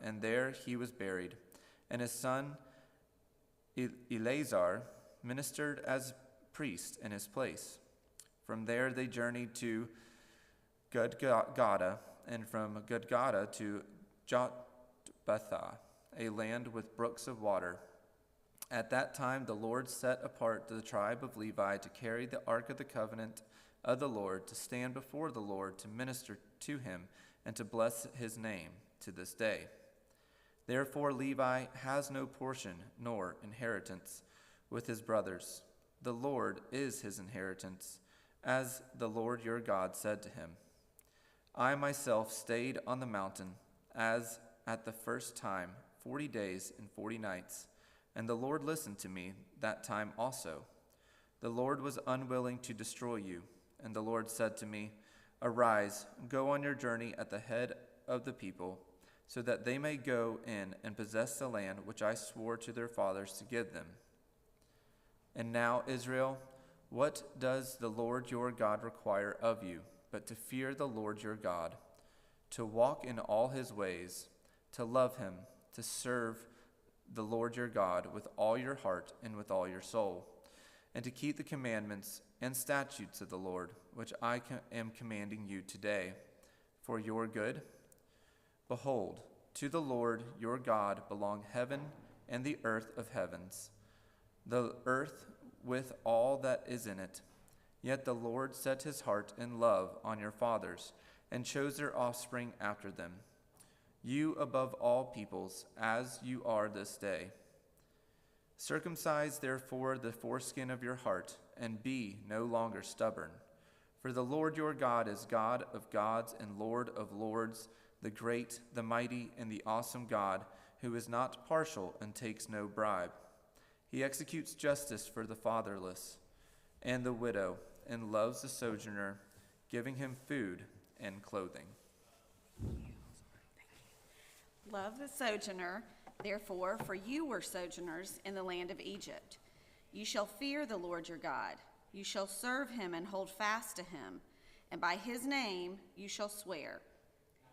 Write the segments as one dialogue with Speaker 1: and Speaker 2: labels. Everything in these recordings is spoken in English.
Speaker 1: and there he was buried. And his son Eleazar ministered as priest in his place. From there they journeyed to Gudgodah, and from Gudgodah to Jotbathah, a land with brooks of water. At that time the Lord set apart the tribe of Levi to carry the ark of the covenant of the Lord, to stand before the Lord, to minister to him, and to bless his name to this day. Therefore Levi has no portion nor inheritance with his brothers. The Lord is his inheritance, as the Lord your God said to him. I myself stayed on the mountain, as at the first time, 40 days and 40 nights, and the Lord listened to me that time also. The Lord was unwilling to destroy you, and the Lord said to me, Arise, go on your journey at the head of the people, so that they may go in and possess the land which I swore to their fathers to give them. And now, Israel, what does the Lord your God require of you, but to fear the Lord your God, to walk in all his ways, to love him, to serve the Lord your God with all your heart and with all your soul, and to keep the commandments and statutes of the Lord, which I am commanding you today, for your good? Behold, to the Lord your God belong heaven and the earth of heavens, the earth with all that is in it. Yet the Lord set his heart in love on your fathers, and chose their offspring after them, you above all peoples, as you are this day. Circumcise therefore the foreskin of your heart, and be no longer stubborn. For the Lord your God is God of gods and Lord of lords, the great, the mighty, and the awesome God, who is not partial and takes no bribe. He executes justice for the fatherless and the widow, and loves the sojourner, giving him food and clothing.
Speaker 2: Love the sojourner, therefore, for you were sojourners in the land of Egypt. You shall fear the Lord your God. You shall serve him and hold fast to him, and by his name you shall swear.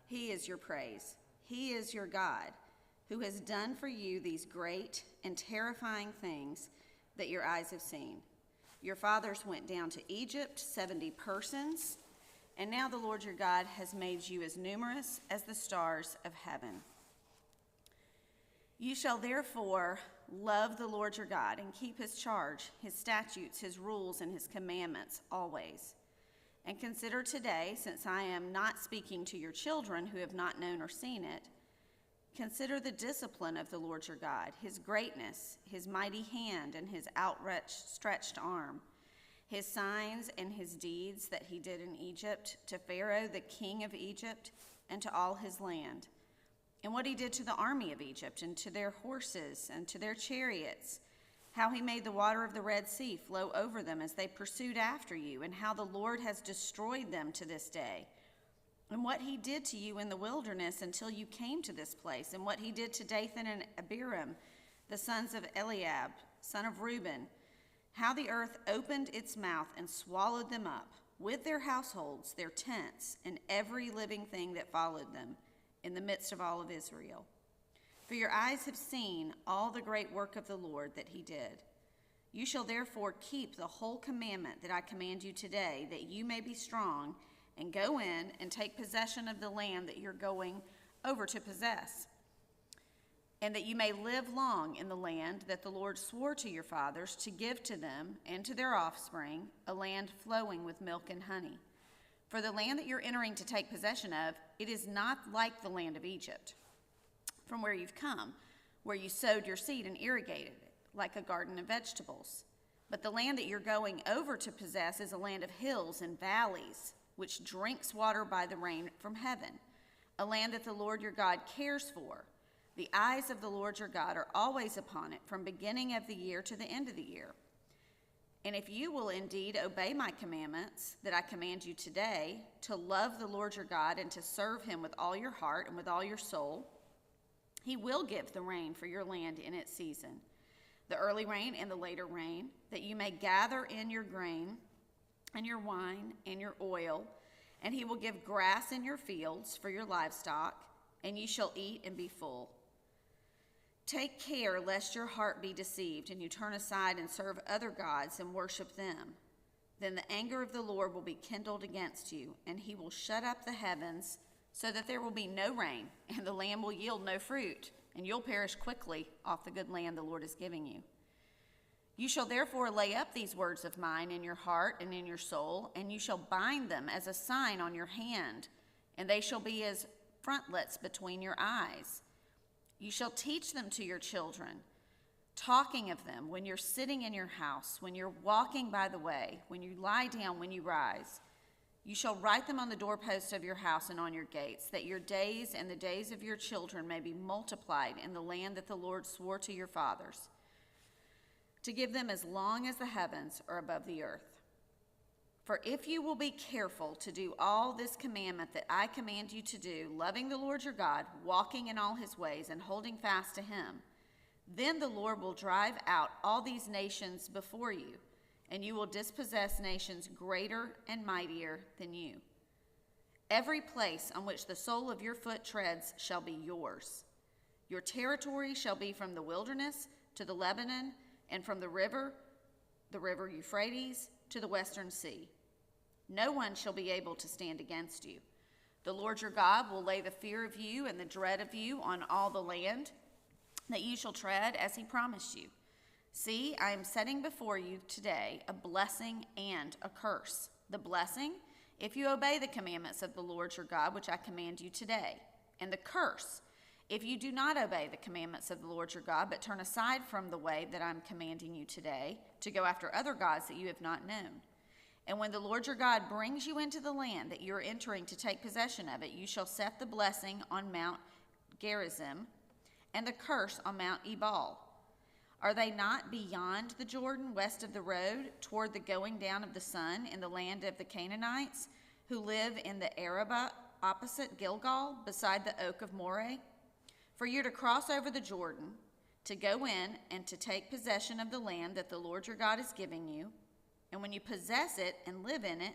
Speaker 2: He is your praise. He is your God, who has done for you these great and terrifying things that your eyes have seen. Your fathers went down to Egypt, 70 persons, and now the Lord your God has made you as numerous as the stars of heaven. You shall therefore love the Lord your God and keep his charge, his statutes, his rules, and his commandments always. And consider today, since I am not speaking to your children who have not known or seen it, consider the discipline of the Lord your God, his greatness, his mighty hand, and his outstretched arm, his signs and his deeds that he did in Egypt, to Pharaoh the king of Egypt, and to all his land, and what he did to the army of Egypt, and to their horses, and to their chariots, how he made the water of the Red Sea flow over them as they pursued after you, and how the Lord has destroyed them to this day, and what he did to you in the wilderness until you came to this place, and what he did to Dathan and Abiram, the sons of Eliab, son of Reuben, how the earth opened its mouth and swallowed them up, with their households, their tents, and every living thing that followed them, in the midst of all of Israel. For your eyes have seen all the great work of the Lord that he did. You shall therefore keep the whole commandment that I command you today, that you may be strong, and go in and take possession of the land that you're going over to possess, and that you may live long in the land that the Lord swore to your fathers to give to them and to their offspring, a land flowing with milk and honey. For the land that you're entering to take possession of, it is not like the land of Egypt, from where you've come, where you sowed your seed and irrigated it, like a garden of vegetables. But the land that you're going over to possess is a land of hills and valleys, which drinks water by the rain from heaven, a land that the Lord your God cares for. The eyes of the Lord your God are always upon it, from beginning of the year to the end of the year. And if you will indeed obey my commandments that I command you today, to love the Lord your God and to serve him with all your heart and with all your soul, he will give the rain for your land in its season, the early rain and the later rain, that you may gather in your grain and your wine and your oil, and he will give grass in your fields for your livestock, and you shall eat and be full. Take care lest your heart be deceived, and you turn aside and serve other gods and worship them. Then the anger of the Lord will be kindled against you, and he will shut up the heavens so that there will be no rain, and the land will yield no fruit, and you'll perish quickly off the good land the Lord is giving you. You shall therefore lay up these words of mine in your heart and in your soul, and you shall bind them as a sign on your hand, and they shall be as frontlets between your eyes. You shall teach them to your children, talking of them when you're sitting in your house, when you're walking by the way, when you lie down, when you rise. You shall write them on the doorposts of your house and on your gates, that your days and the days of your children may be multiplied in the land that the Lord swore to your fathers, to give them as long as the heavens are above the earth. For if you will be careful to do all this commandment that I command you to do, loving the Lord your God, walking in all his ways, and holding fast to him, then the Lord will drive out all these nations before you, and you will dispossess nations greater and mightier than you. Every place on which the sole of your foot treads shall be yours. Your territory shall be from the wilderness to the Lebanon, and from the river Euphrates, to the western sea. No one shall be able to stand against you. The Lord your God will lay the fear of you and the dread of you on all the land that you shall tread, as he promised you. See, I am setting before you today a blessing and a curse. The blessing, if you obey the commandments of the Lord your God, which I command you today. And the curse, if you do not obey the commandments of the Lord your God, but turn aside from the way that I'm commanding you today, to go after other gods that you have not known. And when the Lord your God brings you into the land that you are entering to take possession of it, you shall set the blessing on Mount Gerizim and the curse on Mount Ebal. Are they not beyond the Jordan, west of the road, toward the going down of the sun, in the land of the Canaanites, who live in the Arabah opposite Gilgal, beside the oak of Moreh? For you to cross over the Jordan, to go in and to take possession of the land that the Lord your God is giving you. And when you possess it and live in it,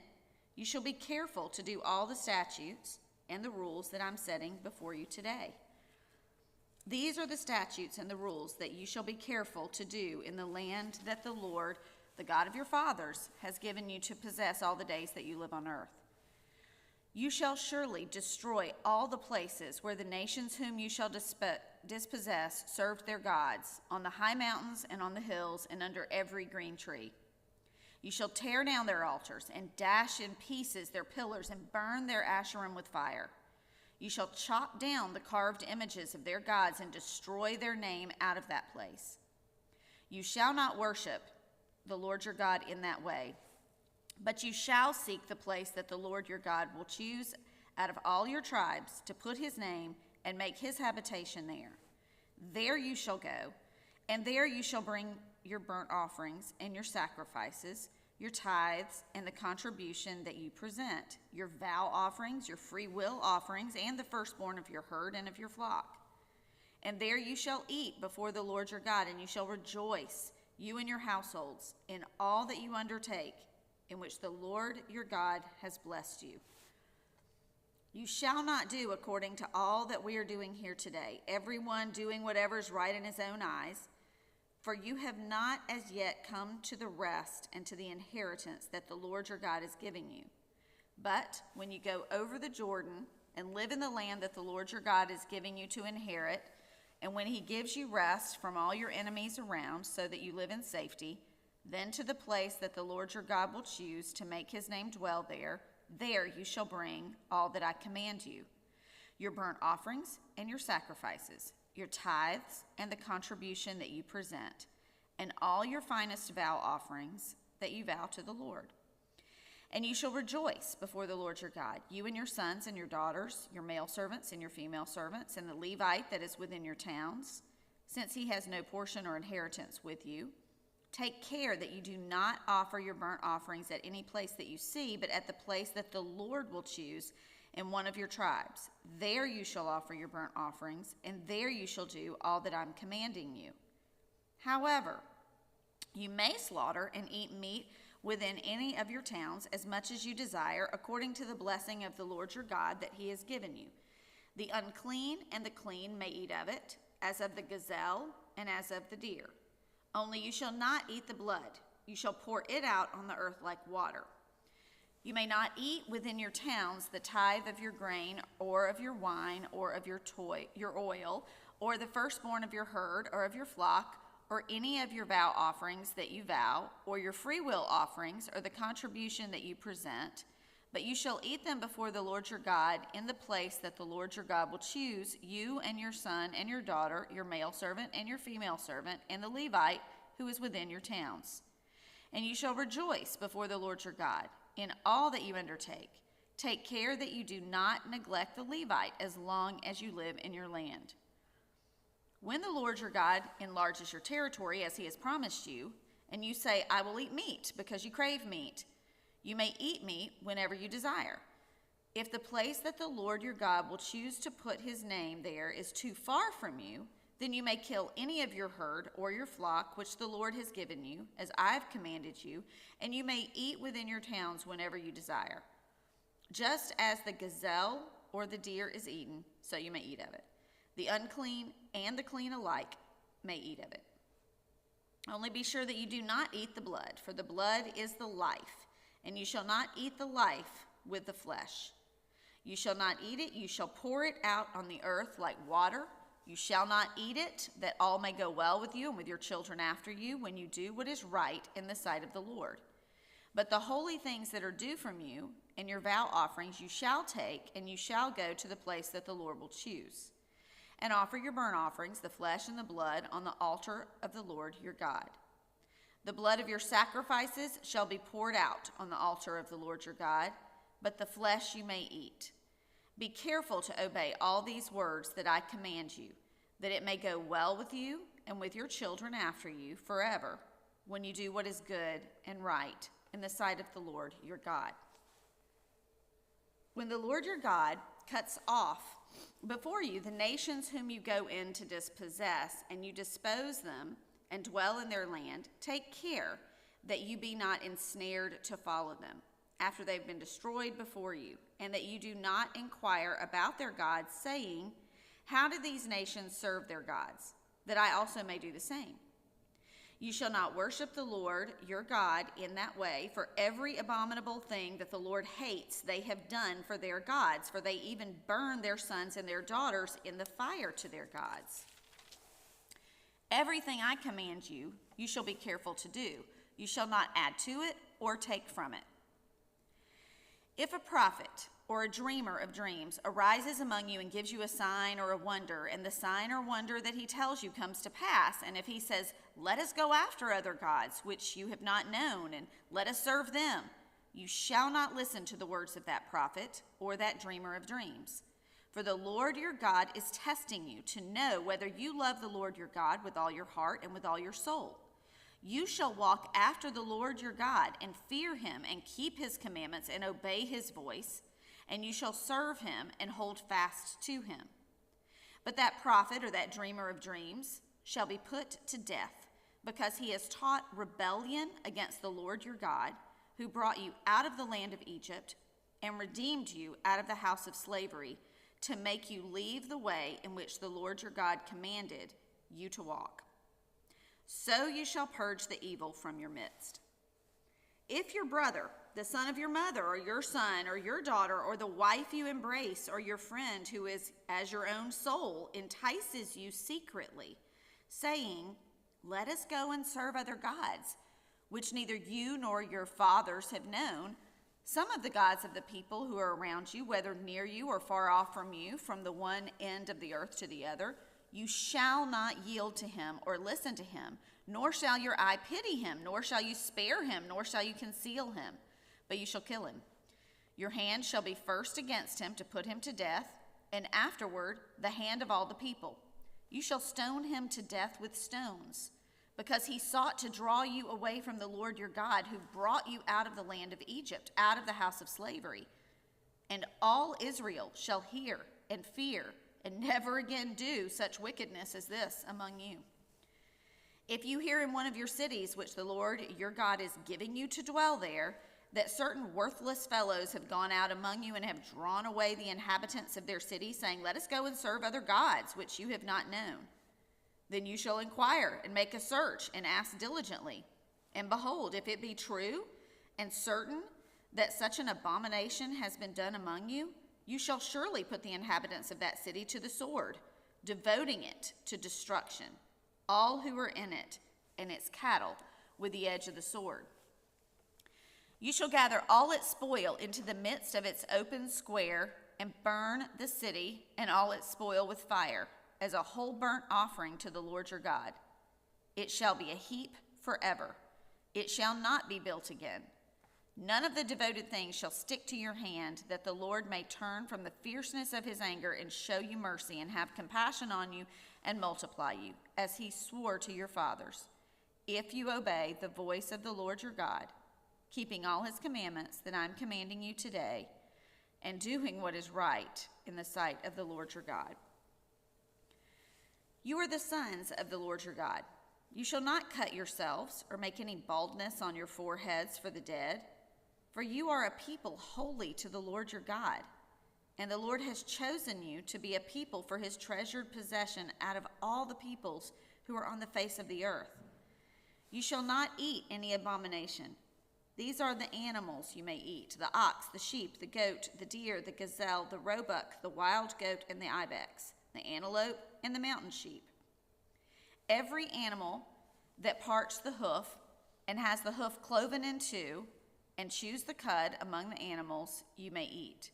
Speaker 2: you shall be careful to do all the statutes and the rules that I'm setting before you today. These are the statutes and the rules that you shall be careful to do in the land that the Lord, the God of your fathers, has given you to possess all the days that you live on earth. You shall surely destroy all the places where the nations whom you shall dispossess served their gods, on the high mountains and on the hills and under every green tree. You shall tear down their altars and dash in pieces their pillars and burn their Asherim with fire. You shall chop down the carved images of their gods and destroy their name out of that place. You shall not worship the Lord your God in that way, but you shall seek the place that the Lord your God will choose out of all your tribes to put his name and make his habitation there. There you shall go, and there you shall bring your burnt offerings and your sacrifices, your tithes, and the contribution that you present, your vow offerings, your free will offerings, and the firstborn of your herd and of your flock. And there you shall eat before the Lord your God, and you shall rejoice, you and your households, in all that you undertake, in which the Lord your God has blessed you. You shall not do according to all that we are doing here today, everyone doing whatever is right in his own eyes, for you have not as yet come to the rest and to the inheritance that the Lord your God is giving you. But when you go over the Jordan and live in the land that the Lord your God is giving you to inherit, and when he gives you rest from all your enemies around so that you live in safety, then to the place that the Lord your God will choose to make his name dwell there, there you shall bring all that I command you, your burnt offerings and your sacrifices, your tithes and the contribution that you present, and all your finest vow offerings that you vow to the Lord. And you shall rejoice before the Lord your God, you and your sons and your daughters, your male servants and your female servants, and the Levite that is within your towns, since he has no portion or inheritance with you. Take care that you do not offer your burnt offerings at any place that you see, but at the place that the Lord will choose in one of your tribes. There you shall offer your burnt offerings, and there you shall do all that I'm commanding you. However, you may slaughter and eat meat within any of your towns as much as you desire, according to the blessing of the Lord your God that he has given you. The unclean and the clean may eat of it, as of the gazelle and as of the deer. Only you shall not eat the blood. You shall pour it out on the earth like water. You may not eat within your towns the tithe of your grain, or of your wine, or of your oil, or the firstborn of your herd, or of your flock, or any of your vow offerings that you vow, or your freewill offerings, or the contribution that you present. But you shall eat them before the Lord your God in the place that the Lord your God will choose, you and your son and your daughter, your male servant and your female servant, and the Levite who is within your towns. And you shall rejoice before the Lord your God in all that you undertake. Take care that you do not neglect the Levite as long as you live in your land. When the Lord your God enlarges your territory as he has promised you, and you say, I will eat meat because you crave meat, you may eat meat whenever you desire. If the place that the Lord your God will choose to put his name there is too far from you, then you may kill any of your herd or your flock which the Lord has given you, as I have commanded you, and you may eat within your towns whenever you desire. Just as the gazelle or the deer is eaten, so you may eat of it. The unclean and the clean alike may eat of it. Only be sure that you do not eat the blood, for the blood is the life, and you shall not eat the life with the flesh. You shall not eat it, you shall pour it out on the earth like water. You shall not eat it, that all may go well with you and with your children after you, when you do what is right in the sight of the Lord. But the holy things that are due from you, and your vow offerings you shall take, and you shall go to the place that the Lord will choose, and offer your burnt offerings, the flesh and the blood, on the altar of the Lord your God. The blood of your sacrifices shall be poured out on the altar of the Lord your God, but the flesh you may eat. Be careful to obey all these words that I command you, that it may go well with you and with your children after you forever, when you do what is good and right in the sight of the Lord your God. When the Lord your God cuts off before you the nations whom you go in to dispossess, and you dispose them and dwell in their land, take care that you be not ensnared to follow them after they've been destroyed before you, and that you do not inquire about their gods, saying, how do these nations serve their gods, that I also may do the same? You shall not worship the Lord your God in that way, for every abominable thing that the Lord hates they have done for their gods, for they even burn their sons and their daughters in the fire to their gods. Everything I command you, you shall be careful to do. You shall not add to it or take from it. If a prophet or a dreamer of dreams arises among you and gives you a sign or a wonder, and the sign or wonder that he tells you comes to pass, and if he says, let us go after other gods which you have not known, and let us serve them, you shall not listen to the words of that prophet or that dreamer of dreams. For the Lord your God is testing you to know whether you love the Lord your God with all your heart and with all your soul. You shall walk after the Lord your God and fear him and keep his commandments and obey his voice, and you shall serve him and hold fast to him. But that prophet or that dreamer of dreams shall be put to death, because he has taught rebellion against the Lord your God, who brought you out of the land of Egypt and redeemed you out of the house of slavery, to make you leave the way in which the Lord your God commanded you to walk. So you shall purge the evil from your midst. If your brother, the son of your mother, or your son, or your daughter, or the wife you embrace, or your friend who is as your own soul, entices you secretly, saying, let us go and serve other gods, which neither you nor your fathers have known, some of the gods of the people who are around you, whether near you or far off from you, from the one end of the earth to the other, you shall not yield to him or listen to him, nor shall your eye pity him, nor shall you spare him, nor shall you conceal him, but you shall kill him. Your hand shall be first against him to put him to death, and afterward the hand of all the people. You shall stone him to death with stones, because he sought to draw you away from the Lord your God, who brought you out of the land of Egypt, out of the house of slavery. And all Israel shall hear and fear, and never again do such wickedness as this among you. If you hear in one of your cities, which the Lord your God is giving you to dwell there, that certain worthless fellows have gone out among you and have drawn away the inhabitants of their city, saying, "Let us go and serve other gods, which you have not known." Then you shall inquire and make a search and ask diligently. And behold, if it be true and certain that such an abomination has been done among you, you shall surely put the inhabitants of that city to the sword, devoting it to destruction, all who are in it, and its cattle with the edge of the sword. You shall gather all its spoil into the midst of its open square, and burn the city and all its spoil with fire, as a whole burnt offering to the Lord your God. It shall be a heap forever. It shall not be built again. None of the devoted things shall stick to your hand, that the Lord may turn from the fierceness of his anger and show you mercy and have compassion on you and multiply you, as he swore to your fathers, if you obey the voice of the Lord your God, keeping all his commandments that I'm commanding you today, and doing what is right in the sight of the Lord your God. You are the sons of the Lord your God. You shall not cut yourselves or make any baldness on your foreheads for the dead, for you are a people holy to the Lord your God, and the Lord has chosen you to be a people for his treasured possession out of all the peoples who are on the face of the earth. You shall not eat any abomination. These are the animals you may eat: the ox, the sheep, the goat, the deer, the gazelle, the roebuck, the wild goat, and the ibex, the antelope, and the mountain sheep. Every animal that parts the hoof and has the hoof cloven in two and chews the cud among the animals you may eat.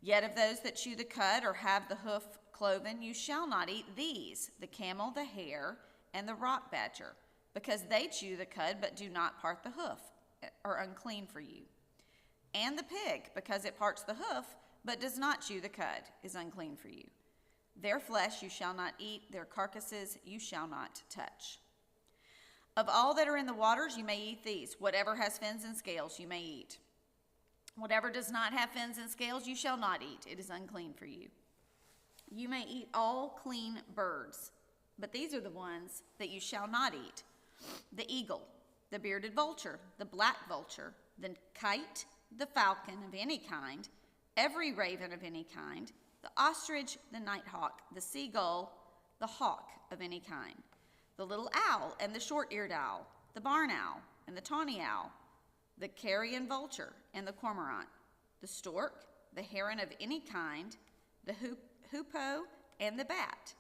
Speaker 2: Yet of those that chew the cud or have the hoof cloven, you shall not eat these: the camel, the hare, and the rock badger, because they chew the cud but do not part the hoof, are unclean for you. And the pig, because it parts the hoof but does not chew the cud, is unclean for you. Their flesh you shall not eat, their carcasses you shall not touch. Of all that are in the waters you may eat these: whatever has fins and scales you may eat. Whatever does not have fins and scales you shall not eat, it is unclean for you. You may eat all clean birds, but these are the ones that you shall not eat: the eagle, the bearded vulture, the black vulture, the kite, the falcon of any kind, every raven of any kind, the ostrich, the nighthawk, the seagull, the hawk of any kind, the little owl and the short-eared owl, the barn owl and the tawny owl, the carrion vulture and the cormorant, the stork, the heron of any kind, the hoopoe and the bat,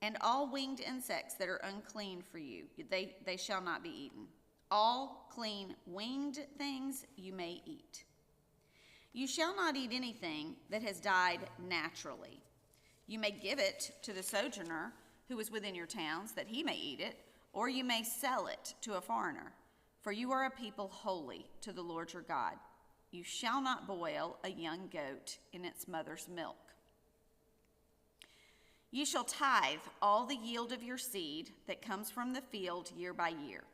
Speaker 2: and all winged insects that are unclean for you. They shall not be eaten. All clean winged things you may eat. You shall not eat anything that has died naturally. You may give it to the sojourner who is within your towns, that he may eat it, or you may sell it to a foreigner. For you are a people holy to the Lord your God. You shall not boil a young goat in its mother's milk. You shall tithe all the yield of your seed that comes from the field year by year.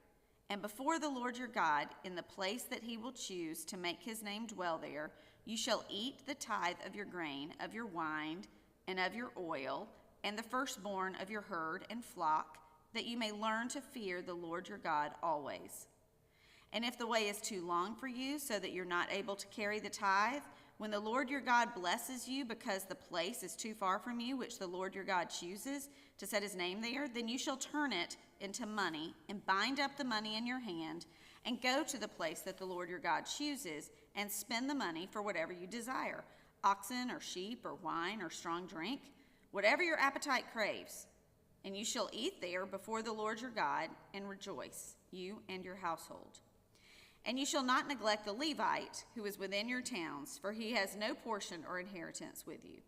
Speaker 2: And before the Lord your God, in the place that he will choose to make his name dwell there, you shall eat the tithe of your grain, of your wine, and of your oil, and the firstborn of your herd and flock, that you may learn to fear the Lord your God always. And if the way is too long for you, so that you're not able to carry the tithe, when the Lord your God blesses you because the place is too far from you, which the Lord your God chooses to set his name there, then you shall turn it into money and bind up the money in your hand and go to the place that the Lord your God chooses and spend the money for whatever you desire: oxen or sheep or wine or strong drink, whatever your appetite craves. And you shall eat there before the Lord your God and rejoice, you and your household. And you shall not neglect the Levite who is within your towns, for he has no portion or inheritance with you.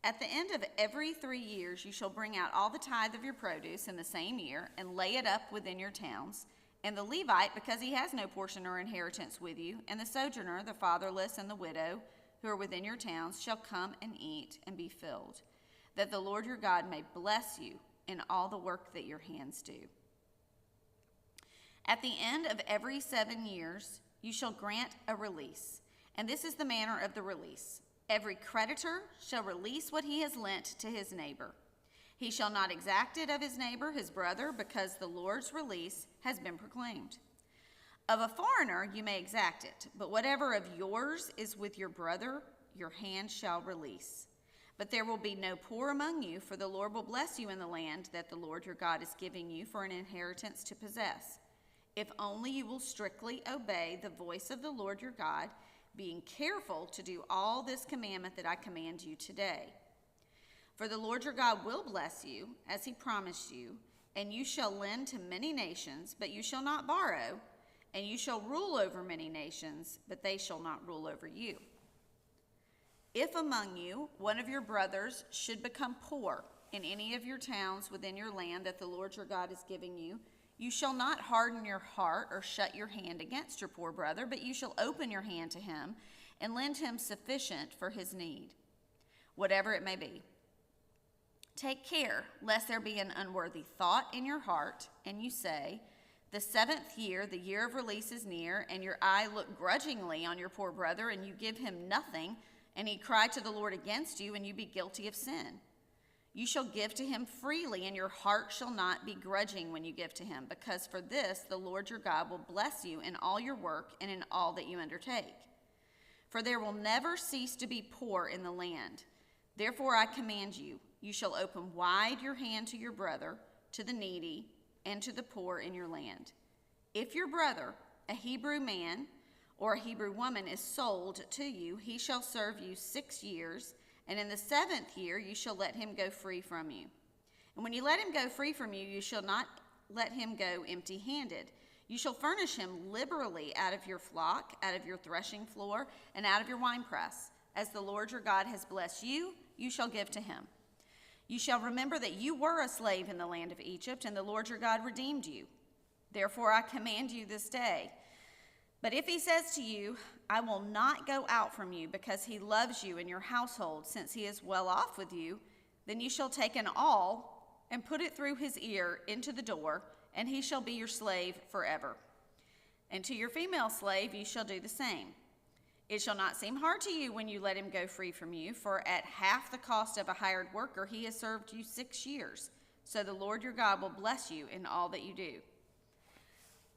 Speaker 2: At the end of every 3 years you shall bring out all the tithe of your produce in the same year and lay it up within your towns. And the Levite, because he has no portion or inheritance with you, and the sojourner, the fatherless, and the widow who are within your towns shall come and eat and be filled, that the Lord your God may bless you in all the work that your hands do. At the end of every 7 years, you shall grant a release, and this is the manner of the release. Every creditor shall release what he has lent to his neighbor. He shall not exact it of his neighbor, his brother, because the Lord's release has been proclaimed. Of a foreigner you may exact it, but whatever of yours is with your brother, your hand shall release. But there will be no poor among you, for the Lord will bless you in the land that the Lord your God is giving you for an inheritance to possess. If only you will strictly obey the voice of the Lord your God, being careful to do all this commandment that I command you today. For the Lord your God will bless you, as he promised you, and you shall lend to many nations, but you shall not borrow, and you shall rule over many nations, but they shall not rule over you. If among you one of your brothers should become poor in any of your towns within your land that the Lord your God is giving you, you shall not harden your heart or shut your hand against your poor brother, but you shall open your hand to him and lend him sufficient for his need, whatever it may be. Take care lest there be an unworthy thought in your heart, and you say, the 7th year, the year of release is near, and your eye look grudgingly on your poor brother, and you give him nothing, and he cry to the Lord against you, and you be guilty of sin. You shall give to him freely, and your heart shall not be grudging when you give to him, because for this the Lord your God will bless you in all your work and in all that you undertake. For there will never cease to be poor in the land. Therefore I command you, you shall open wide your hand to your brother, to the needy, and to the poor in your land. If your brother, a Hebrew man or a Hebrew woman, is sold to you, he shall serve you 6 years, and in the 7th year you shall let him go free from you. And when you let him go free from you, you shall not let him go empty-handed. You shall furnish him liberally out of your flock, out of your threshing floor, and out of your winepress. As the Lord your God has blessed you, you shall give to him. You shall remember that you were a slave in the land of Egypt, and the Lord your God redeemed you. Therefore I command you this day. But if he says to you, I will not go out from you, because he loves you and your household, since he is well off with you, then you shall take an awl and put it through his ear into the door, and he shall be your slave forever. And to your female slave you shall do the same. It shall not seem hard to you when you let him go free from you, for at half the cost of a hired worker he has served you 6 years. So the Lord your God will bless you in all that you do.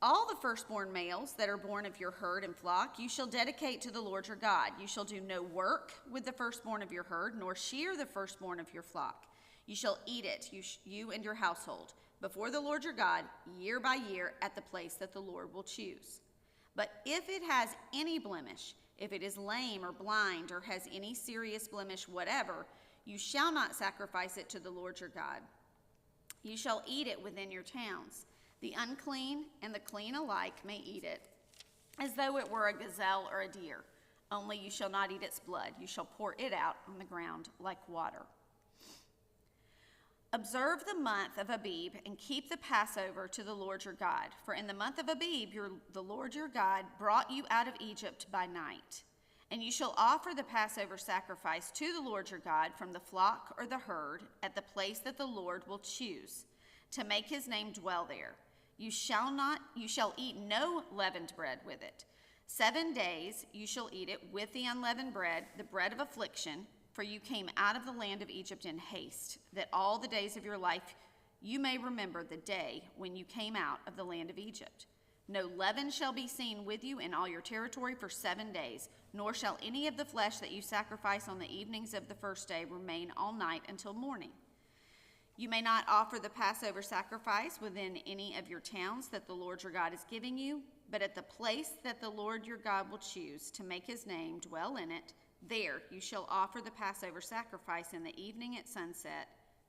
Speaker 2: All the firstborn males that are born of your herd and flock you shall dedicate to the Lord your God. You shall do no work with the firstborn of your herd, nor shear the firstborn of your flock. You shall eat it, you and your household, before the Lord your God, year by year, at the place that the Lord will choose. But if it has any blemish, if it is lame or blind or has any serious blemish whatever, you shall not sacrifice it to the Lord your God. You shall eat it within your towns. The unclean and the clean alike may eat it, as though it were a gazelle or a deer. Only you shall not eat its blood. You shall pour it out on the ground like water. Observe the month of Abib and keep the Passover to the Lord your God. For in the month of Abib the Lord your God brought you out of Egypt by night. And you shall offer the Passover sacrifice to the Lord your God from the flock or the herd at the place that the Lord will choose, to make his name dwell there. You shall eat no leavened bread with it. 7 days you shall eat it with the unleavened bread, the bread of affliction, for you came out of the land of Egypt in haste, that all the days of your life you may remember the day when you came out of the land of Egypt. No leaven shall be seen with you in all your territory for 7 days, nor shall any of the flesh that you sacrifice on the evenings of the first day remain all night until morning. You may not offer the Passover sacrifice within any of your towns that the Lord your God is giving you, but at the place that the Lord your God will choose to make his name dwell in it, there you shall offer the Passover sacrifice in the evening at sunset,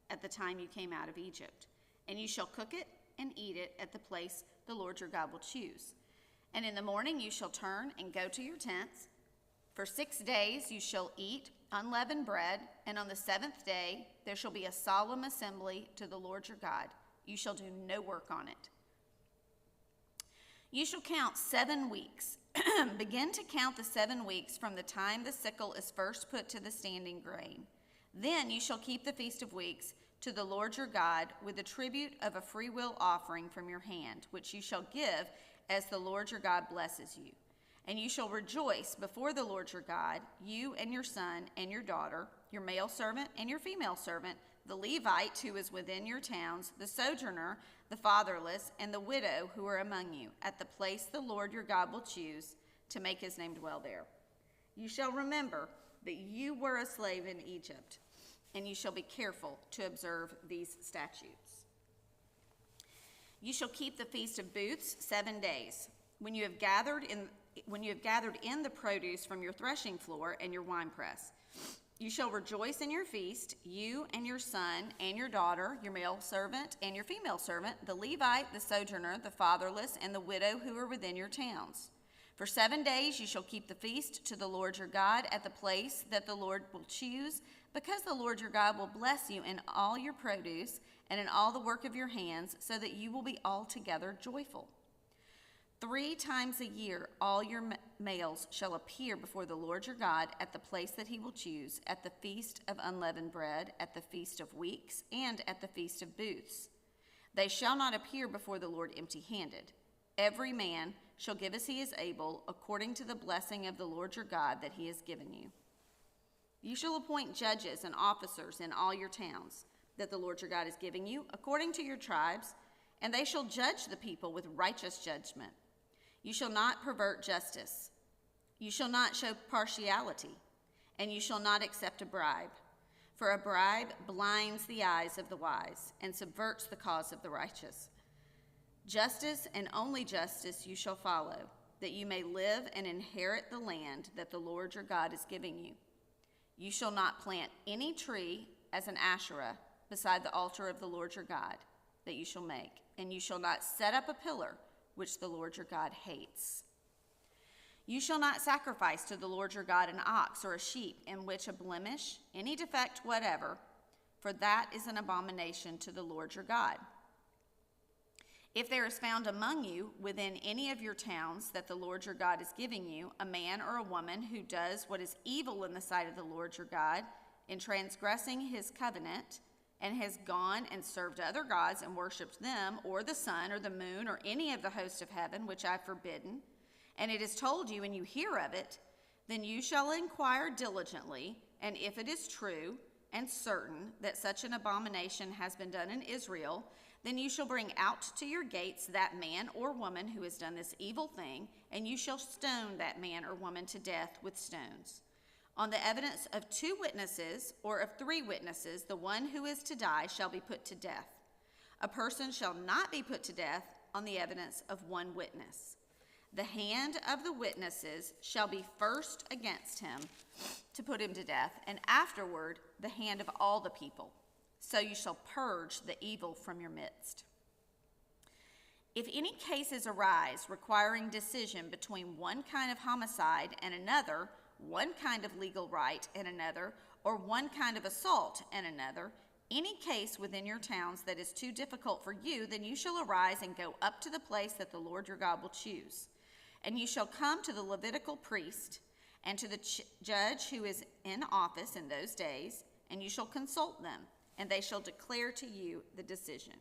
Speaker 2: at the time you came out of Egypt. And you shall cook it and eat it at the place the Lord your God will choose. And in the morning you shall turn and go to your tents. For 6 days you shall eat unleavened bread, and on the 7th day there shall be a solemn assembly to the Lord your God. You shall do no work on it. You shall count 7 weeks. Begin to count the 7 weeks from the time the sickle is first put to the standing grain. Then you shall keep the Feast of Weeks to the Lord your God with the tribute of a freewill offering from your hand, which you shall give as the Lord your God blesses you. And you shall rejoice before the Lord your God, you and your son and your daughter, your male servant and your female servant, the Levite who is within your towns, the sojourner, the fatherless, and the widow who are among you, at the place the Lord your God will choose to make his name dwell there. You shall remember that you were a slave in Egypt, and you shall be careful to observe these statutes. You shall keep the Feast of Booths 7 days. When you have gathered in the produce from your threshing floor and your winepress, you shall rejoice in your feast, you and your son and your daughter, your male servant and your female servant, the Levite, the sojourner, the fatherless, and the widow who are within your towns. For 7 days you shall keep the feast to the Lord your God at the place that the Lord will choose, because the Lord your God will bless you in all your produce and in all the work of your hands, so that you will be altogether joyful. 3 times a year all your males shall appear before the Lord your God at the place that he will choose, at the feast of unleavened bread, at the feast of weeks, and at the feast of booths. They shall not appear before the Lord empty-handed. Every man shall give as he is able, according to the blessing of the Lord your God that he has given you. You shall appoint judges and officers in all your towns that the Lord your God is giving you, according to your tribes, and they shall judge the people with righteous judgment. You shall not pervert justice. You shall not show partiality, and you shall not accept a bribe. For a bribe blinds the eyes of the wise and subverts the cause of the righteous. Justice and only justice you shall follow, that you may live and inherit the land that the Lord your God is giving you. You shall not plant any tree as an Asherah beside the altar of the Lord your God that you shall make, and you shall not set up a pillar which the Lord your God hates. You shall not sacrifice to the Lord your God an ox or a sheep in which a blemish, any defect whatever, for that is an abomination to the Lord your God. If there is found among you within any of your towns that the Lord your God is giving you, a man or a woman who does what is evil in the sight of the Lord your God, in transgressing his covenant, and has gone and served other gods and worshipped them, or the sun, or the moon, or any of the host of heaven, which I have forbidden, and it is told you and you hear of it, then you shall inquire diligently, and if it is true and certain that such an abomination has been done in Israel, then you shall bring out to your gates that man or woman who has done this evil thing, and you shall stone that man or woman to death with stones. On the evidence of 2 witnesses or of 3 witnesses, the one who is to die shall be put to death. A person shall not be put to death on the evidence of 1 witness. The hand of the witnesses shall be first against him to put him to death, and afterward the hand of all the people. So you shall purge the evil from your midst. If any cases arise requiring decision between one kind of homicide and another, one kind of legal right and another, or one kind of assault and another, any case within your towns that is too difficult for you, then you shall arise and go up to the place that the Lord your God will choose. And you shall come to the Levitical priest and to the judge who is in office in those days, and you shall consult them, and they shall declare to you the decision.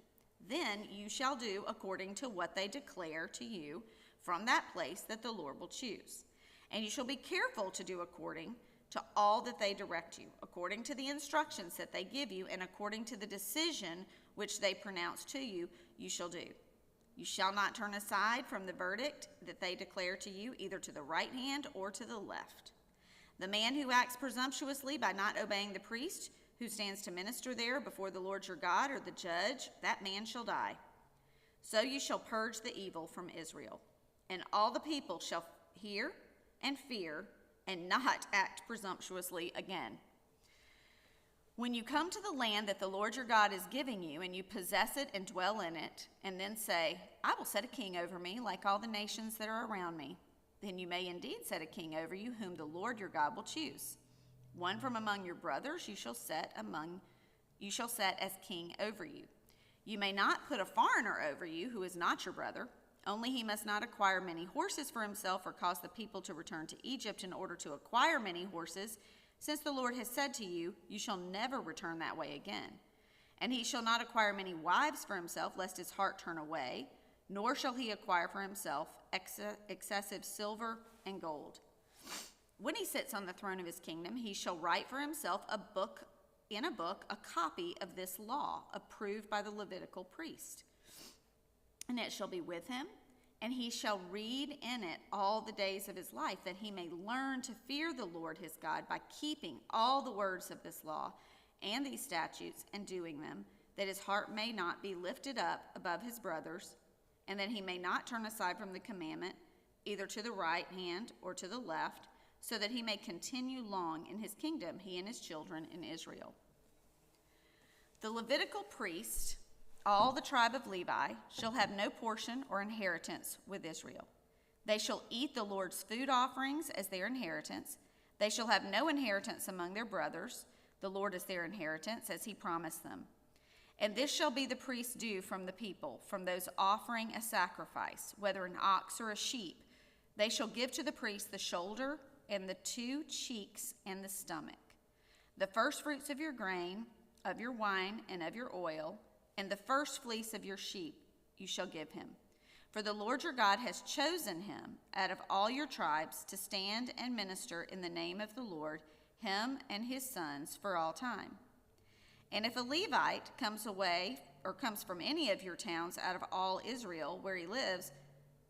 Speaker 2: Then you shall do according to what they declare to you from that place that the Lord will choose. And you shall be careful to do according to all that they direct you, according to the instructions that they give you, and according to the decision which they pronounce to you, you shall do. You shall not turn aside from the verdict that they declare to you, either to the right hand or to the left. The man who acts presumptuously by not obeying the priest who stands to minister there before the Lord your God, or the judge, that man shall die. So you shall purge the evil from Israel. And all the people shall hear and fear, and not act presumptuously again. When you come to the land that the Lord your God is giving you, and you possess it and dwell in it, and then say, I will set a king over me like all the nations that are around me, then you may indeed set a king over you, whom the Lord your God will choose. One from among your brothers you shall set as king over you. You may not put a foreigner over you who is not your brother. Only he must not acquire many horses for himself, or cause the people to return to Egypt in order to acquire many horses, since the Lord has said to you, you shall never return that way again. And he shall not acquire many wives for himself, lest his heart turn away, nor shall he acquire for himself excessive silver and gold. When he sits on the throne of his kingdom, he shall write for himself a book in a book a copy of this law approved by the Levitical priest. And it shall be with him, and he shall read in it all the days of his life, that he may learn to fear the Lord his God by keeping all the words of this law and these statutes and doing them, that his heart may not be lifted up above his brothers, and that he may not turn aside from the commandment, either to the right hand or to the left, so that he may continue long in his kingdom, he and his children in Israel. The Levitical priest, all the tribe of Levi, shall have no portion or inheritance with Israel. They shall eat the Lord's food offerings as their inheritance. They shall have no inheritance among their brothers. The Lord is their inheritance, as he promised them. And this shall be the priest's due from the people, from those offering a sacrifice, whether an ox or a sheep. They shall give to the priest the shoulder and the 2 cheeks and the stomach, the first fruits of your grain, of your wine, and of your oil, and the first fleece of your sheep you shall give him. For the Lord your God has chosen him out of all your tribes to stand and minister in the name of the Lord, him and his sons for all time. And if a Levite comes away or comes from any of your towns out of all Israel where he lives,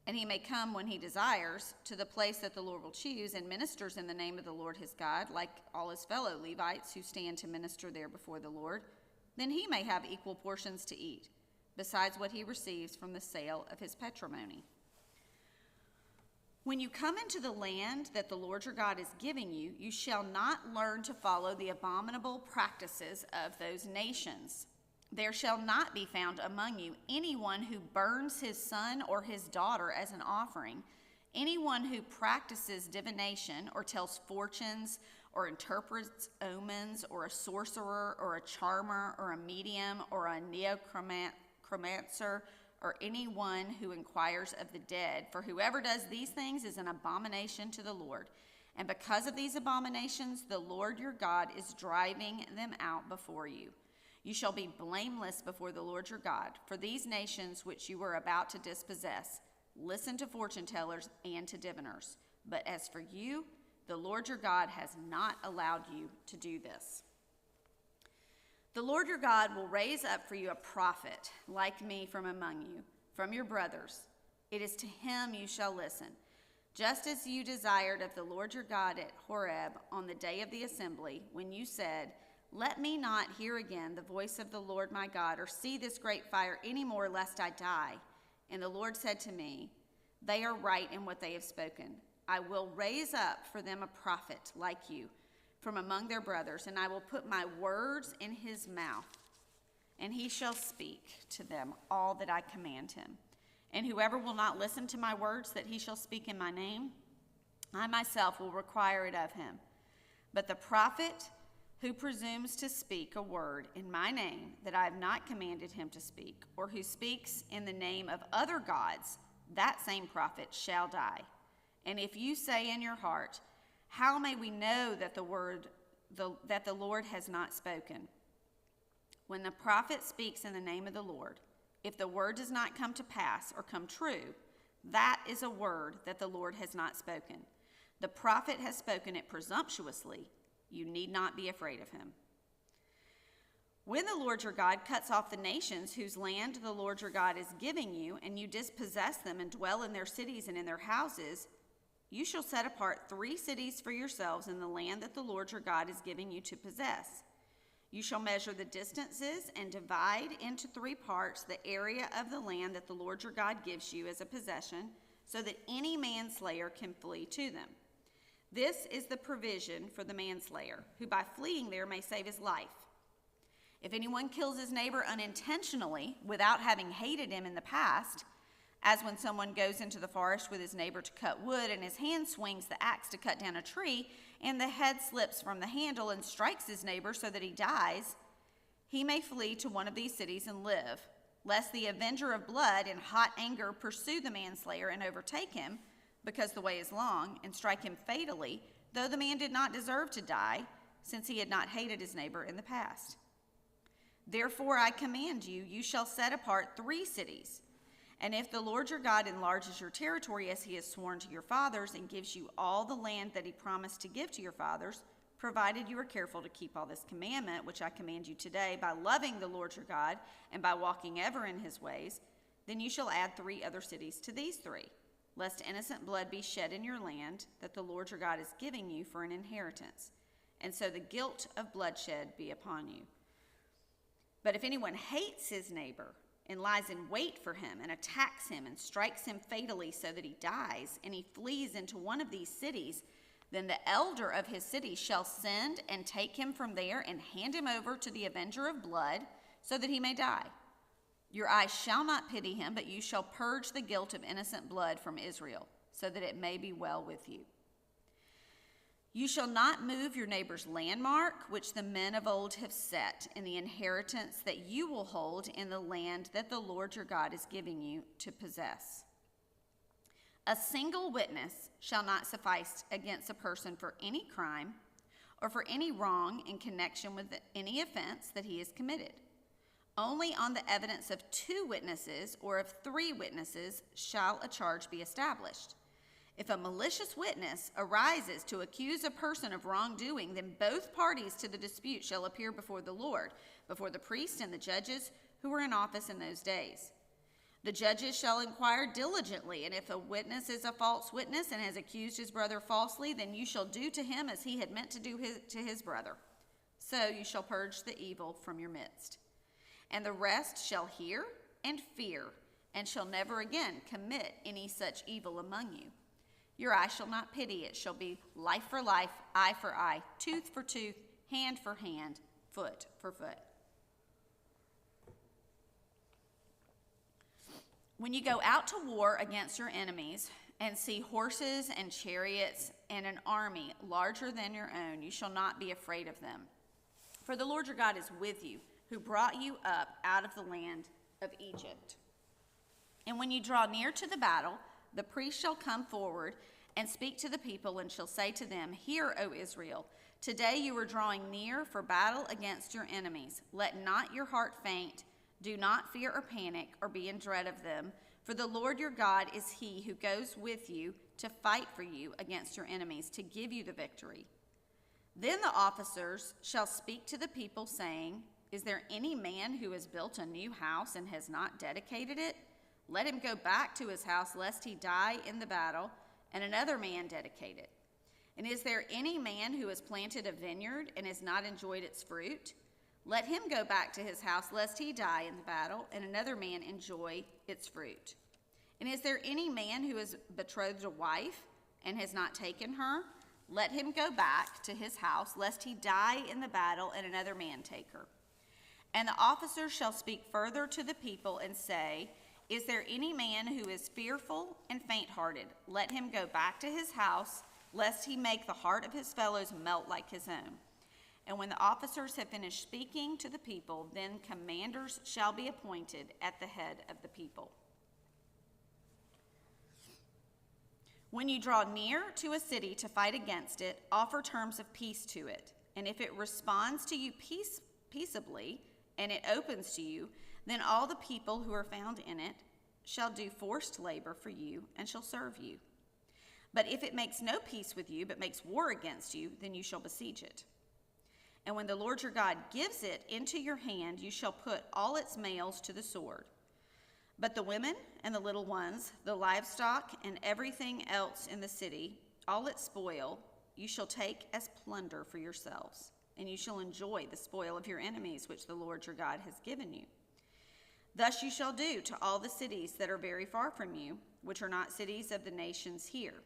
Speaker 2: and he may come when he desires to the place that the Lord will choose and ministers in the name of the Lord his God, like all his fellow Levites who stand to minister there before the Lord, then he may have equal portions to eat, besides what he receives from the sale of his patrimony. When you come into the land that the Lord your God is giving you, you shall not learn to follow the abominable practices of those nations. There shall not be found among you anyone who burns his son or his daughter as an offering, anyone who practices divination or tells fortunes or interprets omens, or a sorcerer or a charmer or a medium or a necromancer, or anyone who inquires of the dead. For whoever does these things is an abomination to the Lord. And because of these abominations, the Lord your God is driving them out before you. You shall be blameless before the Lord your God, for these nations which you are about to dispossess listen to fortune tellers and to diviners. But as for you, the Lord your God has not allowed you to do this. The Lord your God will raise up for you a prophet like me from among you, from your brothers. It is to him you shall listen, just as you desired of the Lord your God at Horeb on the day of the assembly, when you said, "Let me not hear again the voice of the Lord my God, or see this great fire any more, lest I die." And the Lord said to me, "They are right in what they have spoken. I will raise up for them a prophet like you from among their brothers, and I will put my words in his mouth, and he shall speak to them all that I command him. And whoever will not listen to my words that he shall speak in my name, I myself will require it of him. But the prophet who presumes to speak a word in my name that I have not commanded him to speak, or who speaks in the name of other gods, that same prophet shall die. And if you say in your heart, 'How may we know that the Lord has not spoken?' When the prophet speaks in the name of the Lord, if the word does not come to pass or come true, that is a word that the Lord has not spoken. The prophet has spoken it presumptuously. You need not be afraid of him. When the Lord your God cuts off the nations whose land the Lord your God is giving you, and you dispossess them and dwell in their cities and in their houses, you shall set apart 3 cities for yourselves in the land that the Lord your God is giving you to possess. You shall measure the distances and divide into 3 parts the area of the land that the Lord your God gives you as a possession, so that any manslayer can flee to them. This is the provision for the manslayer, who by fleeing there may save his life. If anyone kills his neighbor unintentionally, without having hated him in the past, as when someone goes into the forest with his neighbor to cut wood, and his hand swings the axe to cut down a tree, and the head slips from the handle and strikes his neighbor so that he dies, he may flee to one of these cities and live, lest the avenger of blood in hot anger pursue the manslayer and overtake him, because the way is long, and strike him fatally, though the man did not deserve to die, since he had not hated his neighbor in the past. Therefore I command you, you shall set apart 3 cities. And if the Lord your God enlarges your territory as he has sworn to your fathers, and gives you all the land that he promised to give to your fathers, provided you are careful to keep all this commandment, which I command you today, by loving the Lord your God and by walking ever in his ways, then you shall add 3 other cities to these 3, lest innocent blood be shed in your land that the Lord your God is giving you for an inheritance, and so the guilt of bloodshed be upon you. But if anyone hates his neighbor and lies in wait for him and attacks him and strikes him fatally so that he dies, and he flees into one of these cities, then the elder of his city shall send and take him from there and hand him over to the avenger of blood so that he may die. Your eyes shall not pity him, but you shall purge the guilt of innocent blood from Israel, so that it may be well with you. You shall not move your neighbor's landmark, which the men of old have set, in the inheritance that you will hold in the land that the Lord your God is giving you to possess. A single witness shall not suffice against a person for any crime or for any wrong in connection with any offense that he has committed. Only on the evidence of 2 witnesses or of 3 witnesses shall a charge be established. If a malicious witness arises to accuse a person of wrongdoing, then both parties to the dispute shall appear before the Lord, before the priests and the judges who were in office in those days. The judges shall inquire diligently, and if a witness is a false witness and has accused his brother falsely, then you shall do to him as he had meant to do to his brother. So you shall purge the evil from your midst. And the rest shall hear and fear, and shall never again commit any such evil among you. Your eye shall not pity, it shall be life for life, eye for eye, tooth for tooth, hand for hand, foot for foot. When you go out to war against your enemies and see horses and chariots and an army larger than your own, you shall not be afraid of them. For the Lord your God is with you, who brought you up out of the land of Egypt. And when you draw near to the battle, the priest shall come forward and speak to the people and shall say to them, Hear, O Israel, today you are drawing near for battle against your enemies. Let not your heart faint. Do not fear or panic or be in dread of them, for the Lord your God is he who goes with you to fight for you against your enemies, to give you the victory. Then the officers shall speak to the people, saying, Is there any man who has built a new house and has not dedicated it? Let him go back to his house, lest he die in the battle, and another man dedicate it. And is there any man who has planted a vineyard and has not enjoyed its fruit? Let him go back to his house, lest he die in the battle, and another man enjoy its fruit. And is there any man who has betrothed a wife and has not taken her? Let him go back to his house, lest he die in the battle, and another man take her. And the officers shall speak further to the people and say, Is there any man who is fearful and faint-hearted? Let him go back to his house, lest he make the heart of his fellows melt like his own. And when the officers have finished speaking to the people, then commanders shall be appointed at the head of the people. When you draw near to a city to fight against it, offer terms of peace to it. And if it responds to you peaceably, and it opens to you, then all the people who are found in it shall do forced labor for you and shall serve you. But if it makes no peace with you, but makes war against you, then you shall besiege it. And when the Lord your God gives it into your hand, you shall put all its males to the sword. But the women and the little ones, the livestock and everything else in the city, all its spoil, you shall take as plunder for yourselves, and you shall enjoy the spoil of your enemies, which the Lord your God has given you. Thus you shall do to all the cities that are very far from you, which are not cities of the nations here.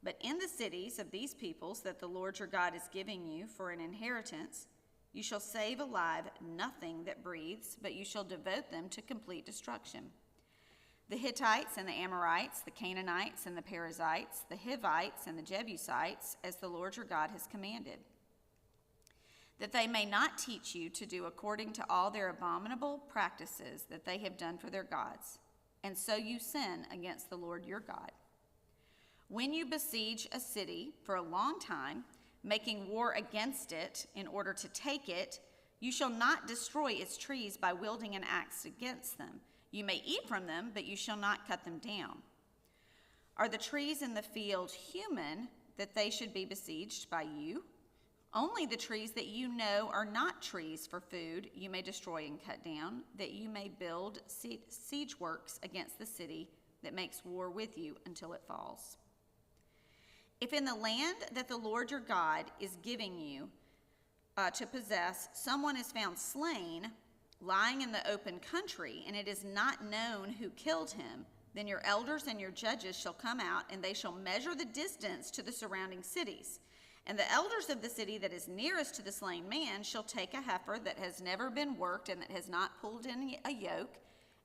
Speaker 2: But in the cities of these peoples that the Lord your God is giving you for an inheritance, you shall save alive nothing that breathes, but you shall devote them to complete destruction. The Hittites and the Amorites, the Canaanites and the Perizzites, the Hivites and the Jebusites, as the Lord your God has commanded, that they may not teach you to do according to all their abominable practices that they have done for their gods, and so you sin against the Lord your God. When you besiege a city for a long time, making war against it in order to take it, you shall not destroy its trees by wielding an axe against them. You may eat from them, but you shall not cut them down. Are the trees in the field human that they should be besieged by you? Only the trees that you know are not trees for food you may destroy and cut down, that you may build siege works against the city that makes war with you until it falls. If in the land that the Lord your God is giving you to possess, someone is found slain, lying in the open country, and it is not known who killed him, then your elders and your judges shall come out, and they shall measure the distance to the surrounding cities. And the elders of the city that is nearest to the slain man shall take a heifer that has never been worked and that has not pulled in a yoke,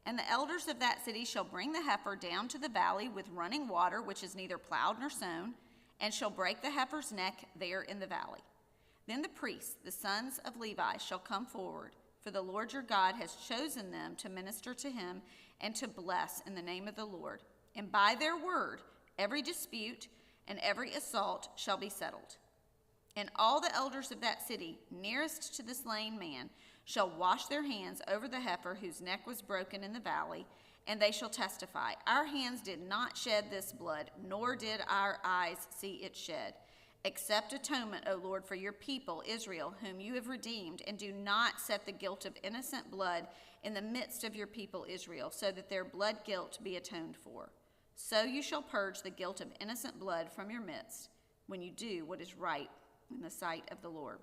Speaker 2: and the elders of that city shall bring the heifer down to the valley with running water, which is neither plowed nor sown, and shall break the heifer's neck there in the valley. Then the priests, the sons of Levi, shall come forward, for the Lord your God has chosen them to minister to him and to bless in the name of the Lord. And by their word, every dispute and every assault shall be settled. And all the elders of that city, nearest to the slain man, shall wash their hands over the heifer whose neck was broken in the valley, and they shall testify, our hands did not shed this blood, nor did our eyes see it shed. Accept atonement, O Lord, for your people, Israel, whom you have redeemed, and do not set the guilt of innocent blood in the midst of your people, Israel, so that their blood guilt be atoned for. So you shall purge the guilt of innocent blood from your midst when you do what is right in the sight of the Lord.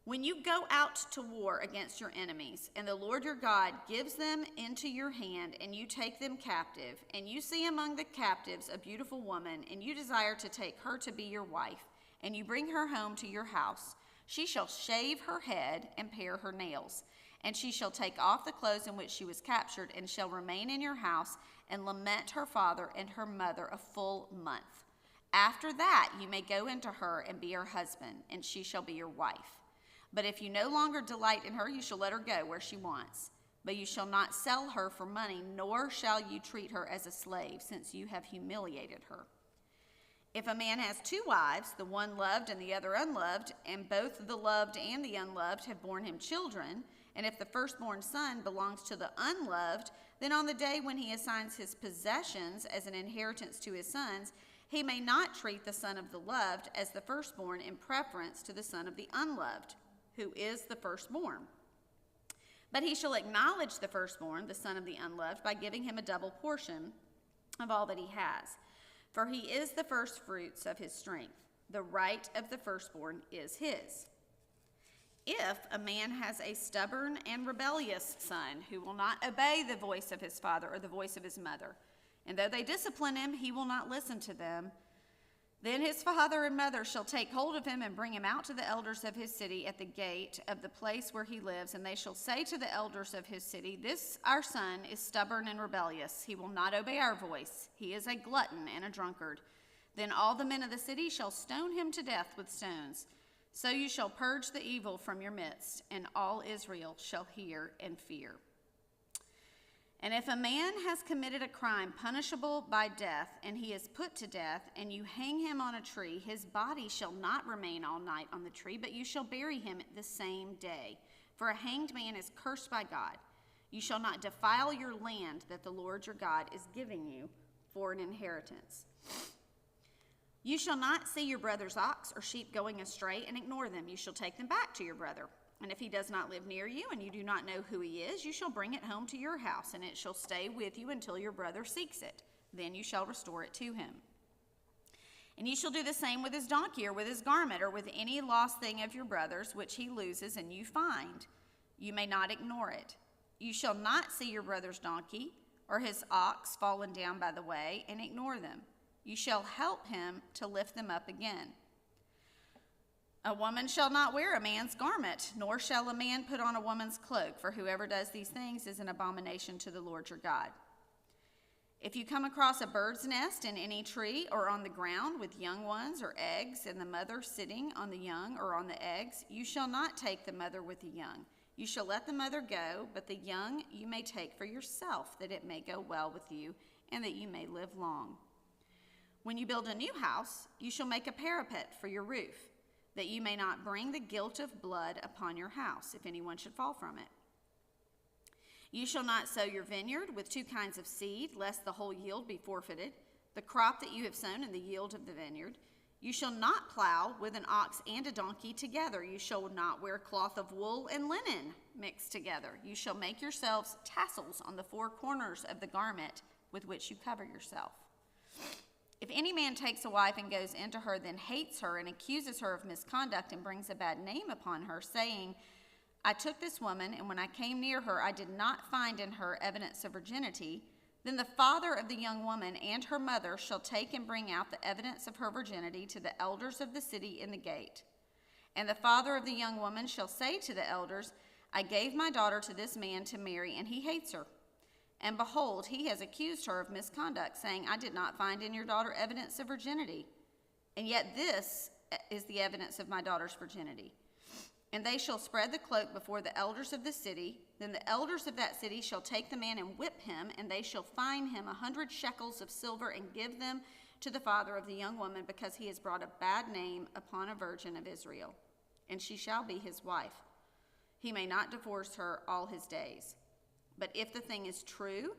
Speaker 2: When you go out to war against your enemies, and the Lord your God gives them into your hand, and you take them captive, and you see among the captives a beautiful woman, and you desire to take her to be your wife, and you bring her home to your house, she shall shave her head and pare her nails, and she shall take off the clothes in which she was captured, and shall remain in your house, and lament her father and her mother a full month. After that you may go into her and be her husband, and she shall be your wife. But if you no longer delight in her, you shall let her go where she wants. But you shall not sell her for money, nor shall you treat her as a slave, since you have humiliated her. If a man has two wives, the one loved and the other unloved, and both the loved and the unloved have borne him children, and if the firstborn son belongs to the unloved, then on the day when he assigns his possessions as an inheritance to his sons, he may not treat the son of the loved as the firstborn in preference to the son of the unloved, who is the firstborn. But he shall acknowledge the firstborn, the son of the unloved, by giving him a double portion of all that he has. For he is the firstfruits of his strength. The right of the firstborn is his. If a man has a stubborn and rebellious son who will not obey the voice of his father or the voice of his mother, and though they discipline him, he will not listen to them, then his father and mother shall take hold of him and bring him out to the elders of his city at the gate of the place where he lives, and they shall say to the elders of his city, this our son is stubborn and rebellious. He will not obey our voice. He is a glutton and a drunkard. Then all the men of the city shall stone him to death with stones. So you shall purge the evil from your midst, and all Israel shall hear and fear. And if a man has committed a crime punishable by death, and he is put to death, and you hang him on a tree, his body shall not remain all night on the tree, but you shall bury him the same day. For a hanged man is cursed by God. You shall not defile your land that the Lord your God is giving you for an inheritance. You shall not see your brother's ox or sheep going astray and ignore them. You shall take them back to your brother. And if he does not live near you, and you do not know who he is, you shall bring it home to your house, and it shall stay with you until your brother seeks it. Then you shall restore it to him. And you shall do the same with his donkey, or with his garment, or with any lost thing of your brother's, which he loses and you find. You may not ignore it. You shall not see your brother's donkey, or his ox fallen down by the way, and ignore them. You shall help him to lift them up again. A woman shall not wear a man's garment, nor shall a man put on a woman's cloak, for whoever does these things is an abomination to the Lord your God. If you come across a bird's nest in any tree or on the ground with young ones or eggs, and the mother sitting on the young or on the eggs, you shall not take the mother with the young. You shall let the mother go, but the young you may take for yourself, that it may go well with you, and that you may live long. When you build a new house, you shall make a parapet for your roof, that you may not bring the guilt of blood upon your house, if anyone should fall from it. You shall not sow your vineyard with two kinds of seed, lest the whole yield be forfeited. The crop that you have sown and the yield of the vineyard You shall not plow with an ox and a donkey together. You shall not wear cloth of wool and linen mixed together. You shall make yourselves tassels on the four corners of the garment with which you cover yourself. If any man takes a wife and goes into her, then hates her and accuses her of misconduct and brings a bad name upon her, saying, I took this woman, and when I came near her, I did not find in her evidence of virginity, then the father of the young woman and her mother shall take and bring out the evidence of her virginity to the elders of the city in the gate. And the father of the young woman shall say to the elders, I gave my daughter to this man to marry, and he hates her. And behold, he has accused her of misconduct, saying, I did not find in your daughter evidence of virginity. And yet this is the evidence of my daughter's virginity. And they shall spread the cloak before the elders of the city. Then the elders of that city shall take the man and whip him, and they shall fine him 100 shekels of silver and give them to the father of the young woman, because he has brought a bad name upon a virgin of Israel. And she shall be his wife. He may not divorce her all his days. But if the thing is true,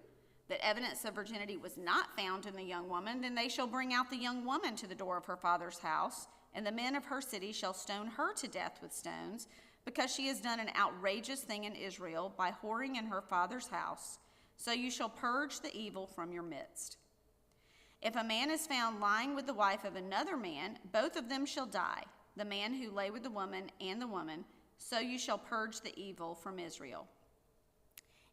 Speaker 2: that evidence of virginity was not found in the young woman, then they shall bring out the young woman to the door of her father's house, and the men of her city shall stone her to death with stones, because she has done an outrageous thing in Israel by whoring in her father's house. So you shall purge the evil from your midst. If a man is found lying with the wife of another man, both of them shall die, the man who lay with the woman and the woman. So you shall purge the evil from Israel.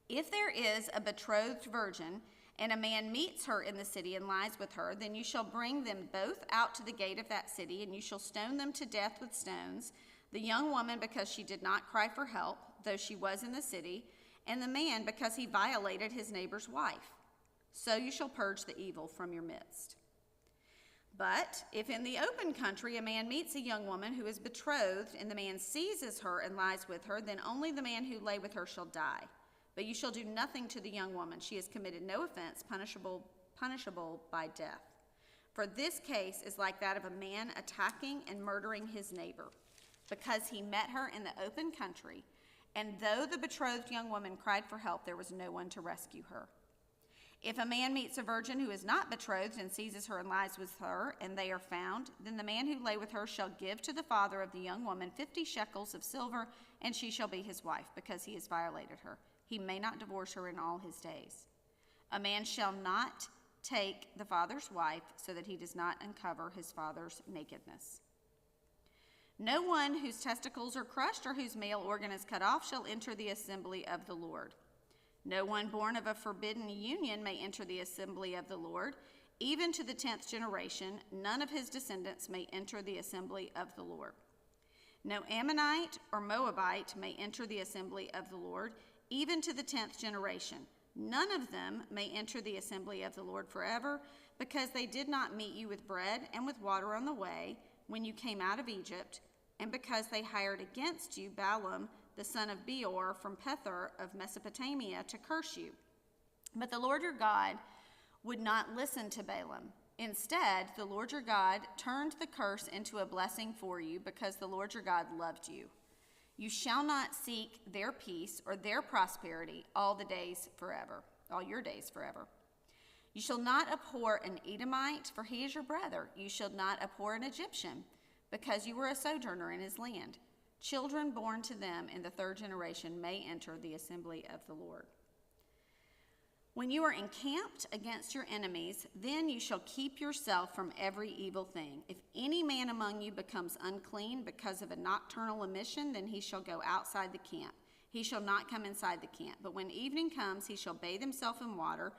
Speaker 2: If there is a betrothed virgin, and a man meets her in the city and lies with her, then you shall bring them both out to the gate of that city, and you shall stone them to death with stones, the young woman because she did not cry for help, though she was in the city, and the man because he violated his neighbor's wife. So you shall purge the evil from your midst. But if in the open country a man meets a young woman who is betrothed, and the man seizes her and lies with her, then only the man who lay with her shall die. But you shall do nothing to the young woman. She has committed no offense, punishable by death. For this case is like that of a man attacking and murdering his neighbor, because he met her in the open country, and though the betrothed young woman cried for help, there was no one to rescue her. If a man meets a virgin who is not betrothed and seizes her and lies with her, and they are found, then the man who lay with her shall give to the father of the young woman 50 shekels of silver, and she shall be his wife, because he has violated her. He may not divorce her in all his days. A man shall not take the father's wife, so that he does not uncover his father's nakedness. No one whose testicles are crushed or whose male organ is cut off shall enter the assembly of the Lord. No one born of a forbidden union may enter the assembly of the Lord. Even to the 10th generation, none of his descendants may enter the assembly of the Lord. No Ammonite or Moabite may enter the assembly of the Lord. Even to the 10th generation, none of them may enter the assembly of the Lord forever, because they did not meet you with bread and with water on the way when you came out of Egypt, and because they hired against you Balaam, the son of Beor, from Pethor of Mesopotamia, to curse you. But the Lord your God would not listen to Balaam. Instead, the Lord your God turned the curse into a blessing for you, because the Lord your God loved you. You shall not seek their peace or their prosperity all your days forever. You shall not abhor an Edomite, for he is your brother. You shall not abhor an Egyptian, because you were a sojourner in his land. Children born to them in the 3rd generation may enter the assembly of the Lord. When you are encamped against your enemies, then you shall keep yourself from every evil thing. If any man among you becomes unclean because of a nocturnal emission, then he shall go outside the camp. He shall not come inside the camp. But when evening comes, he shall bathe himself in water,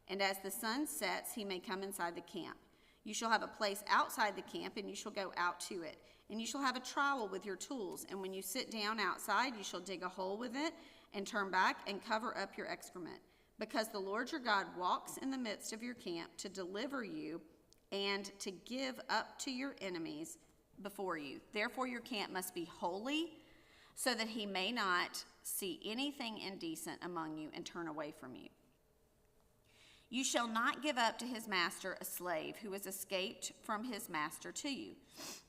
Speaker 2: and as the sun sets, he may come inside the camp. You shall have a place outside the camp, and you shall go out to it. And you shall have a trowel with your tools, and when you sit down outside, you shall dig a hole with it, and turn back and cover up your excrement. Because the Lord your God walks in the midst of your camp to deliver you and to give up to your enemies before you. Therefore your camp must be holy, so that he may not see anything indecent among you and turn away from you. You shall not give up to his master a slave who has escaped from his master to you.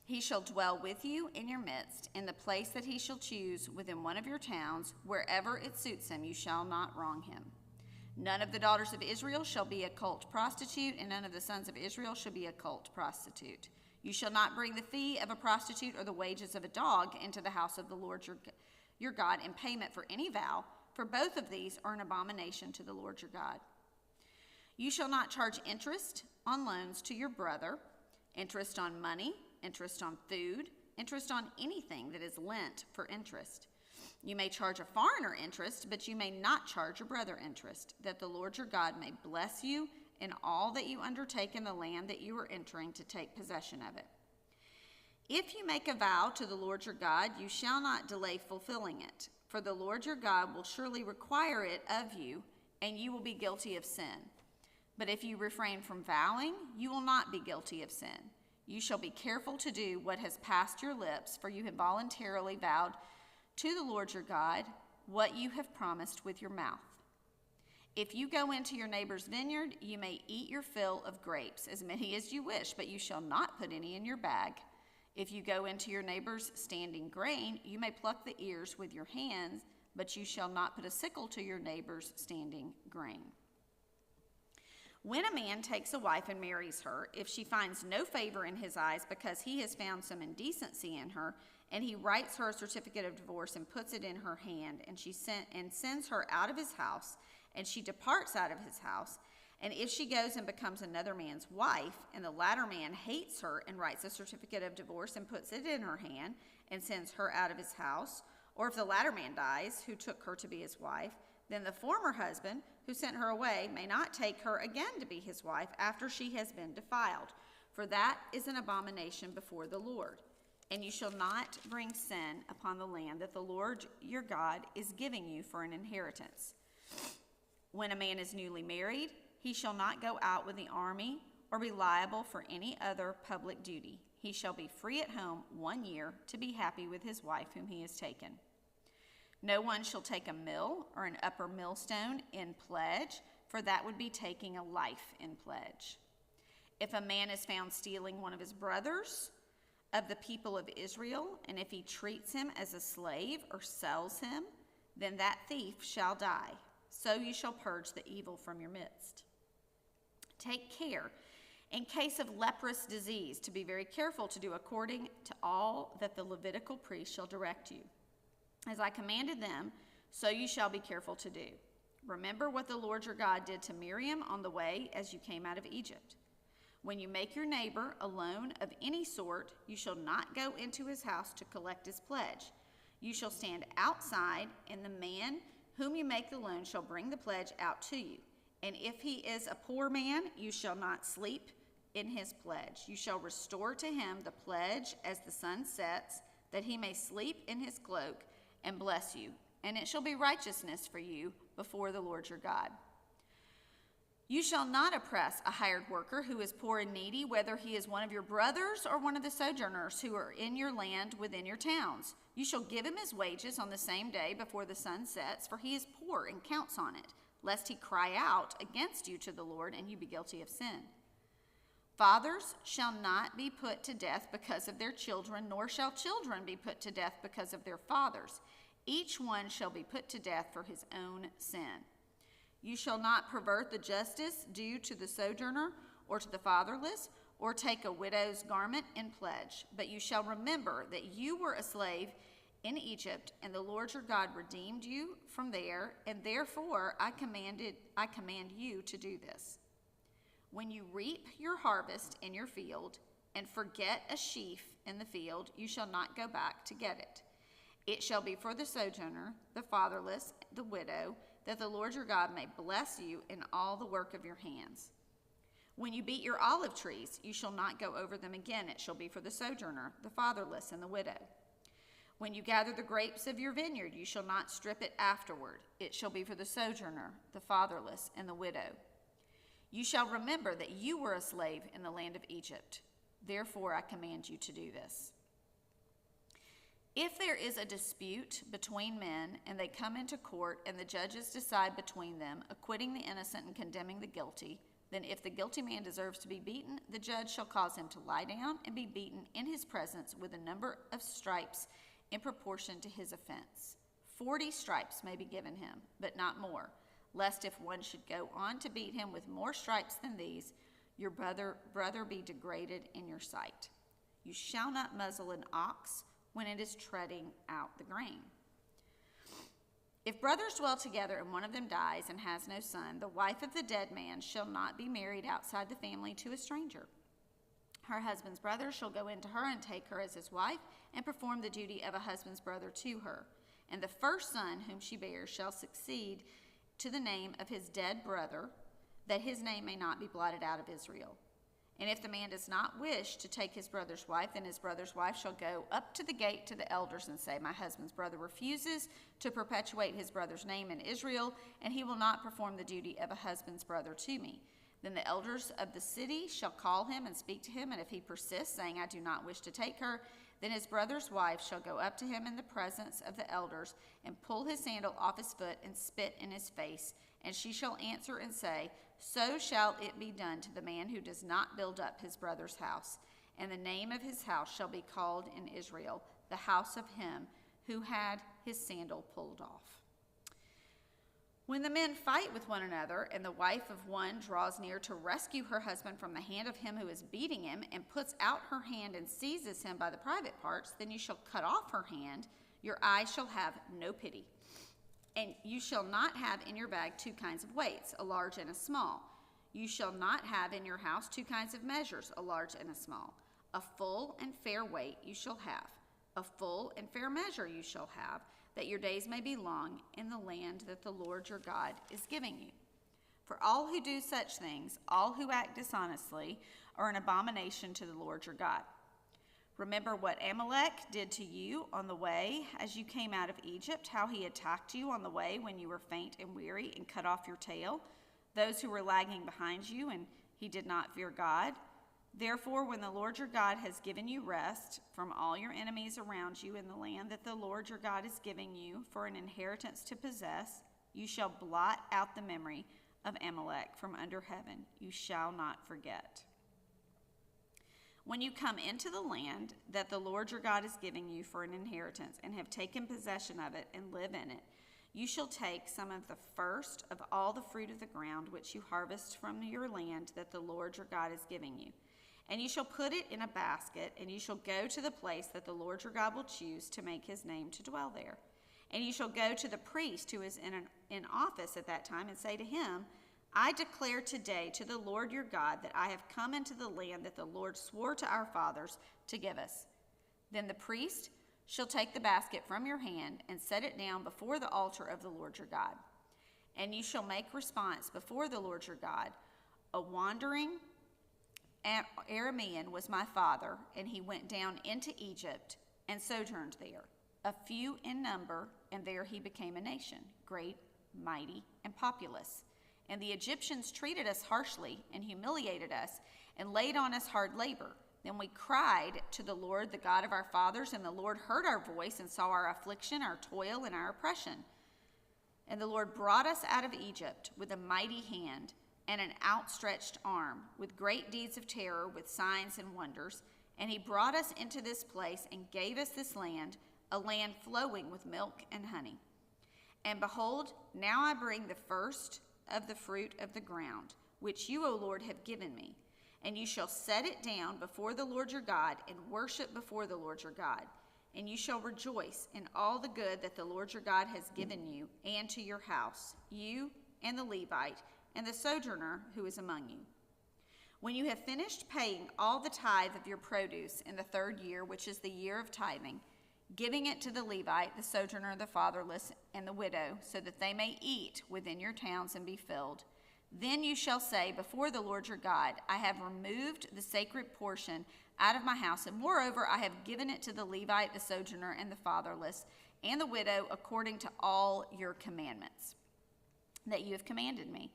Speaker 2: He shall dwell with you in your midst, in the place that he shall choose within one of your towns. Wherever it suits him, you shall not wrong him. None of the daughters of Israel shall be a cult prostitute, and none of the sons of Israel shall be a cult prostitute. You shall not bring the fee of a prostitute or the wages of a dog into the house of the Lord your God in payment for any vow, for both of these are an abomination to the Lord your God. You shall not charge interest on loans to your brother, interest on money, interest on food, interest on anything that is lent for interest. You may charge a foreigner interest, but you may not charge a brother interest, that the Lord your God may bless you in all that you undertake in the land that you are entering to take possession of it. If you make a vow to the Lord your God, you shall not delay fulfilling it, for the Lord your God will surely require it of you, and you will be guilty of sin. But if you refrain from vowing, you will not be guilty of sin. You shall be careful to do what has passed your lips, for you have voluntarily vowed to the Lord your God what you have promised with your mouth. If you go into your neighbor's vineyard, you may eat your fill of grapes, as many as you wish, but you shall not put any in your bag. If you go into your neighbor's standing grain, you may pluck the ears with your hands, but you shall not put a sickle to your neighbor's standing grain. When a man takes a wife and marries her, if she finds no favor in his eyes because he has found some indecency in her, and he writes her a certificate of divorce and puts it in her hand, and she sends her out of his house, and she departs out of his house, and if she goes and becomes another man's wife, and the latter man hates her and writes a certificate of divorce and puts it in her hand and sends her out of his house, or if the latter man dies, who took her to be his wife, then the former husband who sent her away may not take her again to be his wife after she has been defiled, for that is an abomination before the Lord. And you shall not bring sin upon the land that the Lord your God is giving you for an inheritance. When a man is newly married, he shall not go out with the army or be liable for any other public duty. He shall be free at home 1 year to be happy with his wife whom he has taken. No one shall take a mill or an upper millstone in pledge, for that would be taking a life in pledge. If a man is found stealing one of his brothers of the people of Israel, and if he treats him as a slave or sells him, then that thief shall die. So you shall purge the evil from your midst. Take care, in case of leprous disease, to be very careful to do according to all that the Levitical priest shall direct you. As I commanded them, so you shall be careful to do. Remember what the Lord your God did to Miriam on the way as you came out of Egypt. When you make your neighbor a loan of any sort, you shall not go into his house to collect his pledge. You shall stand outside, and the man whom you make the loan shall bring the pledge out to you. And if he is a poor man, you shall not sleep in his pledge. You shall restore to him the pledge as the sun sets, that he may sleep in his cloak and bless you. And it shall be righteousness for you before the Lord your God. You shall not oppress a hired worker who is poor and needy, whether he is one of your brothers or one of the sojourners who are in your land within your towns. You shall give him his wages on the same day before the sun sets, for he is poor and counts on it, lest he cry out against you to the Lord and you be guilty of sin. Fathers shall not be put to death because of their children, nor shall children be put to death because of their fathers. Each one shall be put to death for his own sin. You shall not pervert the justice due to the sojourner or to the fatherless, or take a widow's garment in pledge. But you shall remember that you were a slave in Egypt, and the Lord your God redeemed you from there, and therefore I command you to do this. When you reap your harvest in your field, and forget a sheaf in the field, you shall not go back to get it. It shall be for the sojourner, the fatherless, the widow, that the Lord your God may bless you in all the work of your hands. When you beat your olive trees, you shall not go over them again. It shall be for the sojourner, the fatherless, and the widow. When you gather the grapes of your vineyard, you shall not strip it afterward. It shall be for the sojourner, the fatherless, and the widow. You shall remember that you were a slave in the land of Egypt. Therefore I command you to do this. If there is a dispute between men, and they come into court, and the judges decide between them, acquitting the innocent and condemning the guilty, then if the guilty man deserves to be beaten, the judge shall cause him to lie down and be beaten in his presence with a number of stripes in proportion to his offense. 40 stripes may be given him, but not more, lest if one should go on to beat him with more stripes than these, your brother be degraded in your sight. You shall not muzzle an ox when it is treading out the grain. If brothers dwell together and one of them dies and has no son, the wife of the dead man shall not be married outside the family to a stranger. Her husband's brother shall go into her and take her as his wife and perform the duty of a husband's brother to her. And the first son whom she bears shall succeed to the name of his dead brother, that his name may not be blotted out of Israel. And if the man does not wish to take his brother's wife, then his brother's wife shall go up to the gate to the elders and say, My husband's brother refuses to perpetuate his brother's name in Israel, and he will not perform the duty of a husband's brother to me. Then the elders of the city shall call him and speak to him, and if he persists, saying, I do not wish to take her, then his brother's wife shall go up to him in the presence of the elders and pull his sandal off his foot and spit in his face. And she shall answer and say, So shall it be done to the man who does not build up his brother's house. And the name of his house shall be called in Israel, the house of him who had his sandal pulled off. When the men fight with one another, and the wife of one draws near to rescue her husband from the hand of him who is beating him, and puts out her hand and seizes him by the private parts, then you shall cut off her hand. Your eye shall have no pity. And you shall not have in your bag 2 kinds of weights, a large and a small. You shall not have in your house 2 kinds of measures, a large and a small. A full and fair weight you shall have. A full and fair measure you shall have, that your days may be long in the land that the Lord your God is giving you. For all who do such things, all who act dishonestly, are an abomination to the Lord your God. Remember what Amalek did to you on the way as you came out of Egypt, how he attacked you on the way when you were faint and weary and cut off your tail, those who were lagging behind you, and he did not fear God. Therefore, when the Lord your God has given you rest from all your enemies around you in the land that the Lord your God is giving you for an inheritance to possess, you shall blot out the memory of Amalek from under heaven. You shall not forget. When you come into the land that the Lord your God is giving you for an inheritance and have taken possession of it and live in it, you shall take some of the first of all the fruit of the ground which you harvest from your land that the Lord your God is giving you. And you shall put it in a basket, and you shall go to the place that the Lord your God will choose to make his name to dwell there. And you shall go to the priest who is in office at that time and say to him, I declare today to the Lord your God that I have come into the land that the Lord swore to our fathers to give us. Then the priest shall take the basket from your hand and set it down before the altar of the Lord your God. And you shall make response before the Lord your God, A wandering Aramean was my father, and he went down into Egypt and sojourned there, a few in number, and there he became a nation, great, mighty, and populous. And the Egyptians treated us harshly and humiliated us and laid on us hard labor. Then we cried to the Lord, the God of our fathers, and the Lord heard our voice and saw our affliction, our toil, and our oppression. And the Lord brought us out of Egypt with a mighty hand and an outstretched arm, with great deeds of terror, with signs and wonders. And he brought us into this place and gave us this land, a land flowing with milk and honey. And behold, now I bring the first of the fruit of the ground, which you, O Lord, have given me. And you shall set it down before the Lord your God, and worship before the Lord your God. And you shall rejoice in all the good that the Lord your God has given you, and to your house, you and the Levite, and the sojourner who is among you. When you have finished paying all the tithe of your produce in the 3rd year, which is the year of tithing, giving it to the Levite, the sojourner, the fatherless, and the widow, so that they may eat within your towns and be filled, then you shall say before the Lord your God, I have removed the sacred portion out of my house, and moreover I have given it to the Levite, the sojourner, and the fatherless, and the widow, according to all your commandments that you have commanded me.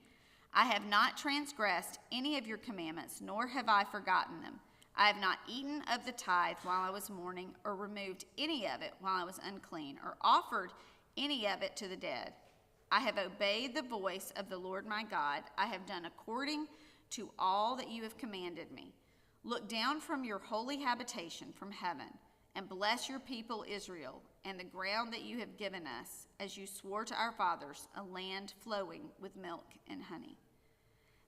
Speaker 2: I have not transgressed any of your commandments, nor have I forgotten them. I have not eaten of the tithe while I was mourning, or removed any of it while I was unclean, or offered any of it to the dead. I have obeyed the voice of the Lord my God. I have done according to all that you have commanded me. Look down from your holy habitation from heaven, and bless your people Israel, and the ground that you have given us, as you swore to our fathers, a land flowing with milk and honey.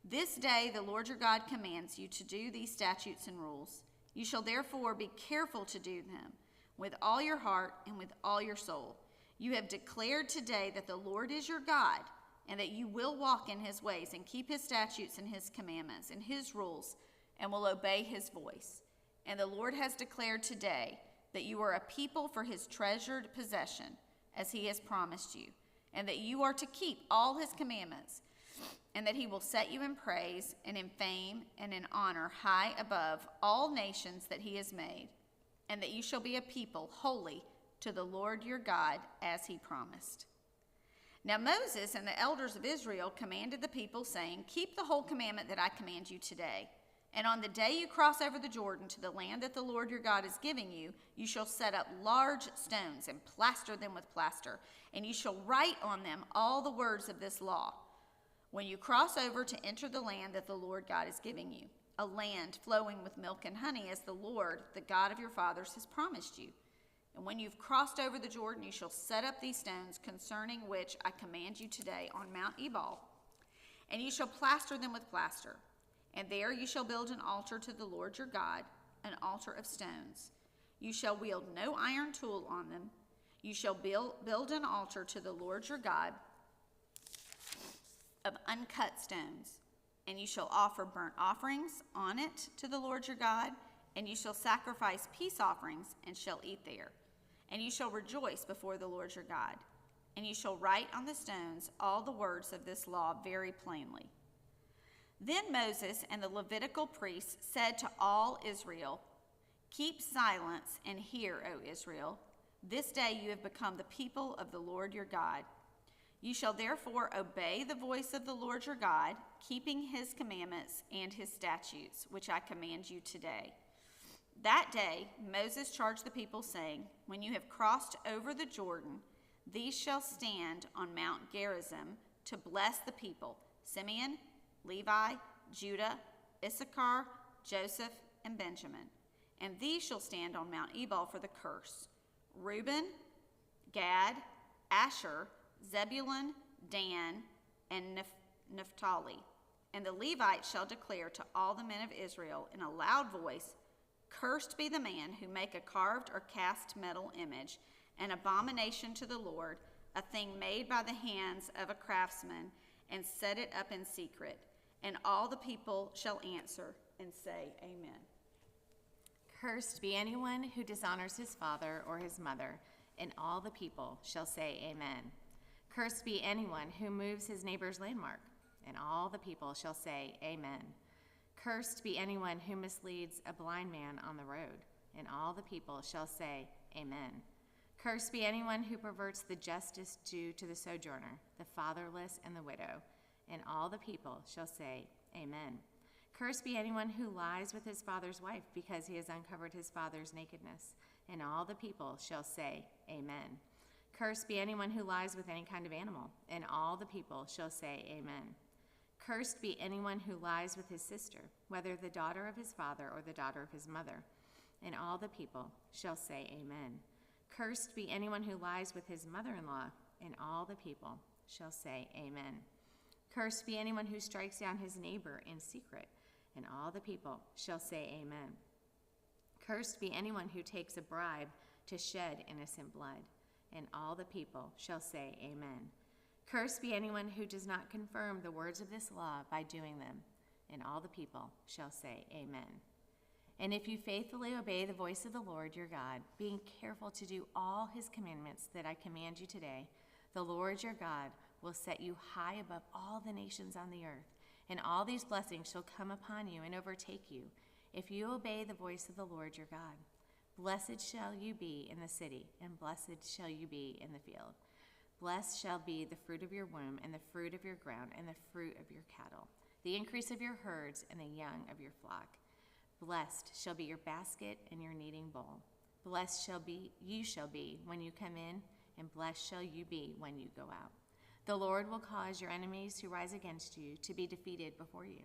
Speaker 2: This day the Lord your God commands you to do these statutes and rules. You shall therefore be careful to do them with all your heart and with all your soul. You have declared today that the Lord is your God, and that you will walk in his ways and keep his statutes and his commandments and his rules, and will obey his voice. And the Lord has declared today that you are a people for his treasured possession, as he has promised you, and that you are to keep all his commandments, and that he will set you in praise and in fame and in honor high above all nations that he has made, and that you shall be a people holy to the Lord your God, as he promised. Now Moses and the elders of Israel commanded the people, saying, Keep the whole commandment that I command you today. And on the day you cross over the Jordan to the land that the Lord your God is giving you, you shall set up large stones and plaster them with plaster, and you shall write on them all the words of this law. When you cross over to enter the land that the Lord God is giving you, a land flowing with milk and honey, as the Lord, the God of your fathers, has promised you. And when you've crossed over the Jordan, you shall set up these stones concerning which I command you today on Mount Ebal, and you shall plaster them with plaster. And there you shall build an altar to the Lord your God, an altar of stones. You shall wield no iron tool on them. You shall build an altar to the Lord your God of uncut stones. And you shall offer burnt offerings on it to the Lord your God, and you shall sacrifice peace offerings and shall eat there. And you shall rejoice before the Lord your God. And you shall write on the stones all the words of this law very plainly. Then Moses and the Levitical priests said to all Israel, Keep silence and hear, O Israel. This day you have become the people of the Lord your God. You shall therefore obey the voice of the Lord your God, keeping his commandments and his statutes, which I command you today. That day Moses charged the people, saying, When you have crossed over the Jordan, these shall stand on Mount Gerizim to bless the people, Simeon, Levi, Judah, Issachar, Joseph, and Benjamin. And these shall stand on Mount Ebal for the curse, Reuben, Gad, Asher, Zebulun, Dan, and Naphtali. And the Levites shall declare to all the men of Israel in a loud voice, Cursed be the man who make a carved or cast metal image, an abomination to the Lord, a thing made by the hands of a craftsman, and set it up in secret. And all the people shall answer and say, Amen.
Speaker 3: Cursed be anyone who dishonors his father or his mother, and all the people shall say, Amen. Cursed be anyone who moves his neighbor's landmark, and all the people shall say, Amen. Cursed be anyone who misleads a blind man on the road, and all the people shall say, Amen. Cursed be anyone who perverts the justice due to the sojourner, the fatherless, and the widow, and all the people shall say, Amen. Cursed be anyone who lies with his father's wife, because he has uncovered his father's nakedness, and all the people shall say, Amen. Cursed be anyone who lies with any kind of animal, and all the people shall say, Amen. Cursed be anyone who lies with his sister, whether the daughter of his father or the daughter of his mother, and all the people shall say, Amen. Cursed be anyone who lies with his mother-in-law, and all the people shall say, Amen. Cursed be anyone who strikes down his neighbor in secret, and all the people shall say, Amen. Cursed be anyone who takes a bribe to shed innocent blood, and all the people shall say, Amen. Cursed be anyone who does not confirm the words of this law by doing them, and all the people shall say, Amen. And if you faithfully obey the voice of the Lord your God, being careful to do all his commandments that I command you today, the Lord your God will set you high above all the nations on the earth, and all these blessings shall come upon you and overtake you, if you obey the voice of the Lord your God. Blessed shall you be in the city, and blessed shall you be in the field. Blessed shall be the fruit of your womb, and the fruit of your ground, and the fruit of your cattle, the increase of your herds, and the young of your flock. Blessed shall be your basket and your kneading bowl. Blessed shall be when you come in, and blessed shall you be when you go out. The Lord will cause your enemies who rise against you to be defeated before you.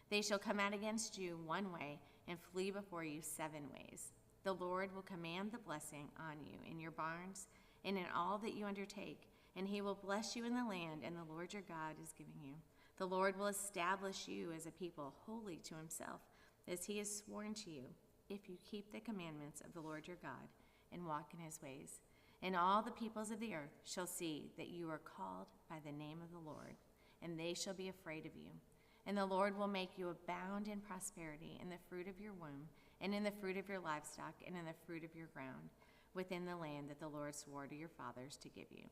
Speaker 3: They shall come out against you one way and flee before you 7 ways. The Lord will command the blessing on you in your barns and in all that you undertake, and he will bless you in the land, and the Lord your God is giving you. The Lord will establish you as a people holy to himself, as he has sworn to you. if you keep the commandments of the Lord your God and walk in his ways. And all the peoples of the earth shall see that you are called by the name of the Lord, and they shall be afraid of you. And the Lord will make you abound in prosperity in the fruit of your womb, and in the fruit of your livestock, and in the fruit of your ground, within the land that the Lord swore to your fathers to give you.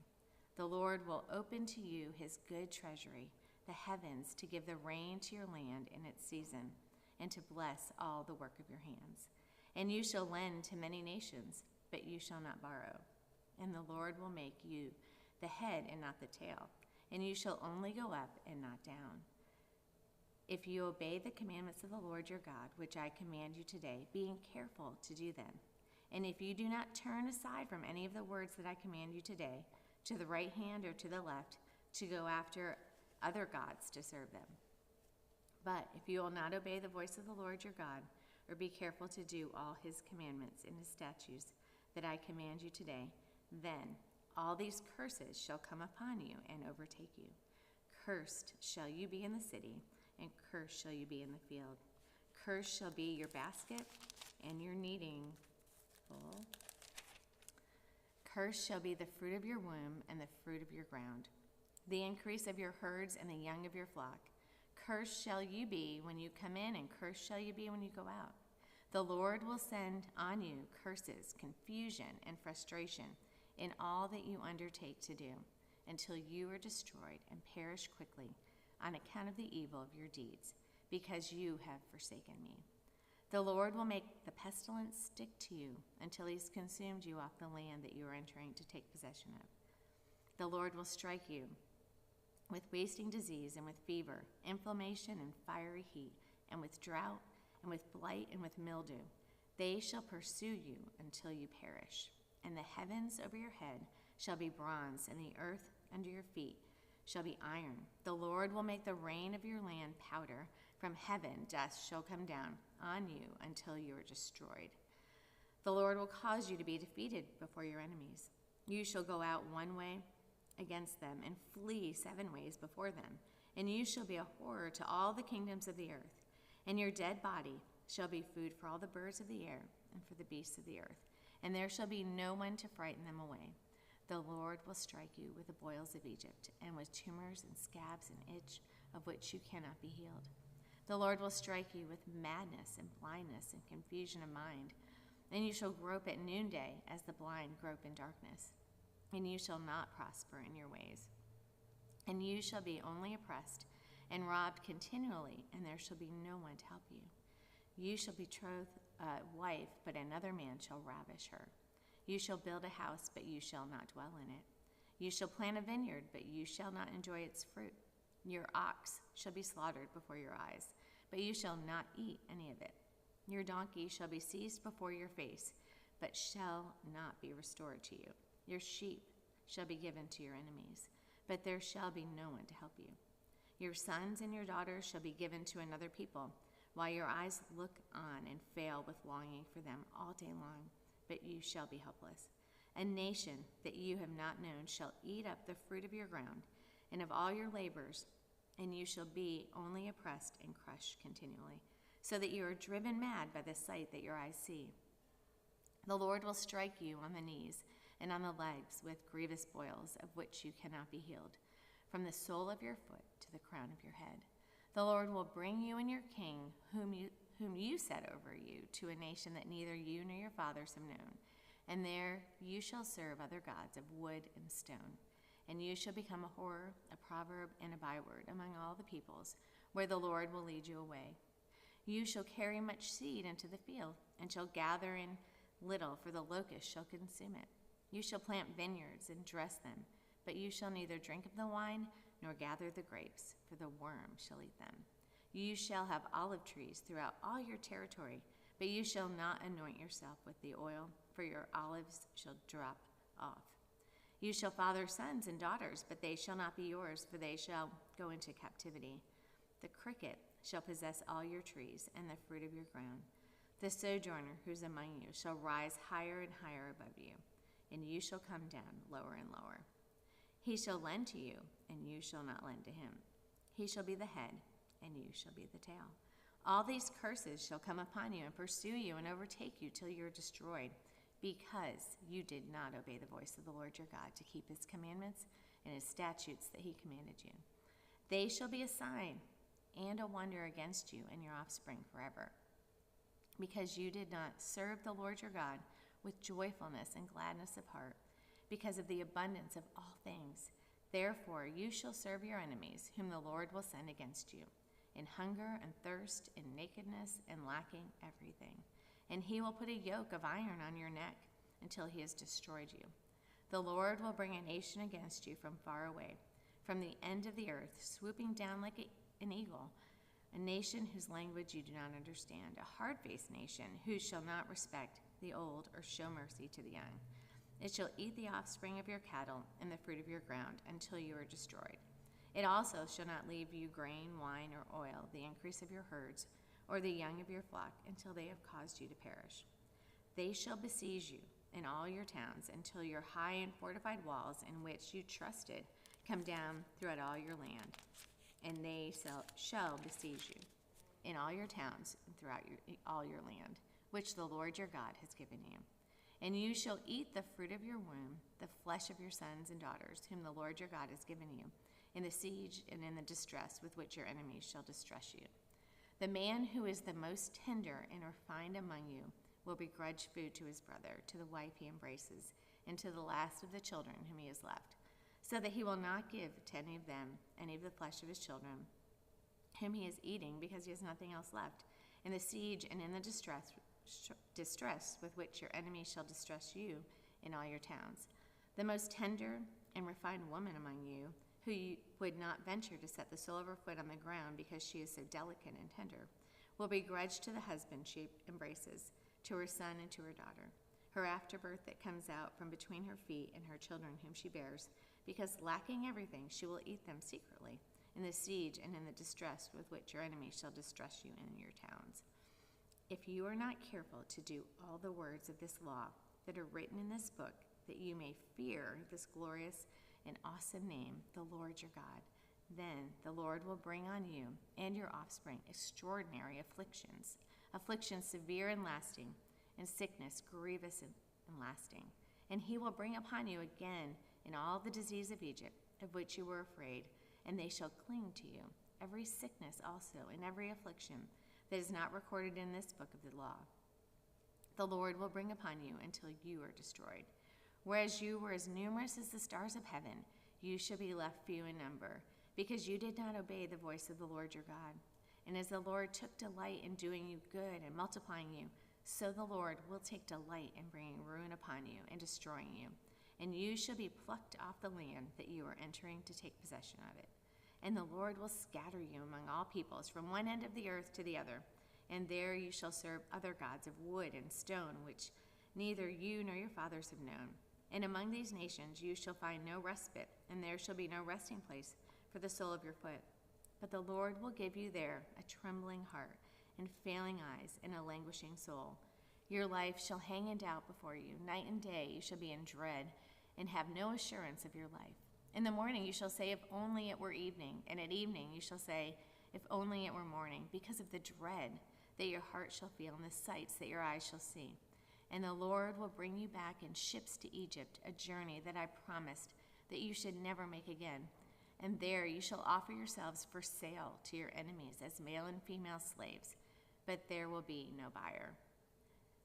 Speaker 3: The Lord will open to you his good treasury, the heavens, to give the rain to your land in its season, and to bless all the work of your hands. And you shall lend to many nations, but you shall not borrow. And the Lord will make you the head and not the tail, and you shall only go up and not down. If you obey the commandments of the Lord your God, which I command you today, being careful to do them, and if you do not turn aside from any of the words that I command you today, to the right hand or to the left, to go after other gods to serve them. But if you will not obey the voice of the Lord your God, or be careful to do all his commandments and his statutes that I command you today, then all these curses shall come upon you and overtake you. Cursed shall you be in the city, and cursed shall you be in the field. Cursed shall be your basket and your kneading bowl. Cursed shall be the fruit of your womb and the fruit of your ground, the increase of your herds and the young of your flock. Cursed shall you be when you come in, and cursed shall you be when you go out. The Lord will send on you curses, confusion, and frustration in all that you undertake to do, until you are destroyed and perish quickly on account of the evil of your deeds, because you have forsaken me. The Lord will make the pestilence stick to you until he's consumed you off the land that you are entering to take possession of. The Lord will strike you with wasting disease and with fever, inflammation and fiery heat, and with drought, and with blight, and with mildew. They shall pursue you until you perish. And the heavens over your head shall be bronze, and the earth under your feet shall be iron. The Lord will make the rain of your land powder. From heaven dust shall come down on you until you are destroyed. The Lord will cause you to be defeated before your enemies. You shall go out one way against them, and flee 7 ways before them. And you shall be a horror to all the kingdoms of the earth. And your dead body shall be food for all the birds of the air and for the beasts of the earth. And there shall be no one to frighten them away. The Lord will strike you with the boils of Egypt, and with tumors and scabs and itch, of which you cannot be healed. The Lord will strike you with madness and blindness and confusion of mind. And you shall grope at noonday as the blind grope in darkness. And you shall not prosper in your ways. And you shall be only oppressed and robbed continually, and there shall be no one to help you. You shall betroth a wife, but another man shall ravish her. You shall build a house, but you shall not dwell in it. You shall plant a vineyard, but you shall not enjoy its fruit. Your ox shall be slaughtered before your eyes, but you shall not eat any of it. Your donkey shall be seized before your face, but shall not be restored to you. Your sheep shall be given to your enemies, but there shall be no one to help you. Your sons and your daughters shall be given to another people, while your eyes look on and fail with longing for them all day long, but you shall be helpless. A nation that you have not known shall eat up the fruit of your ground and of all your labors, and you shall be only oppressed and crushed continually, so that you are driven mad by the sight that your eyes see. The Lord will strike you on the knees and on the legs with grievous boils, of which you cannot be healed, from the sole of your foot to the crown of your head. The Lord will bring you and your king, whom you set over you, to a nation that neither you nor your fathers have known. And there you shall serve other gods of wood and stone. And you shall become a horror, a proverb, and a byword among all the peoples, where the Lord will lead you away. You shall carry much seed into the field, and shall gather in little, for the locust shall consume it. You shall plant vineyards and dress them, but you shall neither drink of the wine nor gather the grapes, for the worm shall eat them. You shall have olive trees throughout all your territory, but you shall not anoint yourself with the oil, for your olives shall drop off. You shall father sons and daughters, but they shall not be yours, for they shall go into captivity. The cricket shall possess all your trees and the fruit of your ground. The sojourner who's among you shall rise higher and higher above you, and you shall come down lower and lower. He shall lend to you, and you shall not lend to him. He shall be the head, and you shall be the tail. All these curses shall come upon you and pursue you and overtake you till you are destroyed, because you did not obey the voice of the Lord your God to keep his commandments and his statutes that he commanded you. They shall be a sign and a wonder against you and your offspring forever, because you did not serve the Lord your God with joyfulness and gladness of heart, because of the abundance of all things. Therefore you shall serve your enemies, whom the Lord will send against you, in hunger and thirst, in nakedness and lacking everything. And he will put a yoke of iron on your neck until he has destroyed you. The Lord will bring a nation against you from far away, from the end of the earth, swooping down like an eagle, a nation whose language you do not understand, a hard-faced nation who shall not respect the old or show mercy to the young. It shall eat the offspring of your cattle and the fruit of your ground until you are destroyed. It also shall not leave you grain, wine, or oil, the increase of your herds, or the young of your flock, until they have caused you to perish. They shall besiege you in all your towns until your high and fortified walls in which you trusted come down throughout all your land. And they shall besiege you in all your towns and throughout all your land, which the Lord your God has given you. And you shall eat the fruit of your womb, the flesh of your sons and daughters, whom the Lord your God has given you, in the siege and in the distress with which your enemies shall distress you. The man who is the most tender and refined among you will begrudge food to his brother, to the wife he embraces, and to the last of the children whom he has left, so that he will not give to any of them any of the flesh of his children, whom he is eating, because he has nothing else left, in the siege and in the distress with which your enemies shall distress you in all your towns. The most tender and refined woman among you, who would not venture to set the sole of her foot on the ground because she is so delicate and tender, will begrudge to the husband she embraces, to her son and to her daughter, her afterbirth that comes out from between her feet and her children whom she bears, because lacking everything she will eat them secretly, in the siege and in the distress with which your enemies shall distress you in your towns. If you are not careful to do all the words of this law that are written in this book, that you may fear this glorious and awesome name, the Lord your God, then the Lord will bring on you and your offspring extraordinary afflictions, afflictions severe and lasting, and sickness grievous and lasting. And he will bring upon you again in all the disease of Egypt, of which you were afraid, and they shall cling to you, every sickness also and every affliction that is not recorded in this book of the law. The Lord will bring upon you until you are destroyed. Whereas you were as numerous as the stars of heaven, you shall be left few in number, because you did not obey the voice of the Lord your God. And as the Lord took delight in doing you good and multiplying you, so the Lord will take delight in bringing ruin upon you and destroying you. And you shall be plucked off the land that you are entering to take possession of it. And the Lord will scatter you among all peoples from one end of the earth to the other. And there you shall serve other gods of wood and stone, which neither you nor your fathers have known. And among these nations you shall find no respite, and there shall be no resting place for the sole of your foot. But the Lord will give you there a trembling heart, and failing eyes, and a languishing soul. Your life shall hang in doubt before you. Night and day you shall be in dread, and have no assurance of your life. In the morning you shall say, if only it were evening, and at evening you shall say, if only it were morning, because of the dread that your heart shall feel, and the sights that your eyes shall see. And the Lord will bring you back in ships to Egypt, a journey that I promised that you should never make again. And there you shall offer yourselves for sale to your enemies as male and female slaves, but there will be no buyer.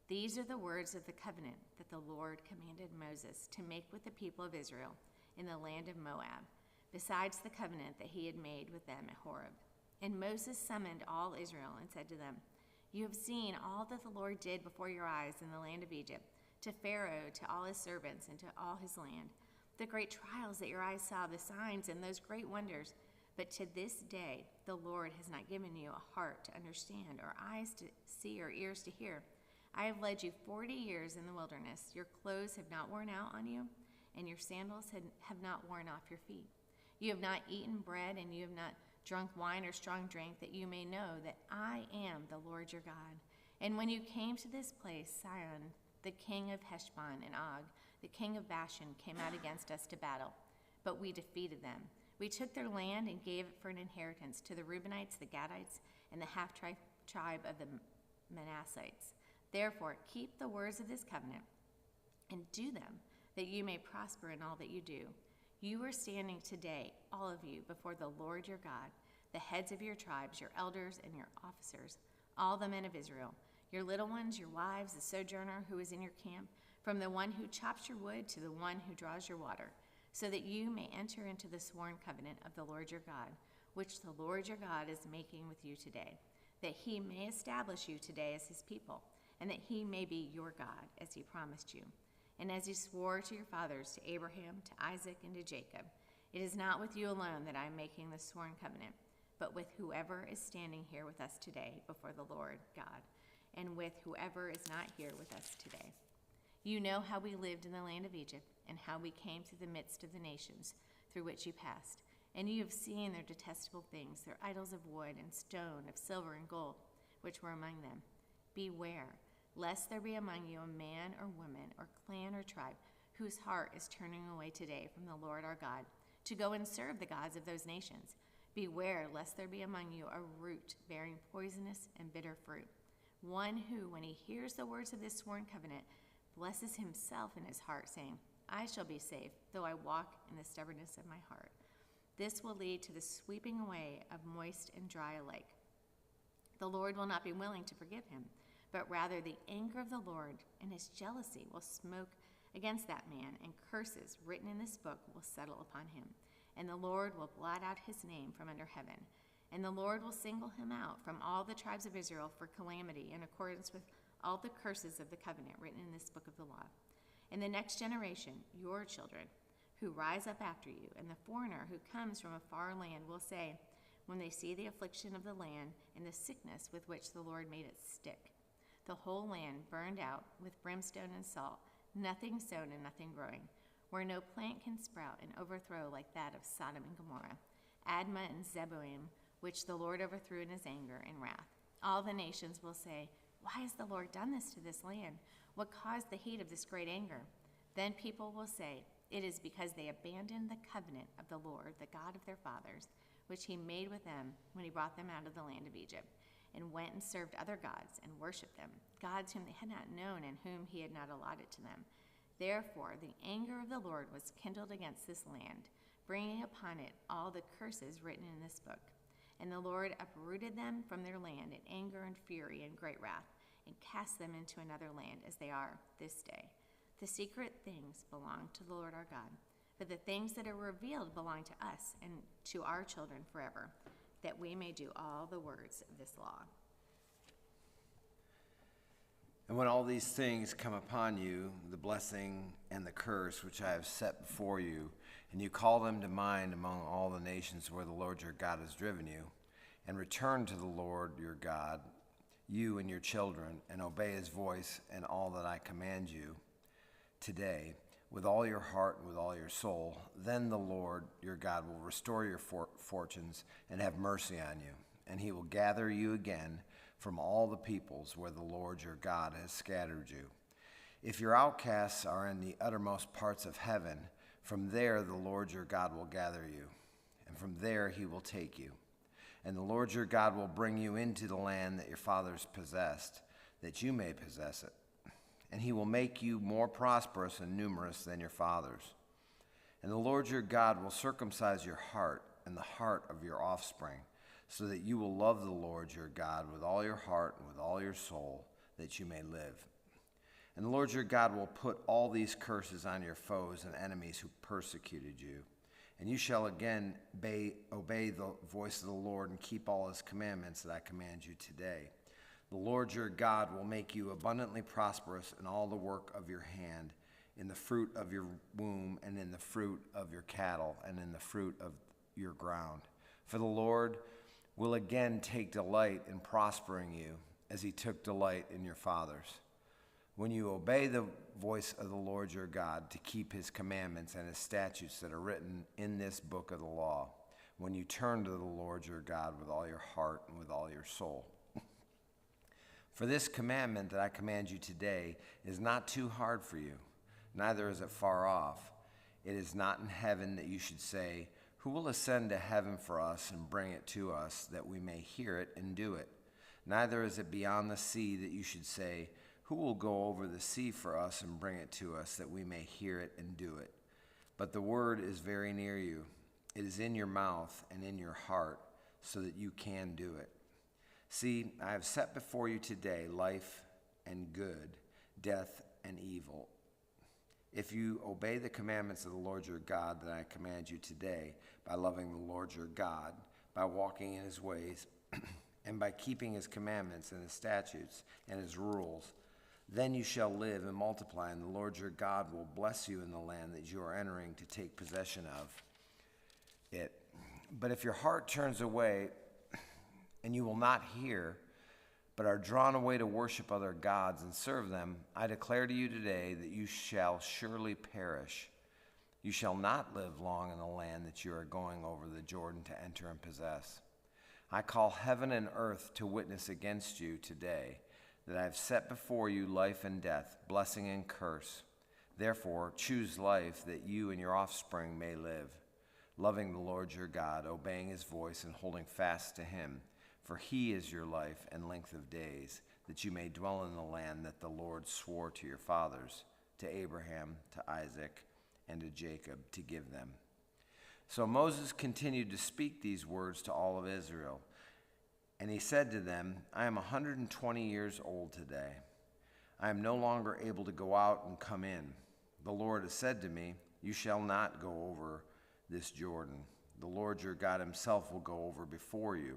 Speaker 3: These are the words of the covenant that the Lord commanded Moses to make with the people of Israel in the land of Moab, besides the covenant that he had made with them at Horeb. And Moses summoned all Israel and said to them, you have seen all that the Lord did before your eyes in the land of Egypt, to Pharaoh, to all his servants, and to all his land, the great trials that your eyes saw, the signs and those great wonders. But to this day the Lord has not given you a heart to understand, or eyes to see, or ears to hear. I have led you 40 years in the wilderness. Your clothes have not worn out on you, and your sandals have not worn off your feet. You have not eaten bread, and you have not drunk wine or strong drink, that you may know that I am the Lord your God. And when you came to this place, Sihon, the king of Heshbon, and Og, the king of Bashan, came out against us to battle, but we defeated them. We took their land and gave it for an inheritance to the Reubenites, the Gadites, and the half-tribe tribe of the Manassites. Therefore, keep the words of this covenant and do them, that you may prosper in all that you do. You are standing today, all of you, before the Lord your God, the heads of your tribes, your elders and your officers, all the men of Israel, your little ones, your wives, the sojourner who is in your camp, from the one who chops your wood to the one who draws your water, so that you may enter into the sworn covenant of the Lord your God, which the Lord your God is making with you today, that he may establish you today as his people, and that he may be your God, as he promised you. And as he swore to your fathers, to Abraham, to Isaac, and to Jacob, it is not with you alone that I am making the sworn covenant, but with whoever is standing here with us today before the Lord God, and with whoever is not here with us today. You know how we lived in the land of Egypt, and how we came through the midst of the nations through which you passed. And you have seen their detestable things, their idols of wood and stone, of silver and gold, which were among them. Beware, lest there be among you a man or woman or clan or tribe whose heart is turning away today from the Lord our God, to go and serve the gods of those nations. Beware, lest there be among you a root bearing poisonous and bitter fruit, one who, when he hears the words of this sworn covenant, blesses himself in his heart, saying, I shall be safe, though I walk in the stubbornness of my heart. This will lead to the sweeping away of moist and dry alike. The Lord will not be willing to forgive him, but rather the anger of the Lord and his jealousy will smoke against that man, and curses written in this book will settle upon him. And the Lord will blot out his name from under heaven. And the Lord will single him out from all the tribes of Israel for calamity, in accordance with all the curses of the covenant written in this book of the law. In the next generation, your children, who rise up after you, and the foreigner who comes from a far land will say, when they see the affliction of the land and the sickness with which the Lord made it stick, the whole land burned out with brimstone and salt, nothing sown and nothing growing, where no plant can sprout and overthrow like that of Sodom and Gomorrah, Admah and Zeboim, which the Lord overthrew in his anger and wrath. All the nations will say, why has the Lord done this to this land? What caused the heat of this great anger? Then people will say, it is because they abandoned the covenant of the Lord, the God of their fathers, which he made with them when he brought them out of the land of Egypt, and went and served other gods and worshipped them, gods whom they had not known and whom he had not allotted to them. Therefore the anger of the Lord was kindled against this land, bringing upon it all the curses written in this book. And the Lord uprooted them from their land in anger and fury and great wrath, and cast them into another land, as they are this day. The secret things belong to the Lord our God, but the things that are revealed belong to us and to our children forever, that we may do all the words of this law.
Speaker 4: And when all these things come upon you, the blessing and the curse which I have set before you, and you call them to mind among all the nations where the Lord your God has driven you, and return to the Lord your God, you and your children, and obey his voice and all that I command you today, with all your heart and with all your soul, then the Lord your God will restore your fortunes and have mercy on you, and he will gather you again from all the peoples where the Lord your God has scattered you. If your outcasts are in the uttermost parts of heaven, from there the Lord your God will gather you, and from there he will take you. And the Lord your God will bring you into the land that your fathers possessed, that you may possess it. And he will make you more prosperous and numerous than your fathers. And the Lord your God will circumcise your heart and the heart of your offspring, so that you will love the Lord your God with all your heart and with all your soul, that you may live. And the Lord your God will put all these curses on your foes and enemies who persecuted you. And you shall again obey the voice of the Lord and keep all his commandments that I command you today. The Lord your God will make you abundantly prosperous in all the work of your hand, in the fruit of your womb, and in the fruit of your cattle, and in the fruit of your ground. For the Lord will again take delight in prospering you, as he took delight in your fathers. When you obey the voice of the Lord your God to keep his commandments and his statutes that are written in this book of the law, when you turn to the Lord your God with all your heart and with all your soul. For this commandment that I command you today is not too hard for you, neither is it far off. It is not in heaven that you should say, who will ascend to heaven for us and bring it to us, that we may hear it and do it? Neither is it beyond the sea that you should say, who will go over the sea for us and bring it to us, that we may hear it and do it? But the word is very near you. It is in your mouth and in your heart, so that you can do it. See, I have set before you today life and good, death and evil. If you obey the commandments of the Lord your God that I command you today, by loving the Lord your God, by walking in his ways, and by keeping his commandments and his statutes and his rules, then you shall live and multiply, and the Lord your God will bless you in the land that you are entering to take possession of it. But if your heart turns away, and you will not hear, but are drawn away to worship other gods and serve them, I declare to you today that you shall surely perish. You shall not live long in the land that you are going over the Jordan to enter and possess. I call heaven and earth to witness against you today that I have set before you life and death, blessing and curse. Therefore, choose life that you and your offspring may live, loving the Lord your God, obeying his voice and holding fast to him. For he is your life and length of days, that you may dwell in the land that the Lord swore to your fathers, to Abraham, to Isaac, and to Jacob, to give them. So Moses continued to speak these words to all of Israel. And he said to them, I am 120 years old today. I am no longer able to go out and come in. The Lord has said to me, you shall not go over this Jordan. The Lord your God himself will go over before you.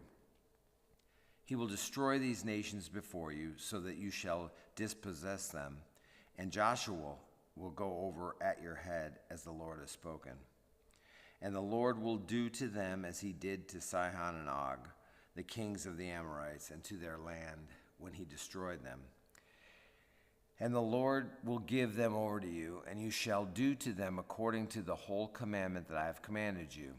Speaker 4: He will destroy these nations before you, so that you shall dispossess them, and Joshua will go over at your head, as the Lord has spoken. And the Lord will do to them as he did to Sihon and Og, the kings of the Amorites, and to their land when he destroyed them. And the Lord will give them over to you, and you shall do to them according to the whole commandment that I have commanded you.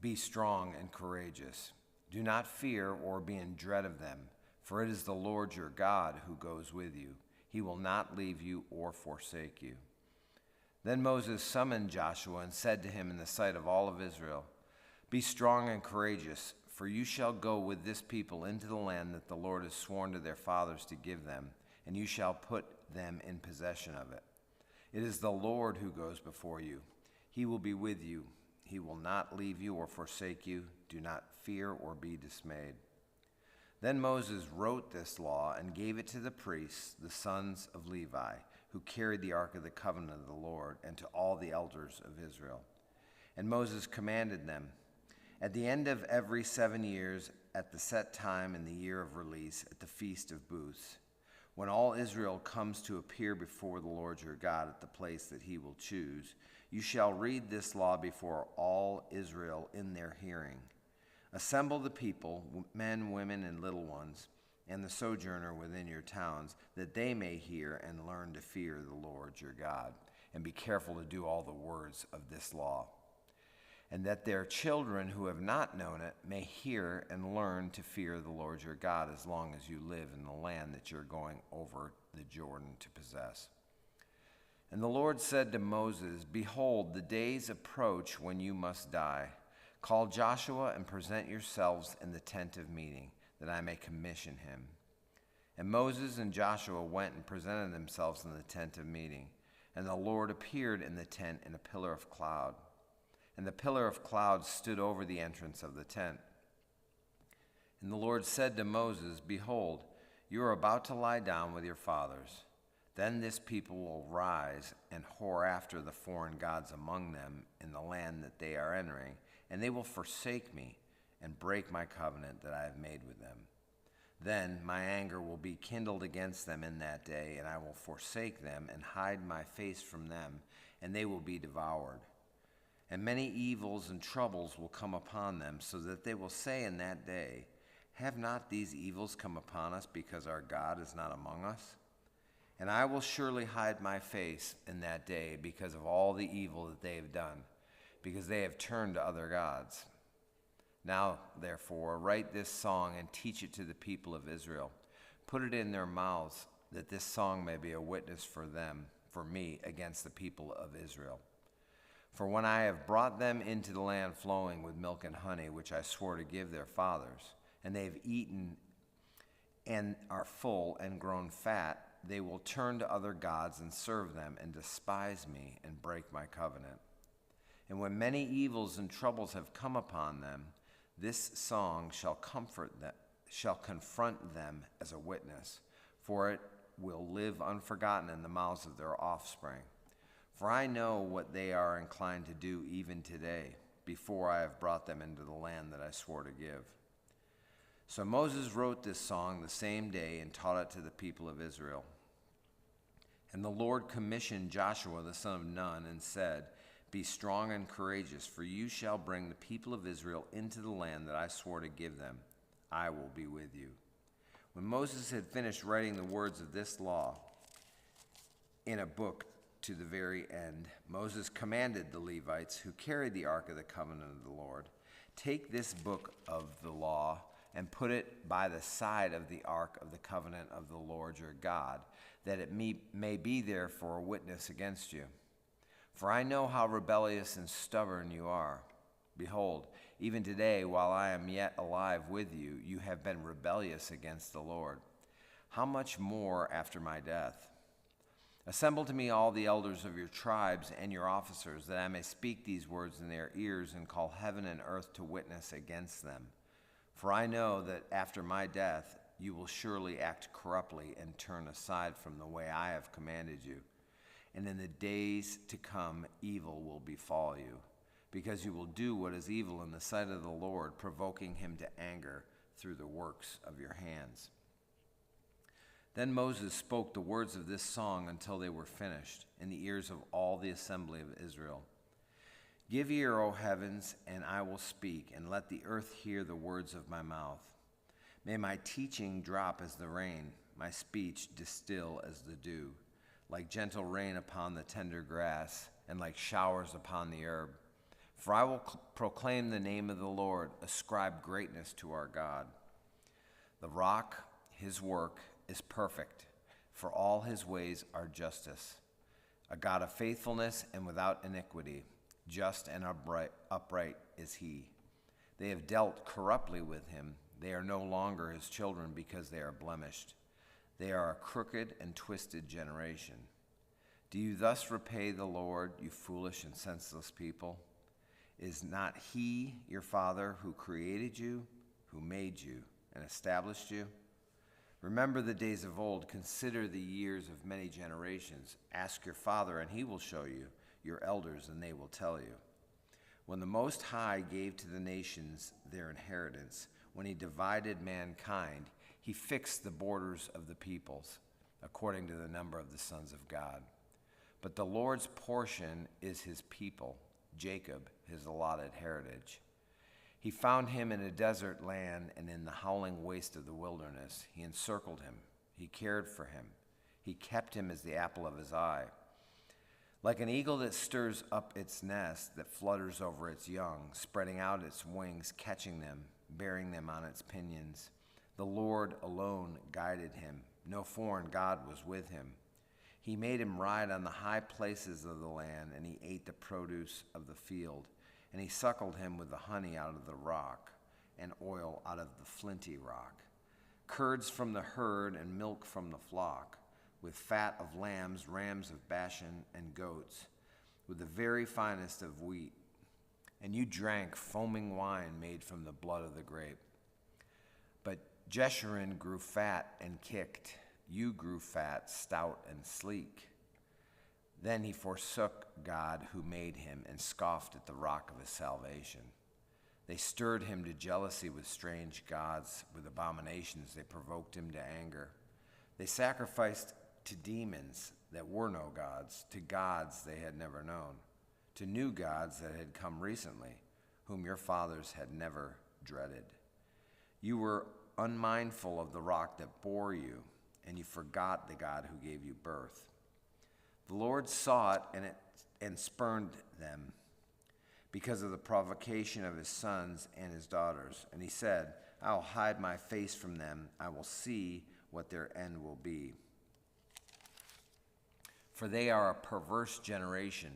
Speaker 4: Be strong and courageous. Do not fear or be in dread of them, for it is the Lord your God who goes with you. He will not leave you or forsake you. Then Moses summoned Joshua and said to him in the sight of all of Israel, be strong and courageous, for you shall go with this people into the land that the Lord has sworn to their fathers to give them, and you shall put them in possession of it. It is the Lord who goes before you. He will be with you. He will not leave you or forsake you. Do not fear or be dismayed. Then Moses wrote this law and gave it to the priests, the sons of Levi, who carried the ark of the covenant of the Lord, and to all the elders of Israel. And Moses commanded them, at the end of every 7 years, at the set time in the year of release, at the Feast of Booths, when all Israel comes to appear before the Lord your God at the place that he will choose, you shall read this law before all Israel in their hearing. Assemble the people, men, women, and little ones, and the sojourner within your towns, that they may hear and learn to fear the Lord your God, and be careful to do all the words of this law. And that their children who have not known it may hear and learn to fear the Lord your God as long as you live in the land that you're going over the Jordan to possess. And the Lord said to Moses, behold, the days approach when you must die. Call Joshua and present yourselves in the tent of meeting, that I may commission him. And Moses and Joshua went and presented themselves in the tent of meeting. And the Lord appeared in the tent in a pillar of cloud. And the pillar of cloud stood over the entrance of the tent. And the Lord said to Moses, behold, you are about to lie down with your fathers. Then this people will rise and whore after the foreign gods among them in the land that they are entering, and they will forsake me and break my covenant that I have made with them. Then my anger will be kindled against them in that day, and I will forsake them and hide my face from them, and they will be devoured. And many evils and troubles will come upon them, so that they will say in that day, have not these evils come upon us because our God is not among us? And I will surely hide my face in that day because of all the evil that they have done, because they have turned to other gods. Now, therefore, write this song and teach it to the people of Israel. Put it in their mouths, that this song may be a witness for them, for me, against the people of Israel. For when I have brought them into the land flowing with milk and honey, which I swore to give their fathers, and they have eaten and are full and grown fat, they will turn to other gods and serve them and despise me and break my covenant. And when many evils and troubles have come upon them, this song shall confront them as a witness, for it will live unforgotten in the mouths of their offspring. For I know what they are inclined to do even today, before I have brought them into the land that I swore to give. So Moses wrote this song the same day and taught it to the people of Israel. And the Lord commissioned Joshua the son of Nun and said, "Be strong and courageous, for you shall bring the people of Israel into the land that I swore to give them. I will be with you." When Moses had finished writing the words of this law in a book to the very end, Moses commanded the Levites who carried the Ark of the Covenant of the Lord, "Take this book of the law and put it by the side of the Ark of the Covenant of the Lord your God, that it may be there for a witness against you. For I know how rebellious and stubborn you are. Behold, even today, while I am yet alive with you, you have been rebellious against the Lord. How much more after my death? Assemble to me all the elders of your tribes and your officers, that I may speak these words in their ears and call heaven and earth to witness against them. For I know that after my death you will surely act corruptly and turn aside from the way I have commanded you. And in the days to come evil will befall you, because you will do what is evil in the sight of the Lord, provoking him to anger through the works of your hands." Then Moses spoke the words of this song until they were finished in the ears of all the assembly of Israel. "Give ear, O heavens, and I will speak, and let the earth hear the words of my mouth. May my teaching drop as the rain, my speech distill as the dew, like gentle rain upon the tender grass, and like showers upon the herb. For I will proclaim the name of the Lord, ascribe greatness to our God. The rock, his work, is perfect, for all his ways are justice. A God of faithfulness and without iniquity, just and upright is he. They have dealt corruptly with him. They are no longer his children because they are blemished. They are a crooked and twisted generation. Do you thus repay the Lord, you foolish and senseless people? Is not he your father who created you, who made you, and established you? Remember the days of old. Consider the years of many generations. Ask your father, and he will show you, your elders, and they will tell you. When the Most High gave to the nations their inheritance, when he divided mankind, he fixed the borders of the peoples according to the number of the sons of God. But the Lord's portion is his people, Jacob, his allotted heritage. He found him in a desert land and in the howling waste of the wilderness. He encircled him. He cared for him. He kept him as the apple of his eye. Like an eagle that stirs up its nest, that flutters over its young, spreading out its wings, catching them, bearing them on its pinions. The Lord alone guided him. No foreign god was with him. He made him ride on the high places of the land, and he ate the produce of the field. And he suckled him with the honey out of the rock, and oil out of the flinty rock, curds from the herd and milk from the flock, with fat of lambs, rams of Bashan, and goats, with the very finest of wheat. And you drank foaming wine made from the blood of the grape. But Jeshurun grew fat and kicked. You grew fat, stout, and sleek. Then he forsook God who made him and scoffed at the rock of his salvation. They stirred him to jealousy with strange gods. With abominations they provoked him to anger. They sacrificed to demons that were no gods, to gods they had never known, to new gods that had come recently, whom your fathers had never dreaded. You were unmindful of the rock that bore you, and you forgot the God who gave you birth. The Lord saw it and spurned them because of the provocation of his sons and his daughters. And he said, I will hide my face from them. I will see what their end will be. For they are a perverse generation,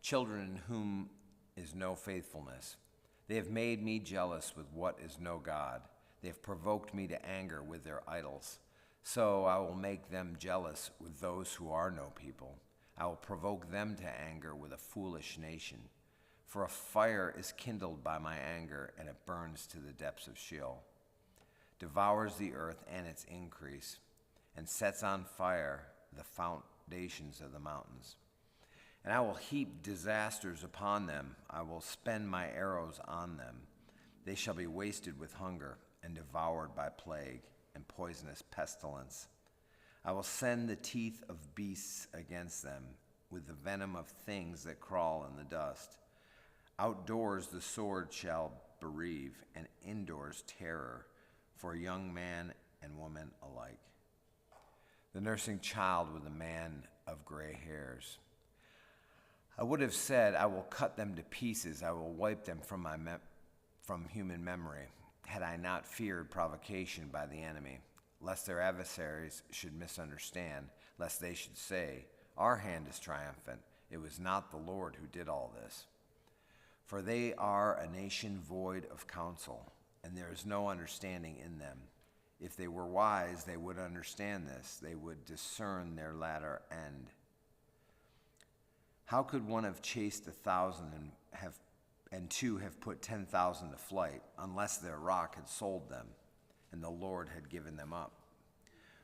Speaker 4: children in whom is no faithfulness. They have made me jealous with what is no God. They have provoked me to anger with their idols. So I will make them jealous with those who are no people. I will provoke them to anger with a foolish nation. For a fire is kindled by my anger, and it burns to the depths of Sheol, devours the earth and its increase, and sets on fire the foundations of the mountains. And I will heap disasters upon them. I will spend my arrows on them. They shall be wasted with hunger and devoured by plague and poisonous pestilence. I will send the teeth of beasts against them with the venom of things that crawl in the dust. Outdoors the sword shall bereave, and indoors terror for young man and woman alike. The nursing child with a man of gray hairs. I would have said, I will cut them to pieces. I will wipe them from human memory, had I not feared provocation by the enemy, lest their adversaries should misunderstand, lest they should say, our hand is triumphant. It was not the Lord who did all this. For they are a nation void of counsel, and there is no understanding in them. If they were wise, they would understand this. They would discern their latter end. How could one have chased 1,000 and two have put 10,000 to flight, unless their rock had sold them, and the Lord had given them up?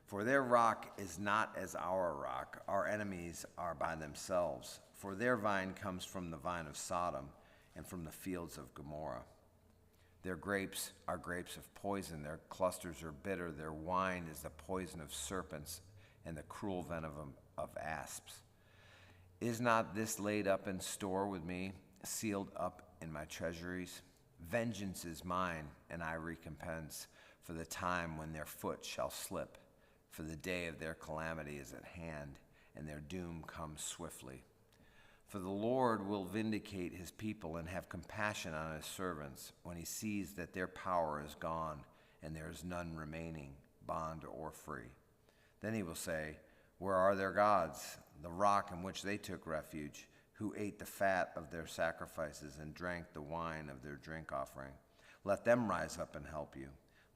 Speaker 4: For their rock is not as our rock. Our enemies are by themselves. For their vine comes from the vine of Sodom, and from the fields of Gomorrah. Their grapes are grapes of poison. Their clusters are bitter. Their wine is the poison of serpents and the cruel venom of asps. Is not this laid up in store with me, sealed up in my treasuries? Vengeance is mine, and I recompense for the time when their foot shall slip. For the day of their calamity is at hand, and their doom comes swiftly. For the Lord will vindicate his people and have compassion on his servants when he sees that their power is gone and there is none remaining, bond or free. Then he will say, where are their gods, the rock in which they took refuge, who ate the fat of their sacrifices and drank the wine of their drink offering? Let them rise up and help you.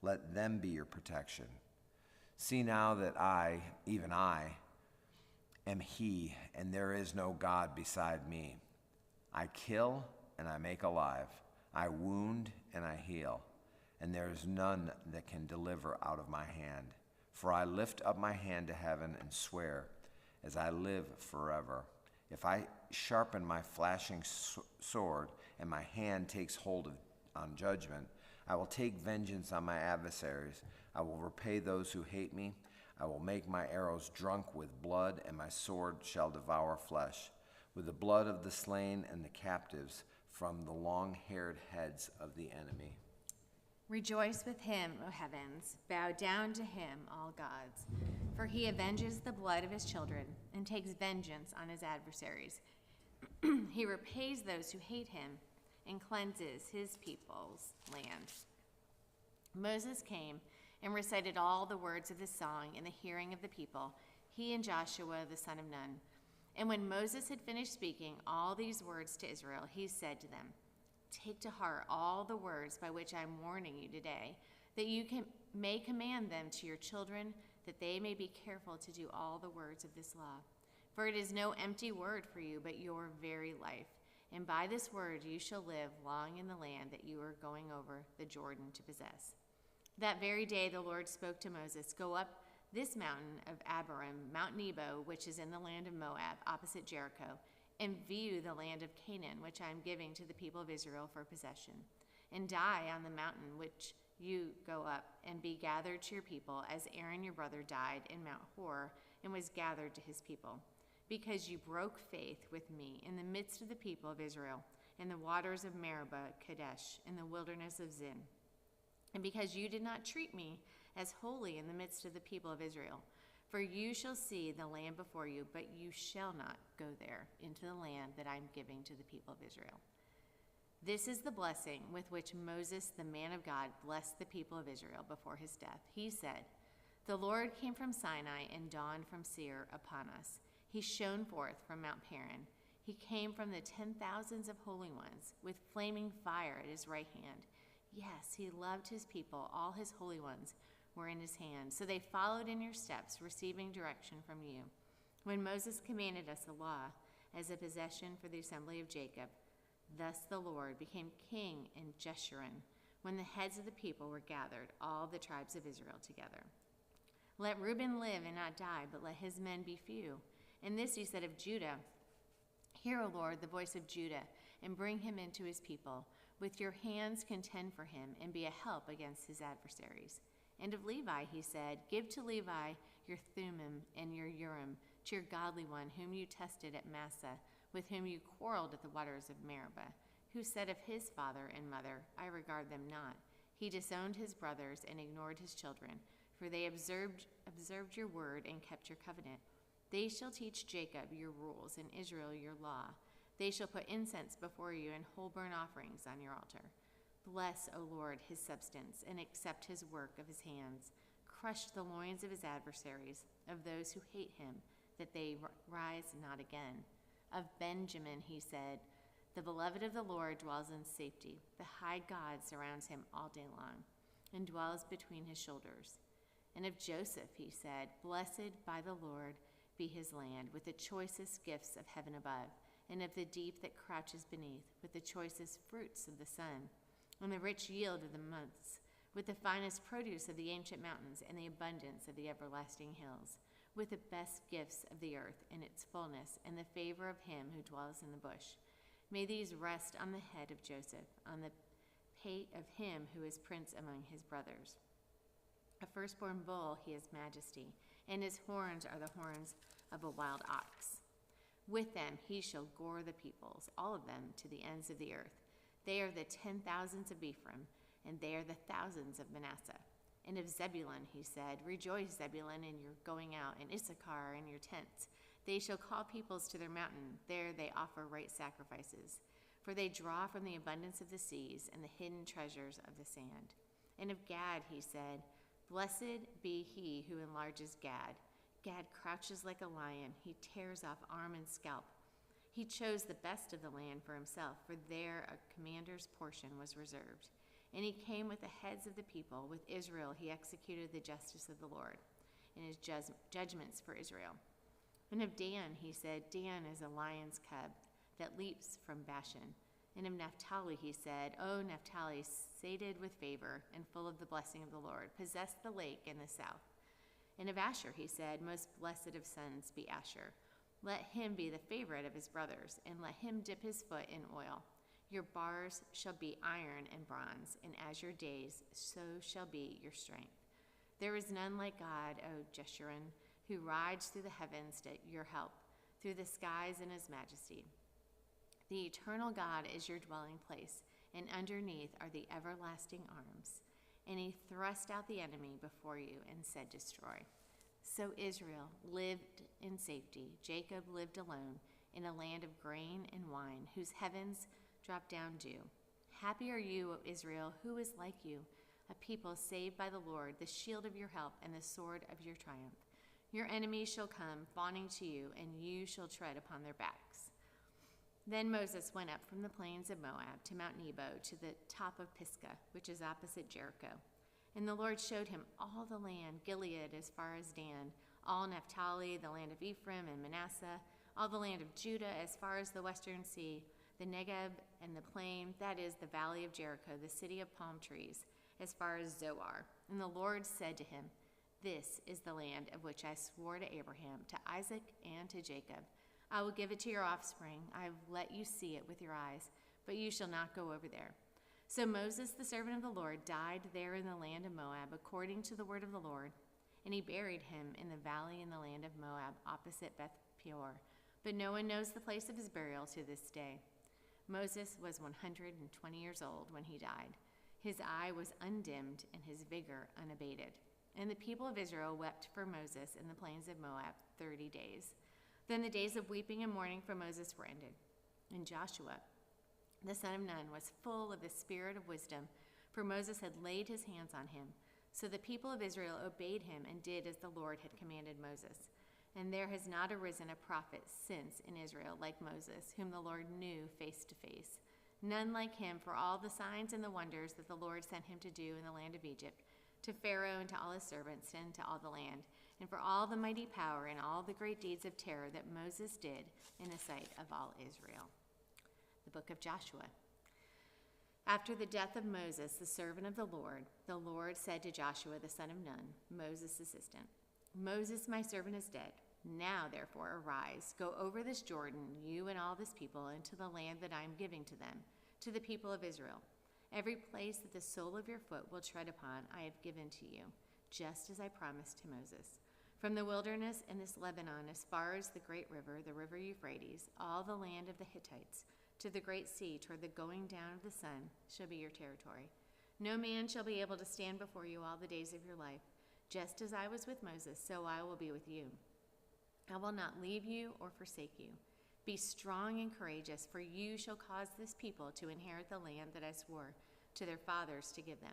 Speaker 4: Let them be your protection. See now that I, even I, am he, and there is no God beside me. I kill and I make alive. I wound and I heal, and there is none that can deliver out of my hand. For I lift up my hand to heaven and swear, as I live forever, if I sharpen my flashing sword and my hand takes hold on judgment, I will take vengeance on my adversaries. I will repay those who hate me. I will make my arrows drunk with blood, and my sword shall devour flesh, with the blood of the slain and the captives from the long-haired heads of the enemy.
Speaker 3: Rejoice with him, O heavens. Bow down to him, all gods. For he avenges the blood of his children and takes vengeance on his adversaries. He repays those who hate him and cleanses his people's land. Moses came and recited all the words of this song in the hearing of the people, he and Joshua the son of Nun. And when Moses had finished speaking all these words to Israel, he said to them, take to heart all the words by which I am warning you today, that you may command them to your children, that they may be careful to do all the words of this law. For it is no empty word for you, but your very life. And by this word you shall live long in the land that you are going over the Jordan to possess. That very day the Lord spoke to Moses, go up this mountain of Abarim, Mount Nebo, which is in the land of Moab, opposite Jericho, and view the land of Canaan, which I am giving to the people of Israel for possession, and die on the mountain which you go up, and be gathered to your people, as Aaron your brother died in Mount Hor, and was gathered to his people, because you broke faith with me in the midst of the people of Israel, in the waters of Meribah, Kadesh, in the wilderness of Zin. And because you did not treat me as holy in the midst of the people of Israel. For you shall see the land before you, but you shall not go there into the land that I am giving to the people of Israel. This is the blessing with which Moses, the man of God, blessed the people of Israel before his death. He said, the Lord came from Sinai and dawned from Seir upon us. He shone forth from Mount Paran. He came from the 10,000s of holy ones with flaming fire at his right hand. Yes, he loved his people. All his holy ones were in his hand. So they followed in your steps, receiving direction from you. When Moses commanded us the law as a possession for the assembly of Jacob, thus the Lord became king in Jeshurun, when the heads of the people were gathered, all the tribes of Israel together. Let Reuben live and not die, but let his men be few. And this he said of Judah, Hear, O Lord, the voice of Judah, and bring him into his people. With your hands contend for him, and be a help against his adversaries. And of Levi he said, Give to Levi your Thummim and your Urim, to your godly one, whom you tested at Massah, with whom you quarreled at the waters of Meribah, who said of his father and mother, I regard them not. He disowned his brothers and ignored his children, for they observed your word and kept your covenant. They shall teach Jacob your rules, and Israel your law. They shall put incense before you and whole burnt offerings on your altar. Bless, O Lord, his substance, and accept his work of his hands. Crush the loins of his adversaries, of those who hate him, that they rise not again. Of Benjamin he said, The beloved of the Lord dwells in safety. The high God surrounds him all day long, and dwells between his shoulders. And of Joseph he said, Blessed by the Lord be his land, with the choicest gifts of heaven above, and of the deep that crouches beneath, with the choicest fruits of the sun, and the rich yield of the months, with the finest produce of the ancient mountains, and the abundance of the everlasting hills, with the best gifts of the earth in its fullness, and the favor of him who dwells in the bush. May these rest on the head of Joseph, on the pate of him who is prince among his brothers. A firstborn bull he is majesty, and his horns are the horns of a wild ox. With them he shall gore the peoples, all of them, to the ends of the earth. They are the 10,000s of Ephraim, and they are the thousands of Manasseh. And of Zebulun he said, Rejoice, Zebulun, in your going out, and Issachar in your tents. They shall call peoples to their mountain. There they offer right sacrifices. For they draw from the abundance of the seas and the hidden treasures of the sand. And of Gad he said, Blessed be he who enlarges Gad. Gad crouches like a lion. He tears off arm and scalp. He chose the best of the land for himself, for there a commander's portion was reserved. And he came with the heads of the people. With Israel he executed the justice of the Lord, and his judgments for Israel. And of Dan he said, Dan is a lion's cub that leaps from Bashan. And of Naphtali he said, O Naphtali, sated with favor and full of the blessing of the Lord, possess the lake in the south. And of Asher he said, Most blessed of sons be Asher. Let him be the favorite of his brothers, and let him dip his foot in oil. Your bars shall be iron and bronze, and as your days, so shall be your strength. There is none like God, O Jeshurun, who rides through the heavens to your help, through the skies in his majesty. The eternal God is your dwelling place, and underneath are the everlasting arms. And he thrust out the enemy before you and said, Destroy. So Israel lived in safety. Jacob lived alone in a land of grain and wine, whose heavens drop down dew. Happy are you, O Israel, who is like you, a people saved by the Lord, the shield of your help and the sword of your triumph. Your enemies shall come fawning to you, and you shall tread upon their backs. Then Moses went up from the plains of Moab to Mount Nebo, to the top of Pisgah, which is opposite Jericho. And the Lord showed him all the land, Gilead as far as Dan, all Naphtali, the land of Ephraim and Manasseh, all the land of Judah as far as the western sea, the Negeb and the plain, that is, the valley of Jericho, the city of palm trees, as far as Zoar. And the Lord said to him, This is the land of which I swore to Abraham, to Isaac, and to Jacob. I will give it to your offspring. I have let you see it with your eyes, but you shall not go over there. So Moses, the servant of the Lord, died there in the land of Moab, according to the word of the Lord, and he buried him in the valley in the land of Moab, opposite Beth Peor. But no one knows the place of his burial to this day. Moses was 120 years old when he died. His eye was undimmed and his vigor unabated. And the people of Israel wept for Moses in the plains of Moab 30 days. Then the days of weeping and mourning for Moses were ended. And Joshua, the son of Nun, was full of the spirit of wisdom, for Moses had laid his hands on him. So the people of Israel obeyed him and did as the Lord had commanded Moses. And there has not arisen a prophet since in Israel like Moses, whom the Lord knew face to face. none like him for all the signs and the wonders that the Lord sent him to do in the land of Egypt, to Pharaoh and to all his servants and to all the land, and for all the mighty power and all the great deeds of terror that Moses did in the sight of all Israel. The book of Joshua. After the death of Moses, the servant of the Lord said to Joshua the son of Nun, Moses' assistant, Moses, my servant, is dead. Now, therefore, arise, go over this Jordan, you and all this people, into the land that I am giving to them, to the people of Israel. Every place that the sole of your foot will tread upon, I have given to you, just as I promised to Moses. From the wilderness in this Lebanon, as far as the great river, the river Euphrates, all the land of the Hittites, to the great sea, toward the going down of the sun, shall be your territory. No man shall be able to stand before you all the days of your life. Just as I was with Moses, so I will be with you. I will not leave you or forsake you. Be strong and courageous, for you shall cause this people to inherit the land that I swore to their fathers to give them.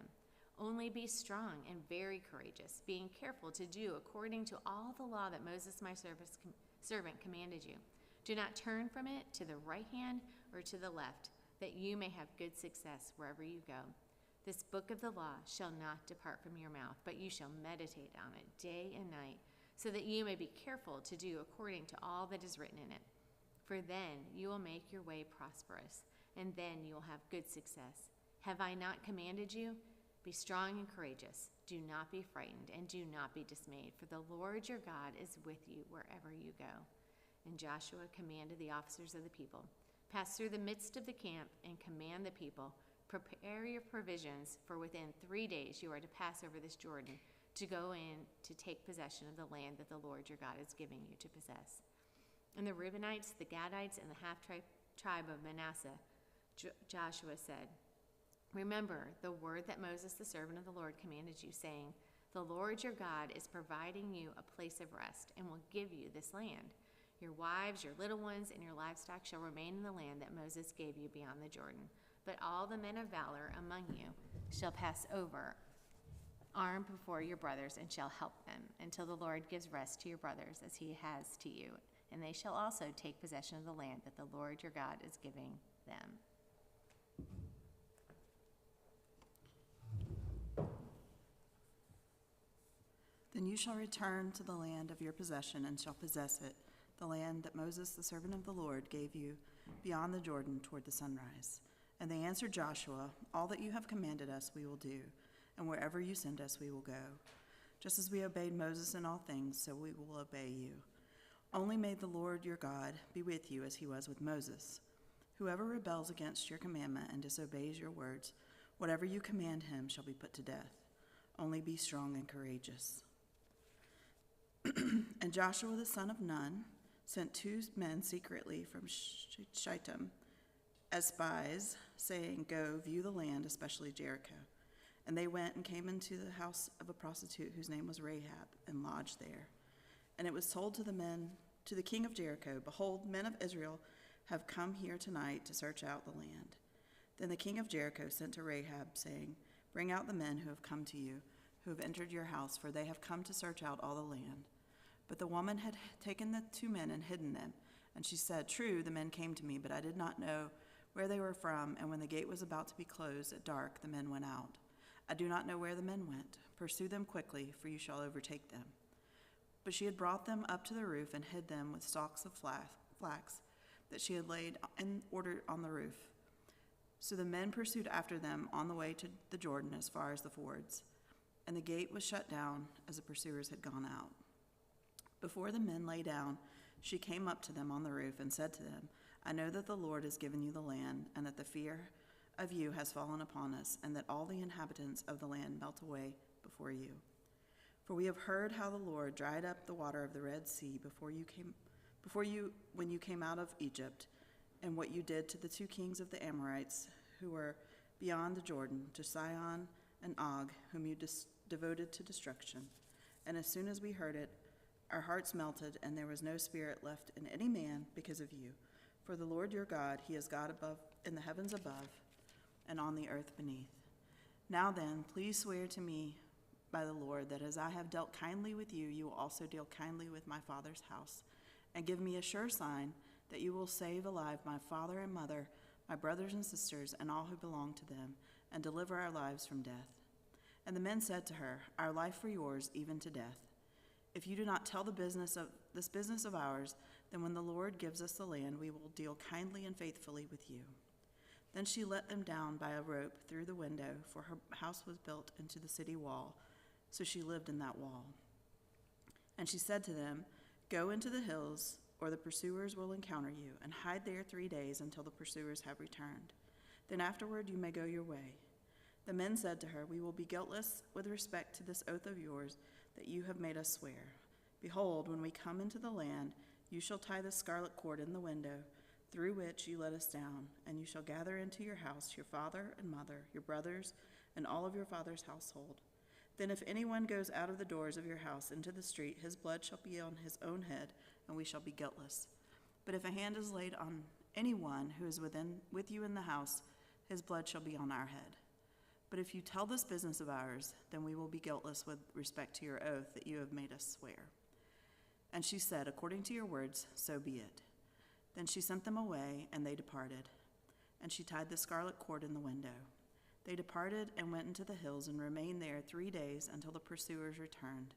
Speaker 3: Only be strong and very courageous, being careful to do according to all the law that Moses my servant commanded you. Do not turn from it to the right hand or to the left, that you may have good success wherever you go. This book of the law shall not depart from your mouth, but you shall meditate on it day and night, so that you may be careful to do according to all that is written in it. For then you will make your way prosperous, and then you will have good success. Have I not commanded you? Be strong and courageous. Do not be frightened, and do not be dismayed, for the Lord your God is with you wherever you go. And Joshua commanded the officers of the people, pass through the midst of the camp and command the people, prepare your provisions, for within 3 days you are to pass over this Jordan, to go in to take possession of the land that the Lord your God is giving you to possess. And the Reubenites, the Gadites, and the half-tribe of Manasseh, Joshua said, remember the word that Moses, the servant of the Lord, commanded you, saying, the Lord your God is providing you a place of rest and will give you this land. Your wives, your little ones, and your livestock shall remain in the land that Moses gave you beyond the Jordan. But all the men of valor among you shall pass over armed before your brothers, and shall help them, until the Lord gives rest to your brothers as he has to you. And they shall also take possession of the land that the Lord your God is giving them.
Speaker 5: Then you shall return to the land of your possession, and shall possess it, the land that Moses, the servant of the Lord, gave you beyond the Jordan toward the sunrise. And they answered Joshua, all that you have commanded us we will do, and wherever you send us we will go. Just as we obeyed Moses in all things, so we will obey you. Only may the Lord your God be with you as he was with Moses. Whoever rebels against your commandment and disobeys your words, whatever you command him shall be put to death. Only be strong and courageous. And Joshua the son of Nun sent 2 men secretly from Shittim as spies, saying, go view the land, especially Jericho. And they went and came into the house of a prostitute whose name was Rahab, and lodged there. And it was told to the king of Jericho, behold, men of Israel have come here tonight to search out the land. Then the king of Jericho sent to Rahab, saying, bring out the men who have come to you, who have entered your house, for they have come to search out all the land. But the woman had taken the 2 men and hidden them. And she said, true, the men came to me, but I did not know where they were from, and when the gate was about to be closed at dark, the men went out. I do not know where the men went. Pursue them quickly, for you shall overtake them. But she had brought them up to the roof and hid them with stalks of flax that she had laid in order on the roof. So the men pursued after them on the way to the Jordan as far as the fords, and the gate was shut down as the pursuers had gone out. Before the men lay down, she came up to them on the roof and said to them, I know that the Lord has given you the land, and that the fear of you has fallen upon us, and that all the inhabitants of the land melt away before you. For we have heard how the Lord dried up the water of the Red Sea when you came out of Egypt, and what you did to the 2 kings of the Amorites who were beyond the Jordan, to Sihon and Og, whom you devoted to destruction. And as soon as we heard it, our hearts melted, and there was no spirit left in any man because of you. For the Lord your God, he is God above in the heavens above and on the earth beneath. Now then, please swear to me by the Lord that as I have dealt kindly with you, you will also deal kindly with my father's house, and give me a sure sign that you will save alive my father and mother, my brothers and sisters, and all who belong to them, and deliver our lives from death." And the men said to her, "Our life for yours, even to death. If you do not tell this business of ours, then when the Lord gives us the land, we will deal kindly and faithfully with you." Then she let them down by a rope through the window, for her house was built into the city wall, so she lived in that wall. And she said to them, "Go into the hills, or the pursuers will encounter you, and hide there 3 days until the pursuers have returned. Then afterward you may go your way." The men said to her, "We will be guiltless with respect to this oath of yours that you have made us swear. Behold, when we come into the land, you shall tie the scarlet cord in the window through which you let us down, and you shall gather into your house your father and mother, your brothers, and all of your father's household. Then if anyone goes out of the doors of your house into the street, his blood shall be on his own head, and we shall be guiltless. But if a hand is laid on anyone who is with you in the house, his blood shall be on our head. But if you tell this business of ours, then we will be guiltless with respect to your oath that you have made us swear." And she said, "According to your words, so be it." Then she sent them away, and they departed. And she tied the scarlet cord in the window. They departed and went into the hills and remained there 3 days until the pursuers returned.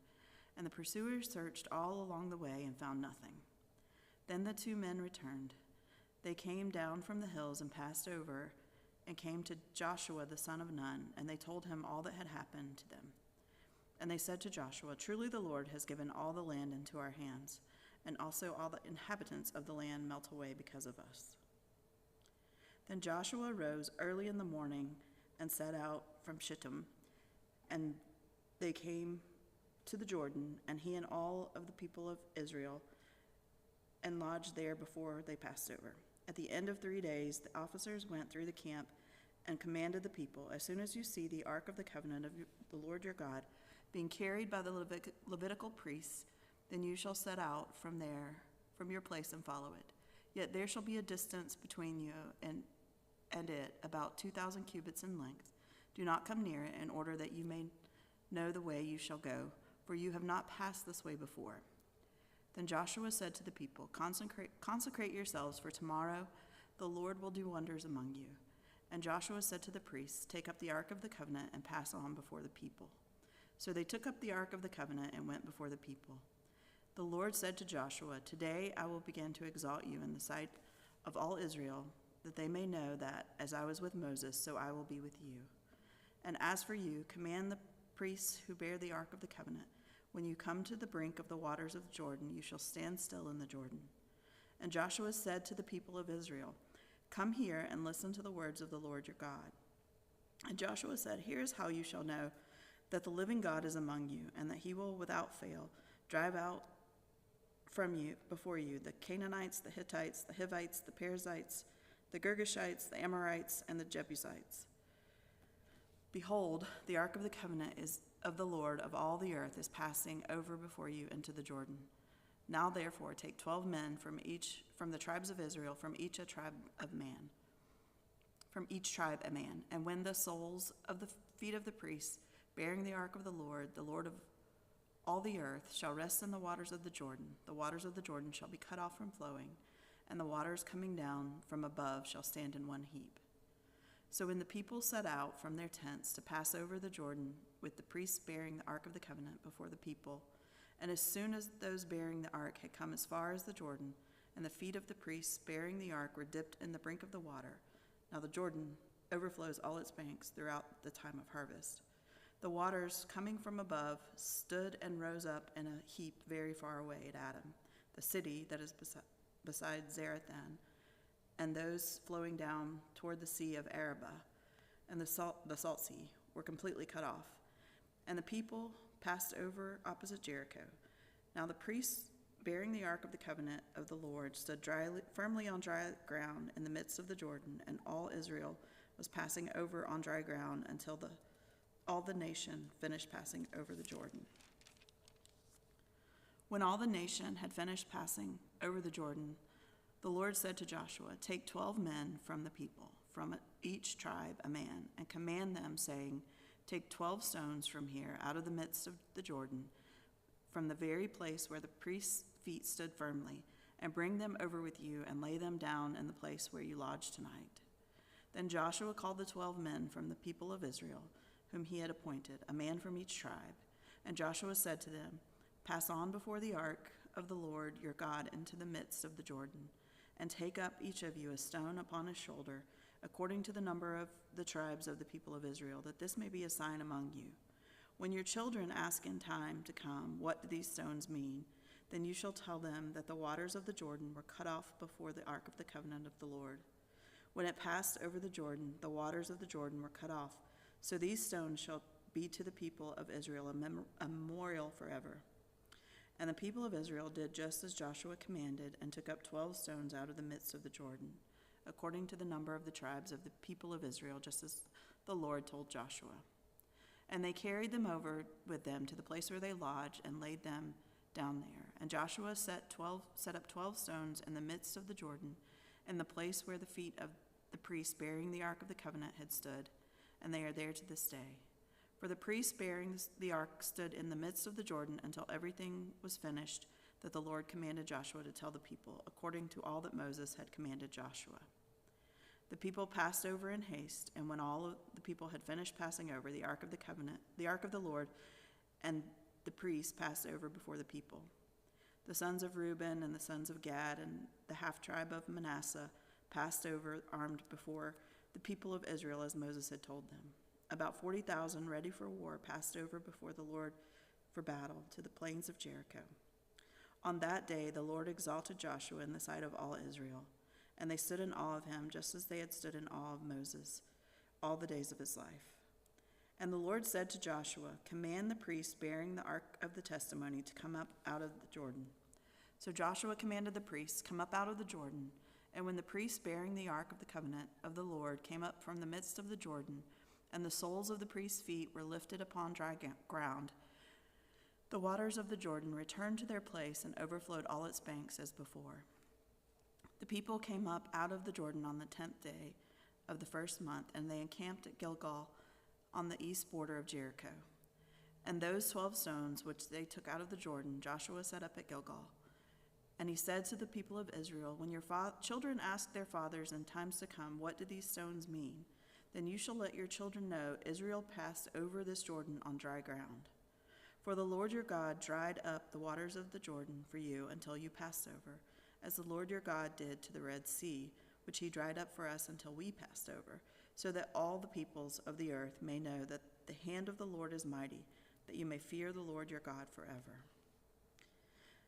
Speaker 5: And the pursuers searched all along the way and found nothing. Then the 2 men returned. They came down from the hills and passed over and came to Joshua the son of Nun, and they told him all that had happened to them. And they said to Joshua, "Truly the Lord has given all the land into our hands, and also all the inhabitants of the land melt away because of us." Then Joshua rose early in the morning and set out from Shittim, and they came to the Jordan, and he and all of the people of Israel, and lodged there before they passed over. At the end of 3 days, the officers went through the camp and commanded the people, "As soon as you see the ark of the covenant of the Lord your God being carried by the Levitical priests, then you shall set out from your place and follow it. Yet there shall be a distance between you and it, about 2,000 cubits in length. Do not come near it, in order that you may know the way you shall go, for you have not passed this way before." Then Joshua said to the people, Consecrate yourselves, for tomorrow the Lord will do wonders among you." And Joshua said to the priests, "Take up the ark of the covenant and pass on before the people." So they took up the ark of the covenant and went before the people. The Lord said to Joshua, "Today I will begin to exalt you in the sight of all Israel, that they may know that as I was with Moses, so I will be with you. And as for you, command the priests who bear the ark of the covenant, when you come to the brink of the waters of Jordan, you shall stand still in the Jordan." And Joshua said to the people of Israel, "Come here and listen to the words of the Lord your God." And Joshua said, "Here is how you shall know that the living God is among you, and that he will without fail drive out from you before you the Canaanites, the Hittites, the Hivites, the Perizzites, the Girgashites, the Amorites, and the Jebusites. Behold, the ark of the covenant is of the Lord of all the earth is passing over before you into the Jordan. Now therefore take 12 men from the tribes of Israel, from each tribe a man. And when the soles of the feet of the priests bearing the ark of the Lord of all the earth, shall rest in the waters of the waters of the Jordan shall be cut off from flowing, and the waters coming down from above shall stand in one heap. So when the people set out from their tents to pass over the Jordan, with the priests bearing the ark of the covenant before the people, and as soon as those bearing the ark had come as far as the Jordan, and the feet of the priests bearing the ark were dipped in the brink of the water, now the Jordan overflows all its banks throughout the time of harvest, the waters coming from above stood and rose up in a heap very far away at Adam, the city that is beside Zarethan, and those flowing down toward the sea of Arabah, and the salt sea were completely cut off. And the people passed over opposite Jericho. Now the priests bearing the ark of the covenant of the Lord stood firmly on dry ground in the midst of the Jordan, and all Israel was passing over on dry ground until all the nation finished passing over the Jordan. When all the nation had finished passing over the Jordan, the Lord said to Joshua, "Take 12 men from the people, from each tribe a man, and command them, saying, Take 12 stones from here, out of the midst of the Jordan, from the very place where the priest's feet stood firmly, and bring them over with you, and lay them down in the place where you lodge tonight. Then Joshua called the 12 men from the people of Israel, whom he had appointed, a man from each tribe. And Joshua said to them, "Pass on before the ark of the Lord your God into the midst of the Jordan, and take up each of you a stone upon his shoulder, according to the number of the tribes of the people of Israel, that this may be a sign among you. When your children ask in time to come, 'What do these stones mean?' then you shall tell them that the waters of the Jordan were cut off before the ark of the covenant of the Lord. When it passed over the Jordan, the waters of the Jordan were cut off. So these stones shall be to the people of Israel a memorial forever." And the people of Israel did just as Joshua commanded, and took up 12 stones out of the midst of the Jordan, according to the number of the tribes of the people of Israel, just as the Lord told Joshua. And they carried them over with them to the place where they lodged, and laid them down there. And Joshua set up 12 stones in the midst of the Jordan, in the place where the feet of the priests bearing the ark of the covenant had stood, and they are there to this day. For the priests bearing the ark stood in the midst of the Jordan until everything was finished that the Lord commanded Joshua to tell the people, according to all that Moses had commanded Joshua. The people passed over in haste, and when all of the people had finished passing over, the ark of the covenant, the ark of the Lord, and the priests passed over before the people. The sons of Reuben and the sons of Gad and the half-tribe of Manasseh passed over armed before the people of Israel as Moses had told them. About 40,000 ready for war passed over before the Lord for battle to the plains of Jericho. On that day the Lord exalted Joshua in the sight of all Israel, and they stood in awe of him just as they had stood in awe of Moses all the days of his life. And the Lord said to Joshua, "Command the priests bearing the ark of the testimony to come up out of the Jordan." So Joshua commanded the priests, "Come up out of the Jordan." And when the priests bearing the ark of the covenant of the Lord came up from the midst of the Jordan, and the soles of the priests' feet were lifted upon dry ground, the waters of the Jordan returned to their place and overflowed all its banks as before. The people came up out of the Jordan on the 10th day of the first month, and they encamped at Gilgal on the east border of Jericho. And those 12 stones which they took out of the Jordan, Joshua set up at Gilgal. And he said to the people of Israel, "When your children ask their fathers in times to come, 'What do these stones mean?' then you shall let your children know Israel passed over this Jordan on dry ground. For the Lord your God dried up the waters of the Jordan for you until you passed over, as the Lord your God did to the Red Sea, which he dried up for us until we passed over, so that all the peoples of the earth may know that the hand of the Lord is mighty, that you may fear the Lord your God forever."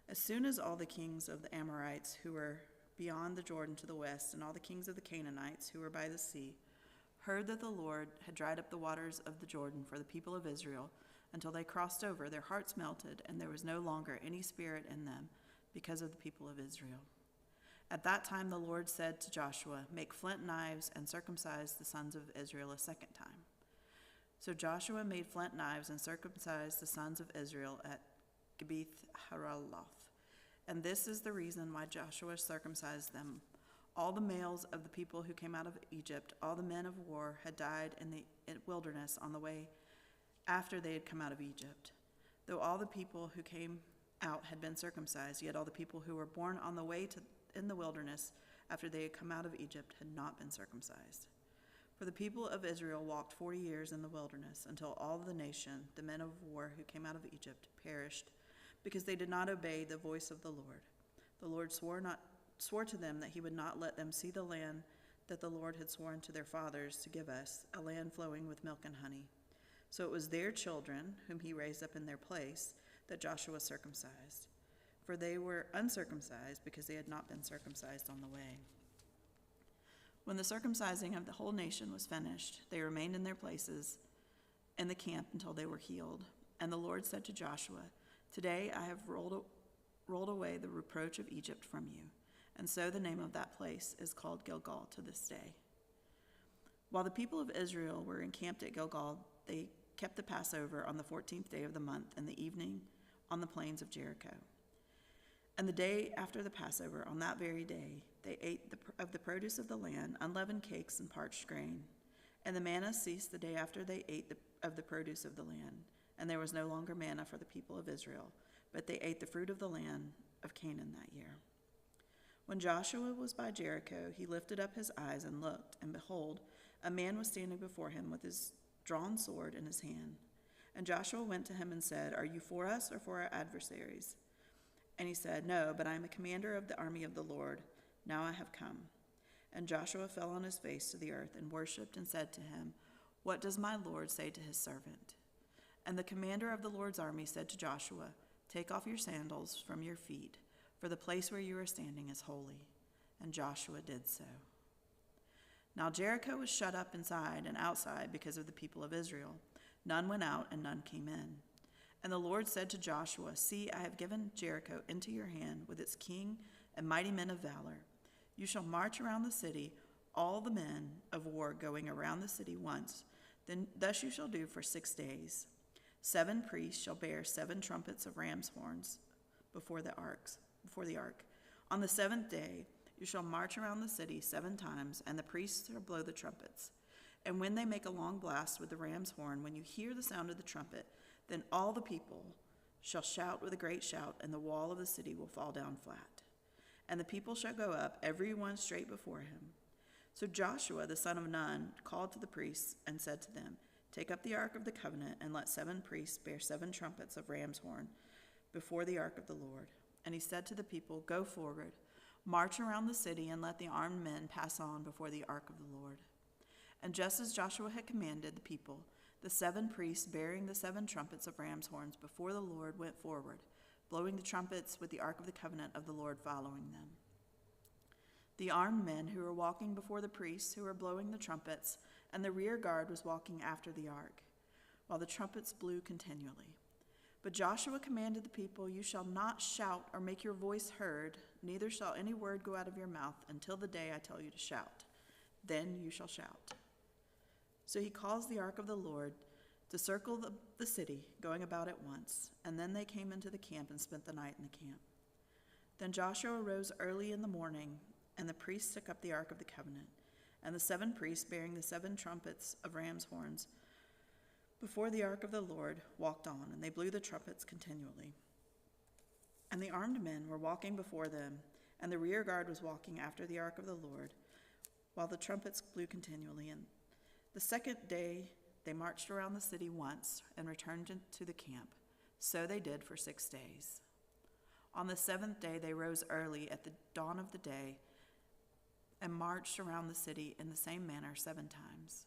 Speaker 5: As soon as all the kings of the Amorites who were beyond the Jordan to the west, and all the kings of the Canaanites who were by the sea, heard that the Lord had dried up the waters of the Jordan for the people of Israel until they crossed over, their hearts melted, and there was no longer any spirit in them because of the people of Israel. At that time the Lord said to Joshua, "Make flint knives and circumcise the sons of Israel a second time." So Joshua made flint knives and circumcised the sons of Israel at Gibeath Haraloth. And this is the reason why Joshua circumcised them. All the males of the people who came out of Egypt, all the men of war, had died in the wilderness on the way after they had come out of Egypt. Though all the people who came out had been circumcised, yet all the people who were born on the way in the wilderness after they had come out of Egypt had not been circumcised. For the people of Israel walked 40 years in the wilderness until all the nation, the men of war who came out of Egypt, perished because they did not obey the voice of the Lord. The Lord swore to them that he would not let them see the land that the Lord had sworn to their fathers to give us, a land flowing with milk and honey. So it was their children, whom he raised up in their place, that Joshua circumcised. For they were uncircumcised because they had not been circumcised on the way. When the circumcising of the whole nation was finished, they remained in their places in the camp until they were healed. And the Lord said to Joshua, "Today I have rolled away the reproach of Egypt from you." And so the name of that place is called Gilgal to this day. While the people of Israel were encamped at Gilgal, they kept the Passover on the 14th day of the month in the evening on the plains of Jericho. And the day after the Passover, on that very day, they ate of the produce of the land, unleavened cakes and parched grain. And the manna ceased the day after they ate of the produce of the land. And there was no longer manna for the people of Israel, but they ate the fruit of the land of Canaan that year. When Joshua was by Jericho, he lifted up his eyes and looked, and behold, a man was standing before him with his drawn sword in his hand. And Joshua went to him and said, "Are you for us or for our adversaries?" And he said, "No, but I am a commander of the army of the Lord. Now I have come." And Joshua fell on his face to the earth and worshipped and said to him, "What does my Lord say to his servant?" And the commander of the Lord's army said to Joshua, "Take off your sandals from your feet, for the place where you are standing is holy." And Joshua did so. Now Jericho was shut up inside and outside because of the people of Israel. None went out and none came in. And the Lord said to Joshua, "See, I have given Jericho into your hand with its king and mighty men of valor. You shall march around the city, all the men of war going around the city once. Thus you shall do for 6 days. 7 priests shall bear 7 trumpets of ram's horns before the ark. On the 7th day you shall march around the city 7 times, and the priests shall blow the trumpets. And when they make a long blast with the ram's horn, when you hear the sound of the trumpet, then all the people shall shout with a great shout, and the wall of the city will fall down flat. And the people shall go up, every one straight before him." So Joshua the son of Nun called to the priests and said to them, "Take up the ark of the covenant, and let 7 priests bear 7 trumpets of ram's horn before the ark of the Lord." And he said to the people, "Go forward, march around the city, and let the armed men pass on before the ark of the Lord." And just as Joshua had commanded the people, the 7 priests bearing the 7 trumpets of ram's horns before the Lord went forward, blowing the trumpets with the ark of the covenant of the Lord following them. The armed men who were walking before the priests who were blowing the trumpets, and the rear guard was walking after the ark, while the trumpets blew continually. But Joshua commanded the people, "You shall not shout or make your voice heard, neither shall any word go out of your mouth until the day I tell you to shout. Then you shall shout." So he caused the ark of the Lord to circle the city, going about it once, and then they came into the camp and spent the night in the camp. Then Joshua arose early in the morning, and the priests took up the ark of the covenant, and the 7 priests bearing the 7 trumpets of ram's horns before the ark of the Lord walked on, and they blew the trumpets continually. And the armed men were walking before them, and the rear guard was walking after the ark of the Lord, while the trumpets blew continually. And the 2nd day they marched around the city once and returned to the camp. So they did for 6 days. On the 7th day they rose early at the dawn of the day and marched around the city in the same manner 7 times.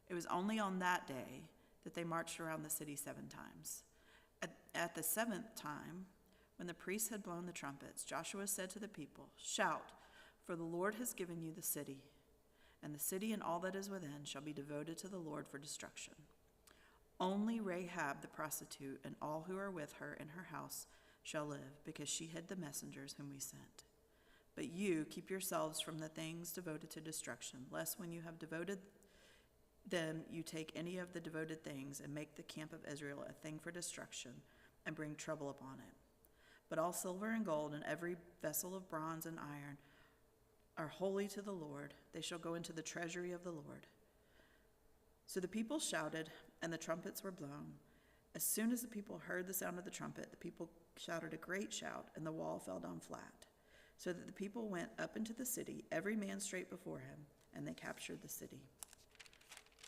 Speaker 5: It was only on that day that they marched around the city 7 times. At the 7th time, when the priests had blown the trumpets, Joshua said to the people, "Shout, for the Lord has given you the city, and the city and all that is within shall be devoted to the Lord for destruction. Only Rahab the prostitute and all who are with her in her house shall live, because she hid the messengers whom we sent. But you keep yourselves from the things devoted to destruction, lest when you have devoted them you take any of the devoted things and make the camp of Israel a thing for destruction and bring trouble upon it. But all silver and gold and every vessel of bronze and iron are holy to the Lord. They shall go into the treasury of the Lord." So the people shouted, and the trumpets were blown. As soon as the people heard the sound of the trumpet, the people shouted a great shout, and the wall fell down flat, so that the people went up into the city, every man straight before him, and they captured the city.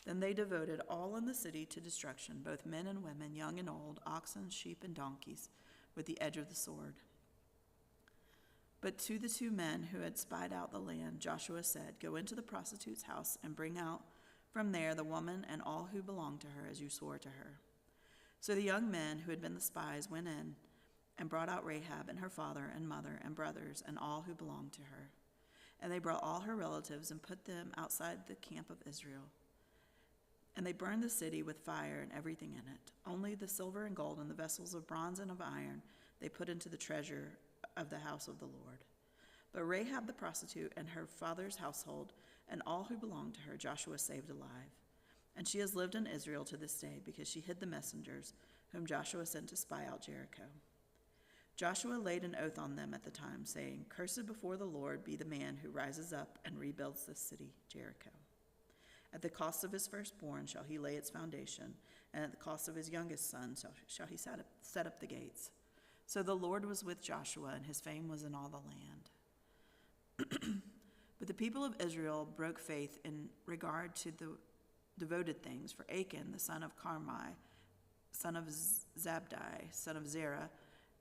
Speaker 5: Then they devoted all in the city to destruction, both men and women, young and old, oxen, sheep, and donkeys, with the edge of the sword. But to the 2 men who had spied out the land, Joshua said, "Go into the prostitute's house and bring out from there the woman and all who belong to her, as you swore to her." So the young men who had been the spies went in and brought out Rahab and her father and mother and brothers and all who belonged to her. And they brought all her relatives and put them outside the camp of Israel. And they burned the city with fire and everything in it. Only the silver and gold and the vessels of bronze and of iron they put into the treasure of the house of the Lord. But Rahab the prostitute and her father's household and all who belonged to her Joshua saved alive. And she has lived in Israel to this day, because she hid the messengers whom Joshua sent to spy out Jericho. Joshua laid an oath on them at the time, saying, "Cursed before the Lord be the man who rises up and rebuilds this city, Jericho. At the cost of his firstborn shall he lay its foundation, and at the cost of his youngest son shall he set up the gates." So the Lord was with Joshua, and his fame was in all the land. But the people of Israel broke faith in regard to the devoted things, for Achan, the son of Carmi, son of Zabdi, son of Zerah,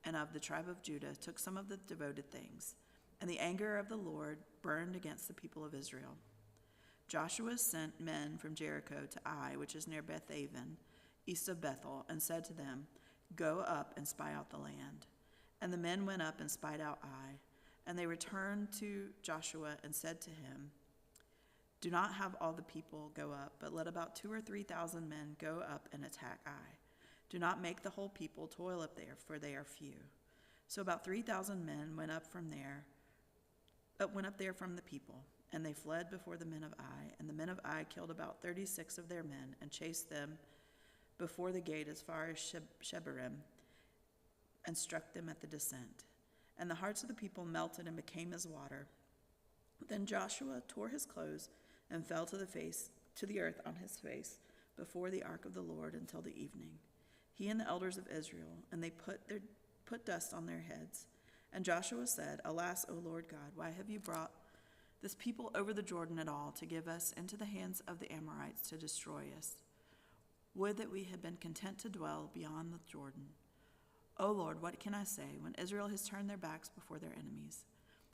Speaker 5: and of the tribe of Judah, took some of the devoted things. And the anger of the Lord burned against the people of Israel. Joshua sent men from Jericho to Ai, which is near Beth-aven, east of Bethel, and said to them, "Go up and spy out the land." And the men went up and spied out Ai. And they returned to Joshua and said to him, "Do not have all the people go up, but let about 2,000 or 3,000 men go up and attack Ai. Do not make the whole people toil up there, for they are few." So about 3,000 men went up there from the people, and they fled before the men of Ai. And the men of Ai killed about 36 of their men, and chased them before the gate as far as Shebarim, and struck them at the descent. And the hearts of the people melted and became as water. Then Joshua tore his clothes and fell to the earth on his face before the ark of the Lord until the evening, he and the elders of Israel, and they put dust on their heads. And Joshua said, "Alas, O Lord God, why have you brought this people over the Jordan at all to give us into the hands of the Amorites to destroy us? Would that we had been content to dwell beyond the Jordan. O Lord, what can I say when Israel has turned their backs before their enemies?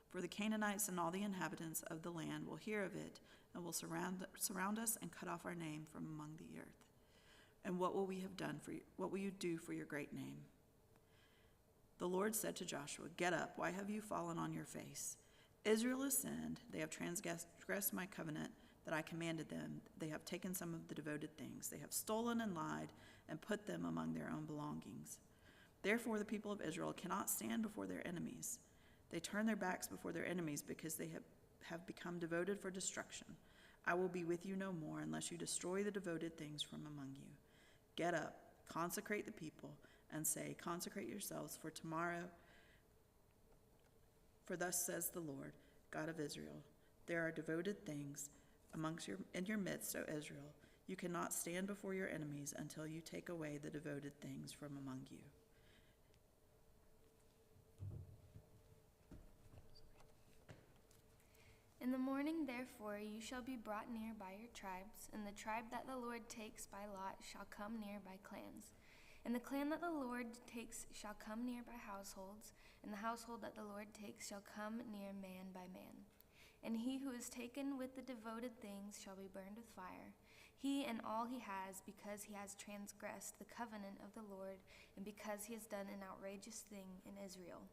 Speaker 5: For the Canaanites and all the inhabitants of the land will hear of it, and will surround us and cut off our name from among the earth. And what will you do for your great name?" The Lord said to Joshua, "Get up, why have you fallen on your face? Israel has sinned, they have transgressed my covenant that I commanded them. They have taken some of the devoted things. They have stolen and lied and put them among their own belongings. Therefore the people of Israel cannot stand before their enemies. They turn their backs before their enemies because they have become devoted for destruction. I will be with you no more unless you destroy the devoted things from among you. Get up, consecrate the people, and say, 'Consecrate yourselves for tomorrow.' For thus says the Lord, God of Israel, there are devoted things in your midst, O Israel. You cannot stand before your enemies until you take away the devoted things from among you."
Speaker 6: In the morning, therefore, you shall be brought near by your tribes, and the tribe that the Lord takes by lot shall come near by clans. And the clan that the Lord takes shall come near by households, and the household that the Lord takes shall come near man by man. And he who is taken with the devoted things shall be burned with fire, he and all he has, because he has transgressed the covenant of the Lord, and because he has done an outrageous thing in Israel.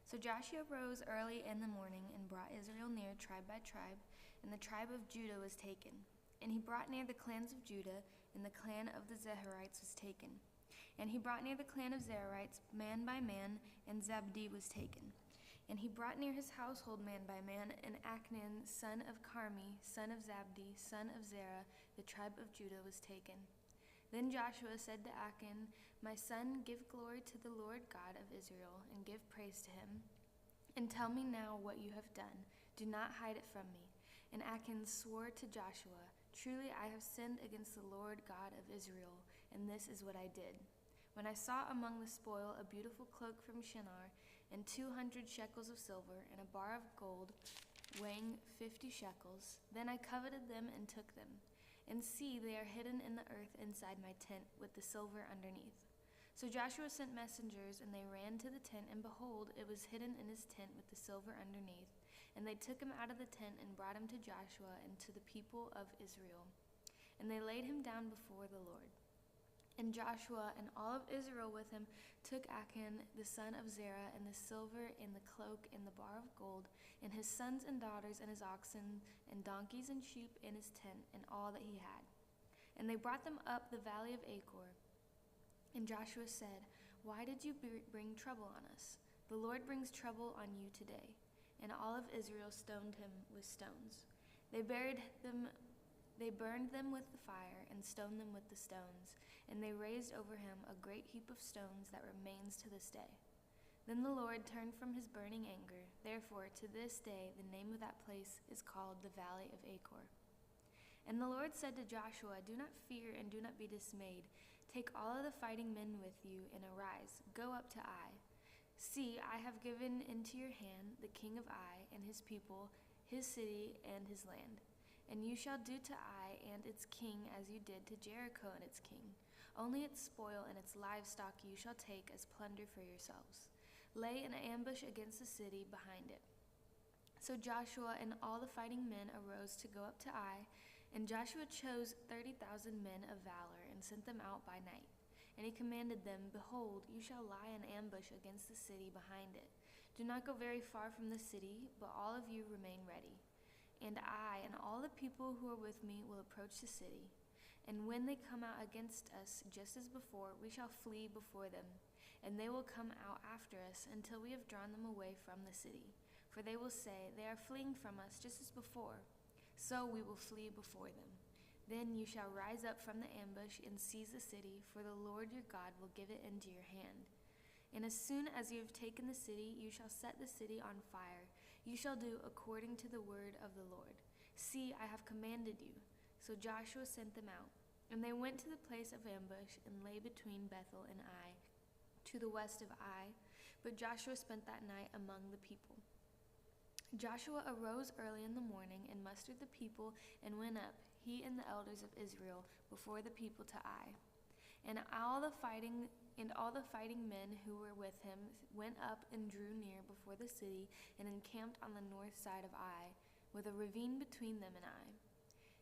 Speaker 6: So Joshua rose early in the morning and brought Israel near tribe by tribe, and the tribe of Judah was taken. And he brought near the clans of Judah, and the clan of the Zerahrites was taken. And he brought near the clan of Zerahrites man by man, and Zabdi was taken. And he brought near his household man by man, and Achan, son of Carmi, son of Zabdi, son of Zerah, the tribe of Judah was taken. Then Joshua said to Achan, "My son, give glory to the Lord God of Israel, and give praise to him. And tell me now what you have done. Do not hide it from me." And Achan swore to Joshua, "Truly I have sinned against the Lord God of Israel, and this is what I did. When I saw among the spoil a beautiful cloak from Shinar, and 200 shekels of silver, and a bar of gold weighing 50 shekels, then I coveted them and took them. And see, they are hidden in the earth inside my tent, with the silver underneath." So Joshua sent messengers, and they ran to the tent, and behold, it was hidden in his tent with the silver underneath. And they took him out of the tent and brought him to Joshua and to the people of Israel. And they laid him down before the Lord. And Joshua and all of Israel with him took Achan the son of Zerah, and the silver, and the cloak, and the bar of gold, and his sons and daughters, and his oxen, and donkeys, and sheep, and his tent, and all that he had. And they brought them up the valley of Achor. And Joshua said, "Why did you bring trouble on us? The Lord brings trouble on you today." And all of Israel stoned him with stones. They burned them with the fire, and stoned them with the stones. And they raised over him a great heap of stones that remains to this day. Then the Lord turned from his burning anger. Therefore, to this day, the name of that place is called the Valley of Achor. And the Lord said to Joshua, "Do not fear and do not be dismayed. Take all of the fighting men with you, and arise, go up to Ai. See, I have given into your hand the king of Ai and his people, his city and his land. And you shall do to Ai and its king as you did to Jericho and its king. Only its spoil and its livestock you shall take as plunder for yourselves. Lay an ambush against the city behind it. So Joshua and all the fighting men arose to go up to Ai, and Joshua chose 30,000 men of valor and sent them out by night. And he commanded them, Behold, you shall lie in ambush against the city behind it. Do not go very far from the city, but all of you remain ready. And I and all the people who are with me will approach the city. And when they come out against us, just as before, we shall flee before them. And they will come out after us until we have drawn them away from the city. For they will say, They are fleeing from us just as before. So we will flee before them. Then you shall rise up from the ambush and seize the city, for the Lord your God will give it into your hand. And as soon as you have taken the city, you shall set the city on fire. You shall do according to the word of the Lord. See, I have commanded you. So Joshua sent them out. And they went to the place of ambush and lay between Bethel and Ai, to the west of Ai. But Joshua spent that night among the people. Joshua arose early in the morning and mustered the people and went up, he and the elders of Israel, before the people to Ai. And all the fighting men who were with him went up and drew near before the city and encamped on the north side of Ai, with a ravine between them and Ai.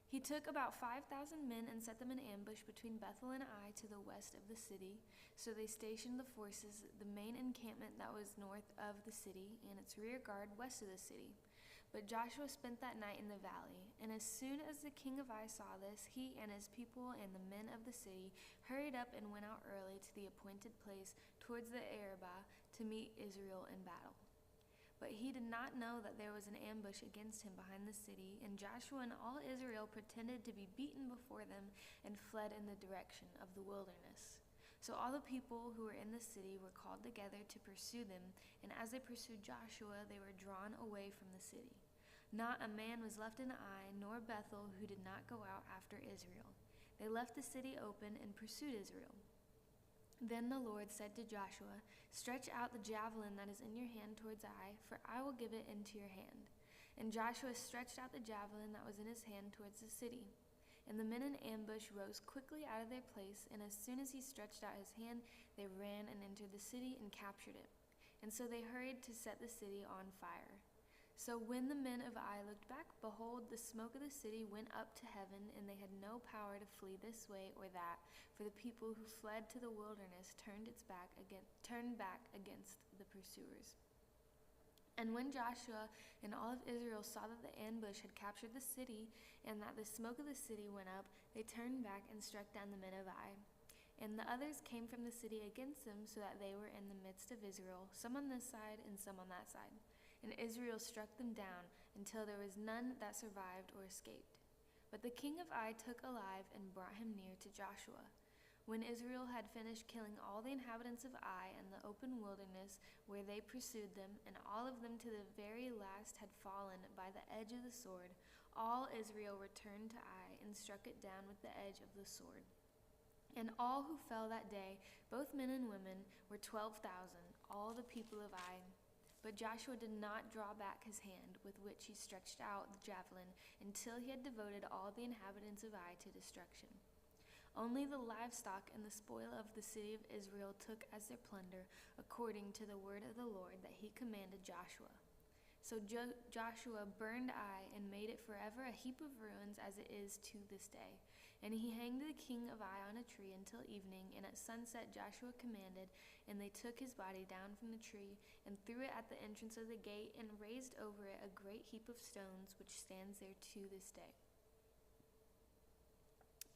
Speaker 6: He took about 5,000 men and set them in ambush between Bethel and Ai to the west of the city. So they stationed the forces, the main encampment that was north of the city, and its rear guard west of the city. But Joshua spent that night in the valley. And as soon as the king of Ai saw this, he and his people and the men of the city hurried up and went out early to the appointed place towards the Arabah to meet Israel in battle. But he did not know that there was an ambush against him behind the city, and Joshua and all Israel pretended to be beaten before them and fled in the direction of the wilderness. So all the people who were in the city were called together to pursue them, and as they pursued Joshua, they were drawn away from the city. Not a man was left in Ai, nor Bethel, who did not go out after Israel. They left the city open and pursued Israel. Then the Lord said to Joshua, Stretch out the javelin that is in your hand towards Ai, for I will give it into your hand. And Joshua stretched out the javelin that was in his hand towards the city. And the men in ambush rose quickly out of their place, and as soon as he stretched out his hand, they ran and entered the city and captured it. And so they hurried to set the city on fire. So when the men of Ai looked back, behold, the smoke of the city went up to heaven, and they had no power to flee this way or that, for the people who fled to the wilderness turned back against the pursuers. And when Joshua and all of Israel saw that the ambush had captured the city, and that the smoke of the city went up, they turned back and struck down the men of Ai. And the others came from the city against them, so that they were in the midst of Israel, some on this side and some on that side. And Israel struck them down until there was none that survived or escaped. But the king of Ai took alive and brought him near to Joshua. When Israel had finished killing all the inhabitants of Ai in the open wilderness where they pursued them, and all of them to the very last had fallen by the edge of the sword, all Israel returned to Ai and struck it down with the edge of the sword. And all who fell that day, both men and women, were 12,000, all the people of Ai. But Joshua did not draw back his hand with which he stretched out the javelin until he had devoted all the inhabitants of Ai to destruction. Only the livestock and the spoil of the city of Israel took as their plunder, according to the word of the Lord that he commanded Joshua. So Joshua burned Ai and made it forever a heap of ruins as it is to this day. And he hanged the king of Ai on a tree until evening, and at sunset Joshua commanded, and they took his body down from the tree and threw it at the entrance of the gate and raised over it a great heap of stones which stands there to this day.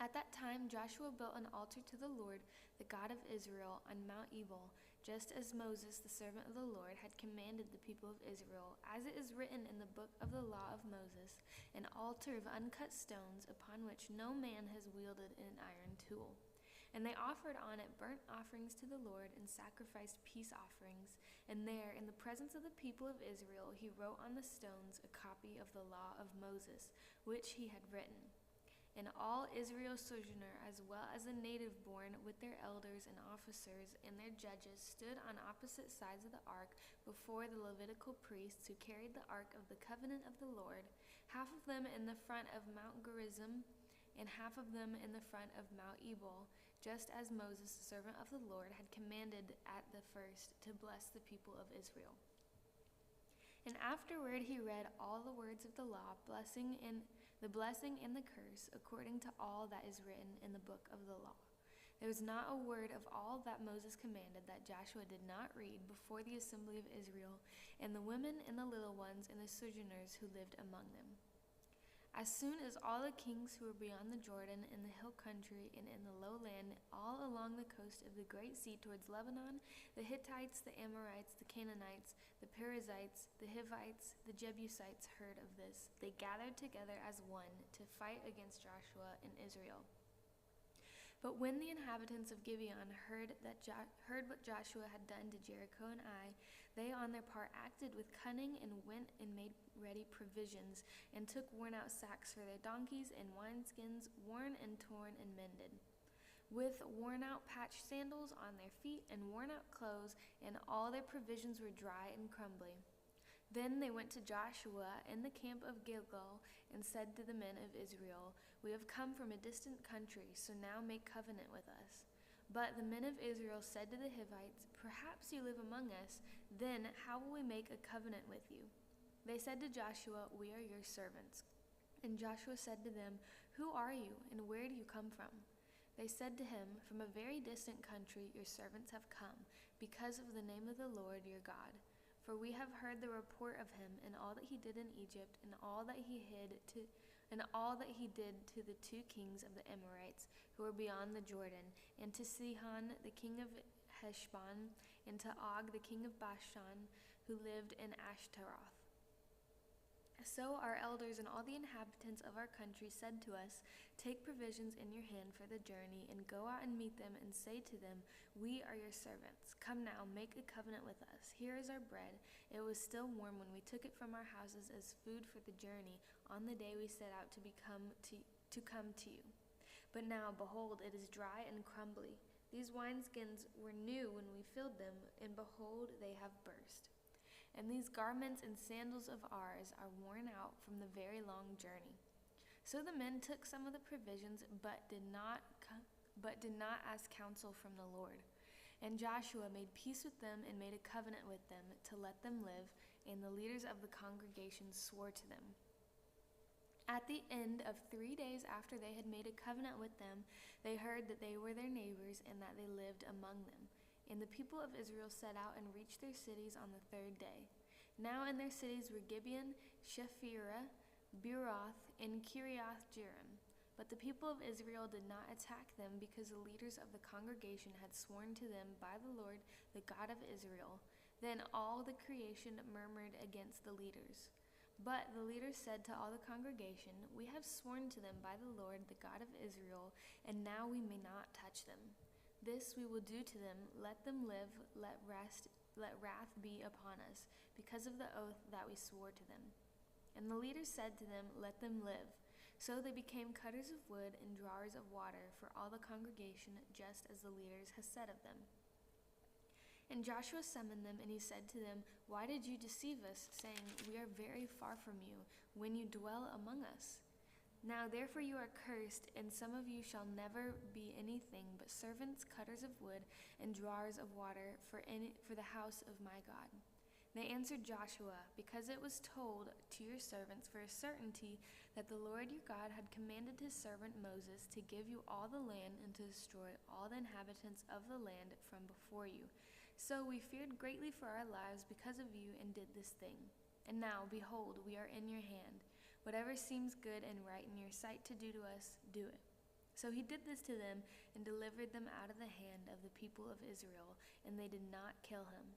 Speaker 6: At that time Joshua built an altar to the Lord, the God of Israel, on Mount Ebal, just as Moses, the servant of the Lord, had commanded the people of Israel, as it is written in the book of the law of Moses, an altar of uncut stones upon which no man has wielded an iron tool. And they offered on it burnt offerings to the Lord and sacrificed peace offerings. And there, in the presence of the people of Israel, he wrote on the stones a copy of the law of Moses, which he had written. And all Israel's sojourner, as well as the native born, with their elders and officers and their judges, stood on opposite sides of the ark before the Levitical priests who carried the ark of the covenant of the Lord, half of them in the front of Mount Gerizim, and half of them in the front of Mount Ebal, just as Moses, the servant of the Lord, had commanded at the first to bless the people of Israel. And afterward he read all the words of the law, the blessing and the curse, according to all that is written in the book of the law. There was not a word of all that Moses commanded that Joshua did not read before the assembly of Israel, and the women and the little ones and the sojourners who lived among them. As soon as all the kings who were beyond the Jordan, in the hill country and in the lowland, all along the coast of the great sea towards Lebanon, the Hittites, the Amorites, the Canaanites, the Perizzites, the Hivites, the Jebusites heard of this, they gathered together as one to fight against Joshua and Israel. But when the inhabitants of Gibeon heard what Joshua had done to Jericho and Ai, they on their part acted with cunning and went and made ready provisions, and took worn-out sacks for their donkeys and wineskins, worn and torn and mended, with worn-out patched sandals on their feet and worn-out clothes, and all their provisions were dry and crumbly. Then they went to Joshua in the camp of Gilgal and said to the men of Israel, "We have come from a distant country, so now make covenant with us." But the men of Israel said to the Hivites, "Perhaps you live among us, then how will we make a covenant with you?" They said to Joshua, "We are your servants." And Joshua said to them, "Who are you, and where do you come from?" They said to him, "From a very distant country your servants have come, because of the name of the Lord your God. For we have heard the report of him, and all that he did in Egypt, and all that he did to the 2 kings of the Amorites who were beyond the Jordan, and to Sihon the king of Heshbon, and to Og the king of Bashan, who lived in Ashtaroth. So our elders and all the inhabitants of our country said to us, 'Take provisions in your hand for the journey, and go out and meet them, and say to them, "We are your servants. Come now, make a covenant with us. Here is our bread. It was still warm when we took it from our houses as food for the journey on the day we set out to come to you. But now, behold, it is dry and crumbly. These wineskins were new when we filled them, and behold, they have burst. And these garments and sandals of ours are worn out from the very long journey." So the men took some of the provisions, but did not ask counsel from the Lord. And Joshua made peace with them and made a covenant with them to let them live, and the leaders of the congregation swore to them. At the end of 3 days after they had made a covenant with them, they heard that they were their neighbors and that they lived among them. And the people of Israel set out and reached their cities on the 3rd day. Now in their cities were Gibeon, Shephirah, Beeroth, and Kiriath-Jearim. But the people of Israel did not attack them, because the leaders of the congregation had sworn to them by the Lord, the God of Israel. Then all the creation murmured against the leaders. But the leaders said to all the congregation, "We have sworn to them by the Lord, the God of Israel, and now we may not touch them. This we will do to them, let them live, let wrath be upon us, because of the oath that we swore to them." And the leaders said to them, "Let them live." So they became cutters of wood and drawers of water for all the congregation, just as the leaders had said of them. And Joshua summoned them, and he said to them, "Why did you deceive us, saying, 'We are very far from you,' when you dwell among us? Now therefore you are cursed, and some of you shall never be anything but servants, cutters of wood, and drawers of water for the house of my God." They answered Joshua, "Because it was told to your servants for a certainty that the Lord your God had commanded his servant Moses to give you all the land and to destroy all the inhabitants of the land from before you. So we feared greatly for our lives because of you and did this thing. And now, behold, we are in your hand. Whatever seems good and right in your sight to do to us, do it." So he did this to them and delivered them out of the hand of the people of Israel, and they did not kill him.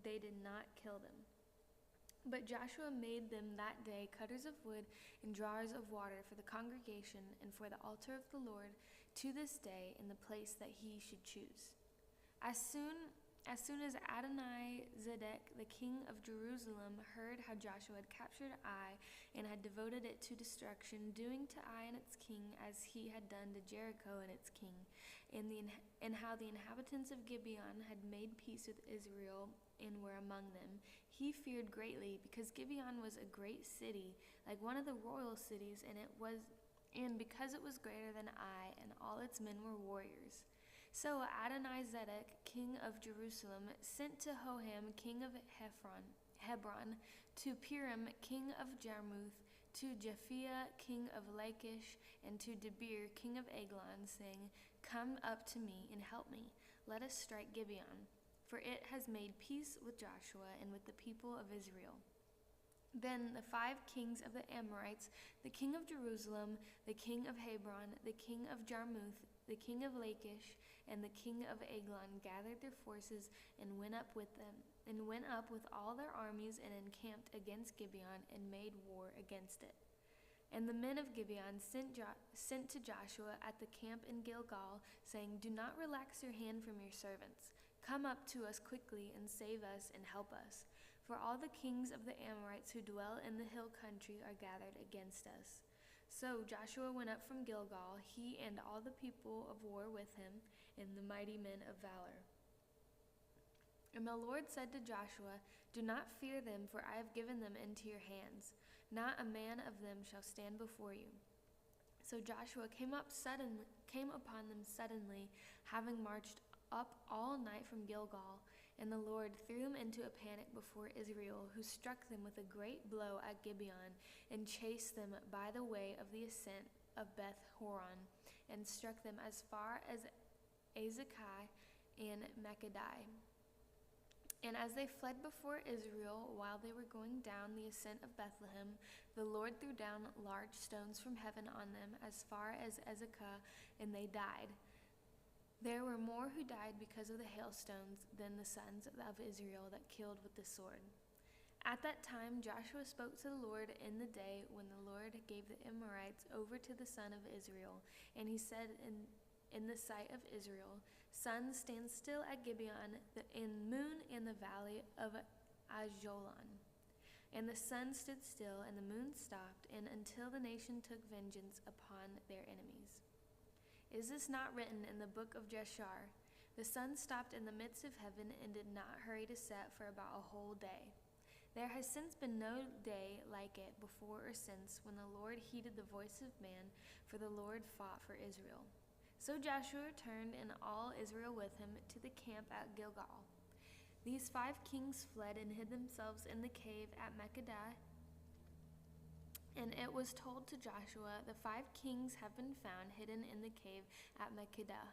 Speaker 6: They did not kill them. But Joshua made them that day cutters of wood and drawers of water for the congregation and for the altar of the Lord to this day in the place that he should choose. As soon As soon as Adonai-Zedek, the king of Jerusalem, heard how Joshua had captured Ai and had devoted it to destruction, doing to Ai and its king as he had done to Jericho and its king, and how the inhabitants of Gibeon had made peace with Israel and were among them, he feared greatly, because Gibeon was a great city, like one of the royal cities, and because it was greater than Ai, and all its men were warriors. So Adonai-Zedek, king of Jerusalem, sent to Hoham, king of Hebron, to Piram, king of Jarmuth, to Japhia, king of Lachish, and to Debir, king of Eglon, saying, "Come up to me and help me. Let us strike Gibeon, for it has made peace with Joshua and with the people of Israel." Then the 5 kings of the Amorites, the king of Jerusalem, the king of Hebron, the king of Jarmuth, the king of Lachish, and the king of Eglon gathered their forces and went up with all their armies and encamped against Gibeon and made war against it. And the men of Gibeon sent to Joshua at the camp in Gilgal, saying, "Do not relax your hand from your servants. Come up to us quickly and save us and help us. For all the kings of the Amorites who dwell in the hill country are gathered against us." So Joshua went up from Gilgal, he and all the people of war with him, and the mighty men of valor. And the Lord said to Joshua, "Do not fear them, for I have given them into your hands. Not a man of them shall stand before you." So Joshua came upon them suddenly, having marched up all night from Gilgal, and the Lord threw them into a panic before Israel, who struck them with a great blow at Gibeon, and chased them by the way of the ascent of Beth Horon, and struck them as far as Azekah and Makkedah. And as they fled before Israel, while they were going down the ascent of Bethlehem, the Lord threw down large stones from heaven on them as far as Azekah, and they died. There were more who died because of the hailstones than the sons of Israel that killed with the sword. At that time Joshua spoke to the Lord in the day when the Lord gave the Amorites over to the son of Israel, and he said in the sight of Israel, "Sun, stand still at Gibeon, and moon in the valley of Ajalon." And the sun stood still, and the moon stopped, and until the nation took vengeance upon their enemies. Is this not written in the book of Jashar? The sun stopped in the midst of heaven and did not hurry to set for about a whole day. There has since been no day like it before or since, when the Lord heeded the voice of man, for the Lord fought for Israel. So Joshua returned, and all Israel with him, to the camp at Gilgal. These 5 kings fled and hid themselves in the cave at Makkedah. And it was told to Joshua, "The 5 kings have been found hidden in the cave at Makkedah."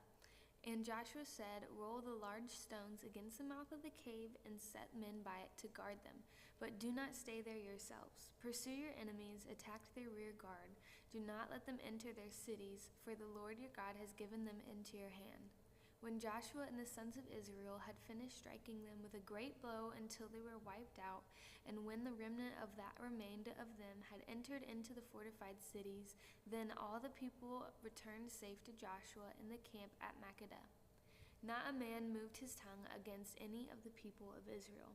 Speaker 6: And Joshua said, "Roll the large stones against the mouth of the cave and set men by it to guard them. But do not stay there yourselves. Pursue your enemies, attack their rear guard. Do not let them enter their cities, for the Lord your God has given them into your hand." When Joshua and the sons of Israel had finished striking them with a great blow until they were wiped out, and when the remnant of that remained of them had entered into the fortified cities, then all the people returned safe to Joshua in the camp at Makkedah. Not a man moved his tongue against any of the people of Israel.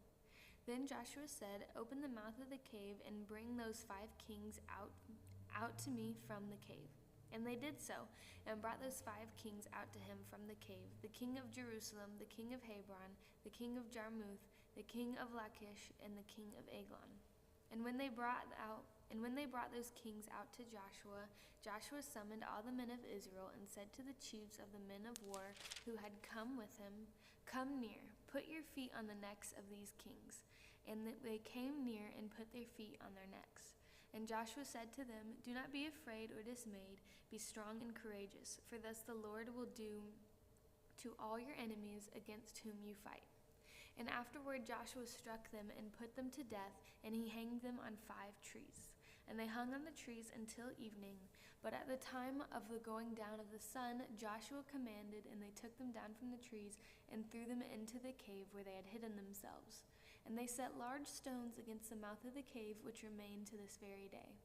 Speaker 6: Then Joshua said, "Open the mouth of the cave and bring those 5 kings out to me from the cave." And they did so, and brought those 5 kings out to him from the cave, the king of Jerusalem, the king of Hebron, the king of Jarmuth, the king of Lachish, and the king of Eglon. And when they brought those kings out to Joshua, Joshua summoned all the men of Israel and said to the chiefs of the men of war who had come with him, "Come near, put your feet on the necks of these kings." And they came near and put their feet on their necks. And Joshua said to them, "Do not be afraid or dismayed. Be strong and courageous, for thus the Lord will do to all your enemies against whom you fight." And afterward Joshua struck them and put them to death, and he hanged them on 5 trees. And they hung on the trees until evening. But at the time of the going down of the sun, Joshua commanded, and they took them down from the trees and threw them into the cave where they had hidden themselves. And they set large stones against the mouth of the cave, which remain to this very day.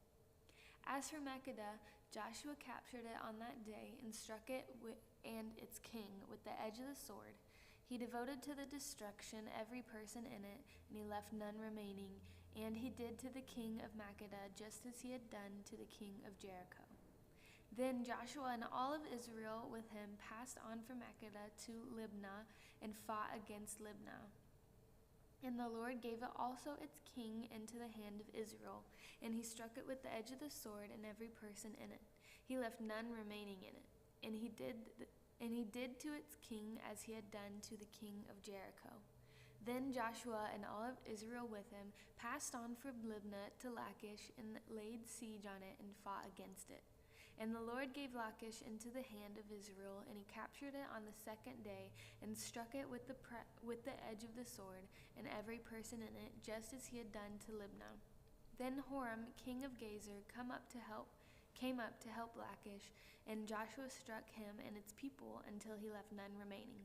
Speaker 6: As for Makkedah, Joshua captured it on that day and struck it and its king with the edge of the sword. He devoted to the destruction every person in it, and he left none remaining. And he did to the king of Makkedah just as he had done to the king of Jericho. Then Joshua and all of Israel with him passed on from Makkedah to Libnah and fought against Libnah. And the Lord gave it also its king into the hand of Israel, and he struck it with the edge of the sword and every person in it. He left none remaining in it. And he did to its king as he had done to the king of Jericho. Then Joshua and all of Israel with him passed on from Libnah to Lachish and laid siege on it and fought against it. And the Lord gave Lachish into the hand of Israel, and he captured it on the second day and struck it with the edge of the sword and every person in it, just as he had done to Libnah. Then Horam, king of Gezer, came up to help Lachish, and Joshua struck him and its people until he left none remaining.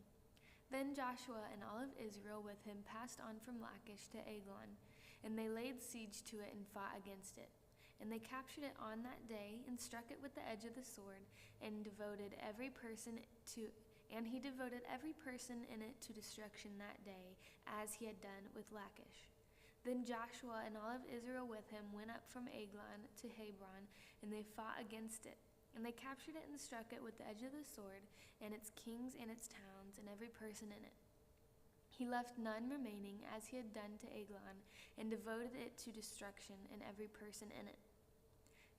Speaker 6: Then Joshua and all of Israel with him passed on from Lachish to Eglon, and they laid siege to it and fought against it. And they captured it on that day and struck it with the edge of the sword, and he devoted every person in it to destruction that day, as he had done with Lachish. Then Joshua and all of Israel with him went up from Eglon to Hebron, and they fought against it. And they captured it and struck it with the edge of the sword, and its kings and its towns, and every person in it. He left none remaining, as he had done to Eglon, and devoted it to destruction, and every person in it.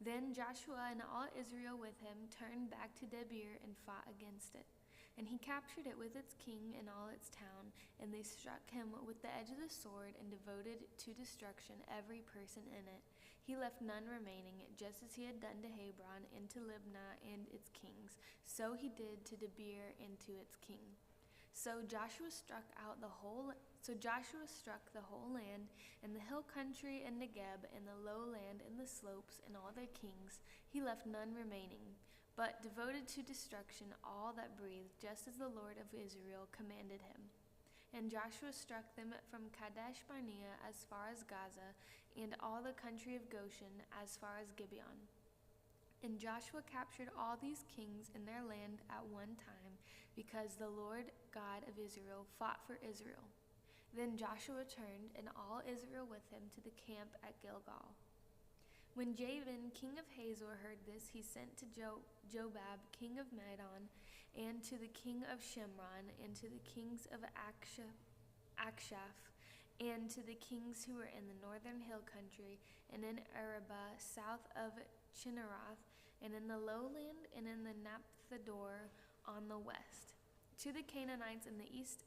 Speaker 6: Then Joshua and all Israel with him turned back to Debir and fought against it. And he captured it with its king and all its town, and they struck him with the edge of the sword and devoted to destruction every person in it. He left none remaining, just as he had done to Hebron and to Libnah and its kings. So he did to Debir and to its king. So Joshua struck the whole land, and the hill country and Negeb, and the lowland and the slopes, and all their kings. He left none remaining, but devoted to destruction all that breathed, just as the Lord of Israel commanded him. And Joshua struck them from Kadesh Barnea as far as Gaza, and all the country of Goshen as far as Gibeon. And Joshua captured all these kings in their land at one time, because the Lord God of Israel fought for Israel. Then Joshua turned, and all Israel with him, to the camp at Gilgal. When Jabin, king of Hazor, heard this, he sent to Jobab, king of Madon, and to the king of Shimron, and to the kings of Akshaph, and to the kings who were in the northern hill country, and in Arabah, south of Chinneroth, and in the lowland, and in the Naphtador on the west, to the Canaanites in the east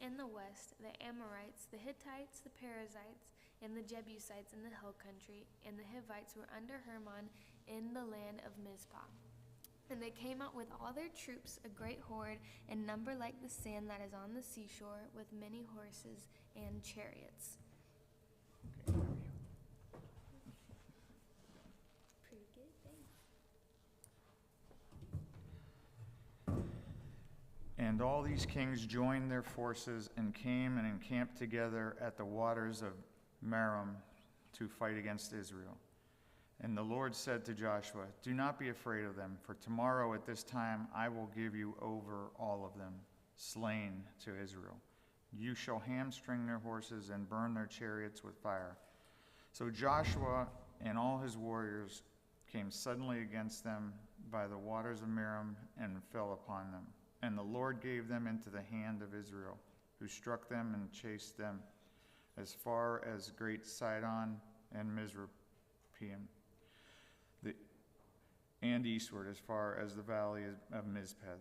Speaker 6: and the west, the Amorites, the Hittites, the Perizzites, and the Jebusites in the hill country, and the Hivites were under Hermon in the land of Mizpah. And they came out with all their troops, a great horde, and number like the sand that is on the seashore, with many horses and chariots. Pretty good, thanks.
Speaker 7: And all these kings joined their forces and came and encamped together at the waters of Merom to fight against Israel. And the Lord said to Joshua, "Do not be afraid of them, for tomorrow at this time I will give you over all of them, slain, to Israel. You shall hamstring their horses and burn their chariots with fire." So Joshua and all his warriors came suddenly against them by the waters of Merom and fell upon them. And the Lord gave them into the hand of Israel, who struck them and chased them as far as Great Sidon and Mizraim, and eastward as far as the valley of Mizpeh.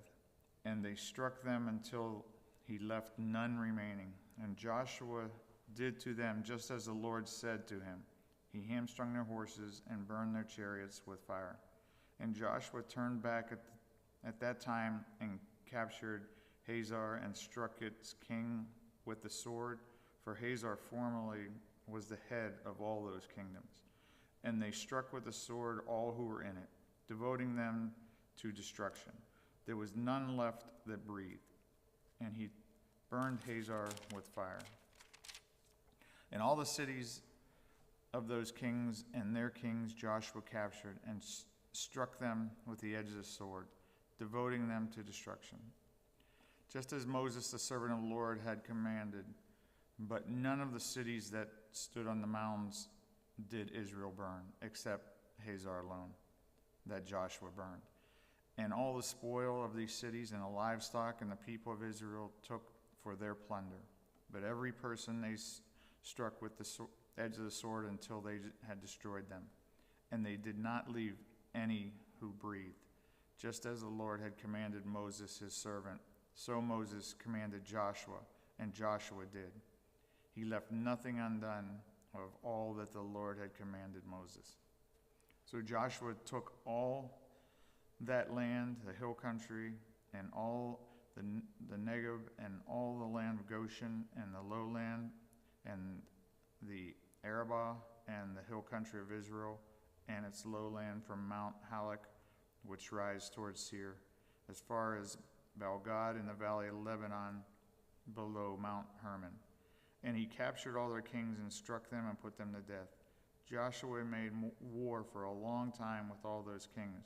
Speaker 7: And they struck them until he left none remaining. And Joshua did to them just as the Lord said to him. He hamstrung their horses and burned their chariots with fire. And Joshua turned back at that time and captured Hazor and struck its king with the sword, for Hazor formerly was the head of all those kingdoms. And they struck with the sword all who were in it, devoting them to destruction. There was none left that breathed, and he burned Hazor with fire. And all the cities of those kings and their kings Joshua captured and struck them with the edge of the sword. devoting them to destruction. Just as Moses, the servant of the Lord, had commanded, but none of the cities that stood on the mounds did Israel burn, except Hazar alone, that Joshua burned. And all the spoil of these cities and the livestock and the people of Israel took for their plunder. But every person they struck with the edge of the sword until they had destroyed them. And they did not leave any who breathed. Just as the Lord had commanded Moses his servant, so Moses commanded Joshua, and Joshua did. He left nothing undone of all that the Lord had commanded Moses. So Joshua took all that land, the hill country, and all the Negeb, and all the land of Goshen, and the lowland, and the Arabah, and the hill country of Israel, and its lowland from Mount Halak, which rise towards Seir, as far as Balgad in the valley of Lebanon, below Mount Hermon. And he captured all their kings and struck them and put them to death. Joshua made war for a long time with all those kings.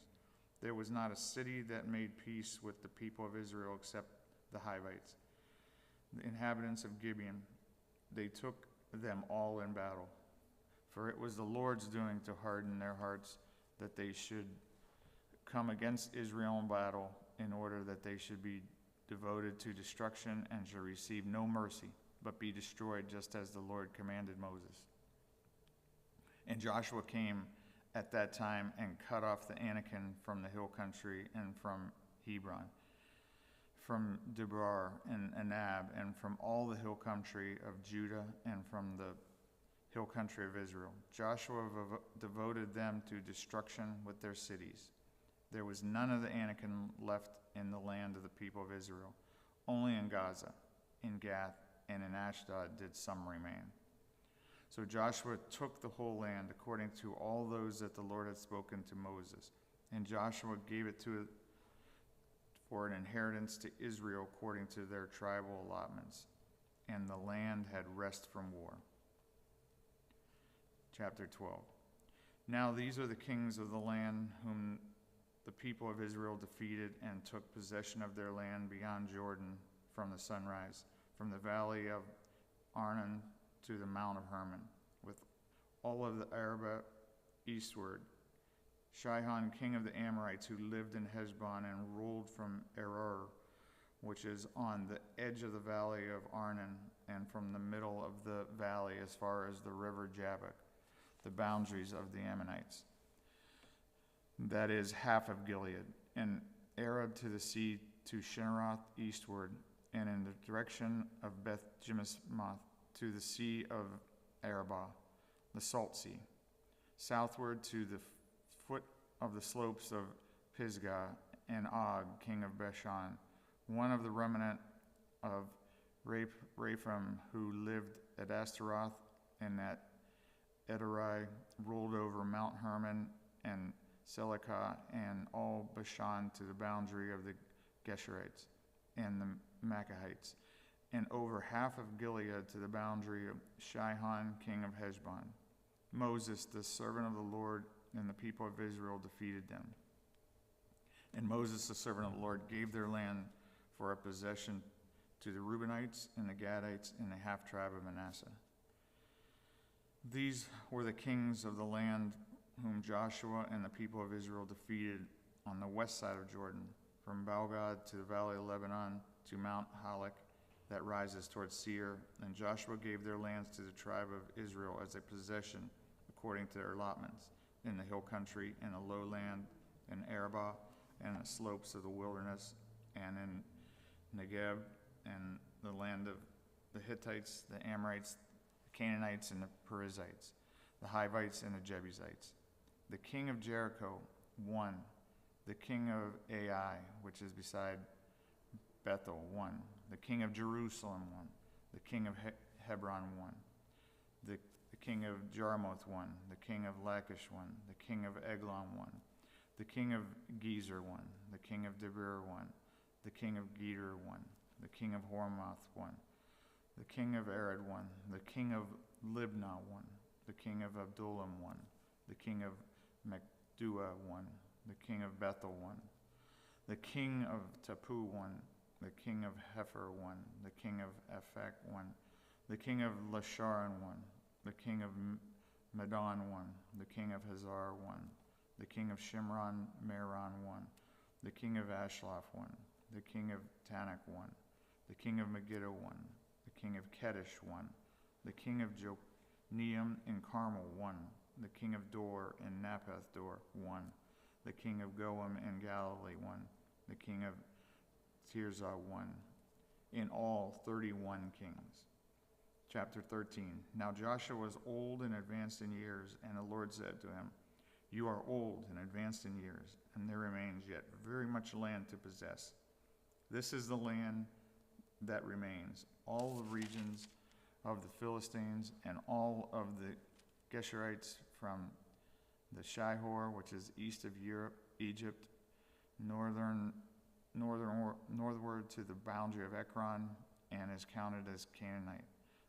Speaker 7: There was not a city that made peace with the people of Israel except the Hivites, the inhabitants of Gibeon. They took them all in battle. For it was the Lord's doing to harden their hearts, that they should come against Israel in battle, in order that they should be devoted to destruction and shall receive no mercy, but be destroyed, just as the Lord commanded Moses. And Joshua came at that time and cut off the Anakim from the hill country and from Hebron, from Debrar and Anab, and from all the hill country of Judah and from the hill country of Israel. Joshua devoted them to destruction with their cities. There was none of the Anakim left in the land of the people of Israel. Only in Gaza, in Gath, and in Ashdod did some remain. So Joshua took the whole land according to all those that the Lord had spoken to Moses. And Joshua gave it for an inheritance to Israel according to their tribal allotments. And the land had rest from war. Chapter 12. Now these are the kings of the land whom the people of Israel defeated and took possession of their land beyond Jordan from the sunrise, from the valley of Arnon to the Mount of Hermon, with all of the Arabah eastward. Sihon, king of the Amorites, who lived in Heshbon and ruled from Aroer, which is on the edge of the valley of Arnon, and from the middle of the valley as far as the river Jabbok, the boundaries of the Ammonites. That is half of Gilead, and Arab to the sea to Shinneroth eastward, and in the direction of Beth Jimmoth to the sea of Arabah, the Salt Sea, southward to the foot of the slopes of Pisgah, and Og, king of Bashan, one of the remnant of Raphim, who lived at Astaroth and at Edrei, ruled over Mount Hermon and Selikah and all Bashan to the boundary of the Geshurites and the Machahites, and over half of Gilead to the boundary of Sihon, king of Heshbon. Moses, the servant of the Lord, and the people of Israel defeated them. And Moses, the servant of the Lord, gave their land for a possession to the Reubenites and the Gadites and the half-tribe of Manasseh. These were the kings of the land whom Joshua and the people of Israel defeated on the west side of Jordan, from Balgad to the valley of Lebanon to Mount Halak that rises towards Seir. And Joshua gave their lands to the tribe of Israel as a possession according to their allotments, in the hill country, and the lowland, in Arabah, and the slopes of the wilderness, and in Negeb, and the land of the Hittites, the Amorites, the Canaanites, and the Perizzites, the Hivites, and the Jebusites. The king of Jericho won. The king of Ai, which is beside Bethel, won. The king of Jerusalem won. The king of Hebron won. The king of Jarmuth won. The king of Lachish won. The king of Eglon won. The king of Gezer won. The king of Debir won. The king of Geder won. The king of Hormath won. The king of Arad won. The king of Libnah won. The king of Abdullam won. The king of Makdua won. The king of Bethel won. The king of Tapu won. The king of Hepher won. The king of Ephek won. The king of Lasharon won. The king of Madon won. The king of Hazar won. The king of Shimron Meron won. The king of Ashloth won. The king of Tanakh won. The king of Megiddo won. The king of Kedesh won. The king of Joneam in Carmel won. The king of Dor in Naphath Dor won. The king of Goam in Galilee won. The king of Tirzah won. In all, 31 kings. Chapter 13. Now Joshua was old and advanced in years, and the Lord said to him, You are old and advanced in years, and there remains yet very much land to possess. This is the land that remains, all the regions of the Philistines and all of the Geshurites from the Shihor, which is east of Egypt, northward to the boundary of Ekron, and is counted as Canaanite.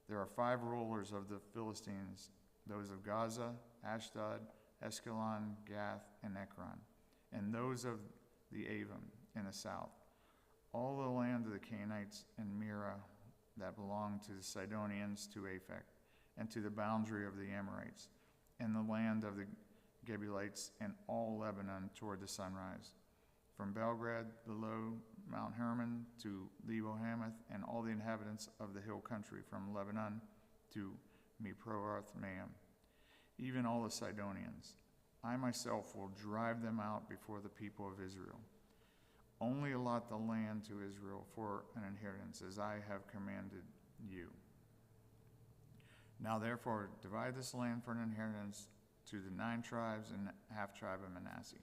Speaker 7: There are 5 rulers of the Philistines, those of Gaza, Ashdod, Escalon, Gath, and Ekron, and those of the Avim in the south. All the land of the Canaanites and Mira that belonged to the Sidonians to Aphek, and to the boundary of the Amorites, and the land of the Gebulites, and all Lebanon toward the sunrise. From Belgrad below Mount Hermon to Lebo Hamath, and all the inhabitants of the hill country from Lebanon to Meproath Maim, even all the Sidonians. I myself will drive them out before the people of Israel. Only allot the land to Israel for an inheritance, as I have commanded you. Now therefore divide this land for an inheritance to the 9 tribes and half-tribe of Manasseh.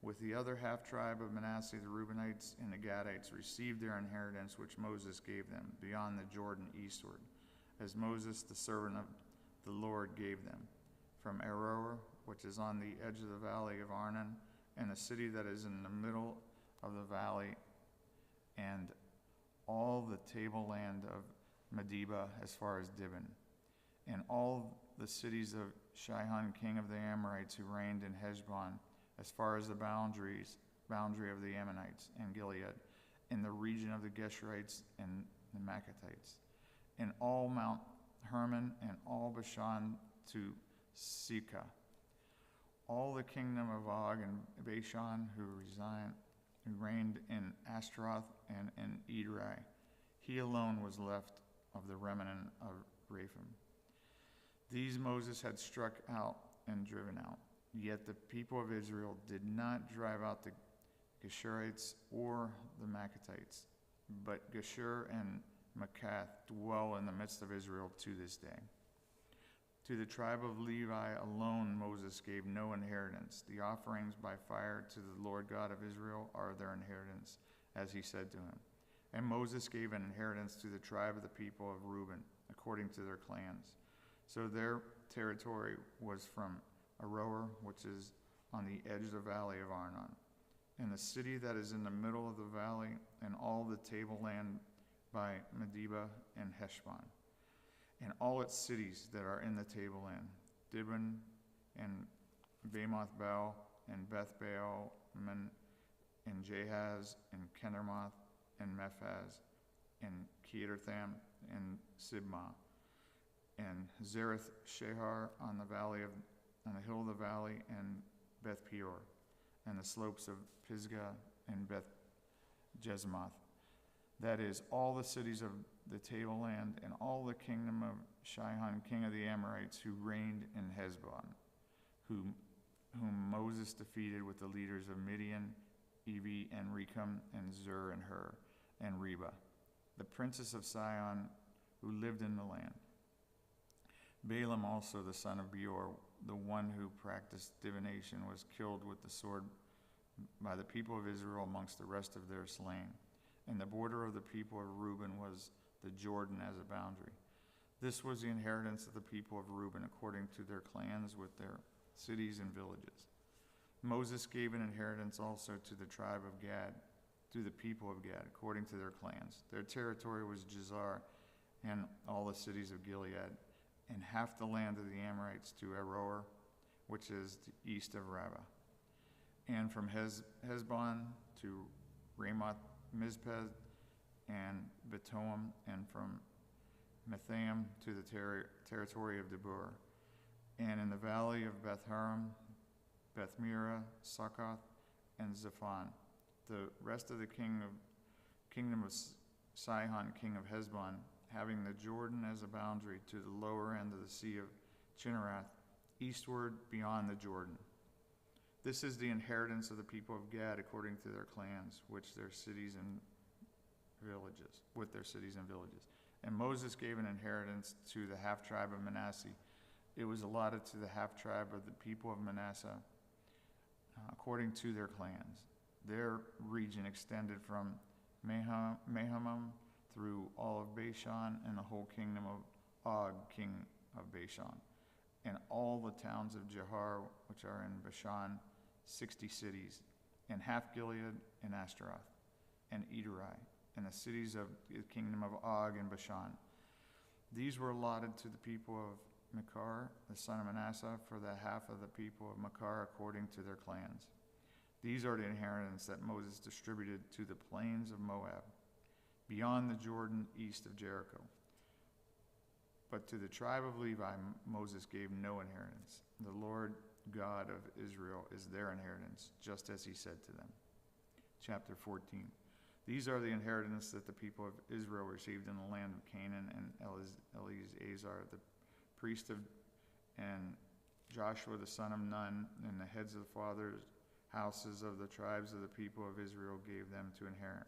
Speaker 7: With the other half-tribe of Manasseh, the Reubenites and the Gadites received their inheritance which Moses gave them beyond the Jordan eastward, as Moses, the servant of the Lord, gave them, from Aroer, which is on the edge of the valley of Arnon, and the city that is in the middle of the valley, and all the tableland of Medeba as far as Dibon, and all the cities of Sihon, king of the Amorites, who reigned in Heshbon, as far as the boundary of the Ammonites and Gilead, in the region of the Geshurites and the Maccathites, and all Mount Hermon, and all Bashan to Sika, all the kingdom of Og and Bashan, who reigned in Ashtaroth and in Edrei. He alone was left of the remnant of Rephaim. These Moses had struck out and driven out. Yet the people of Israel did not drive out the Geshurites or the Maccathites, but Geshur and Maacath dwell in the midst of Israel to this day. To the tribe of Levi alone Moses gave no inheritance. The offerings by fire to the Lord God of Israel are their inheritance, as he said to him. And Moses gave an inheritance to the tribe of the people of Reuben, according to their clans. So their territory was from Aroer, which is on the edge of the valley of Arnon, and the city that is in the middle of the valley, and all the tableland by Medeba and Heshbon, and all its cities that are in the tableland, Dibon and Bamoth Baal and Beth Baal, and Jahaz and Kendermoth and Mephaz and Kedartham and Sibmah, and Zareth Shahar on the hill of the valley, and Beth Peor, and the slopes of Pisgah and Beth Jezmoth. That is, all the cities of the tableland, and all the kingdom of Sihon, king of the Amorites, who reigned in Heshbon, whom Moses defeated with the leaders of Midian, Evi, and Rechem, and Zur, and Hur, and Reba, the princes of Sihon, who lived in the land. Balaam also, the son of Beor, the one who practiced divination, was killed with the sword by the people of Israel amongst the rest of their slain. And the border of the people of Reuben was the Jordan as a boundary. This was the inheritance of the people of Reuben according to their clans with their cities and villages. Moses gave an inheritance also to the tribe of Gad, to the people of Gad, according to their clans. Their territory was Jazar and all the cities of Gilead, and half the land of the Amorites to Aroer, which is east of Rabbah, and from Hezbon to Ramoth Mizpeh and Betoam, and from Methaim to the territory of Debur, and in the valley of Beth-haram, Beth-mirah, Succoth, and Zephon. The rest of the kingdom of Sihon, king of Heshbon, having the Jordan as a boundary to the lower end of the Sea of Chinnereth, eastward beyond the Jordan. This is the inheritance of the people of Gad according to their clans, with their cities and villages. And Moses gave an inheritance to the half-tribe of Manasseh. It was allotted to the half-tribe of the people of Manasseh according to their clans. Their region extended from Mehamam through all of Bashan and the whole kingdom of Og, king of Bashan, and all the towns of Jahar, which are in Bashan, 60 cities, and half Gilead and Ashtaroth, and Edrei, and the cities of the kingdom of Og and Bashan. These were allotted to the people of Machir, the son of Manasseh, for the half of the people of Machir according to their clans. These are the inheritance that Moses distributed to the plains of Moab, beyond the Jordan, east of Jericho. But to the tribe of Levi, Moses gave no inheritance. The Lord God of Israel is their inheritance, just as he said to them. Chapter 14. These are the inheritance that the people of Israel received in the land of Canaan, and Eleazar, the priest of, and Joshua, the son of Nun, and the heads of the fathers' houses of the tribes of the people of Israel gave them to inherit.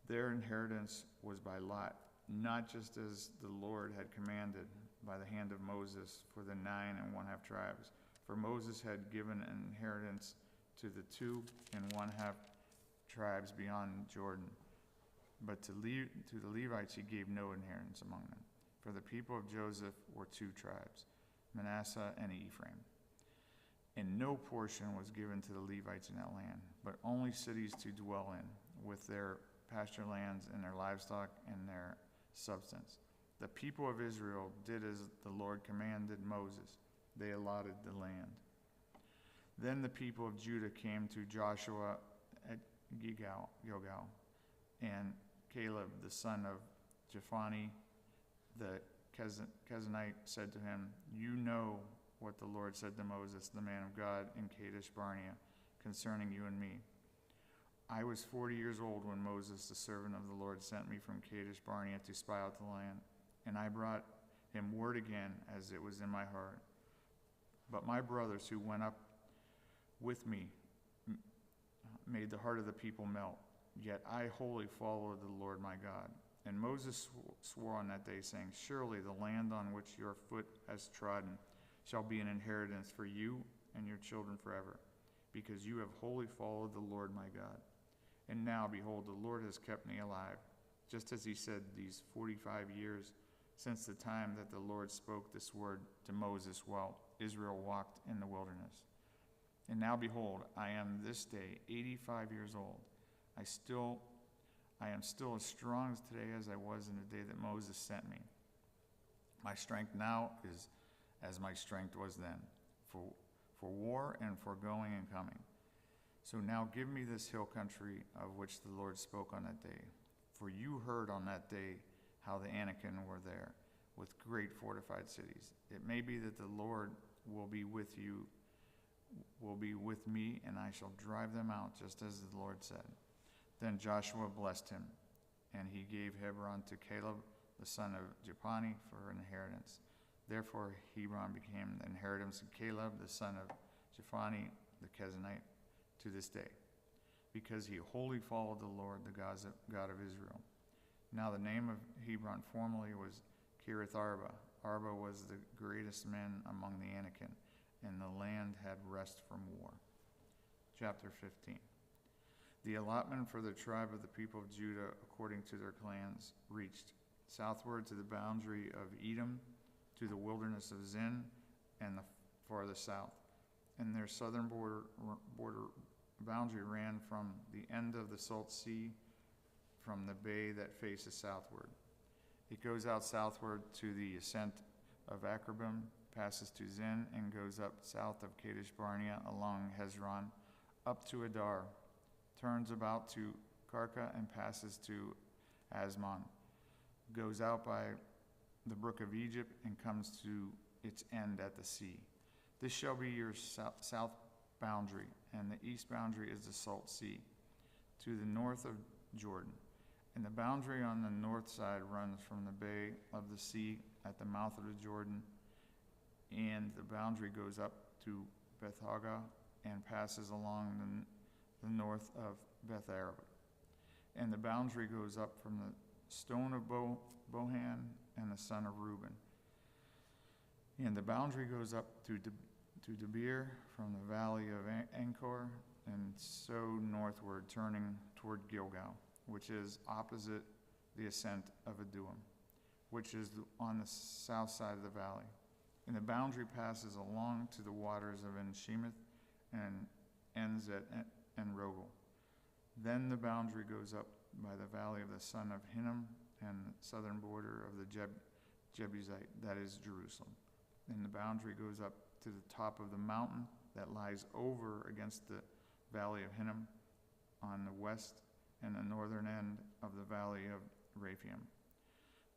Speaker 7: Their inheritance was by lot, not just as the Lord had commanded by the hand of Moses for the 9 1/2 tribes. For Moses had given an inheritance to the 2 1/2 tribes beyond Jordan. But to the Levites he gave no inheritance among them. For the people of Joseph were 2 tribes, Manasseh and Ephraim. And no portion was given to the Levites in that land, but only cities to dwell in, with their pasture lands and their livestock and their substance. The people of Israel did as the Lord commanded Moses. They allotted the land. Then the people of Judah came to Joshua at Gilgal, and Caleb, the son of Jephunneh, the Kenizzite, said to him, "You know what the Lord said to Moses, the man of God, in Kadesh Barnea, concerning you and me. I was 40 years old when Moses, the servant of the Lord, sent me from Kadesh Barnea to spy out the land, and I brought him word again as it was in my heart. But my brothers who went up with me made the heart of the people melt. Yet I wholly followed the Lord my God. And Moses swore on that day, saying, Surely the land on which your foot has trodden shall be an inheritance for you and your children forever, because you have wholly followed the Lord my God. And now, behold, the Lord has kept me alive, just as he said these 45 years since the time that the Lord spoke this word to Moses while Israel walked in the wilderness. And now, behold, I am this day 85 years old. I am still as strong today as I was in the day that Moses sent me. My strength now is as my strength was then, for war and for going and coming. So now give me this hill country of which the Lord spoke on that day. For you heard on that day how the Anakim were there, with great fortified cities. It may be that the Lord will be with me, and I shall drive them out, just as the Lord said. Then Joshua blessed him, and he gave Hebron to Caleb, the son of Jephunneh, for an inheritance. Therefore Hebron became the inheritance of Caleb, the son of Jephunneh, the Kenizzite, to this day, because he wholly followed the Lord, the God of Israel. Now the name of Hebron formerly was Kiriath Arba. Arba was the greatest man among the Anakim, and the land had rest from war. Chapter 15. The allotment for the tribe of the people of Judah, according to their clans, reached southward to the boundary of Edom, to the wilderness of Zin, and the farthest south. And their southern boundary ran from the end of the Salt Sea, from the bay that faces southward. It goes out southward to the ascent of Akrabim, passes to Zin, and goes up south of Kadesh Barnea along Hezron, up to Adar, turns about to Karka and passes to Asmon, goes out by the brook of Egypt and comes to its end at the sea. This shall be your south boundary, and the east boundary is the Salt Sea, to the north of Jordan. And the boundary on the north side runs from the bay of the sea at the mouth of the Jordan, and the boundary goes up to Beth-Hogah and passes along the north of Beth-Araba. And the boundary goes up from the stone of Bohan and the son of Reuben. And the boundary goes up to Debir from the valley of Angkor, and so northward, turning toward Gilgal, which is opposite the ascent of Adulam, which is on the south side of the valley. And the boundary passes along to the waters of En-Shemesh and ends at En-Rogel. Then the boundary goes up by the valley of the son of Hinnom and the southern border of the Jebusite, that is Jerusalem. And the boundary goes up to the top of the mountain that lies over against the valley of Hinnom on the west and the northern end of the valley of Rephaim.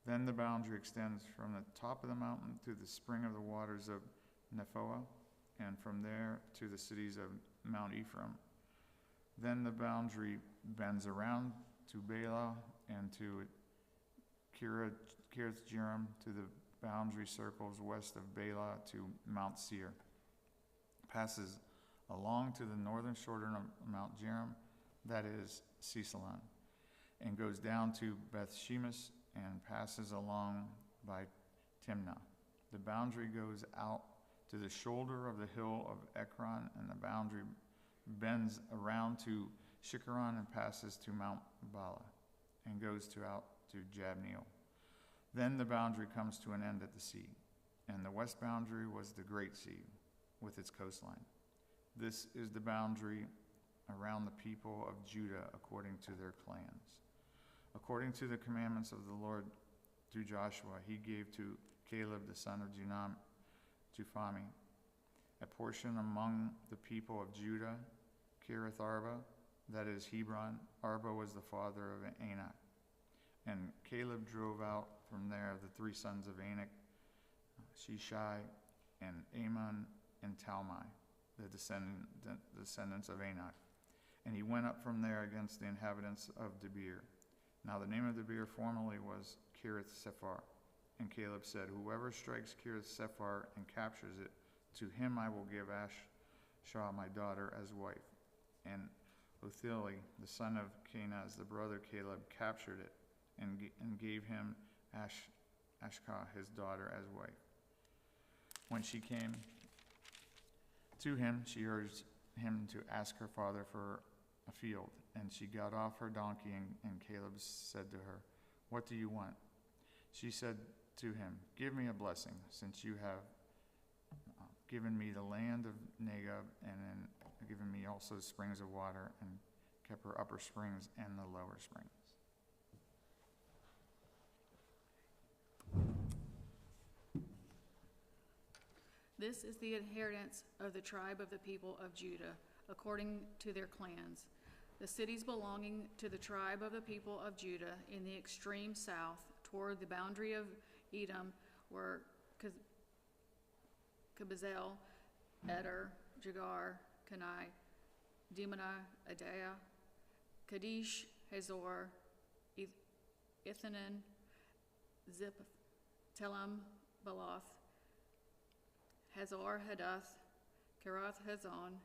Speaker 7: Then the boundary extends from the top of the mountain to the spring of the waters of Nephoah, and from there to the cities of Mount Ephraim. Then the boundary bends around to Bela and to Kiriath-Jearim, to the boundary circles west of Bela to Mount Seir, passes along to the northern shoulder of Mount Jearim, that is Sisalon, and goes down to Beth-Shemesh and passes along by Timnah. The boundary goes out to the shoulder of the hill of Ekron, and the boundary bends around to Shikharon and passes to Mount Bala, and goes out to Jabneel. Then the boundary comes to an end at the sea, and the west boundary was the Great Sea with its coastline. This is the boundary around the people of Judah according to their clans. According to the commandments of the Lord through Joshua, he gave to Caleb the son of Jephunneh a portion among the people of Judah, Kiriath Arba, that is Hebron. Arba was the father of Anak. And Caleb drove out from there the three sons of Anak, Sheshai, and Ammon, and Talmai, the descendants of Anak. And he went up from there against the inhabitants of Debir. Now the name of Debir formerly was Kiriath-Sephar. And Caleb said, whoever strikes Kiriath-Sephar and captures it, to him I will give Ashshah my daughter as wife. And Othniel, the son of Kenaz, the brother Caleb, captured it and gave him Ashkah his daughter as wife. When she came to him, she urged him to ask her father for a field. And she got off her donkey, and Caleb said to her, what do you want? She said to him, give me a blessing, since you have given me the land of Negeb, and then given me also springs of water, and kept her upper springs and the lower springs.
Speaker 8: This is the inheritance of the tribe of the people of Judah, according to their clans. The cities belonging to the tribe of the people of Judah in the extreme south toward the boundary of Edom were Kabzeel, Eder, Jagar, Kenai, Dimnah, Adaiah, Kadesh, Hazor, Ithanan, Ziph, Telem, Baloth, Hazar Hadath, Kirath Hazon,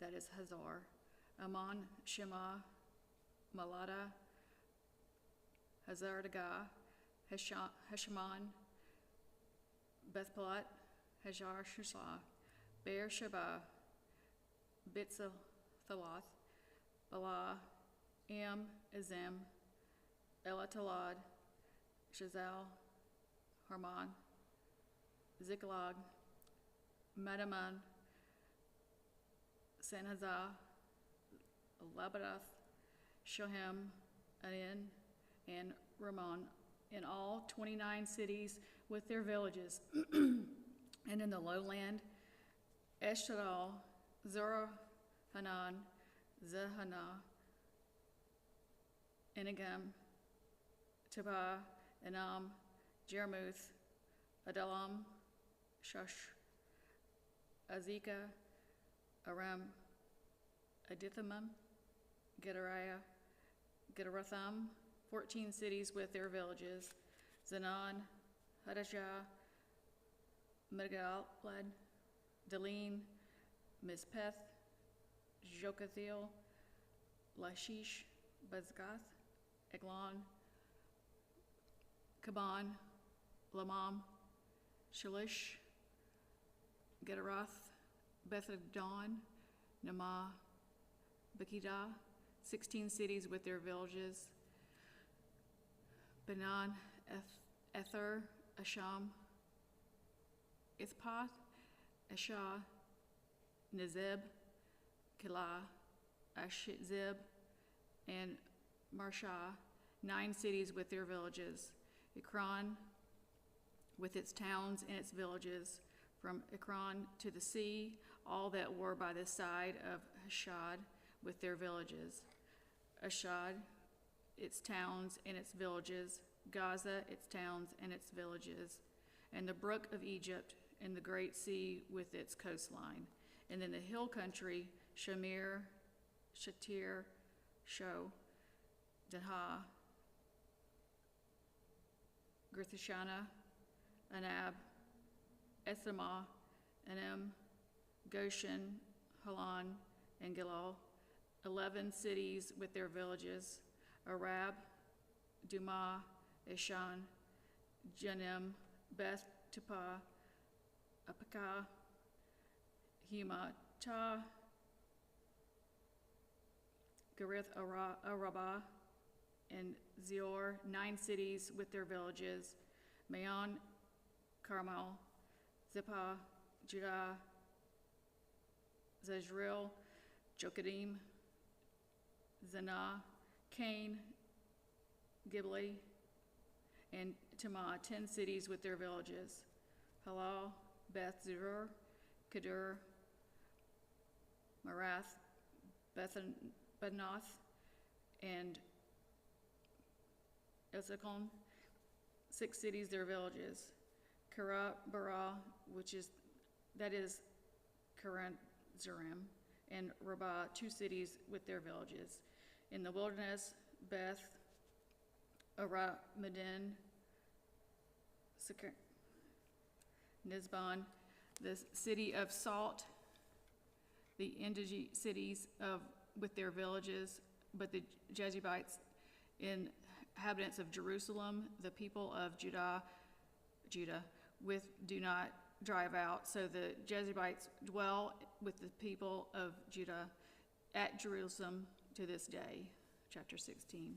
Speaker 8: that is Hazar, Ammon, Shema, Malada, Hazardagah, Heshmon, Bethpelet, Hajar Shusah, Beersheba, Bitzaloth, Bala, Azim, Elatalad, Shazal, Harmon, Ziklag, Medaman, Sanhazah, Labadoth, Shohem, Anin, and Ramon, in all 29 cities with their villages, and in the lowland, Eshtaol, Zerah, Hanan, Zehanah, Enegam, Tabah, Enam, Jermuth, Adullam, Shush, Azekah, Aram, Adithamim, Gedariah, Gederatham, 14 cities with their villages, Zanan, Hadashah, Megalad, Daleen, Mizpeth, Jokathiel, Lashish, Bezgath, Eglon, Kaban, Lamam, Shalish, Gederath, Beth-Dawn, Namah, Bekidah, 16 cities with their villages, Benan, Ether, Asham, Ithpath, Ashah, Nezeb, Kilah, Ashzib, and Marshah, 9 cities with their villages, Ekron with its towns and its villages, from Ekron to the sea, all that were by the side of Hashad with their villages, Ashad, its towns and its villages, Gaza, its towns and its villages, and the brook of Egypt and the great sea with its coastline. And then the hill country, Shamir, Shatir, Sho, Daha, Girthashana, Anab, Ethamah, Anem, Goshen, Halan, and Gilal, 11 cities with their villages, Arab, Dumah, Eshan, Janim, Beth Tippah, Apakah, Himata, Garith Arabah, and Zior, 9 cities with their villages, Maon, Carmel, Zippah, Judah, Zezreel, Jokadim, Zanah, Cain, Gibli, and Tamah, 10 cities with their villages, Halal, Beth Zurur, Kedur, Marath, Bethanoth, and Ezekon, 6 cities, their villages, Kara Bara, that is Karan-Zerim, and Rabbah, 2 cities with their villages. In the wilderness, Beth, Ara-Medin, Nizban, the city of Salt, the indigent cities with their villages, but the Jebusites, inhabitants of Jerusalem, the people of Judah, do not drive out. So the Jebusites dwell with the people of Judah at Jerusalem to this day. Chapter 16.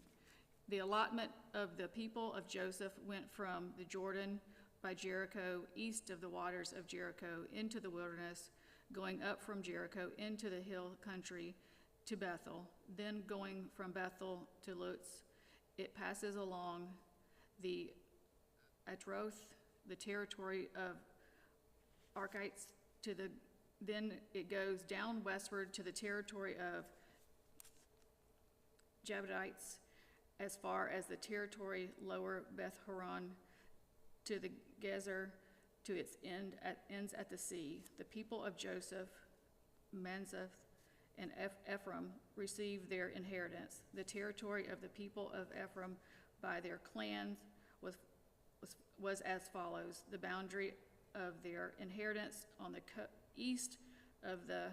Speaker 8: The allotment of the people of Joseph went from the Jordan by Jericho, east of the waters of Jericho, into the wilderness, going up from Jericho into the hill country to Bethel, then going from Bethel to Luz. It passes along the Atroth, the territory of Archites, then it goes down westward to the territory of Jabusites, as far as the territory lower Beth Horon, to the Gezer, to its ends at the sea. The people of Joseph, Manzeth, and Ephraim received their inheritance. The territory of the people of Ephraim by their clans was as follows. The boundary of their inheritance on the east of the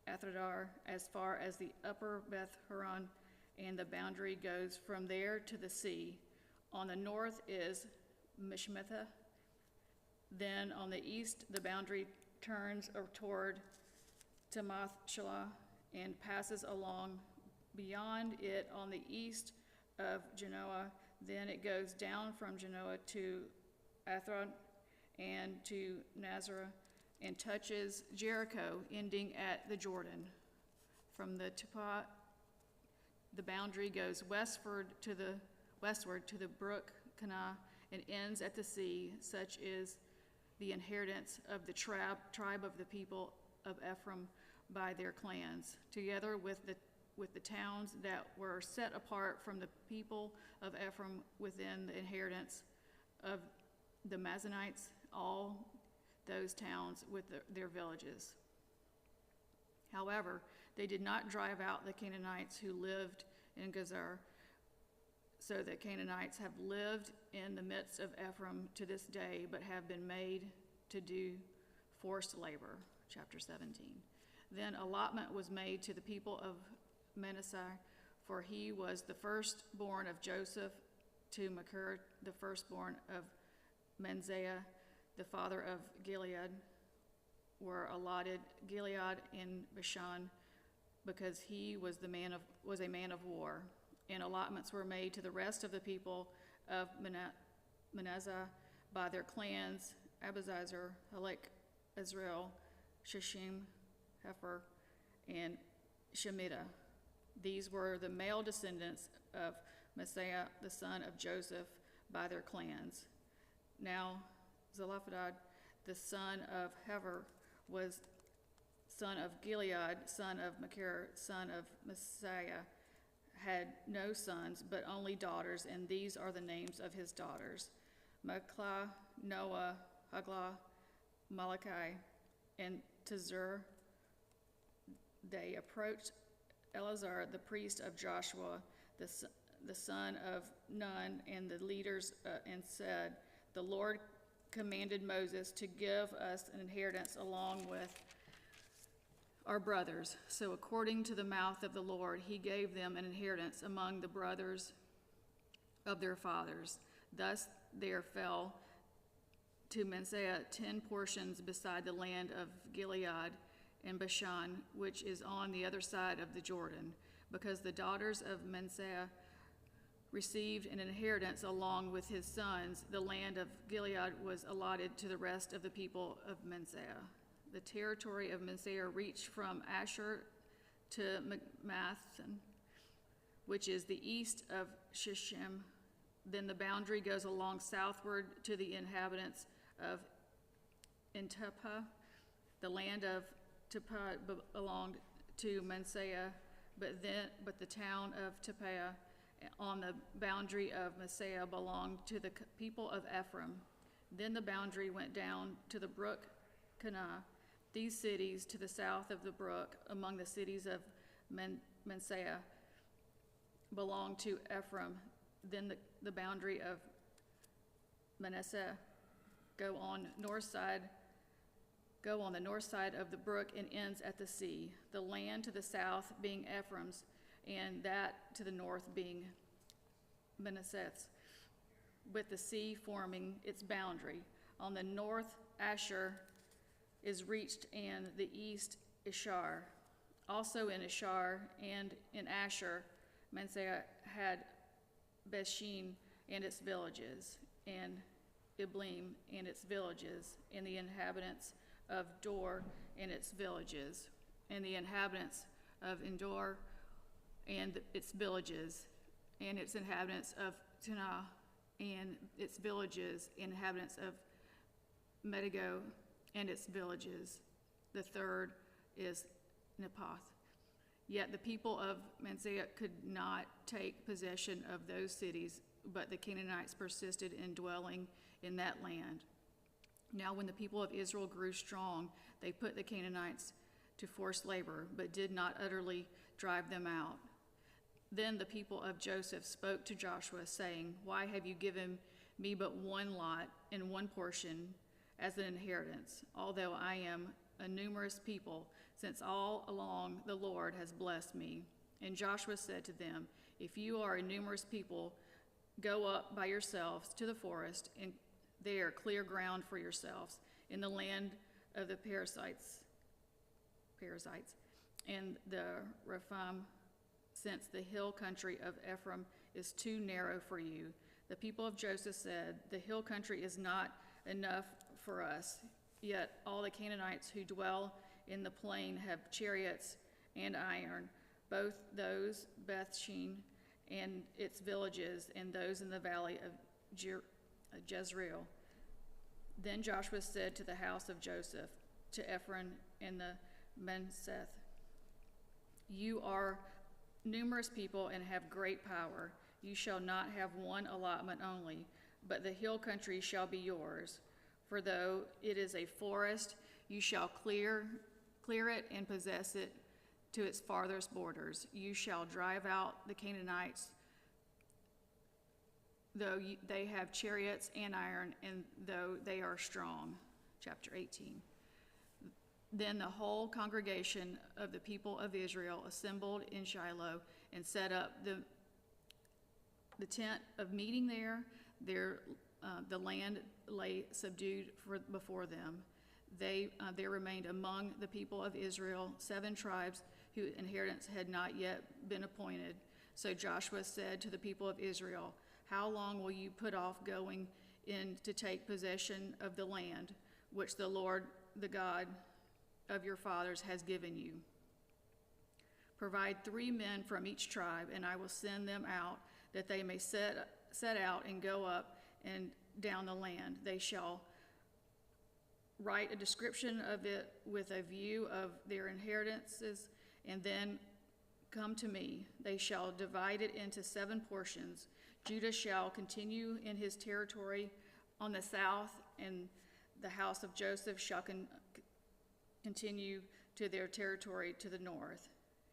Speaker 8: Athradar, as far as the upper Beth Horon, and the boundary goes from there to the sea. On the north is Mishmetha. Then on the east, the boundary turns toward Tamath Shalah and passes along beyond it on the east of Genoa. Then it goes down from Genoa to Athron and to Nazareth and touches Jericho, ending at the Jordan. From the Tippah, the boundary goes westward to the brook Kanah and ends at the sea. Such is the inheritance of the tribe of the people of Ephraim by their clans, together with the towns that were set apart from the people of Ephraim within the inheritance of the Mazanites, all those towns with their villages. However, they did not drive out the Canaanites who lived in Gezer, so the Canaanites have lived in the midst of Ephraim to this day, but have been made to do forced labor. Chapter 17. Then allotment was made to the people of Manasseh, for he was the firstborn of Joseph, to Machir, the firstborn of Menziah, the father of Gilead, were allotted Gilead and Bashan, because he was a man of war. And allotments were made to the rest of the people of Manasseh by their clans: Abiezer, Helek, Israel, Shishim, Hefer, and Shemitah. These were the male descendants of Messiah, the son of Joseph, by their clans. Now Zelophehad, the son of Hefer, was son of Gilead, son of Machir, son of Messiah, had no sons, but only daughters, and these are the names of his daughters: Machlah, Noah, Haglah, Malachi, and Tizur. They approached Eleazar, the priest of Joshua, the son of Nun, and the leaders, and said, "The Lord commanded Moses to give us an inheritance along with our brothers. So according to the mouth of the Lord, he gave them an inheritance among the brothers of their fathers. Thus there fell to Manasseh 10 portions beside the land of Gilead and Bashan, which is on the other side of the Jordan, because the daughters of Manasseh received an inheritance along with his sons. The land of Gilead was allotted to the rest of the people of Manasseh. The territory of Manasseh reached from Asher to Mathan, which is the east of Shishim. Then the boundary goes along southward to the inhabitants of Intapah. The land of Tapah belonged to Manasseh, but the town of Tapah on the boundary of Manasseh belonged to the people of Ephraim. Then the boundary went down to the brook Kanah. These cities to the south of the brook, among the cities of Manasseh, belonged to Ephraim. Then the boundary of Manasseh go on the north side of the brook and ends at the sea. The land to the south being Ephraim's, and that to the north being Manasseh's, with the sea forming its boundary. On the north, Asher is reached, and the east, Ishar. Also in Ishar and in Asher, Manasseh had Beshin and its villages, and Iblim and its villages, and the inhabitants of Dor and its villages, and the inhabitants of Endor and its villages, and its inhabitants of Tanah and its villages, inhabitants of Medigo and its villages. The third is Nepath. Yet the people of Manasseh could not take possession of those cities, but the Canaanites persisted in dwelling in that land. Now when the people of Israel grew strong, they put the Canaanites to forced labor, but did not utterly drive them out. Then the people of Joseph spoke to Joshua, saying, "Why have you given me but one lot and one portion as an inheritance, although I am a numerous people, since all along the Lord has blessed me?" And Joshua said to them, "If you are a numerous people, go up by yourselves to the forest, and there clear ground for yourselves in the land of the Perizzites and the Rephaim, since the hill country of Ephraim is too narrow for you." The people of Joseph said, "The hill country is not enough for us, yet all the Canaanites who dwell in the plain have chariots and iron, both those Bethshean and its villages, and those in the valley of Jezreel." Then Joshua said to the house of Joseph, to Ephraim and the Manasseh, You are numerous people and have great power. You shall not have one allotment only, but the hill country shall be yours. For though it is a forest, you shall clear it and possess it to its farthest borders. You shall drive out the Canaanites, though they have chariots and iron, and though they are strong. Chapter 18. Then the whole congregation of the people of Israel assembled in Shiloh and set up the tent of meeting there. The land lay subdued before them. There remained among the people of Israel 7 tribes whose inheritance had not yet been appointed. So Joshua said to the people of Israel, "How long will you put off going in to take possession of the land which the Lord, the God of your fathers, has given you? Provide 3 men from each tribe, and I will send them out, that they may set out and go up and down the land. They shall write a description of it with a view of their inheritances, and then come to me. They shall divide it into 7 portions. Judah shall continue in his territory on the south, and the house of Joseph shall continue to their territory to the north.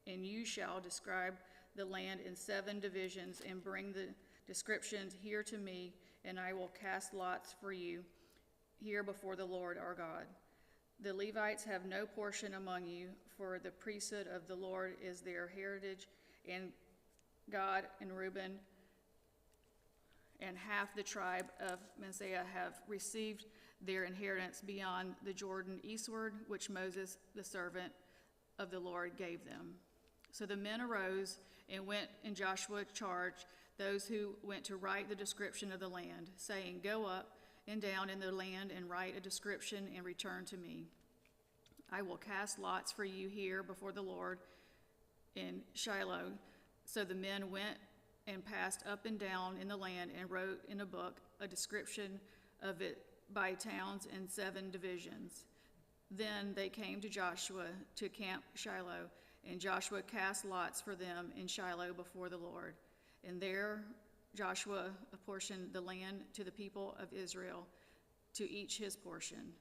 Speaker 8: And you shall describe the land in 7 divisions and bring the descriptions here to me, and I will cast lots for you here before the Lord our God. The Levites have no portion among you, for the priesthood of the Lord is their heritage, and Gad and Reuben and half the tribe of Manasseh have received their inheritance beyond the Jordan eastward, which Moses, the servant of the Lord, gave them." So the men arose and went, and Joshua charged those who went to write the description of the land, saying, "Go up and down in the land and write a description and return to me. I will cast lots for you here before the Lord in Shiloh." So the men went and passed up and down in the land and wrote in a book a description of it by towns and 7 divisions. Then they came to Joshua to Camp Shiloh, and Joshua cast lots for them in Shiloh before the Lord. And there Joshua apportioned the land to the people of Israel, to each his portion.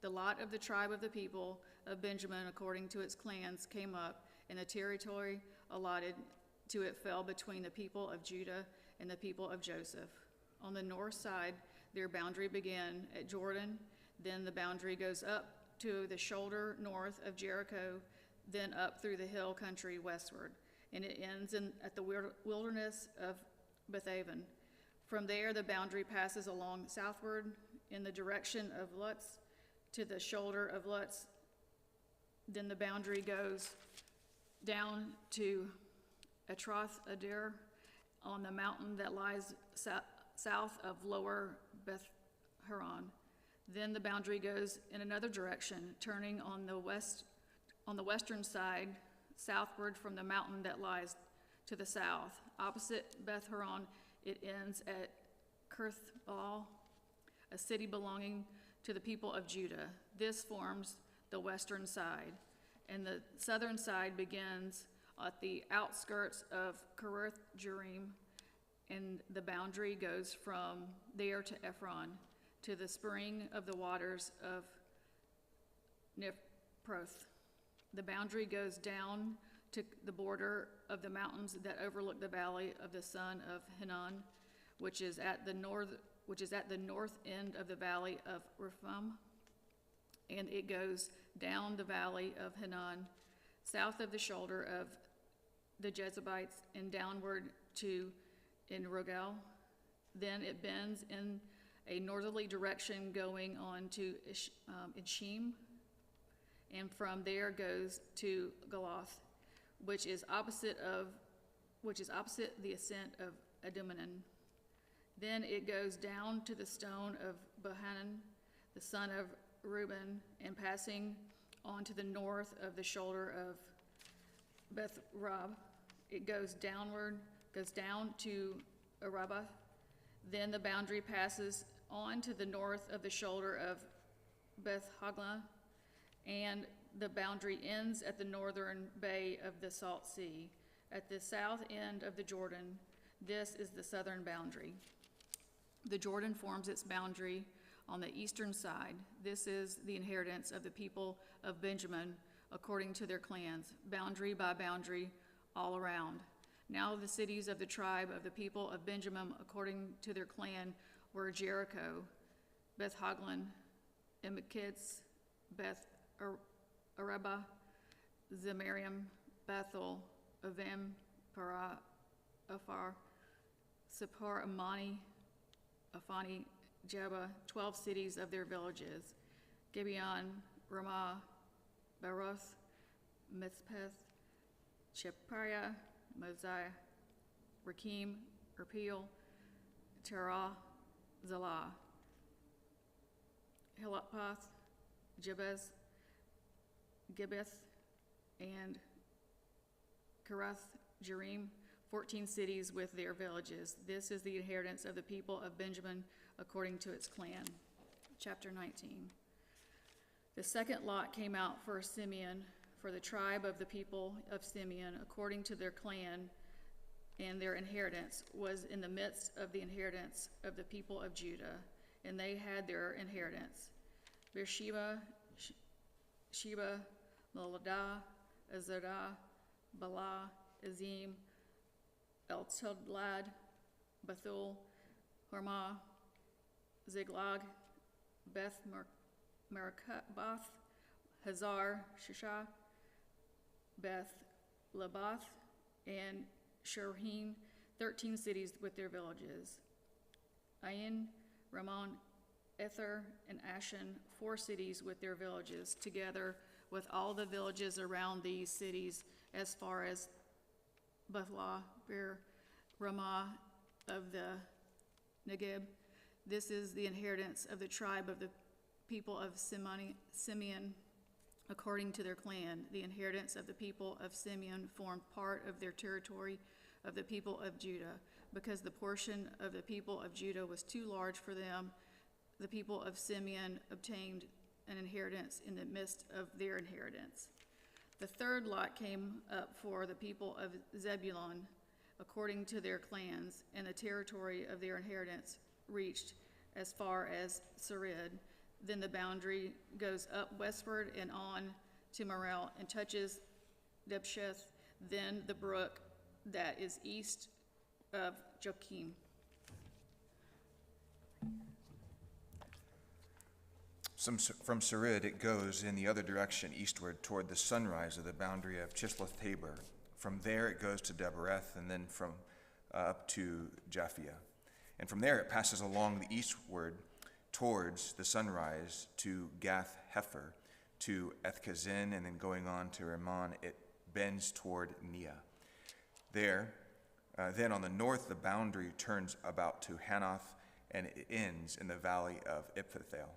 Speaker 8: The lot of the tribe of the people of Benjamin according to its clans came up, and the territory allotted to it fell between the people of Judah and the people of Joseph. On the north side, their boundary began at Jordan, then the boundary goes up to the shoulder north of Jericho, then up through the hill country westward, and it ends at the wilderness of Bethaven. From there, the boundary passes along southward in the direction of Luz to the shoulder of Luz. Then the boundary goes down to Atroth Adir on the mountain that lies south of lower Beth Horon. Then the boundary goes in another direction, turning on the western side, southward from the mountain that lies to the south. Opposite Beth Horon, it ends at Kirthbaal, a city belonging to the people of Judah. This forms the western side, and the southern side begins at the outskirts of Kiriath Jearim, and the boundary goes from there to Ephron, to the spring of the waters of Nifproth. The boundary goes down to the border of the mountains that overlook the valley of the son of Hinnon, which is at the north end of the valley of Rephaim, and it goes down the valley of Hinnon, south of the shoulder of the Jebusites, and downward to En-Rogel. Then it bends in a northerly direction going on to Ishim, and from there goes to Galoth, which is opposite the ascent of Adumanon. Then it goes down to the stone of Bohanan, the son of Reuben, and passing on to the north of the shoulder of Beth-Rab, it goes down to Arabah. Then the boundary passes on to the north of the shoulder of Beth-Hagla, and the boundary ends at the northern bay of the Salt Sea. At the south end of the Jordan, this is the southern boundary. The Jordan forms its boundary on the eastern side. This is the inheritance of the people of Benjamin according to their clans, boundary by boundary all around. Now the cities of the tribe of the people of Benjamin according to their clan were Jericho, Beth Hoglan, Emekitz, Beth Araba, Zemarium, Bethel, Avim, Parah, Aphar, Sapar, Amani, Aphani, Jeba, 12 cities of their villages, Gibeon, Ramah, Baroth, Mizpeth, Chephariah, Mosiah, Rakim, Erpeel, Terah, Zalah, Hilopath, Jebez, Gibbeth, and Karath, Jerim, 14 cities with their villages. This is the inheritance of the people of Benjamin according to its clan. Chapter 19. The second lot came out for Simeon, for the tribe of the people of Simeon, according to their clan, and their inheritance was in the midst of the inheritance of the people of Judah, and they had their inheritance. Beersheba, Sheba, Moladah, Azarah, Bala, Azim, El-Tadlad, Bethul, Hormah, Ziklag, Beth Marakabath, Hazar, Shishah, Beth Labath, and Shurhim, 13 cities with their villages. Ain, Ramon, Ether, and Ashan, 4 cities with their villages, together with all the villages around these cities as far as Bethlah, Beer, Ramah of the Negeb. This is the inheritance of the tribe of the people of Simeon according to their clan. The inheritance of the people of Simeon formed part of their territory of the people of Judah. Because the portion of the people of Judah was too large for them, the people of Simeon obtained an inheritance in the midst of their inheritance. The third lot came up for the people of Zebulun according to their clans, and the territory of their inheritance reached as far as Sarid. Then the boundary goes up westward and on to Morel and touches Debsheth, then the brook that is east of Joachim.
Speaker 9: From Sarid, it goes in the other direction, eastward, toward the sunrise of the boundary of Chisloth-Tabor. From there, it goes to Debereth, and then from up to Japhia. And from there, it passes along the eastward towards the sunrise to Gath-Hepher, to Ethkazin, and then going on to Rimmon, it bends toward Neah. Then on the north, the boundary turns about to Hanoth, and it ends in the valley of Iphthael.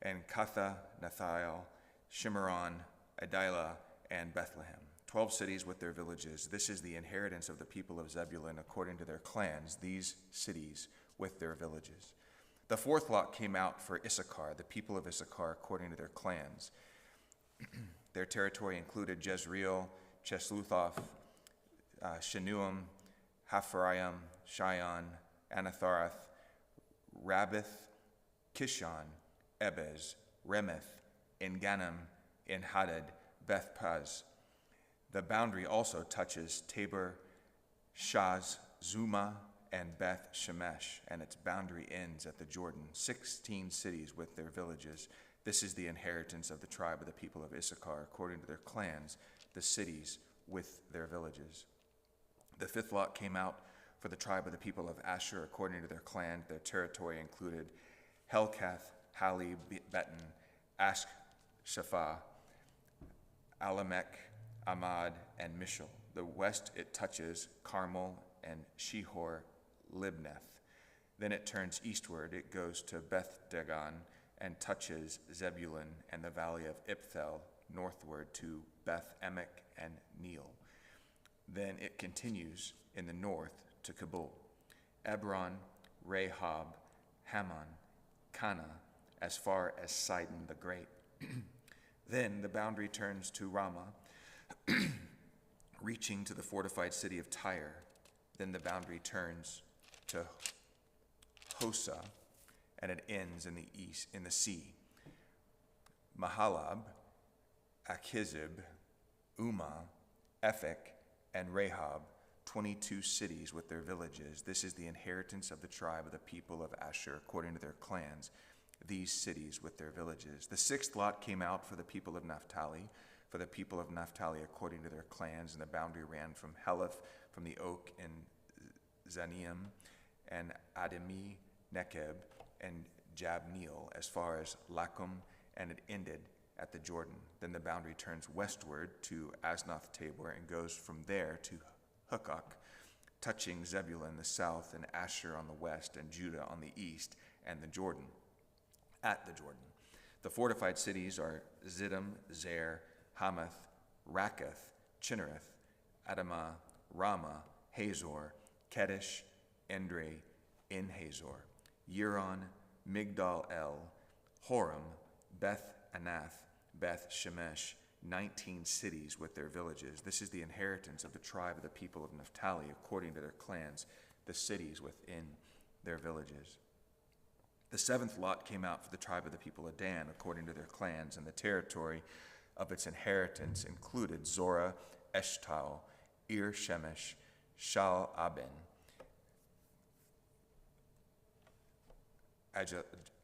Speaker 9: And Katha, Nathael, Shimron, Adilah, and Bethlehem, 12 cities with their villages. This is the inheritance of the people of Zebulun according to their clans, these cities with their villages. The fourth lot came out for Issachar, the people of Issachar according to their clans. Their territory included Jezreel, Chesluthoth, Shenuam, Hapharaim, Shion, Anathorath, Rabbith, Kishon, Ebez, Remeth, En-Ganim, En-Hadad, Beth-Paz. The boundary also touches Tabor, Shaz, Zuma, and Beth Shemesh, and its boundary ends at the Jordan, 16 cities with their villages. This is the inheritance of the tribe of the people of Issachar, according to their clans, the cities with their villages. The fifth lot came out for the tribe of the people of Asher, according to their clan. Their territory included Helkath, Hali, Beton, Ask, Shapha, Alamech, Amad, and Mishal. The west it touches Carmel and Shihor, Libnath. Then it turns eastward. It goes to Beth Dagon and touches Zebulun and the valley of Ipthel, northward to Beth Emek and Neel. Then it continues in the north to Kabul, Ebron, Rahab, Hammon, Cana, as far as Sidon the Great. Then the boundary turns to Ramah, reaching to the fortified city of Tyre. Then the boundary turns to Hosa, and it ends in the east, in the sea. Mahalab, Achizib, Umah, Ephek, and Rahab, 22 cities with their villages. This is the inheritance of the tribe of the people of Asher, according to their clans, these cities with their villages. The sixth lot came out for the people of Naphtali, according to their clans, and the boundary ran from Heleph, from the oak in Zanim, and Adami, Nekeb, and Jabneel, as far as Lachum, and it ended at the Jordan. Then the boundary turns westward to Asnath Tabor and goes from there to Hukok, touching Zebulun in the south, and Asher on the west, and Judah on the east, and the Jordan, at the Jordan. The fortified cities are Ziddim, Zer, Hamath, Rakkath, Chinnereth, Adamah, Ramah, Hazor, Kedesh, Endre, En Hazor, Yiron, Migdal El, Horem, Beth Anath, Beth Shemesh, 19 cities with their villages. This is the inheritance of the tribe of the people of Naphtali, according to their clans, the cities within their villages. The seventh lot came out for the tribe of the people of Dan, according to their clans, and the territory of its inheritance included Zorah, Eshtaol, Ir Shemesh, Shal-Aben,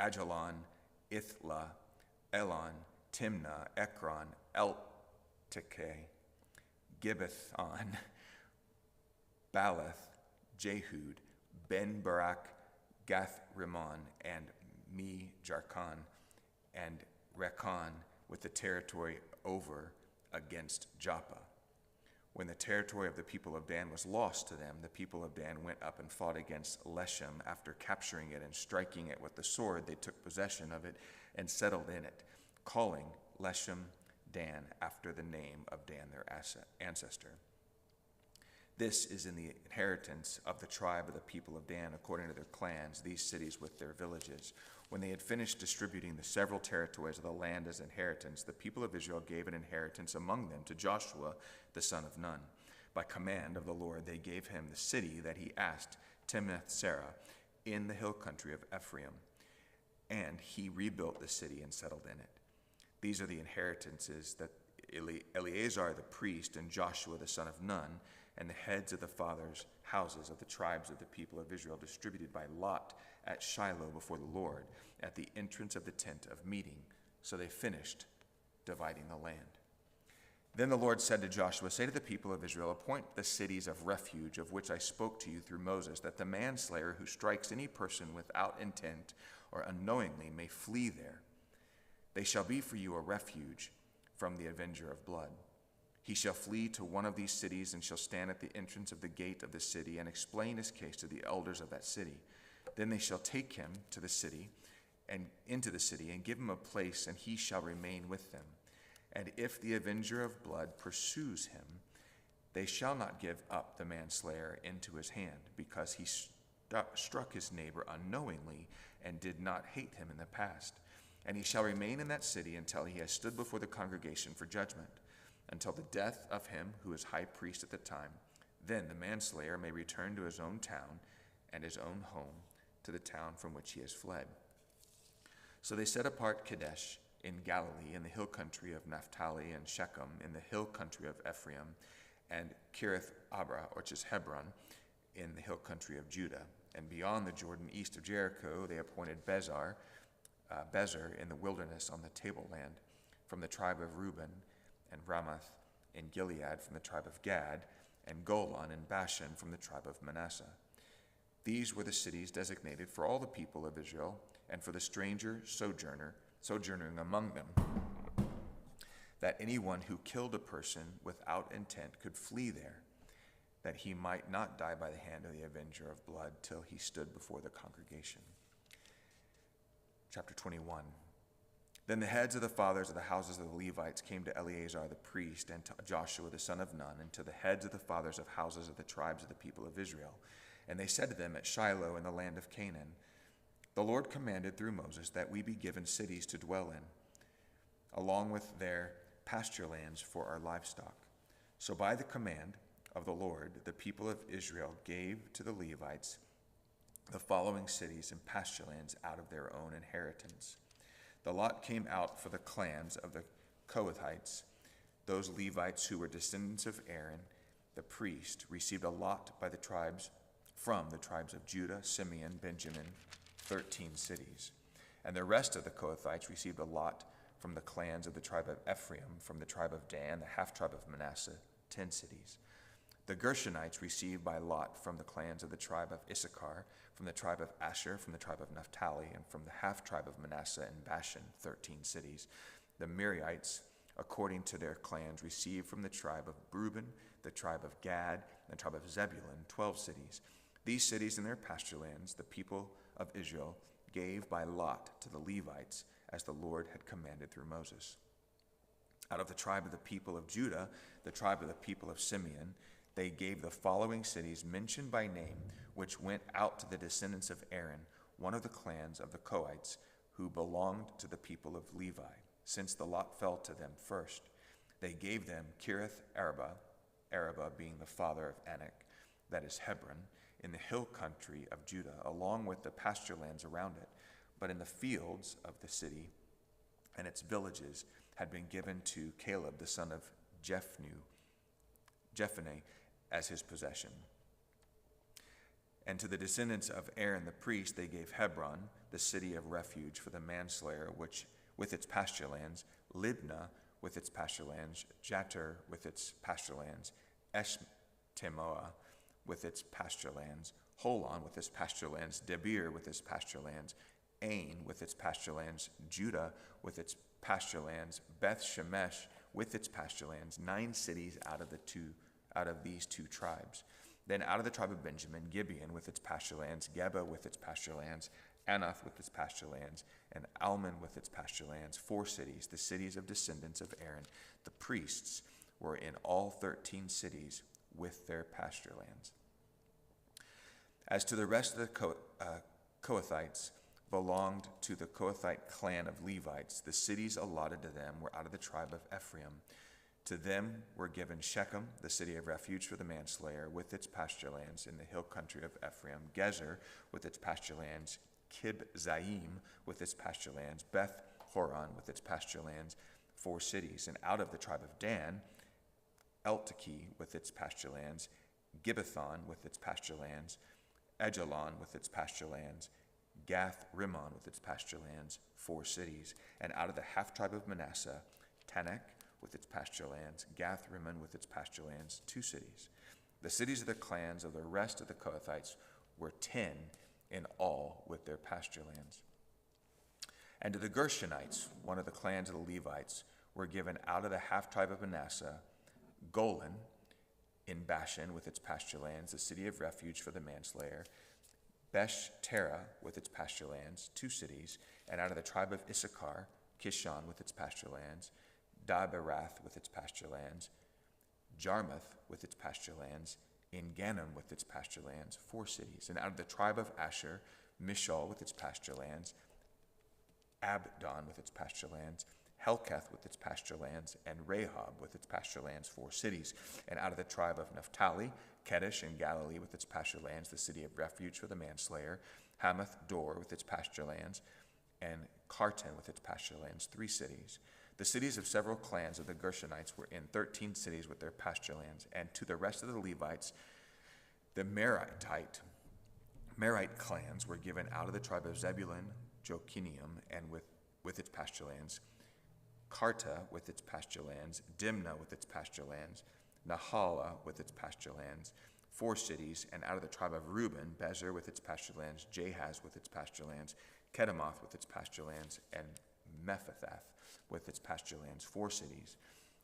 Speaker 9: Ajalon, Ithla, Elon, Timnah, Ekron, Eltekeh, Gibbethon, Baalath, Jehud, Ben-Barak, Gath-Rimmon, and Me-Jarkon, and Rekon, with the territory over against Joppa. When the territory of the people of Dan was lost to them, the people of Dan went up and fought against Leshem. After capturing it and striking it with the sword, they took possession of it and settled in it, calling Leshem Dan after the name of Dan, their ancestor. This is in the inheritance of the tribe of the people of Dan, according to their clans, these cities with their villages. When they had finished distributing the several territories of the land as inheritance, the people of Israel gave an inheritance among them to Joshua, the son of Nun. By command of the Lord, they gave him the city that he asked, Timnath-Serah, in the hill country of Ephraim. And he rebuilt the city and settled in it. These are the inheritances that Eleazar the priest and Joshua the son of Nun, and the heads of the fathers' houses of the tribes of the people of Israel distributed by lot at Shiloh before the Lord, at the entrance of the tent of meeting. So they finished dividing the land. Then the Lord said to Joshua, say to the people of Israel, appoint the cities of refuge of which I spoke to you through Moses, that the manslayer who strikes any person without intent or unknowingly may flee there. They shall be for you a refuge from the avenger of blood. He shall flee to one of these cities and shall stand at the entrance of the gate of the city and explain his case to the elders of that city. Then they shall take him to the city and into the city and give him a place, and he shall remain with them. And if the avenger of blood pursues him, they shall not give up the manslayer into his hand, because he struck his neighbor unknowingly and did not hate him in the past. And he shall remain in that city until he has stood before the congregation for judgment, until the death of him who is high priest at the time. Then the manslayer may return to his own town and his own home, to the town from which he has fled. So they set apart Kadesh in Galilee, in the hill country of Naphtali, and Shechem in the hill country of Ephraim, and Kirith Abra, which is Hebron, in the hill country of Judah. And beyond the Jordan, east of Jericho, they appointed Bezer in the wilderness on the tableland, from the tribe of Reuben, and Ramoth in Gilead from the tribe of Gad, and Golan in Bashan from the tribe of Manasseh. These were the cities designated for all the people of Israel, and for the stranger sojourning among them, that anyone who killed a person without intent could flee there, that he might not die by the hand of the avenger of blood till he stood before the congregation. Chapter 21. Then the heads of the fathers of the houses of the Levites came to Eleazar the priest and to Joshua the son of Nun, and to the heads of the fathers of houses of the tribes of the people of Israel. And they said to them at Shiloh in the land of Canaan, the Lord commanded through Moses that we be given cities to dwell in. along with their pasture lands for our livestock. So by the command of the Lord, the people of Israel gave to the Levites the following cities and pasture lands out of their own inheritance. The lot came out for the clans of the Kohathites. Those Levites who were descendants of Aaron, the priest, received a lot by the tribes from the tribes of Judah, Simeon, Benjamin, 13 cities. And the rest of the Kohathites received a lot from the clans of the tribe of Ephraim, from the tribe of Dan, the half-tribe of Manasseh, 10 cities. The Gershonites received by lot from the clans of the tribe of Issachar, from the tribe of Asher, from the tribe of Naphtali, and from the half-tribe of Manasseh and Bashan, 13 cities. The Merites, according to their clans, received from the tribe of Reuben, the tribe of Gad, and the tribe of Zebulun, 12 cities. These cities and their pasture lands, the people of Israel gave by lot to the Levites, as the Lord had commanded through Moses. Out of the tribe of the people of Judah, the tribe of the people of Simeon, they gave the following cities mentioned by name, which went out to the descendants of Aaron, one of the clans of the Kohites, who belonged to the people of Levi, since the lot fell to them first. They gave them Kiriath Arba, Arba being the father of Anak, that is Hebron, in the hill country of Judah, along with the pasture lands around it. But in the fields of the city and its villages had been given to Caleb the son of Jephunneh as his possession. And to the descendants of Aaron the priest they gave Hebron, the city of refuge for the manslayer, which with its pasture lands, Libnah with its pasture lands, Jattir with its pasture lands, Eshtemoa with its pasture lands, Holon with its pasture lands, Debir with its pasture lands, Ain with its pasture lands, Judah with its pasture lands, Beth Shemesh with its pasture lands, 9 cities out of these two tribes. Then out of the tribe of Benjamin, Gibeon with its pasture lands, Geba with its pasture lands, Anath with its pasture lands, and Almon with its pasture lands, 4 cities, the cities of descendants of Aaron. The priests were in all 13 cities with their pasture lands. As to the rest of the Kohathites, belonged to the Kohathite clan of Levites. The cities allotted to them were out of the tribe of Ephraim. To them were given Shechem, the city of refuge for the manslayer, with its pasture lands in the hill country of Ephraim, Gezer with its pasture lands, Kibzaim with its pasture lands, Beth Horon with its pasture lands, 4 cities. And out of the tribe of Dan, Eltekeh with its pasture lands, Gibbethon with its pasture lands, Ajalon with its pasture lands, Gath Rimmon with its pasture lands, 4 cities. And out of the half-tribe of Manasseh, Tanakh with its pasture lands, Gath Rimmon with its pasture lands, 2 cities. The cities of the clans of the rest of the Kohathites were 10 in all with their pasture lands. And to the Gershonites, one of the clans of the Levites, were given out of the half-tribe of Manasseh, Golan in Bashan with its pasture lands, the city of refuge for the manslayer, Besh-Terah with its pasture lands, 2 cities. And out of the tribe of Issachar, Kishon with its pasture lands, Daberath with its pasture lands, Jarmuth with its pasture lands, En-Gannim with its pasture lands, 4 cities. And out of the tribe of Asher, Mishal with its pasture lands, Abdon with its pasture lands, Helkath with its pasture lands, and Rehob with its pasture lands, 4 cities. And out of the tribe of Naphtali, Kedesh and Galilee with its pasture lands, the city of refuge for the manslayer, Hamath Dor with its pasture lands, and Kartan with its pasture lands, 3 cities. The cities of several clans of the Gershonites were in 13 cities with their pasture lands. And to the rest of the Levites, the Merite clans were given out of the tribe of Zebulun, Jokineam, and with its pasture lands, Karta with its pasture lands, Dimnah with its pasture lands, Nahala with its pasture lands, 4 cities. And out of the tribe of Reuben, Bezer with its pasture lands, Jahaz with its pasture lands, Kedemoth with its pasture lands, and Mephaath with its pasture lands, 4 cities.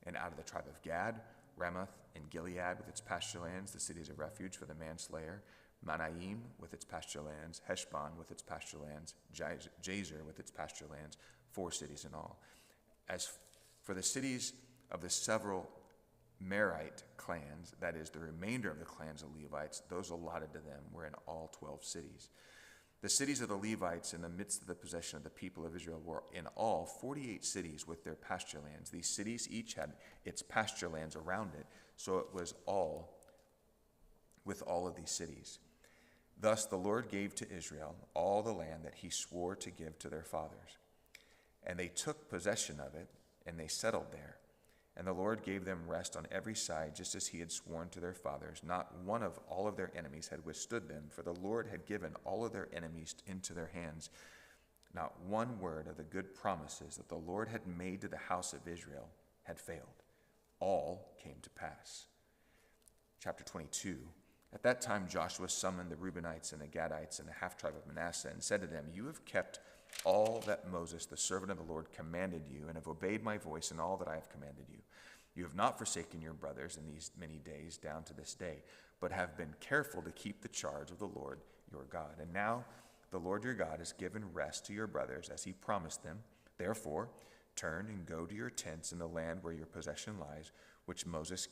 Speaker 9: And out of the tribe of Gad, Ramoth and Gilead with its pasture lands, the cities of refuge for the manslayer, Manaim with its pasture lands, Heshbon with its pasture lands, Jazer with its pasture lands, 4 cities in all. As for the cities of the several Merite clans, that is, the remainder of the clans of Levites, those allotted to them were in all 12 cities. The cities of the Levites in the midst of the possession of the people of Israel were in all 48 cities with their pasture lands. These cities each had its pasture lands around it, so it was all with all of these cities. Thus the Lord gave to Israel all the land that he swore to give to their fathers. And they took possession of it, and they settled there. And the Lord gave them rest on every side, just as he had sworn to their fathers. Not one of all of their enemies had withstood them, for the Lord had given all of their enemies into their hands. Not one word of the good promises that the Lord had made to the house of Israel had failed. All came to pass. Chapter 22. At that time Joshua summoned the Reubenites and the Gadites and the half-tribe of Manasseh and said to them, "You have kept all that Moses, the servant of the Lord, commanded you, and have obeyed my voice in all that I have commanded you. You have not forsaken your brothers in these many days down to this day, but have been careful to keep the charge of the Lord your God. And now the Lord your God has given rest to your brothers as he promised them. Therefore, turn and go to your tents in the land where your possession lies, what Moses,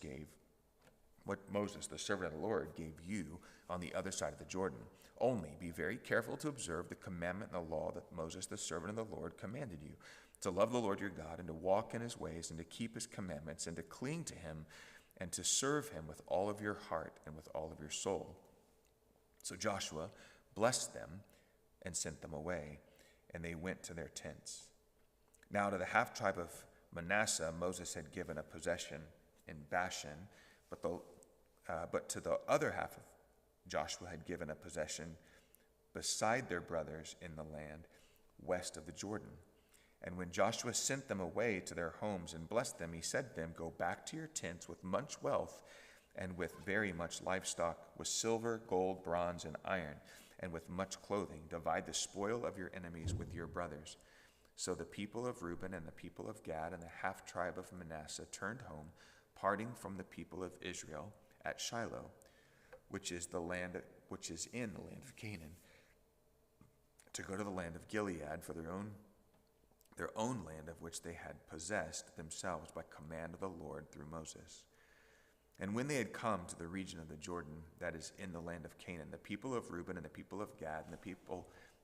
Speaker 9: the servant of the Lord, gave you on the other side of the Jordan. Only be very careful to observe the commandment and the law that Moses, the servant of the Lord, commanded you, to love the Lord your God and to walk in his ways and to keep his commandments and to cling to him and to serve him with all of your heart and with all of your soul." So Joshua blessed them and sent them away, and they went to their tents. Now to the half-tribe of Manasseh Moses had given a possession in Bashan, but to the other half of Joshua had given a possession beside their brothers in the land west of the Jordan. And when Joshua sent them away to their homes and blessed them, he said to them, "Go back to your tents with much wealth and with very much livestock, with silver, gold, bronze, and iron, and with much clothing. Divide the spoil of your enemies with your brothers." So the people of Reuben and the people of Gad and the half-tribe of Manasseh turned home, parting from the people of Israel at Shiloh, which is in the land of Canaan, to go to the land of Gilead for their own land of which they had possessed themselves by command of the Lord through Moses. And when they had come to the region of the Jordan that is in the land of Canaan, the people of Reuben and the people of Gad and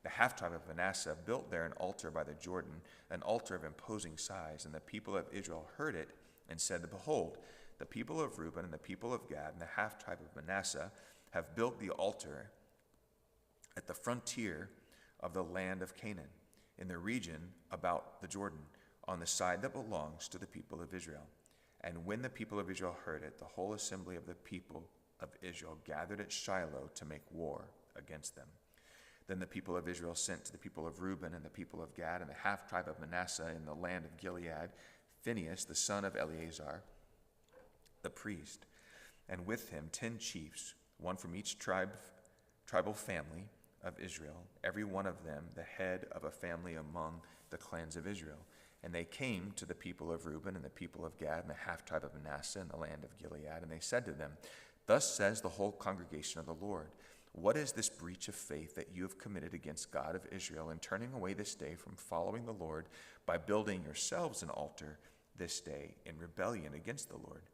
Speaker 9: the half-tribe of Manasseh built there an altar by the Jordan, an altar of imposing size. And the people of Israel heard it and said, "Behold, the people of Reuben and the people of Gad and the half-tribe of Manasseh have built the altar at the frontier of the land of Canaan, in the region about the Jordan, on the side that belongs to the people of Israel." And when the people of Israel heard it, the whole assembly of the people of Israel gathered at Shiloh to make war against them. Then the people of Israel sent to the people of Reuben and the people of Gad and the half-tribe of Manasseh in the land of Gilead Phinehas, the son of Eleazar, the priest, and with him 10 chiefs, one from each tribal family of Israel, every one of them the head of a family among the clans of Israel. And they came to the people of Reuben and the people of Gad and the half-tribe of Manasseh in the land of Gilead, and they said to them, "Thus says the whole congregation of the Lord, what is this breach of faith that you have committed against God of Israel in turning away this day from following the Lord by building yourselves an altar this day in rebellion against the Lord?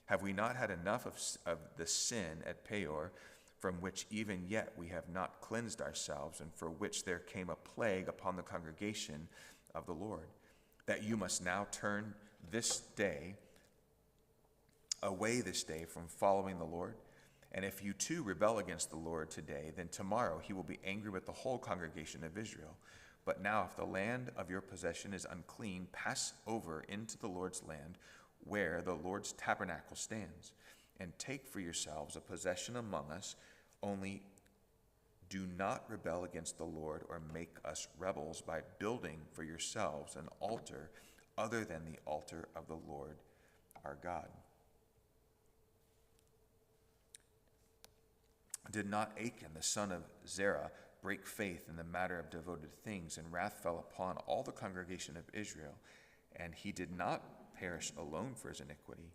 Speaker 9: Have we not had enough of the sin at Peor, from which even yet we have not cleansed ourselves, and for which there came a plague upon the congregation of the Lord, that you must now turn away this day from following the Lord? And if you too rebel against the Lord today, then tomorrow he will be angry with the whole congregation of Israel. But now if the land of your possession is unclean, pass over into the Lord's land, where the Lord's tabernacle stands, and take for yourselves a possession among us, only do not rebel against the Lord or make us rebels by building for yourselves an altar other than the altar of the Lord our God." Did not Achan, the son of Zerah, break faith in the matter of devoted things, and wrath fell upon all the congregation of Israel, and he did not perish alone for his iniquity?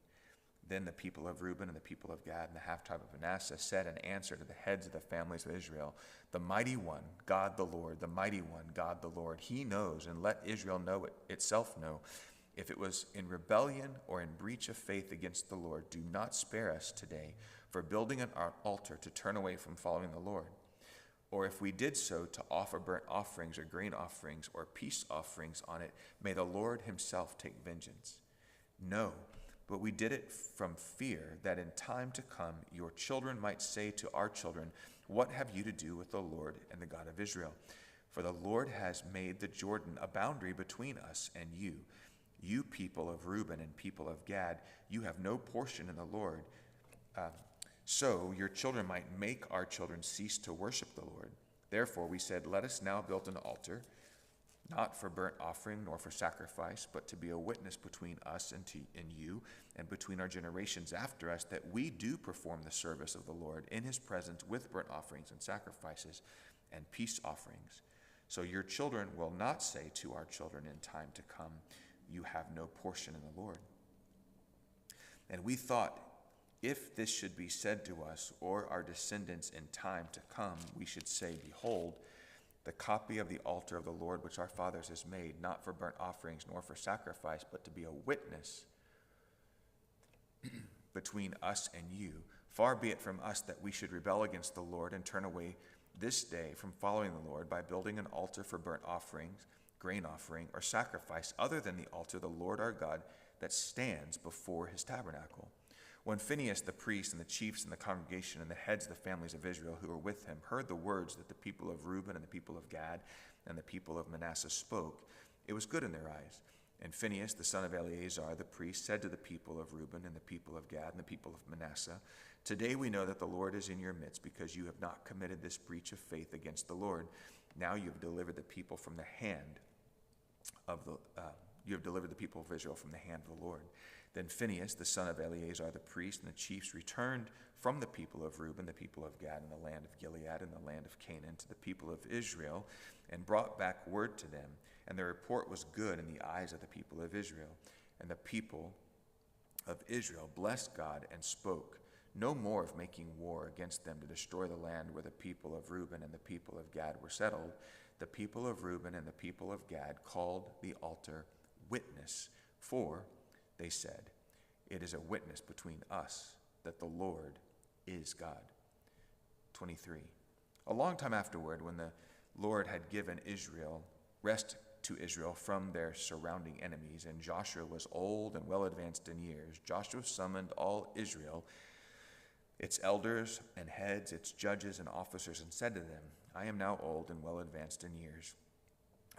Speaker 9: Then the people of Reuben and the people of Gad and the half-tribe of Manasseh said in answer to the heads of the families of Israel, "The mighty one, God the Lord, the mighty one, God the Lord, he knows, and let Israel itself know. If it was in rebellion or in breach of faith against the Lord, do not spare us today for building an altar to turn away from following the Lord. Or if we did so to offer burnt offerings or grain offerings or peace offerings on it, may the Lord himself take vengeance. No, but we did it from fear that in time to come your children might say to our children, what have you to do with the Lord and the God of Israel? For the Lord has made the Jordan a boundary between us and you. You people of Reuben and people of Gad, you have no portion in the Lord. So your children might make our children cease to worship the Lord. Therefore we said, let us now build an altar, not for burnt offering nor for sacrifice, but to be a witness between us and you, and between our generations after us, that we do perform the service of the Lord in his presence with burnt offerings and sacrifices and peace offerings. So your children will not say to our children in time to come, you have no portion in the Lord. And we thought, if this should be said to us or our descendants in time to come, we should say, behold, the copy of the altar of the Lord which our fathers has made, not for burnt offerings nor for sacrifice, but to be a witness between us and you. Far be it from us that we should rebel against the Lord and turn away this day from following the Lord by building an altar for burnt offerings, grain offering, or sacrifice other than the altar of the Lord our God that stands before his tabernacle. When Phinehas the priest and the chiefs and the congregation and the heads of the families of Israel who were with him heard the words that the people of Reuben and the people of Gad and the people of Manasseh spoke, it was good in their eyes. And Phinehas the son of Eleazar the priest said to the people of Reuben and the people of Gad and the people of Manasseh, today we know that the Lord is in your midst, because you have not committed this breach of faith against the Lord. Now you have delivered the people from the hand of the people of Israel from the hand of the Lord. Then Phinehas, the son of Eleazar the priest, and the chiefs returned from the people of Reuben, the people of Gad, and the land of Gilead, and the land of Canaan, to the people of Israel, and brought back word to them. And their report was good in the eyes of the people of Israel. And the people of Israel blessed God and spoke no more of making war against them to destroy the land where the people of Reuben and the people of Gad were settled. The people of Reuben and the people of Gad called the altar Witness, for they said, it is a witness between us that the Lord is God. 23. A long time afterward, when the Lord had given rest to Israel from their surrounding enemies, and Joshua was old and well advanced in years, Joshua summoned all Israel, its elders and heads, its judges and officers, and said to them, I am now old and well advanced in years,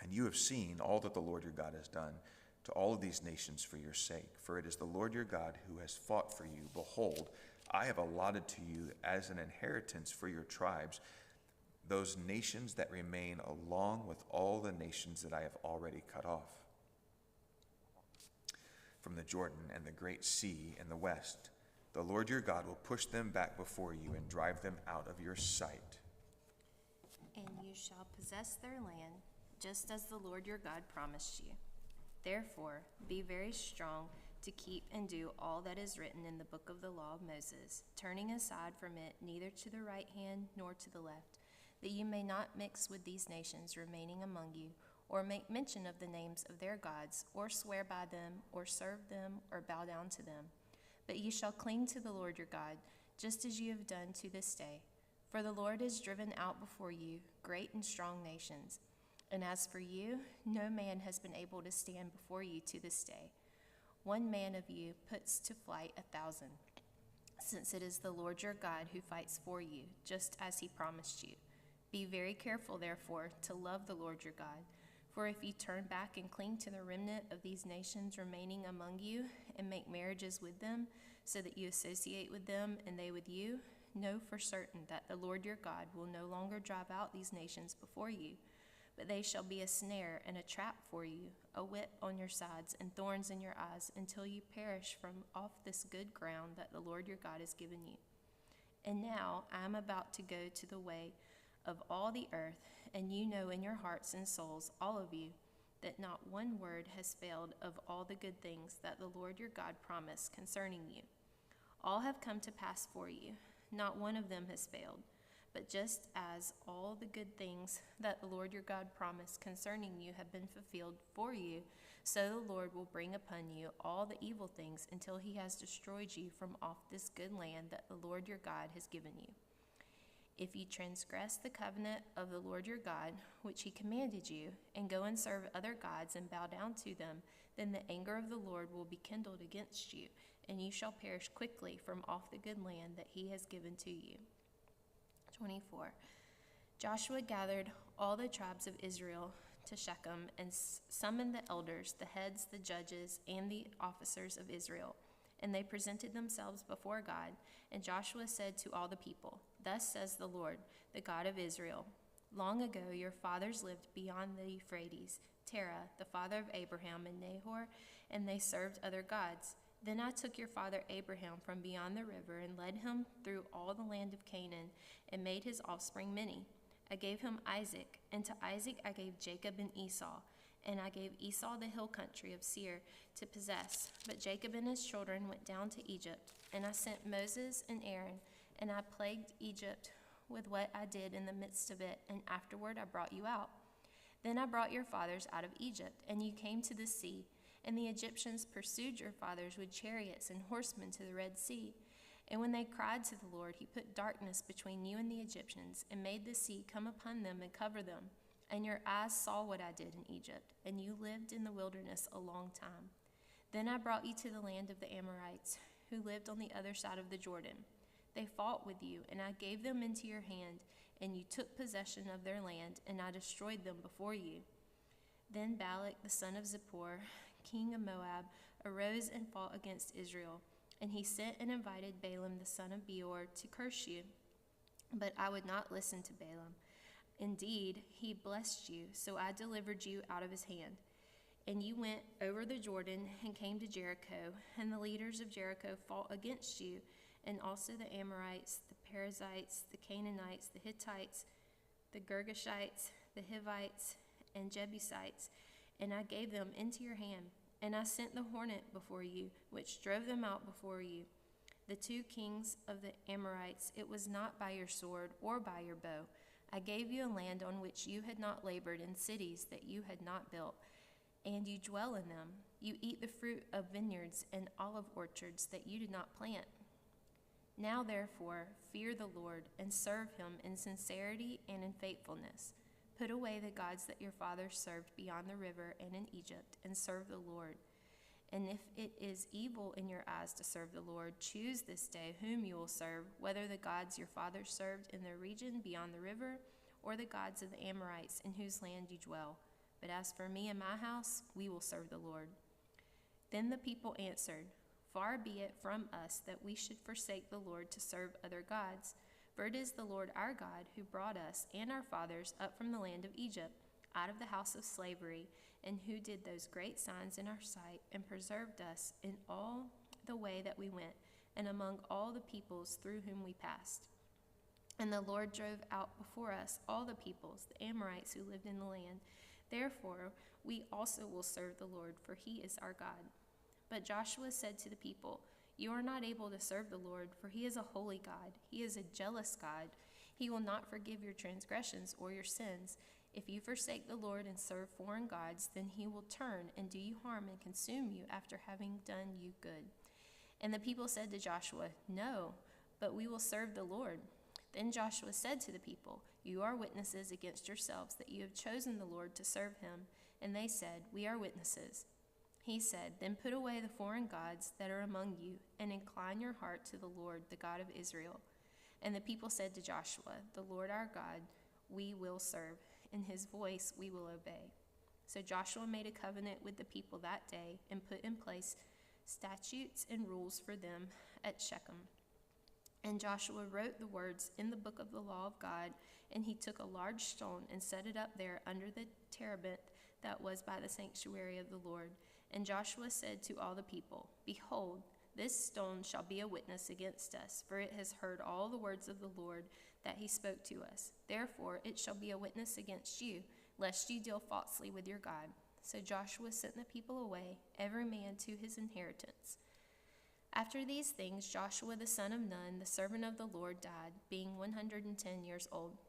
Speaker 9: and you have seen all that the Lord your God has done to all of these nations for your sake. For it is the Lord your God who has fought for you. Behold, I have allotted to you as an inheritance for your tribes those nations that remain, along with all the nations that I have already cut off from the Jordan and the great sea in the west. The Lord your God will push them back before you and drive them out of your sight.
Speaker 10: And you shall possess their land, just as the Lord your God promised you. Therefore, be very strong to keep and do all that is written in the book of the law of Moses, turning aside from it neither to the right hand nor to the left, that you may not mix with these nations remaining among you, or make mention of the names of their gods, or swear by them, or serve them, or bow down to them. But ye shall cling to the Lord your God, just as ye have done to this day. For the Lord has driven out before you great and strong nations. And as for you, no man has been able to stand before you to this day. One man of you puts to flight 1,000, since it is the Lord your God who fights for you, just as he promised you. Be very careful, therefore, to love the Lord your God. For if you turn back and cling to the remnant of these nations remaining among you, and make marriages with them, so that you associate with them and they with you, know for certain that the Lord your God will no longer drive out these nations before you, but they shall be a snare and a trap for you, a whip on your sides and thorns in your eyes, until you perish from off this good ground that the Lord your God has given you. And now I am about to go to the way of all the earth, and you know in your hearts and souls, all of you, that not one word has failed of all the good things that the Lord your God promised concerning you. All have come to pass for you, not one of them has failed. But just as all the good things that the Lord your God promised concerning you have been fulfilled for you, so the Lord will bring upon you all the evil things until he has destroyed you from off this good land that the Lord your God has given you. If you transgress the covenant of the Lord your God, which he commanded you, and go and serve other gods and bow down to them, then the anger of the Lord will be kindled against you, and you shall perish quickly from off the good land that he has given to you. 24. Joshua gathered all the tribes of Israel to Shechem and summoned the elders, the heads, the judges, and the officers of Israel. And they presented themselves before God. And Joshua said to all the people, "Thus says the Lord, the God of Israel, long ago your fathers lived beyond the Euphrates, Terah, the father of Abraham and Nahor, and they served other gods. Then I took your father Abraham from beyond the river and led him through all the land of Canaan and made his offspring many. I gave him Isaac, and to Isaac I gave Jacob and Esau. And I gave Esau the hill country of Seir to possess. But Jacob and his children went down to Egypt. And I sent Moses and Aaron, and I plagued Egypt with what I did in the midst of it, and afterward I brought you out. Then I brought your fathers out of Egypt, and you came to the sea. And the Egyptians pursued your fathers with chariots and horsemen to the Red Sea. And when they cried to the Lord, he put darkness between you and the Egyptians, and made the sea come upon them and cover them. And your eyes saw what I did in Egypt, and you lived in the wilderness a long time. Then I brought you to the land of the Amorites, who lived on the other side of the Jordan. They fought with you, and I gave them into your hand, and you took possession of their land, and I destroyed them before you. Then Balak the son of Zippor, king of Moab, arose and fought against Israel, and he sent and invited Balaam the son of Beor to curse you. But I would not listen to Balaam. Indeed, he blessed you, so I delivered you out of his hand. And you went over the Jordan and came to Jericho, and the leaders of Jericho fought against you, and also the Amorites, the Perizzites, the Canaanites, the Hittites, the Girgashites, the Hivites, and Jebusites, and I gave them into your hand. And I sent the hornet before you, which drove them out before you. The 2 kings of the Amorites, it was not by your sword or by your bow. I gave you a land on which you had not labored, and cities that you had not built, and you dwell in them. You eat the fruit of vineyards and olive orchards that you did not plant. Now therefore, fear the Lord, and serve him in sincerity and in faithfulness. Put away the gods that your fathers served beyond the river and in Egypt, and serve the Lord. And if it is evil in your eyes to serve the Lord, choose this day whom you will serve, whether the gods your fathers served in the region beyond the river, or the gods of the Amorites in whose land you dwell. But as for me and my house, we will serve the Lord." Then the people answered, "Far be it from us that we should forsake the Lord to serve other gods. For it is the Lord our God who brought us and our fathers up from the land of Egypt, out of the house of slavery, and who did those great signs in our sight, and preserved us in all the way that we went, and among all the peoples through whom we passed. And the Lord drove out before us all the peoples, the Amorites who lived in the land. Therefore we also will serve the Lord, for he is our God." But Joshua said to the people, "You are not able to serve the Lord, for he is a holy God. He is a jealous God. He will not forgive your transgressions or your sins. If you forsake the Lord and serve foreign gods, then he will turn and do you harm and consume you after having done you good." And the people said to Joshua, "No, but we will serve the Lord." Then Joshua said to the people, "You are witnesses against yourselves that you have chosen the Lord to serve him." And they said, "We are witnesses." He said, "Then put away the foreign gods that are among you, and incline your heart to the Lord, the God of Israel." And the people said to Joshua, "The Lord our God we will serve, and his voice we will obey." So Joshua made a covenant with the people that day, and put in place statutes and rules for them at Shechem. And Joshua wrote the words in the book of the law of God, and he took a large stone and set it up there under the terebinth that was by the sanctuary of the Lord. And Joshua said to all the people, "Behold, this stone shall be a witness against us, for it has heard all the words of the Lord that he spoke to us. Therefore it shall be a witness against you, lest you deal falsely with your God." So Joshua sent the people away, every man to his inheritance. After these things, Joshua the son of Nun, the servant of the Lord, died, being 110 years old.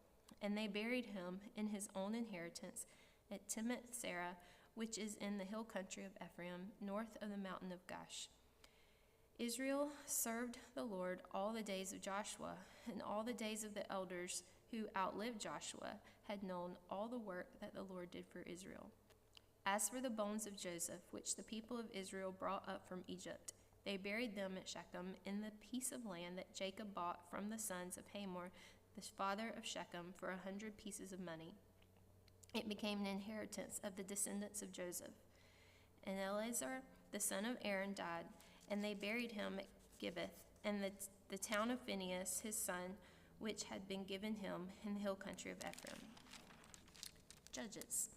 Speaker 10: And they buried him in his own inheritance at Timnath-Serah, which is in the hill country of Ephraim, north of the mountain of Gaash. Israel served the Lord all the days of Joshua, and all the days of the elders who outlived Joshua had known all the work that the Lord did for Israel. As for the bones of Joseph, which the people of Israel brought up from Egypt, they buried them at Shechem in the piece of land that Jacob bought from the sons of Hamor, the father of Shechem, for 100 pieces of money. It became an inheritance of the descendants of Joseph. And Eleazar, the son of Aaron, died, and they buried him at Gibeath, and the town of Phinehas, his son, which had been given him in the hill country of Ephraim. Judges.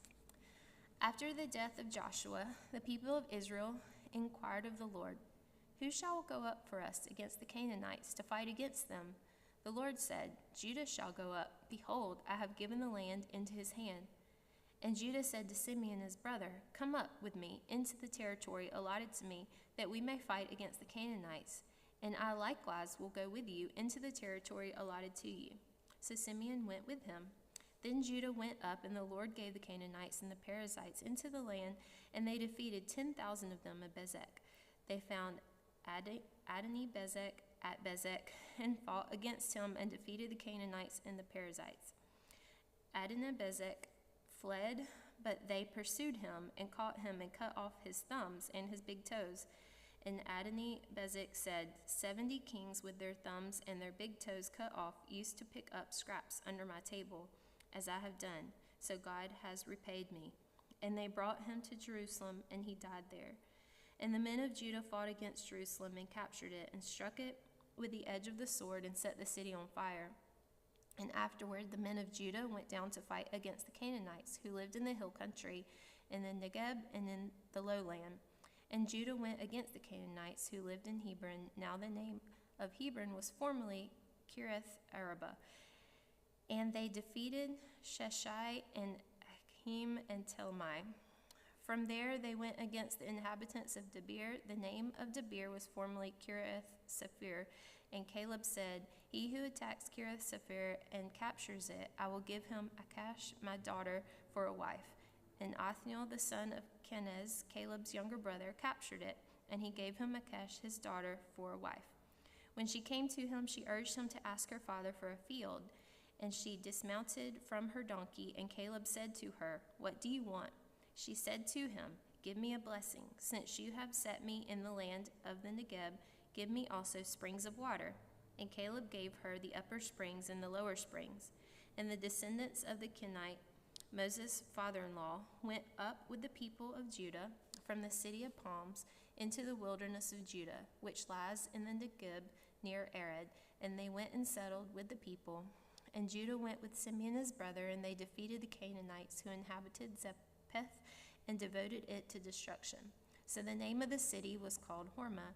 Speaker 10: After the death of Joshua, the people of Israel inquired of the Lord, "Who shall go up for us against the Canaanites to fight against them?" The Lord said, "Judah shall go up. Behold, I have given the land into his hand." And Judah said to Simeon his brother, "Come up with me into the territory allotted to me, that we may fight against the Canaanites. And I likewise will go with you into the territory allotted to you." So Simeon went with him. Then Judah went up, and the Lord gave the Canaanites and the Perizzites into the land, and they defeated 10,000 of them at Bezek. They found Adoni-Bezek at Bezek, and fought against him, and defeated the Canaanites and the Perizzites. Adoni-Bezek fled, but they pursued him and caught him and cut off his thumbs and his big toes. And Adoni-Bezek said, 70 kings with their thumbs and their big toes cut off used to pick up scraps under my table, as I have done. So God has repaid me. And they brought him to Jerusalem, and he died there. And the men of Judah fought against Jerusalem and captured it, and struck it with the edge of the sword, and set the city on fire. And afterward the men of Judah went down to fight against the Canaanites, who lived in the hill country, in the Negeb, and in the lowland. And Judah went against the Canaanites, who lived in Hebron. Now the name of Hebron was formerly Kiriath-Arba. And they defeated Sheshai and Achim and Telmai. From there they went against the inhabitants of Debir. The name of Debir was formerly Kiriath-Sephir. And Caleb said, "He who attacks Kiriath-Sephir and captures it, I will give him Achash, my daughter, for a wife." And Othniel, the son of Kenaz, Caleb's younger brother, captured it, and he gave him Achash, his daughter, for a wife. When she came to him, she urged him to ask her father for a field. And she dismounted from her donkey, and Caleb said to her, "What do you want?" She said to him, "Give me a blessing. Since you have set me in the land of the Negeb, give me also springs of water." And Caleb gave her the upper springs and the lower springs. And the descendants of the Kenite, Moses' father-in-law, went up with the people of Judah from the city of palms into the wilderness of Judah, which lies in the Negeb near Arad, and they went and settled with the people. And Judah went with Simeon his brother, and they defeated the Canaanites who inhabited Zapheth and devoted it to destruction. So the name of the city was called Hormah.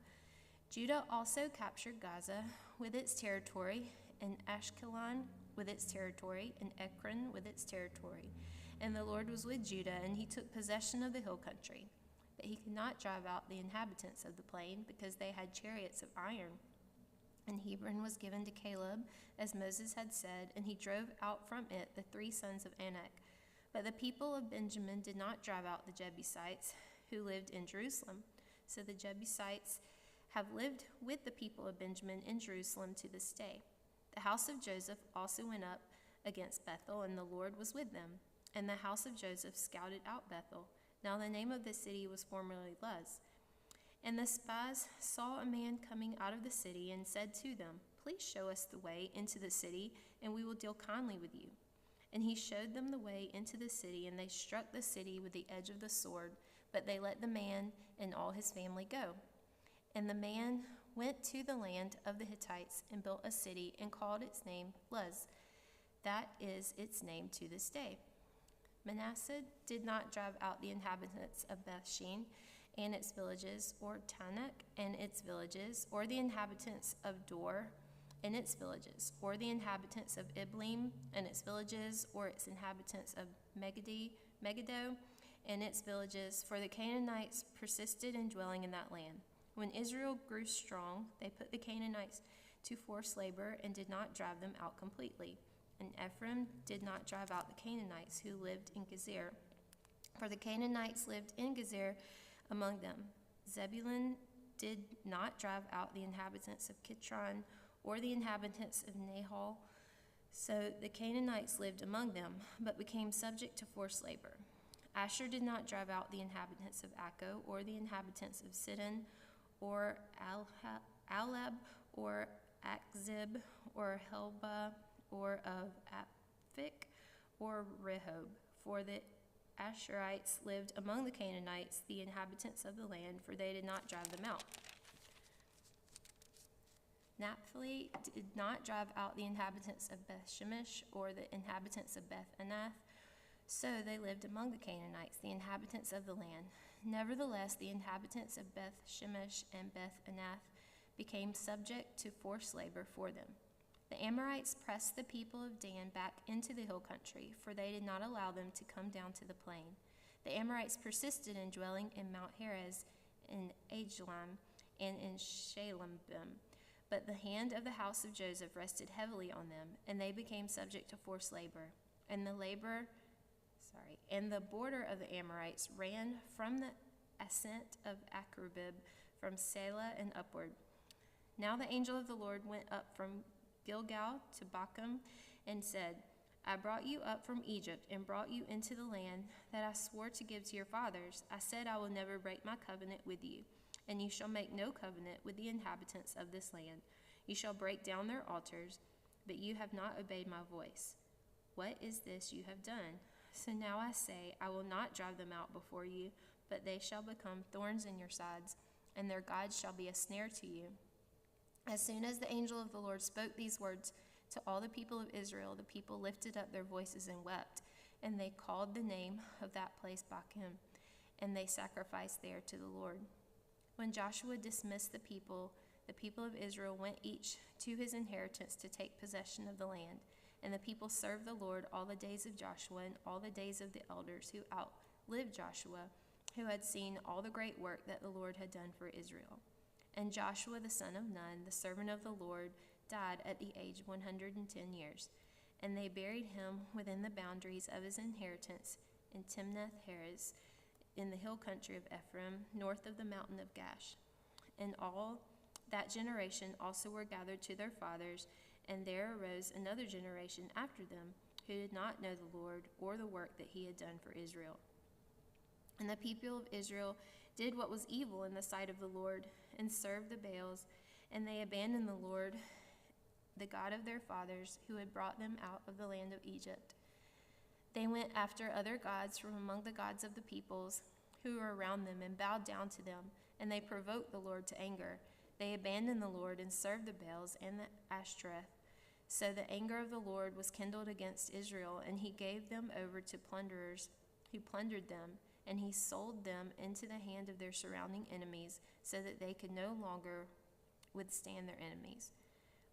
Speaker 10: Judah also captured Gaza with its territory, and Ashkelon with its territory, and Ekron with its territory. And the Lord was with Judah, and he took possession of the hill country. But he could not drive out the inhabitants of the plain, because they had chariots of iron. And Hebron was given to Caleb, as Moses had said, and he drove out from it the 3 sons of Anak. But the people of Benjamin did not drive out the Jebusites, who lived in Jerusalem. So the Jebusites have lived with the people of Benjamin in Jerusalem to this day. The house of Joseph also went up against Bethel, and the Lord was with them. And the house of Joseph scouted out Bethel. Now the name of the city was formerly Luz. And the spies saw a man coming out of the city, and said to them, "Please show us the way into the city, and we will deal kindly with you." And he showed them the way into the city, and they struck the city with the edge of the sword, but they let the man and all his family go. And the man went to the land of the Hittites and built a city, and called its name Luz. That is its name to this day. Manasseh did not drive out the inhabitants of Bethshean and its villages, or Tanakh and its villages, or the inhabitants of Dor and its villages, or the inhabitants of Ibleam and its villages, or its inhabitants of Megiddo and its villages, for the Canaanites persisted in dwelling in that land. When Israel grew strong, they put the Canaanites to forced labor and did not drive them out completely. And Ephraim did not drive out the Canaanites who lived in Gezer, for the Canaanites lived in Gezer among them. Zebulun did not drive out the inhabitants of Kitron or the inhabitants of Nahal. So the Canaanites lived among them, but became subject to forced labor. Asher did not drive out the inhabitants of Akko or the inhabitants of Sidon or Alab or Akzib or Helba or of Aphik or Rehob, for the Asherites lived among the Canaanites, the inhabitants of the land, for they did not drive them out. Naphtali did not drive out the inhabitants of Beth-Shemesh or the inhabitants of Beth-Anath, so they lived among the Canaanites, the inhabitants of the land. Nevertheless, the inhabitants of Beth-Shemesh and Beth-Anath became subject to forced labor for them. The Amorites pressed the people of Dan back into the hill country, for they did not allow them to come down to the plain. The Amorites persisted in dwelling in Mount Heres, in Ajalon, and in Shaalbim. But the hand of the house of Joseph rested heavily on them, and they became subject to forced labor. And the border of the Amorites ran from the ascent of Akrabib, from Selah and upward. Now the angel of the Lord went up from Gilgal to Bochum and said, I brought you up from Egypt and brought you into the land that I swore to give to your fathers. I said, I will never break my covenant with you, and you shall make no covenant with the inhabitants of this land. You shall break down their altars, but you have not obeyed my voice. What is this you have done? So now I say, I will not drive them out before you, but they shall become thorns in your sides, and their gods shall be a snare to you. As soon as the angel of the Lord spoke these words to all the people of Israel, the people lifted up their voices and wept, and they called the name of that place Bochum, and they sacrificed there to the Lord. When Joshua dismissed the people of Israel went each to his inheritance to take possession of the land. And the people served the Lord all the days of Joshua and all the days of the elders who outlived Joshua, who had seen all the great work that the Lord had done for Israel. And Joshua the son of Nun, the servant of the Lord, died at the age of 110 years. And they buried him within the boundaries of his inheritance in Timnath-Heres, in the hill country of Ephraim, north of the mountain of Gash. And all that generation also were gathered to their fathers, and there arose another generation after them, who did not know the Lord or the work that he had done for Israel. And the people of Israel did what was evil in the sight of the Lord, and served the Baals, and they abandoned the Lord, the God of their fathers, who had brought them out of the land of Egypt. They went after other gods from among the gods of the peoples who were around them, and bowed down to them, and they provoked the Lord to anger. They abandoned the Lord and served the Baals and the Ashtoreth. So the anger of the Lord was kindled against Israel, and he gave them over to plunderers who plundered them, and he sold them into the hand of their surrounding enemies, so that they could no longer withstand their enemies.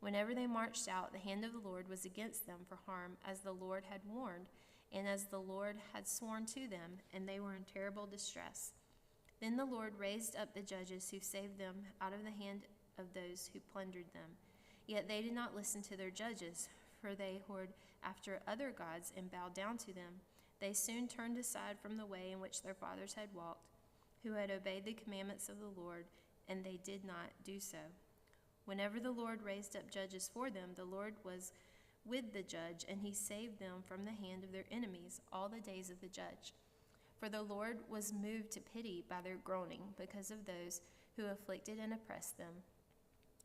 Speaker 10: Whenever they marched out, the hand of the Lord was against them for harm, as the Lord had warned, and as the Lord had sworn to them, and they were in terrible distress. Then the Lord raised up the judges who saved them out of the hand of those who plundered them. Yet they did not listen to their judges, for they whored after other gods and bowed down to them. They soon turned aside from the way in which their fathers had walked, who had obeyed the commandments of the Lord, and they did not do so. Whenever the Lord raised up judges for them, the Lord was with the judge, and he saved them from the hand of their enemies all the days of the judge. For the Lord was moved to pity by their groaning because of those who afflicted and oppressed them.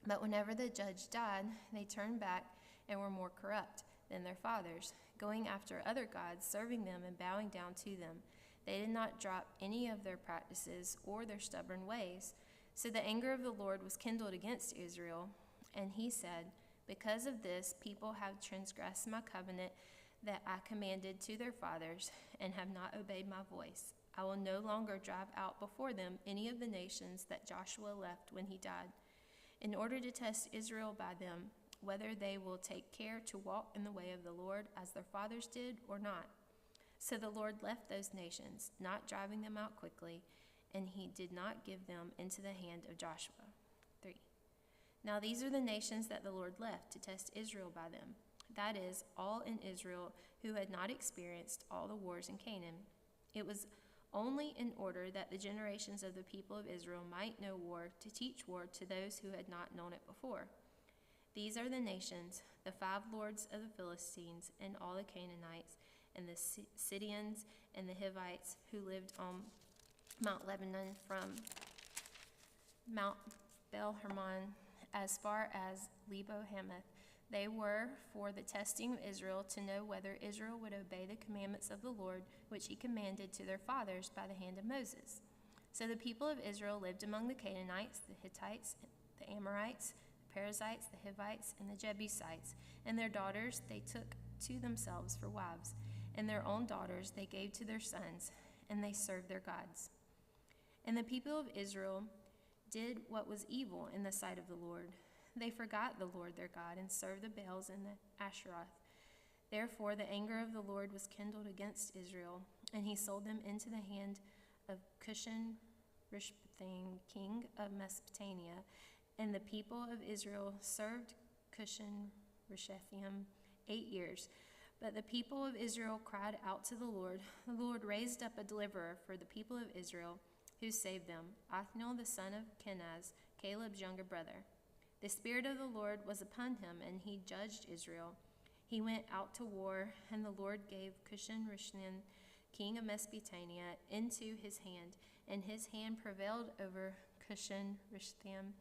Speaker 10: But whenever the judge died, they turned back and were more corrupt than their fathers, going after other gods, serving them and bowing down to them. They did not drop any of their practices or their stubborn ways. So the anger of the Lord was kindled against Israel, and he said, because of this, people have transgressed my covenant that I commanded to their fathers, and have not obeyed my voice. I will no longer drive out before them any of the nations that Joshua left when he died, in order to test Israel by them, whether they will take care to walk in the way of the Lord as their fathers did or not. So the Lord left those nations, not driving them out quickly, and he did not give them into the hand of Joshua. 3. Now these are the nations that the Lord left to test Israel by them, that is, all in Israel who had not experienced all the wars in Canaan. It was only in order that the generations of the people of Israel might know war, to teach war to those who had not known it before. These are the nations, the 5 lords of the Philistines, and all the Canaanites, and the Sidonians, and the Hivites, who lived on Mount Lebanon from Mount Bel-Hermon as far as Lebo-Hamath. They were for the testing of Israel, to know whether Israel would obey the commandments of the Lord, which he commanded to their fathers by the hand of Moses. So the people of Israel lived among the Canaanites, the Hittites, the Amorites, the Perizzites, the Hivites, and the Jebusites, and their daughters they took to themselves for wives, and their own daughters they gave to their sons, and they served their gods. And the people of Israel did what was evil in the sight of the Lord. They forgot the Lord their God and served the Baals and the Asheroth. Therefore the anger of the Lord was kindled against Israel, and he sold them into the hand of Cushan-Rishathaim, king of Mesopotamia. And the people of Israel served Cushan-Rishathaim 8 years. But the people of Israel cried out to the Lord. The Lord raised up a deliverer for the people of Israel, who saved them, Othniel the son of Kenaz, Caleb's younger brother. The Spirit of the Lord was upon him, and he judged Israel. He went out to war, and the Lord gave Cushan-Rishathaim, king of Mesopotamia, into his hand, and his hand prevailed over Cushan-Rishathaim.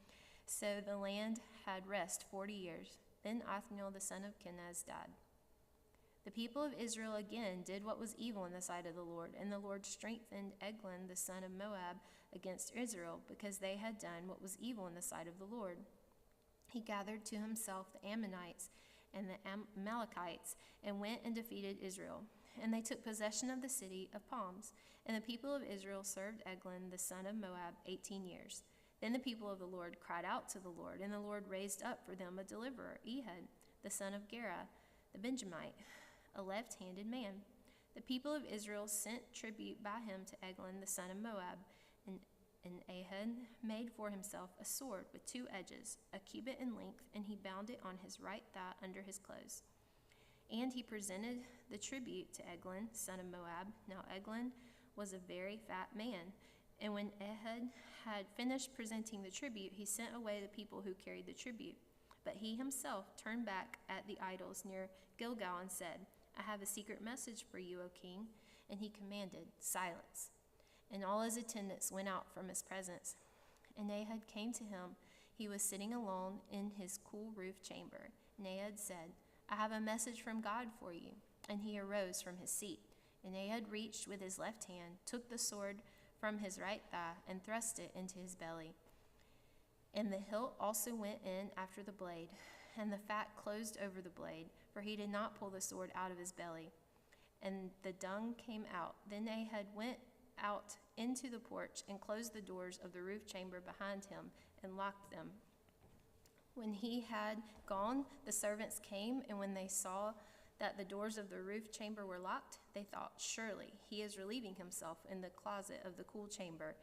Speaker 10: So the land had rest 40 years. Then Othniel the son of Kenaz died. The people of Israel again did what was evil in the sight of the Lord, and the Lord strengthened Eglon the son of Moab against Israel, because they had done what was evil in the sight of the Lord. He gathered to himself the Ammonites and the Amalekites, and went and defeated Israel. And they took possession of the city of palms. And the people of Israel served Eglon the son of Moab 18 years. Then the people of the Lord cried out to the Lord, and the Lord raised up for them a deliverer, Ehud the son of Gera, the Benjamite, a left-handed man. The people of Israel sent tribute by him to Eglon the son of Moab, and Ehud made for himself a sword with 2 edges, a cubit in length, and he bound it on his right thigh under his clothes. And he presented the tribute to Eglon, son of Moab. Now Eglon was a very fat man, and when Ehud had finished presenting the tribute, he sent away the people who carried the tribute. But he himself turned back at the idols near Gilgal and said, I have a secret message for you, O king. And he commanded, silence. And all his attendants went out from his presence. And Ehud came to him. He was sitting alone in his cool roof chamber. And Ehud said, I have a message from God for you. And he arose from his seat. And Ehud reached with his left hand, took the sword from his right thigh, and thrust it into his belly. And the hilt also went in after the blade, and the fat closed over the blade, for he did not pull the sword out of his belly. And the dung came out. Then Ehud went out into the porch and closed the doors of the roof chamber behind him and locked them. When he had gone, the servants came, and when they saw that the doors of the roof chamber were locked, they thought, surely he is relieving himself in the closet of the cool chamber.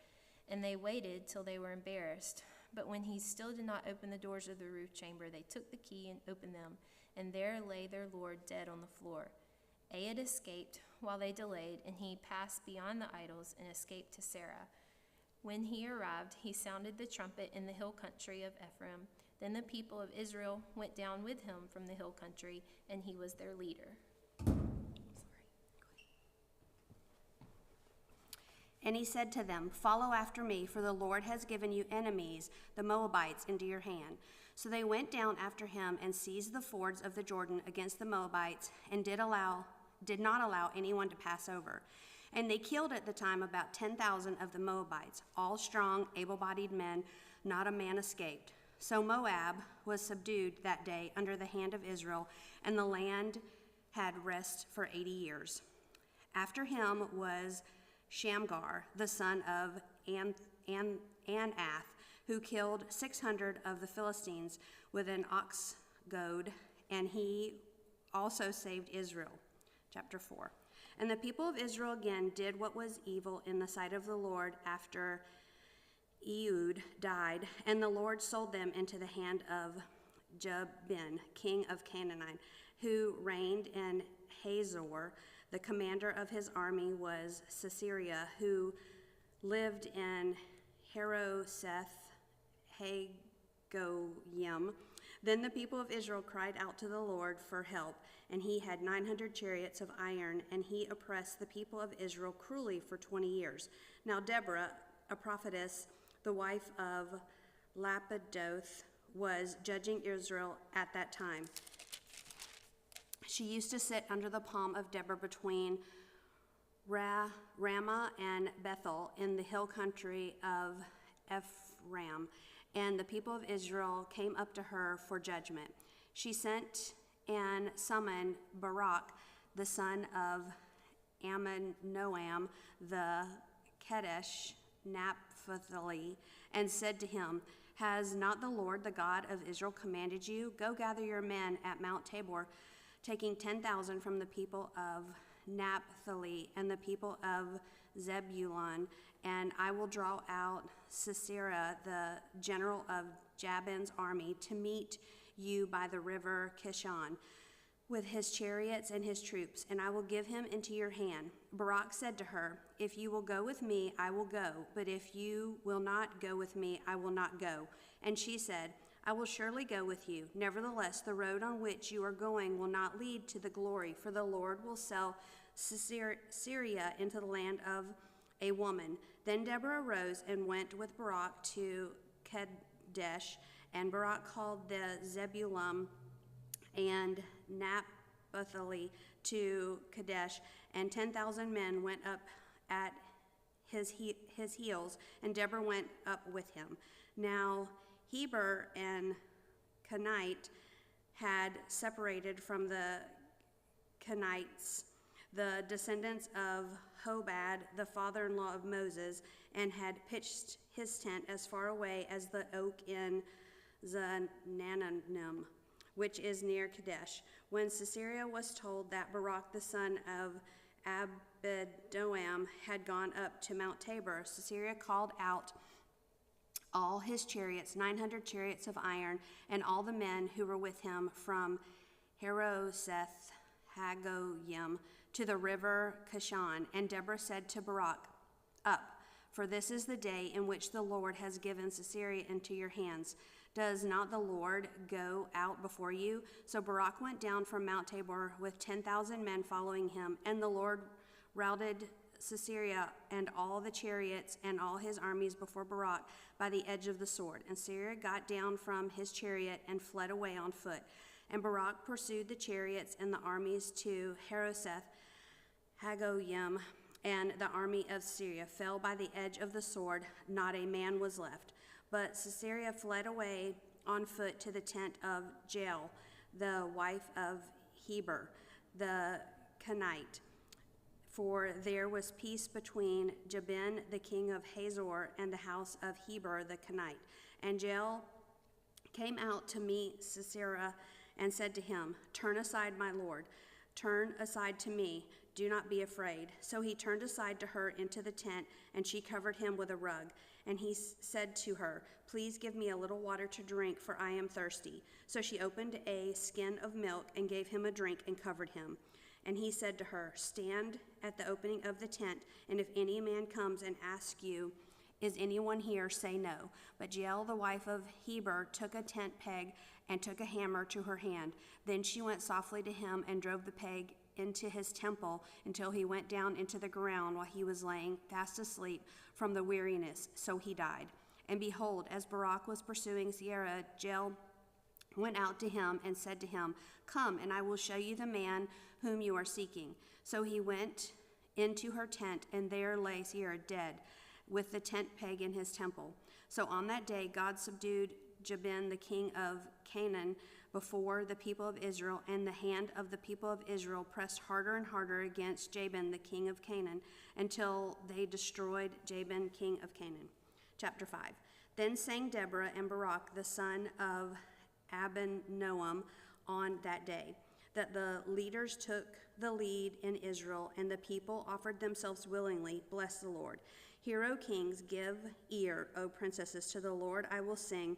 Speaker 10: And they waited till they were embarrassed. But when he still did not open the doors of the roof chamber, they took the key and opened them, and there lay their lord dead on the floor. Ehud escaped while they delayed, and he passed beyond the idols and escaped to Sarah. When he arrived, he sounded the trumpet in the hill country of Ephraim. Then the people of Israel went down with him from the hill country, and he was their leader.
Speaker 11: And he said to them, Follow after me, for the Lord has given you enemies, the Moabites, into your hand. So they went down after him and seized the fords of the Jordan against the Moabites, and did not allow anyone to pass over. And they killed at the time about 10,000 of the Moabites, all strong, able-bodied men. Not a man escaped. So Moab was subdued that day under the hand of Israel, and the land had rest for 80 years. After him was Shamgar, the son of Anath, who killed 600 of the Philistines with an ox goad, and he also saved Israel. Chapter 4. And the people of Israel again did what was evil in the sight of the Lord after Ehud died, and the Lord sold them into the hand of Jabin, king of Canaan, who reigned in Hazor. The commander of his army was Sisera, who lived in Haroseth Hagoyim. Then the people of Israel cried out to the Lord for help, and he had 900 chariots of iron, and he oppressed the people of Israel cruelly for 20 years. Now Deborah, a prophetess, the wife of Lapidoth, was judging Israel at that time. She used to sit under the palm of Deborah between Ramah and Bethel in the hill country of Ephraim, and the people of Israel came up to her for judgment. She sent and summoned Barak, the son of Ammonoam, the Kadesh Naphtali, and said to him, "Has not the Lord, the God of Israel, commanded you? Go gather your men at Mount Tabor, taking 10,000 from the people of Naphtali and the people of Zebulun, and I will draw out Sisera, the general of Jabin's army, to meet you by the river Kishon, with his chariots and his troops, and I will give him into your hand." Barak said to her, "If you will go with me, I will go, but if you will not go with me, I will not go." And she said, "I will surely go with you. Nevertheless, the road on which you are going will not lead to the glory, for the Lord will sell Syria into the land of a woman." Then Deborah arose and went with Barak to Kadesh, and Barak called the Zebulun and Naphtali to Kadesh, and 10,000 men went up at his heels, and Deborah went up with him. Now Heber and Kenite had separated from the Kenites, the descendants of Hobab, the father-in-law of Moses, and had pitched his tent as far away as the oak in Zaanannim, which is near Kadesh. When Sisera was told that Barak, the son of Abidoam, had gone up to Mount Tabor, Sisera called out all his chariots, 900 chariots of iron, and all the men who were with him from Haroseth Hagoyim to the river Kishon. And Deborah said to Barak, "Up, for this is the day in which the Lord has given Sisera into your hands. Does not the Lord go out before you?" So Barak went down from Mount Tabor with 10,000 men following him, and the Lord routed Sisera and all the chariots and all his armies before Barak by the edge of the sword. And Sisera got down from his chariot and fled away on foot. And Barak pursued the chariots and the armies to Haroseth Hagoyim, and the army of Syria fell by the edge of the sword. Not a man was left. But Sisera fled away on foot to the tent of Jael, the wife of Heber, the Kenite. For there was peace between Jabin, the king of Hazor, and the house of Heber, the Kenite. And Jael came out to meet Sisera and said to him, "Turn aside, my lord. Turn aside to me. Do not be afraid." So he turned aside to her into the tent, and she covered him with a rug. And he said to her, "Please give me a little water to drink, for I am thirsty." So she opened a skin of milk and gave him a drink and covered him. And he said to her, "Stand at the opening of the tent, and if any man comes and asks you, 'Is anyone here?' say no." But Jael, the wife of Heber, took a tent peg and took a hammer to her hand. Then she went softly to him and drove the peg into his temple until he went down into the ground while he was laying fast asleep from the weariness. So he died. And behold, as Barak was pursuing Sisera, Jael went out to him and said to him, "Come, and I will show you the man whom you are seeking." So he went into her tent, and there lay Sisera dead, with the tent peg in his temple. So on that day God subdued Jabin, the king of Canaan, before the people of Israel, and the hand of the people of Israel pressed harder and harder against Jabin, the king of Canaan, until they destroyed Jabin, king of Canaan. Chapter 5. Then sang Deborah and Barak, the son of Abinoam, on that day, that the leaders took the lead in Israel, and the people offered themselves willingly. Bless the Lord. Hear, O kings, give ear, O princesses, to the Lord I will sing.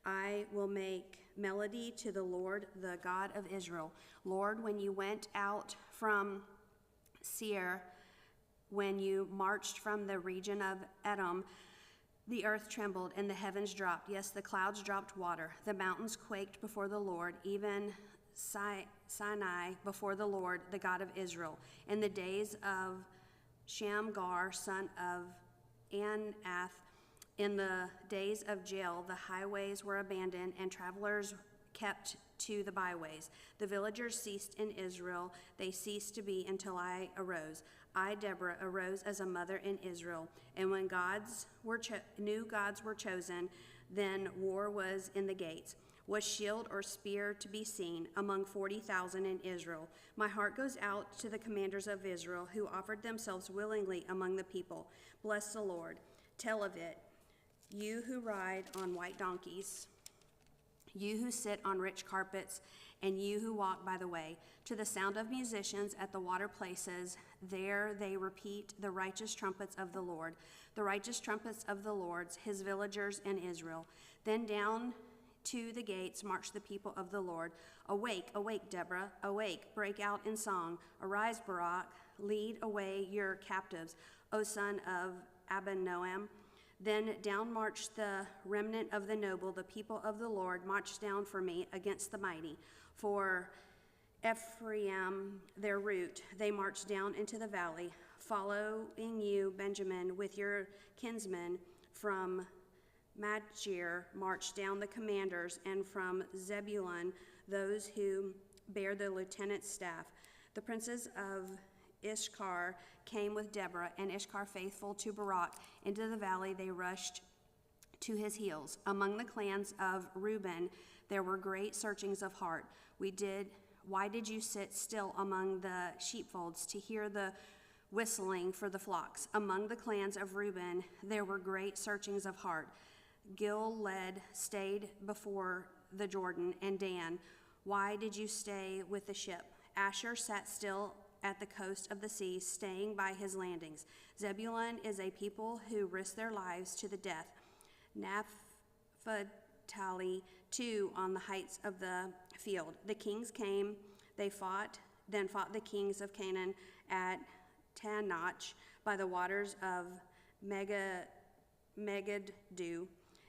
Speaker 11: I will make melody to the Lord, the God of Israel. Lord, when you went out from Seir, when you marched from the region of Edom, the earth trembled and the heavens dropped. Yes, the clouds dropped water. The mountains quaked before the Lord, even Sinai before the Lord, the God of Israel. In the days of Shamgar, son of Anath, in the days of Jael, the highways were abandoned and travelers kept to the byways. The villagers ceased in Israel. They ceased to be until I arose. I, Deborah, arose as a mother in Israel. And when new gods were chosen, then war was in the gates. Was shield or spear to be seen among 40,000 in Israel? My heart goes out to the commanders of Israel who offered themselves willingly among the people. Bless the Lord. Tell of it, you who ride on white donkeys, you who sit on rich carpets, and you who walk by the way. To the sound of musicians at the water places, there they repeat the righteous trumpets of the Lord, the righteous trumpets of the Lord, his villagers in Israel. Then down to the gates march the people of the Lord. Awake, awake, Deborah, awake, break out in song. Arise, Barak, lead away your captives, O son of Abinoam. Then down marched the remnant of the noble, the people of the Lord marched down for me against the mighty. For Ephraim, their root, they marched down into the valley. Following you, Benjamin, with your kinsmen from Machir marched down the commanders, and from Zebulun those who bear the lieutenant's staff. The princes of Ishkar came with Deborah, and Ishkar, faithful to Barak, into the valley they rushed to his heels. Among the clans of Reuben there were great searchings of heart. Why did you sit still among the sheepfolds to hear the whistling for the flocks? Among the clans of Reuben there were great searchings of heart. Gilead stayed before the Jordan, and Dan, why did you stay with the ship? Asher sat still at the coast of the sea, staying by his landings. Zebulun is a people who risk their lives to the death. Naphtali, too, on the heights of the field. The kings came, then fought the kings of Canaan at Tanach by the waters of Megiddo,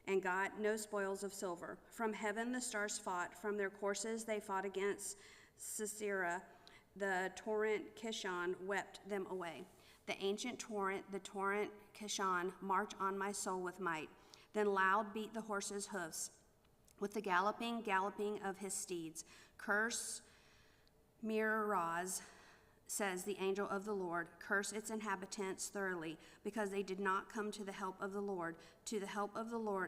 Speaker 11: and got no spoils of silver. From heaven the stars fought, from their courses they fought against Sisera. The torrent Kishon wept them away. The ancient torrent, the torrent Kishon, march on my soul with might. Then loud beat the horses' hoofs with the galloping of his steeds. Curse Meroz, says the angel of the Lord, curse its inhabitants thoroughly, because they did not come to the help of the Lord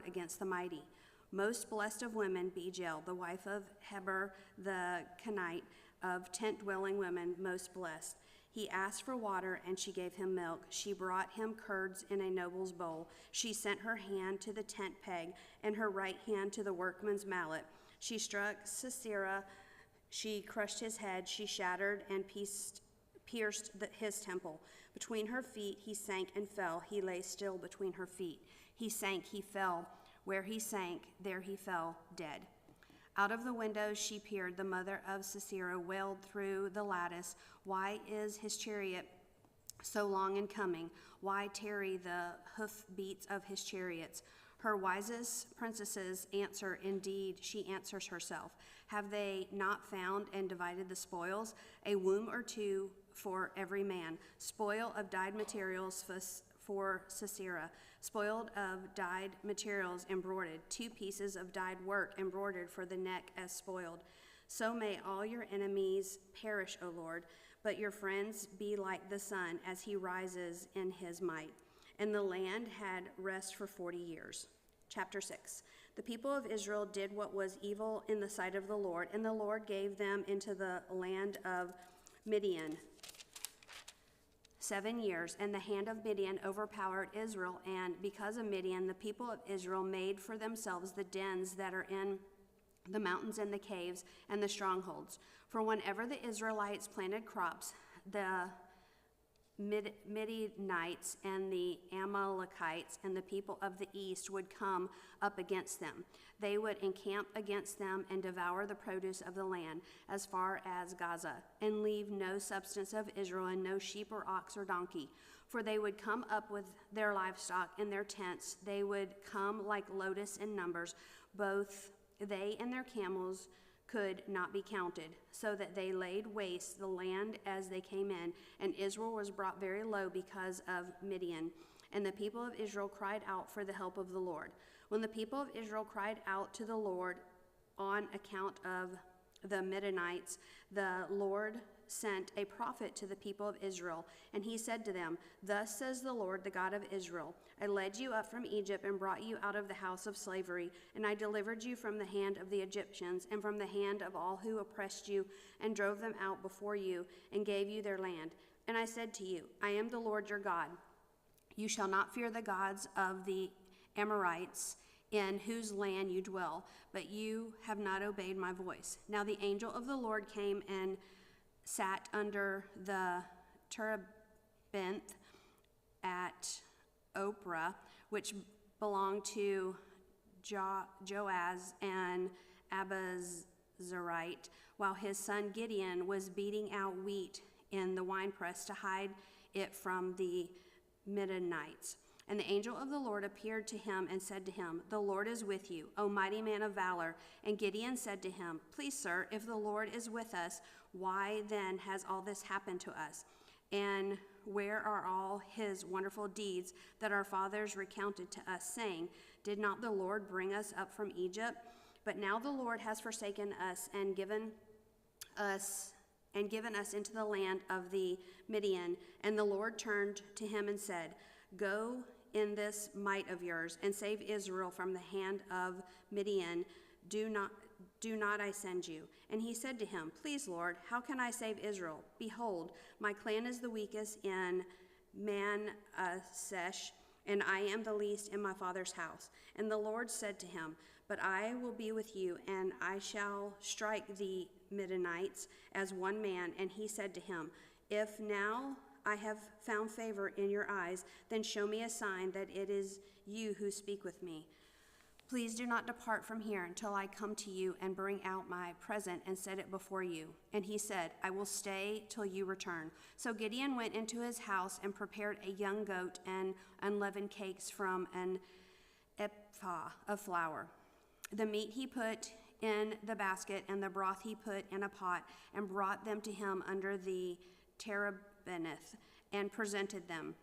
Speaker 11: against the mighty. Most blessed of women, Bejel, the wife of Heber the Kenite, of tent-dwelling women, most blessed. He asked for water, and she gave him milk. She brought him curds in a noble's bowl. She sent her hand to the tent peg, and her right hand to the workman's mallet. She struck Sisera. She crushed his head. She shattered and pierced his temple. Between her feet he sank and fell. He lay still between her feet. He sank, he fell. Where he sank, there he fell, dead. Out of the windows she peered. The mother of Sisera wailed through the lattice. Why is his chariot so long in coming? Why tarry the hoof beats of his chariots? Her wisest princesses answer, indeed, she answers herself. Have they not found and divided the spoils? A womb or two for every man. Spoil of dyed materials for Sisera. Spoiled of dyed materials embroidered. 2 pieces of dyed work embroidered for the neck as spoiled. So may all your enemies perish, O Lord, but your friends be like the sun as he rises in his might. And the land had rest for 40 years. Chapter 6. The people of Israel did what was evil in the sight of the Lord, and the Lord gave them into the land of Midian 7 years, and the hand of Midian overpowered Israel, and because of Midian, the people of Israel made for themselves the dens that are in the mountains and the caves and the strongholds. For whenever the Israelites planted crops, the Midianites and the Amalekites and the people of the east would come up against them. They would encamp against them and devour the produce of the land as far as Gaza, and leave no substance of Israel, and no sheep or ox or donkey. For they would come up with their livestock in their tents. They would come like locusts in numbers. Both they and their camels could not be counted, so that they laid waste the land as they came in, and Israel was brought very low because of Midian. And the people of Israel cried out for the help of the Lord. When the people of Israel cried out to the Lord on account of the Midianites, the Lord sent a prophet to the people of Israel, and he said to them, "Thus says the Lord, the God of Israel, I led you up from Egypt and brought you out of the house of slavery, and I delivered you from the hand of the Egyptians and from the hand of all who oppressed you, and drove them out before you, and gave you their land. And I said to you, I am the Lord your God. You shall not fear the gods of the Amorites, in whose land you dwell, but you have not obeyed my voice." Now the angel of the Lord came and sat under the terebinth at Ophrah, which belonged to Joaz and Abizarite, while his son Gideon was beating out wheat in the winepress to hide it from the Midianites. And the angel of the Lord appeared to him and said to him, "The Lord is with you, O mighty man of valor." And Gideon said to him, "Please, sir, if the Lord is with us, why then has all this happened to us? And where are all his wonderful deeds that our fathers recounted to us, saying, Did not the Lord bring us up from Egypt? But now the Lord has forsaken us and given us into the land of the Midian." And the Lord turned to him and said, "Go in this might of yours, and save Israel from the hand of Midian. Do not I send you?" And he said to him, "Please, Lord, how can I save Israel? Behold, my clan is the weakest in Manasseh, and I am the least in my father's house." And the Lord said to him, "But I will be with you, and I shall strike the Midianites as one man." And he said to him, "If now I have found favor in your eyes, then show me a sign that it is you who speak with me. Please do not depart from here until I come to you and bring out my present and set it before you." And he said, "I will stay till you return." So Gideon went into his house and prepared a young goat and unleavened cakes from an ephah of flour. The meat he put in the basket, and the broth he put in a pot, and brought them to him under the terebinth, and presented them.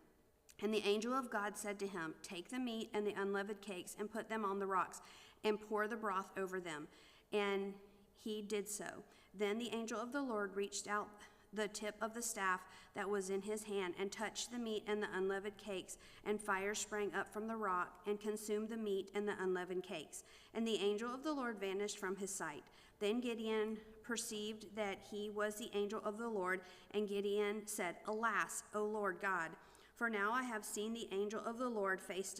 Speaker 11: And the angel of God said to him, "Take the meat and the unleavened cakes, and put them on the rocks, and pour the broth over them." And he did so. Then the angel of the Lord reached out the tip of the staff that was in his hand, and touched the meat and the unleavened cakes, and fire sprang up from the rock, and consumed the meat and the unleavened cakes. And the angel of the Lord vanished from his sight. Then Gideon perceived that he was the angel of the Lord, and Gideon said, "Alas, O Lord God, for now I have seen the angel of the Lord face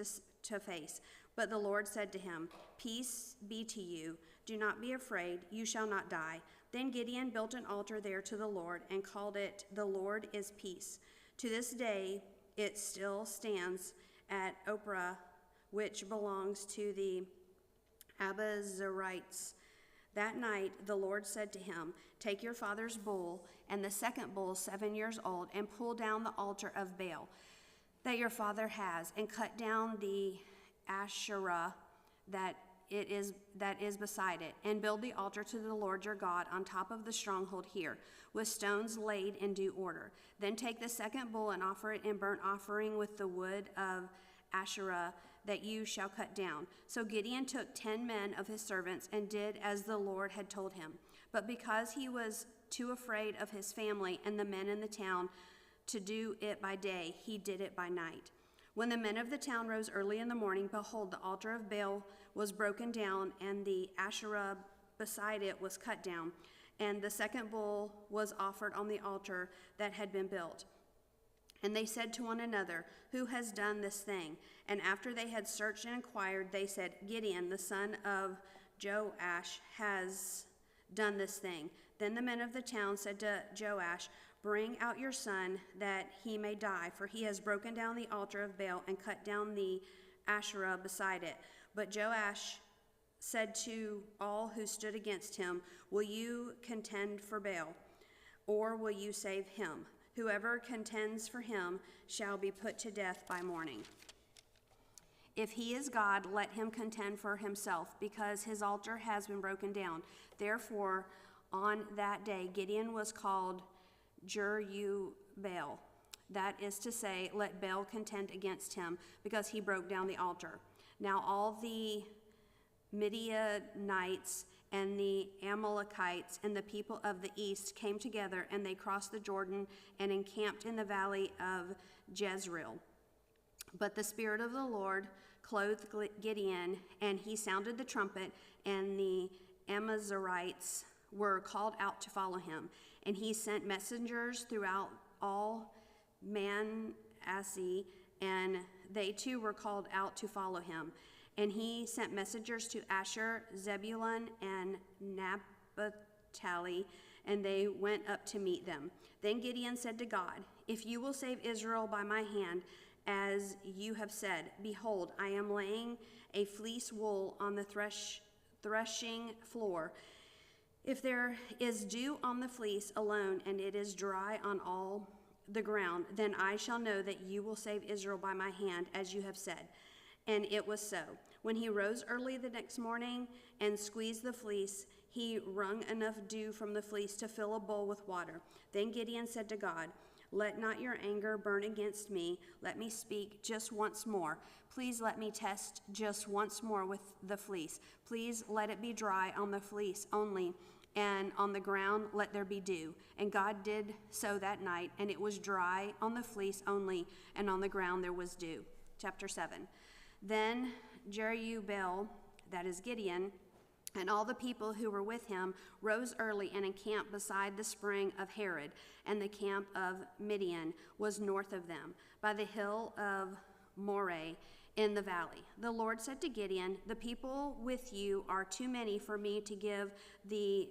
Speaker 11: to face." But the Lord said to him, "Peace be to you. Do not be afraid. You shall not die." Then Gideon built an altar there to the Lord, and called it, "The Lord is Peace." To this day it still stands at Ophrah, which belongs to the Abizarites. That night the Lord said to him, "Take your father's bull, and the second bull 7 years old, and pull down the altar of Baal that your father has, and cut down the Asherah that is beside it, and build the altar to the Lord your God on top of the stronghold here, with stones laid in due order. Then take the second bull and offer it in burnt offering with the wood of Asherah that you shall cut down." So Gideon took 10 men of his servants and did as the Lord had told him. But because he was too afraid of his family and the men in the town to do it by day, he did it by night. When the men of the town rose early in the morning, behold, the altar of Baal was broken down, and the Asherah beside it was cut down, and the second bull was offered on the altar that had been built. And they said to one another, "Who has done this thing?" And after they had searched and inquired, they said, "Gideon, the son of Joash, has done this thing." Then the men of the town said to Joash, Bring out your son that he may die, for he has broken down the altar of Baal and cut down the Asherah beside it. But Joash said to all who stood against him, will you contend for Baal, or will you save him? Whoever contends for him shall be put to death by morning. If he is God, let him contend for himself, because his altar has been broken down. Therefore, on that day, Gideon was called Jerubbaal. That is to say, let Baal contend against him, because he broke down the altar. Now all the Midianites and the Amalekites and the people of the east came together, and they crossed the Jordan and encamped in the valley of Jezreel. But the Spirit of the Lord clothed Gideon, and he sounded the trumpet, and the Amalekite were called out to follow him. And he sent messengers throughout all Manasseh, and they too were called out to follow him. And he sent messengers to Asher, Zebulun, and Naphtali, and they went up to meet them. Then Gideon said to God, if you will save Israel by my hand, as you have said, behold, I am laying a fleece wool on the threshing floor. If there is dew on the fleece alone, and it is dry on all the ground, then I shall know that you will save Israel by my hand, as you have said. And it was so. When he rose early the next morning and squeezed the fleece, he wrung enough dew from the fleece to fill a bowl with water. Then Gideon said to God, let not your anger burn against me. Let me speak just once more. Please let me test just once more with the fleece. Please let it be dry on the fleece only, and on the ground let there be dew. And God did so that night, and it was dry on the fleece only, and on the ground there was dew. Chapter 7. Then Jerubbaal, that is Gideon, and all the people who were with him rose early and encamped beside the spring of Harod, and the camp of Midian was north of them, by the hill of Moreh in the valley. The Lord said to Gideon, the people with you are too many for me to give the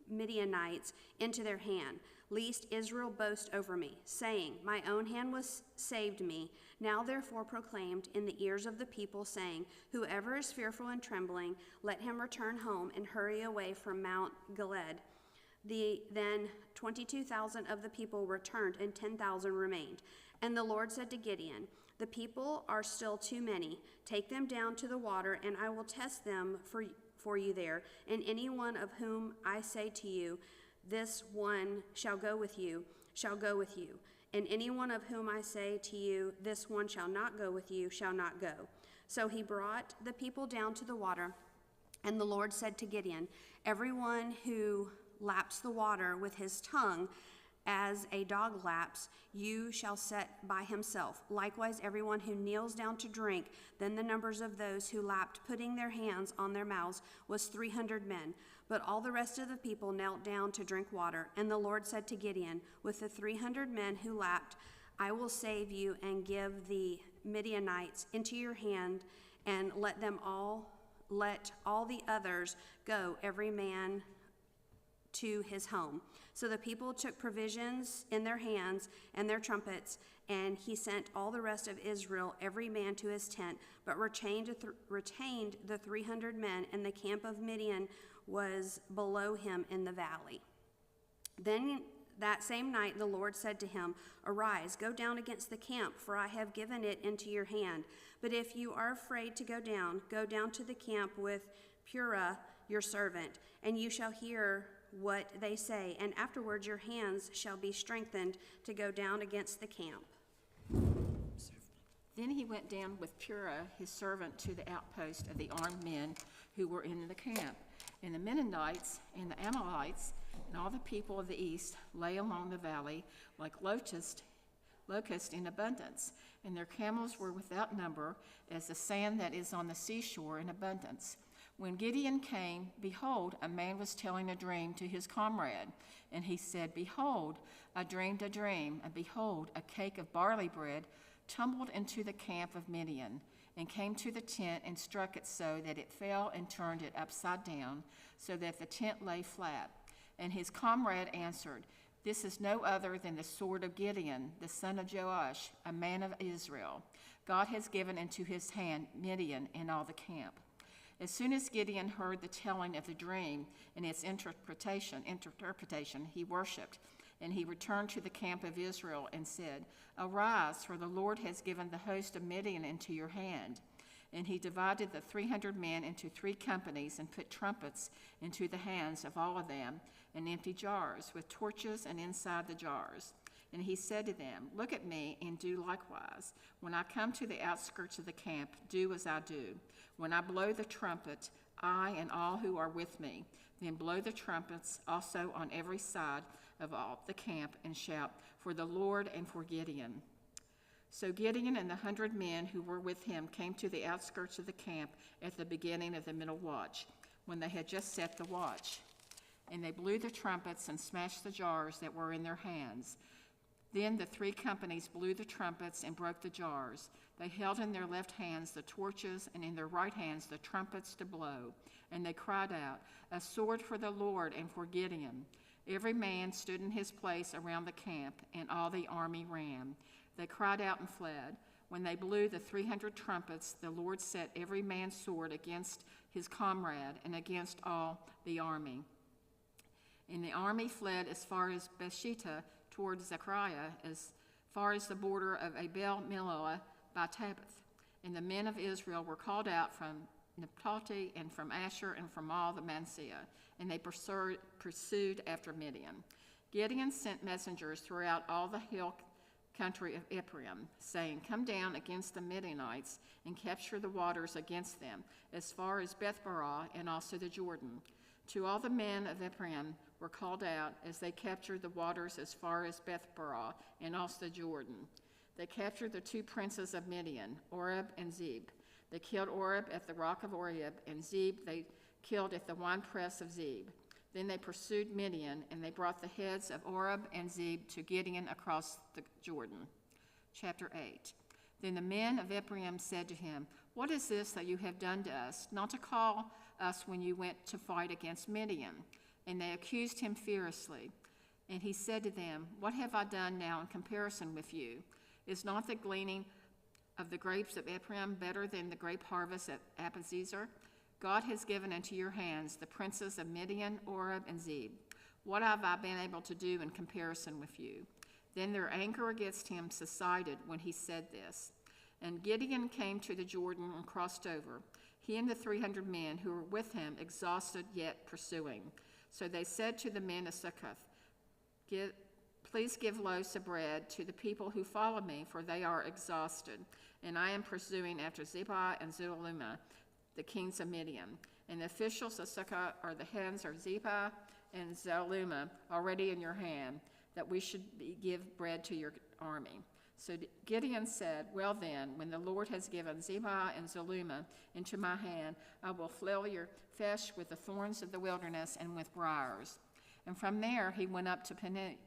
Speaker 11: Midianites into their hand, lest Israel boast over me, saying, my own hand was saved me. Now therefore proclaimed in the ears of the people, saying, whoever is fearful and trembling, let him return home and hurry away from Mount Gilead. Then 22,000 of the people returned, and 10,000 remained. And the Lord said to Gideon, the people are still too many. Take them down to the water, and I will test them for you there. And any one of whom I say to you, this one shall go with you, shall go with you. And any one of whom I say to you, this one shall not go with you, shall not go. So he brought the people down to the water, and the Lord said to Gideon, everyone who laps the water with his tongue, as a dog laps, you shall set by himself. Likewise, everyone who kneels down to drink. Then the numbers of those who lapped, putting their hands on their mouths, was 300 men. But all the rest of the people knelt down to drink water. And the Lord said to Gideon, with the 300 men who lapped, I will save you and give the Midianites into your hand, and let all the others go, every man to his home. So the people took provisions in their hands and their trumpets, and he sent all the rest of Israel, every man to his tent, but retained the 300 men, and the camp of Midian was below him in the valley. Then that same night the Lord said to him, arise, go down against the camp, for I have given it into your hand. But if you are afraid to go down to the camp with Purah your servant, and you shall hear what they say, and afterwards your hands shall be strengthened to go down against the camp.
Speaker 12: Then he went down with Purah his servant to the outpost of the armed men who were in the camp. And the Mennonites and the Amalekites and all the people of the east lay along the valley like locusts in abundance, and their camels were without number, as the sand that is on the seashore in abundance. When Gideon came, behold, a man was telling a dream to his comrade. And he said, behold, I dreamed a dream, and behold, a cake of barley bread tumbled into the camp of Midian, and came to the tent and struck it so that it fell and turned it upside down, so that the tent lay flat. And his comrade answered, This is no other than the sword of Gideon, the son of Joash, a man of Israel. God has given into his hand Midian and all the camp. As soon as Gideon heard the telling of the dream and its interpretation, he worshipped, and he returned to the camp of Israel and said, "Arise, for the Lord has given the host of Midian into your hand." And he divided the 300 men into 3 companies and put trumpets into the hands of all of them, and empty jars with torches and inside the jars. And he said to them, "Look at me and do likewise. When I come to the outskirts of the camp, do as I do. When I blow the trumpet, I and all who are with me, then blow the trumpets also on every side of all the camp and shout, 'For the Lord and for Gideon.'" So Gideon and the 100 men who were with him came to the outskirts of the camp at the beginning of the middle watch, when they had just set the watch. And they blew the trumpets and smashed the jars that were in their hands. Then the 3 companies blew the trumpets and broke the jars. They held in their left hands the torches and in their right hands the trumpets to blow. And they cried out, "A sword for the Lord and for Gideon." Every man stood in his place around the camp, and all the army ran. They cried out and fled. When they blew the 300 trumpets, the Lord set every man's sword against his comrade and against all the army. And the army fled as far as Bethshittah toward Zechariah, as far as the border of Abel-Meholah by Tabbath. And the men of Israel were called out from Naphtali and from Asher and from all the Manasseh, and they pursued after Midian. Gideon sent messengers throughout all the hill country of Ephraim, saying, "Come down against the Midianites and capture the waters against them, as far as Beth-barah and also the Jordan." To all the men of Ephraim were called out as they captured the waters as far as Beth-barah and also the Jordan. They captured the 2 princes of Midian, Oreb and Zeb. They killed Oreb at the rock of Oreb, and Zeb they killed at the winepress of Zeb. Then they pursued Midian, and they brought the heads of Oreb and Zeb to Gideon across the Jordan. Chapter 8. Then the men of Ephraim said to him, "What is this that you have done to us, not to call us when you went to fight against Midian?" And they accused him fiercely. And he said to them, "What have I done now in comparison with you? Is not the gleaning of the grapes of Ephraim better than the grape harvest at Abiezer? God has given into your hands the princes of Midian, Oreb, and Zeb. What have I been able to do in comparison with you?" Then their anger against him subsided when he said this. And Gideon came to the Jordan and crossed over, he and the 300 men who were with him, exhausted yet pursuing. So they said to the men of Succoth, "Please give loaves of bread to the people who follow me, for they are exhausted, and I am pursuing after Zebah and Zalmunna, the kings of Midian." And the officials of Succoth are the hands of Zebah and Zalmunna already in your hand, that we should give bread to your army. So Gideon said, "Well then, when the Lord has given Zebah and Zalmunna into my hand, I will flail your flesh with the thorns of the wilderness and with briars." And from there he went up to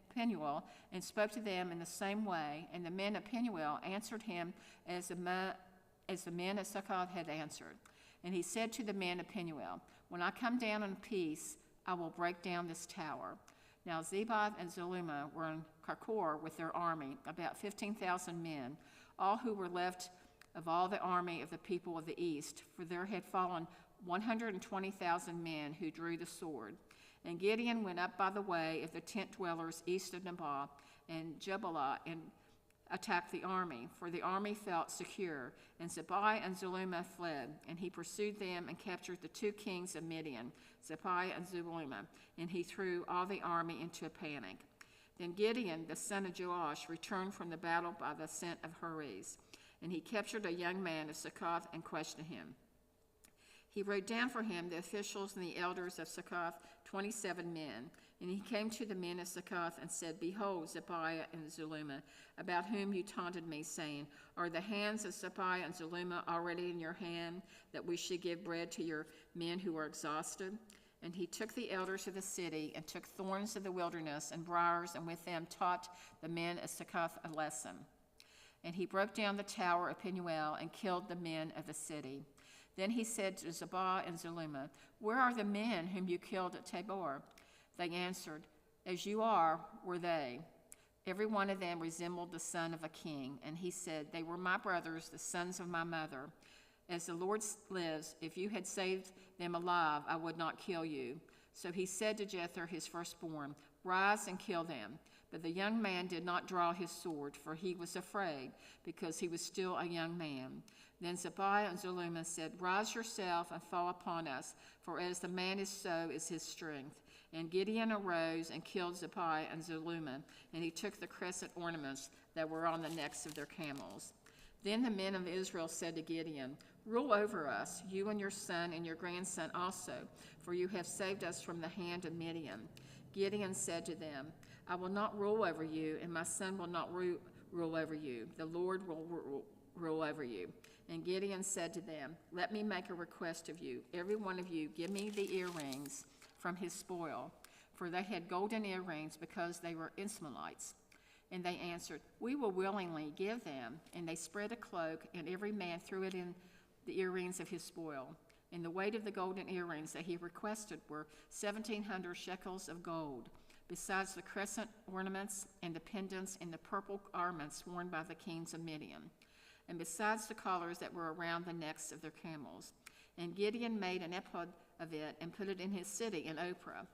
Speaker 12: Penuel and spoke to them in the same way, and the men of Penuel answered him as the men of Succoth had answered. And he said to the men of Penuel, "When I come down in peace, I will break down this tower." Now Zebah and Zalmunna were in Karkor with their army, about 15,000 men, all who were left of all the army of the people of the east, for there had fallen 120,000 men who drew the sword. And Gideon went up by the way of the tent dwellers east of Nabal and Jebalah and attacked the army, for the army felt secure. And Zebah and Zalmunna fled, and he pursued them and captured the 2 kings of Midian, Zebah and Zalmunna, and he threw all the army into a panic. Then Gideon, the son of Joash, returned from the battle by the ascent of Heres, and he captured a young man of Succoth and questioned him. He wrote down for him the officials and the elders of Succoth, 27 men. And he came to the men of Succoth and said, "Behold, Zebah and Zalmunna, about whom you taunted me, saying, Are the hands of Zebah and Zalmunna already in your hand, that we should give bread to your men who are exhausted?" And he took the elders of the city and took thorns of the wilderness and briars, and with them taught the men of Succoth a lesson. And he broke down the tower of Penuel and killed the men of the city. Then he said to Zebah and Zalmunna, "Where are the men whom you killed at Tabor?" They answered, As you are, were they. Every one of them resembled the son of a king. And he said, they were my brothers, the sons of my mother. As the Lord lives, if you had saved them alive, I would not kill you. So he said to Jether, his firstborn, rise and kill them. But the young man did not draw his sword, for he was afraid, because he was still a young man. Then Zebaiah and Zalmunna said, rise yourself and fall upon us, for as the man is, so is his strength. And Gideon arose and killed Zebaiah and Zalmunna, and he took the crescent ornaments that were on the necks of their camels. Then the men of Israel said to Gideon, rule over us, you and your son and your grandson also, for you have saved us from the hand of Midian. Gideon said to them, I will not rule over you, and my son will not rule over you. The Lord will rule over you. And Gideon said to them, let me make a request of you. Every one of you give me the earrings from his spoil. For they had golden earrings because they were Ishmaelites. And they answered, we will willingly give them. And they spread a cloak, and every man threw it in the earrings of his spoil. And the weight of the golden earrings that he requested were 1,700 shekels of gold, besides the crescent ornaments and the pendants and the purple garments worn by the kings of Midian, and besides the collars that were around the necks of their camels. And Gideon made an ephod of it and put it in his city in Ophrah.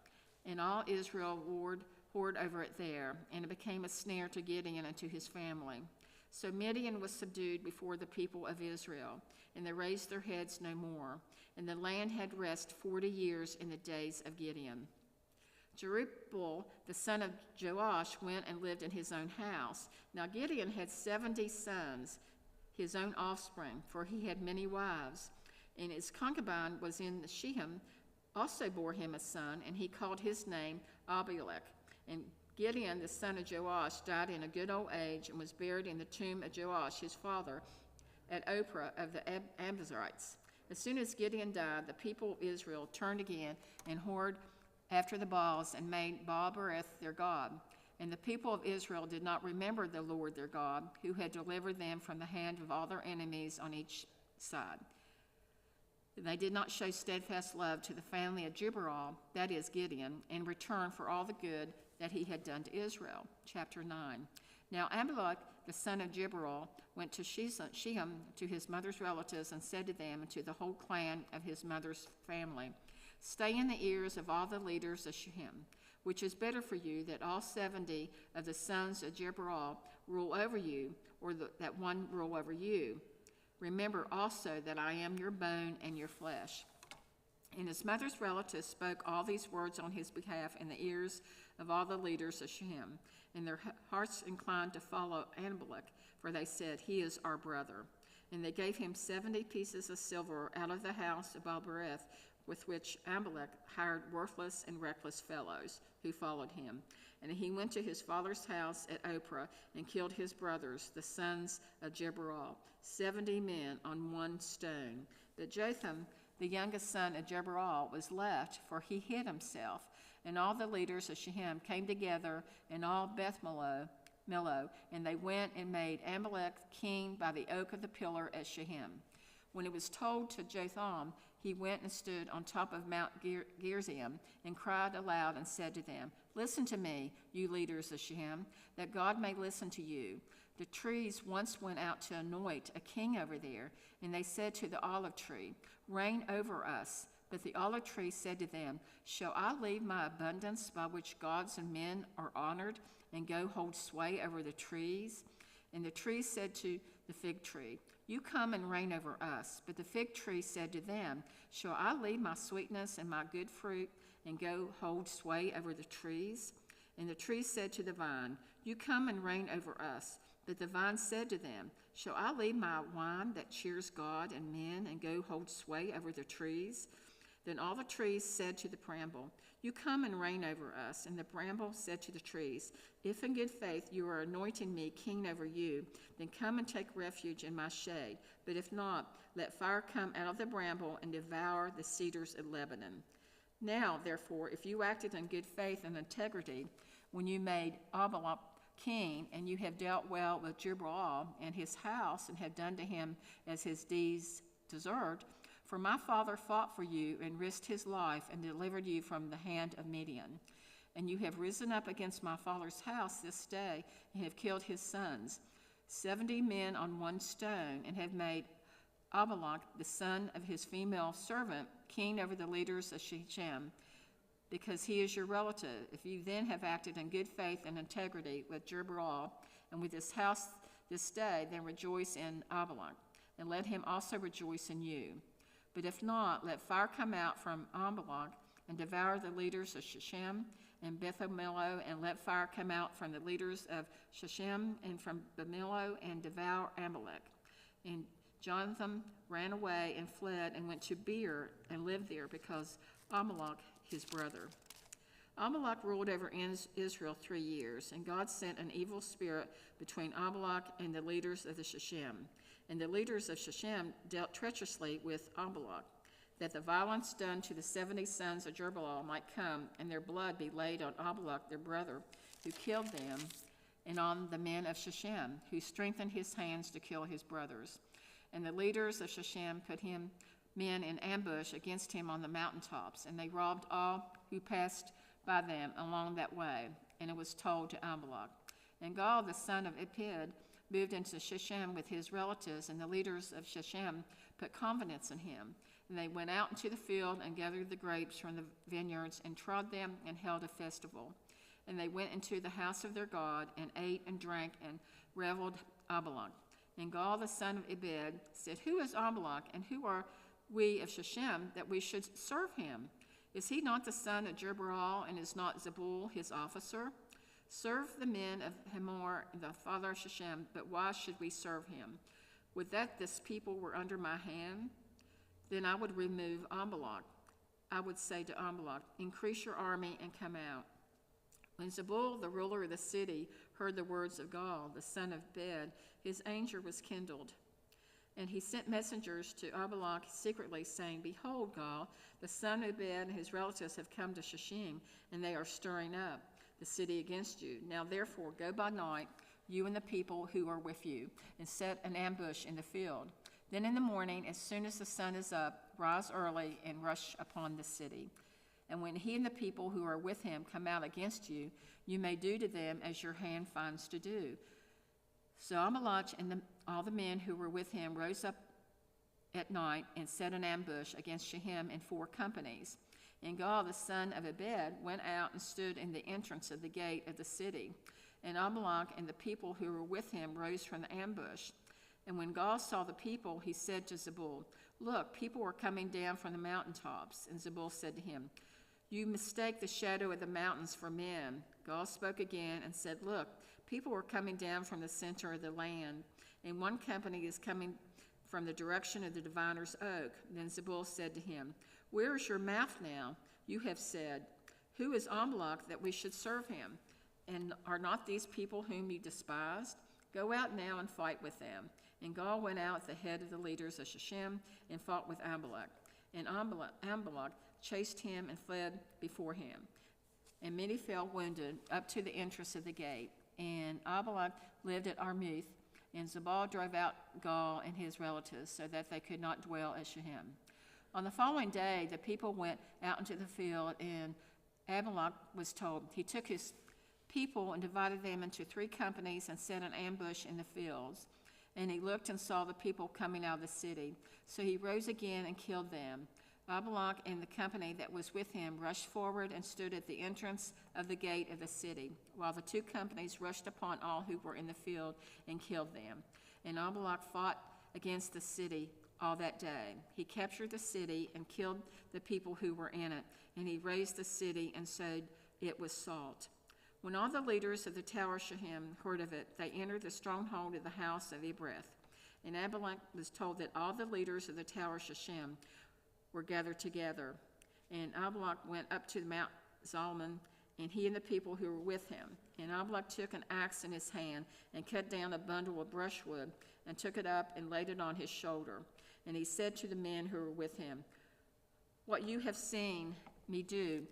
Speaker 12: And all Israel warred over it there, and it became a snare to Gideon and to his family. So Midian was subdued before the people of Israel, and they raised their heads no more. And the land had rest 40 years in the days of Gideon. Jerubbaal, the son of Joash, went and lived in his own house. Now Gideon had 70 sons, his own offspring, for he had many wives. And his concubine was in Shechem, also bore him a son, and he called his name Abimelech. And Gideon, the son of Joash, died in a good old age and was buried in the tomb of Joash, his father, at Ophrah of the Abiezrites. As soon as Gideon died, the people of Israel turned again and whored after the Baals and made Baal-berith their god. And the people of Israel did not remember the Lord their God, who had delivered them from the hand of all their enemies on each side. They did not show steadfast love to the family of Jerubbaal, that is Gideon, in return for all the good that he had done to Israel. Chapter 9. Now Abimelech, the son of Jerubbaal, went to Shechem to his mother's relatives and said to them and to the whole clan of his mother's family, stay in the ears of all the leaders of Shechem, which is better for you that all 70 of the sons of Jerubbaal rule over you, or that one rule over you. Remember also that I am your bone and your flesh. And his mother's relatives spoke all these words on his behalf in the ears of all the leaders of Shechem, and their hearts inclined to follow Abimelech, for they said, he is our brother. And they gave him 70 pieces of silver out of the house of Baal-berith, with which Abimelech hired worthless and reckless fellows who followed him. And he went to his father's house at Ophrah and killed his brothers, the sons of Jerubbaal, 70 men on one stone. But Jotham, the youngest son of Jerubbaal, was left, for he hid himself. And all the leaders of Shechem came together, and all Beth Millo, and they went and made Abimelech king by the oak of the pillar at Shechem. When it was told to Jotham, he went and stood on top of Mount Gerizim and cried aloud and said to them, listen to me, you leaders of Shechem, that God may listen to you. The trees once went out to anoint a king over there, and they said to the olive tree, reign over us. But the olive tree said to them, shall I leave my abundance by which gods and men are honored and go hold sway over the trees? And the tree said to the fig tree, you come and reign over us. But the fig tree said to them, shall I leave my sweetness and my good fruit and go hold sway over the trees? And the tree said to the vine, you come and reign over us. But the vine said to them, shall I leave my wine that cheers God and men and go hold sway over the trees? Then all the trees said to the bramble, you come and reign over us. And the bramble said to the trees, if in good faith you are anointing me king over you, then come and take refuge in my shade. But if not, let fire come out of the bramble and devour the cedars of Lebanon. Now, therefore, if you acted in good faith and integrity when you made Abimelech king, and you have dealt well with Jerubbaal and his house, and have done to him as his deeds deserved, for my father fought for you and risked his life and delivered you from the hand of Midian. And you have risen up against my father's house this day, and have killed his sons, 70 men on one stone, and have made Abimelech, the son of his female servant, king over the leaders of Shechem, because he is your relative. If you then have acted in good faith and integrity with Jerubbaal and with his house this day, then rejoice in Abimelech, and let him also rejoice in you. But if not, let fire come out from Abimelech and devour the leaders of Shechem and Beth-Millo, and let fire come out from the leaders of Shechem and from Beth-Millo and devour Amalek. And Jonathan ran away and fled and went to Beer and lived there because Amalek, his brother. Amalek ruled over Israel 3 years, and God sent an evil spirit between Amalek and the leaders of the Shechem. And the leaders of Shechem dealt treacherously with Amalek, that the violence done to the 70 sons of Jerubbaal might come, and their blood be laid on Amalek their brother, who killed them, and on the men of Shechem, who strengthened his hands to kill his brothers. And the leaders of Shechem put men in ambush against him on the mountaintops, and they robbed all who passed by them along that way. And it was told to Amalek. And Gaal, the son of Ebed, moved into Shechem with his relatives, and the leaders of Shechem put confidence in him. And they went out into the field and gathered the grapes from the vineyards and trod them and held a festival. And they went into the house of their God and ate and drank and reveled Amalek. And Gaal, the son of Ebed, said, Who is Amalek, and who are we of Shechem, that we should serve him? Is he not the son of Jerubbaal, and is not Zebul his officer? Serve the men of Hamor, the father of Shechem, but why should we serve him? Would that this people were under my hand? Then I would remove Amalek. I would say to Amalek, Increase your army and come out. When Zebul, the ruler of the city, heard the words of Gaal, the son of Ebed, his anger was kindled. And he sent messengers to Amalek secretly, saying, Behold, Gaal, the son of Ebed, and his relatives have come to Shechem, and they are stirring up the city against you. Now therefore go by night, you and the people who are with you, and set an ambush in the field. Then in the morning, as soon as the sun is up, rise early and rush upon the city. And when he and the people who are with him come out against you, you may do to them as your hand finds to do. So Amalek and all the men who were with him rose up at night and set an ambush against Shechem in 4 companies. And Gaal, the son of Ebed, went out and stood in the entrance of the gate of the city. And Amalek and the people who were with him rose from the ambush. And when Gaal saw the people, he said to Zebul, Look, people are coming down from the mountaintops. And Zebul said to him, You mistake the shadow of the mountains for men. Gaal spoke again and said, Look, people are coming down from the center of the land, and one company is coming from the direction of the diviner's oak. Then Zebul said to him, Where is your mouth now? You have said, Who is Amalek that we should serve him? And are not these people whom you despised? Go out now and fight with them. And Gaal went out at the head of the leaders of Shechem and fought with Amalek. And Amalek chased him and fled before him. And many fell wounded up to the entrance of the gate. And Amalek lived at Armuth, and Zebul drove out Gaal and his relatives, so that they could not dwell at Shechem. On the following day, the people went out into the field, and Amalek was told. He took his people and divided them into 3 companies and set an ambush in the fields. And he looked and saw the people coming out of the city. So he rose again and killed them. Amalek and the company that was with him rushed forward and stood at the entrance of the gate of the city, while the 2 companies rushed upon all who were in the field and killed them. And Amalek fought against the city all that day. He captured the city and killed the people who were in it, and he razed the city and said it was salt. When all the leaders of the tower of Shechem heard of it, they entered the stronghold of the house of Ebreth. And Amalek was told that all the leaders of the tower of Shechem were gathered together. And Amalek went up to Mount Zalmon, and he and the people who were with him. And Amalek took an axe in his hand and cut down a bundle of brushwood and took it up and laid it on his shoulder. And he said to the men who were with him, What you have seen me do,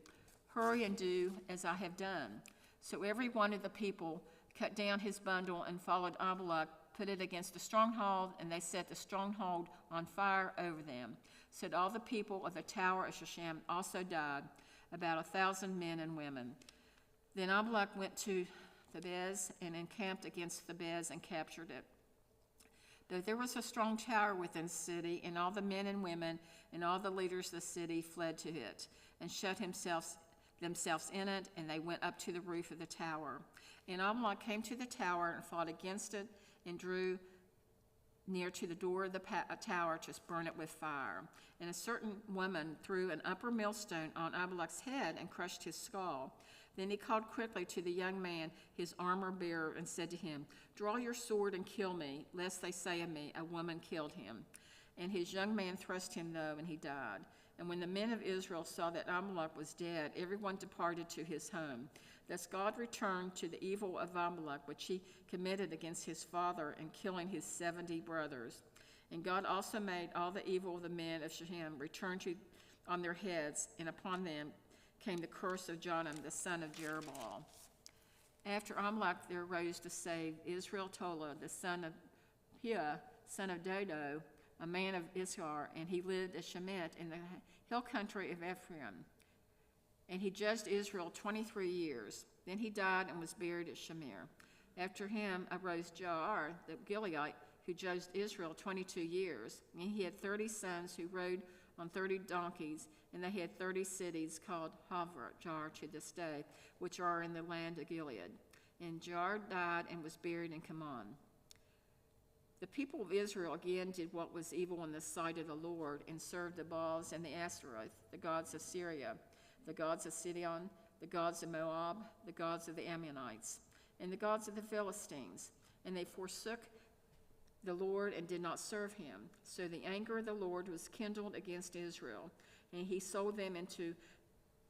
Speaker 12: hurry and do as I have done. So every one of the people cut down his bundle and followed Amalek, put it against the stronghold, and they set the stronghold on fire over them. So all the people of the tower of Shechem also died, about 1,000 men and women. Then Amalek went to Thebez and encamped against Thebez and captured it. Though there was a strong tower within the city, and all the men and women and all the leaders of the city fled to it, and shut themselves in it, and they went up to the roof of the tower. And Amalek came to the tower and fought against it, and drew near to the door of the tower to burn it with fire. And a certain woman threw an upper millstone on Amalek's head and crushed his skull. Then he called quickly to the young man, his armor-bearer, and said to him, "Draw your sword and kill me, lest they say of me, a woman killed him." And his young man thrust him low, and he died. And when the men of Israel saw that Amalek was dead, everyone departed to his home. Thus God returned to the evil of Amalek, which he committed against his father in killing his 70 brothers. And God also made all the evil of the men of Shechem return on their heads, and upon them came the curse of Jonam, the son of Jerubbaal. After Amalek there arose to save Israel Tola, the son of Puah, son of Dodo, a man of Issachar, and he lived at Shemet in the hill country of Ephraim. And he judged Israel 23 years. Then he died and was buried at Shamir. After him arose Jair, the Gileadite, who judged Israel 22 years. And he had 30 sons who rode on 30 donkeys, and they had 30 cities called Jar to this day, which are in the land of Gilead. And Jair died and was buried in Kamon. The people of Israel again did what was evil in the sight of the Lord, and served the Baals and the Ashtaroth, the gods of Syria, the gods of Sidon, the gods of Moab, the gods of the Ammonites, and the gods of the Philistines. And they forsook the Lord and did not serve him. So the anger of the Lord was kindled against Israel, and he sold them into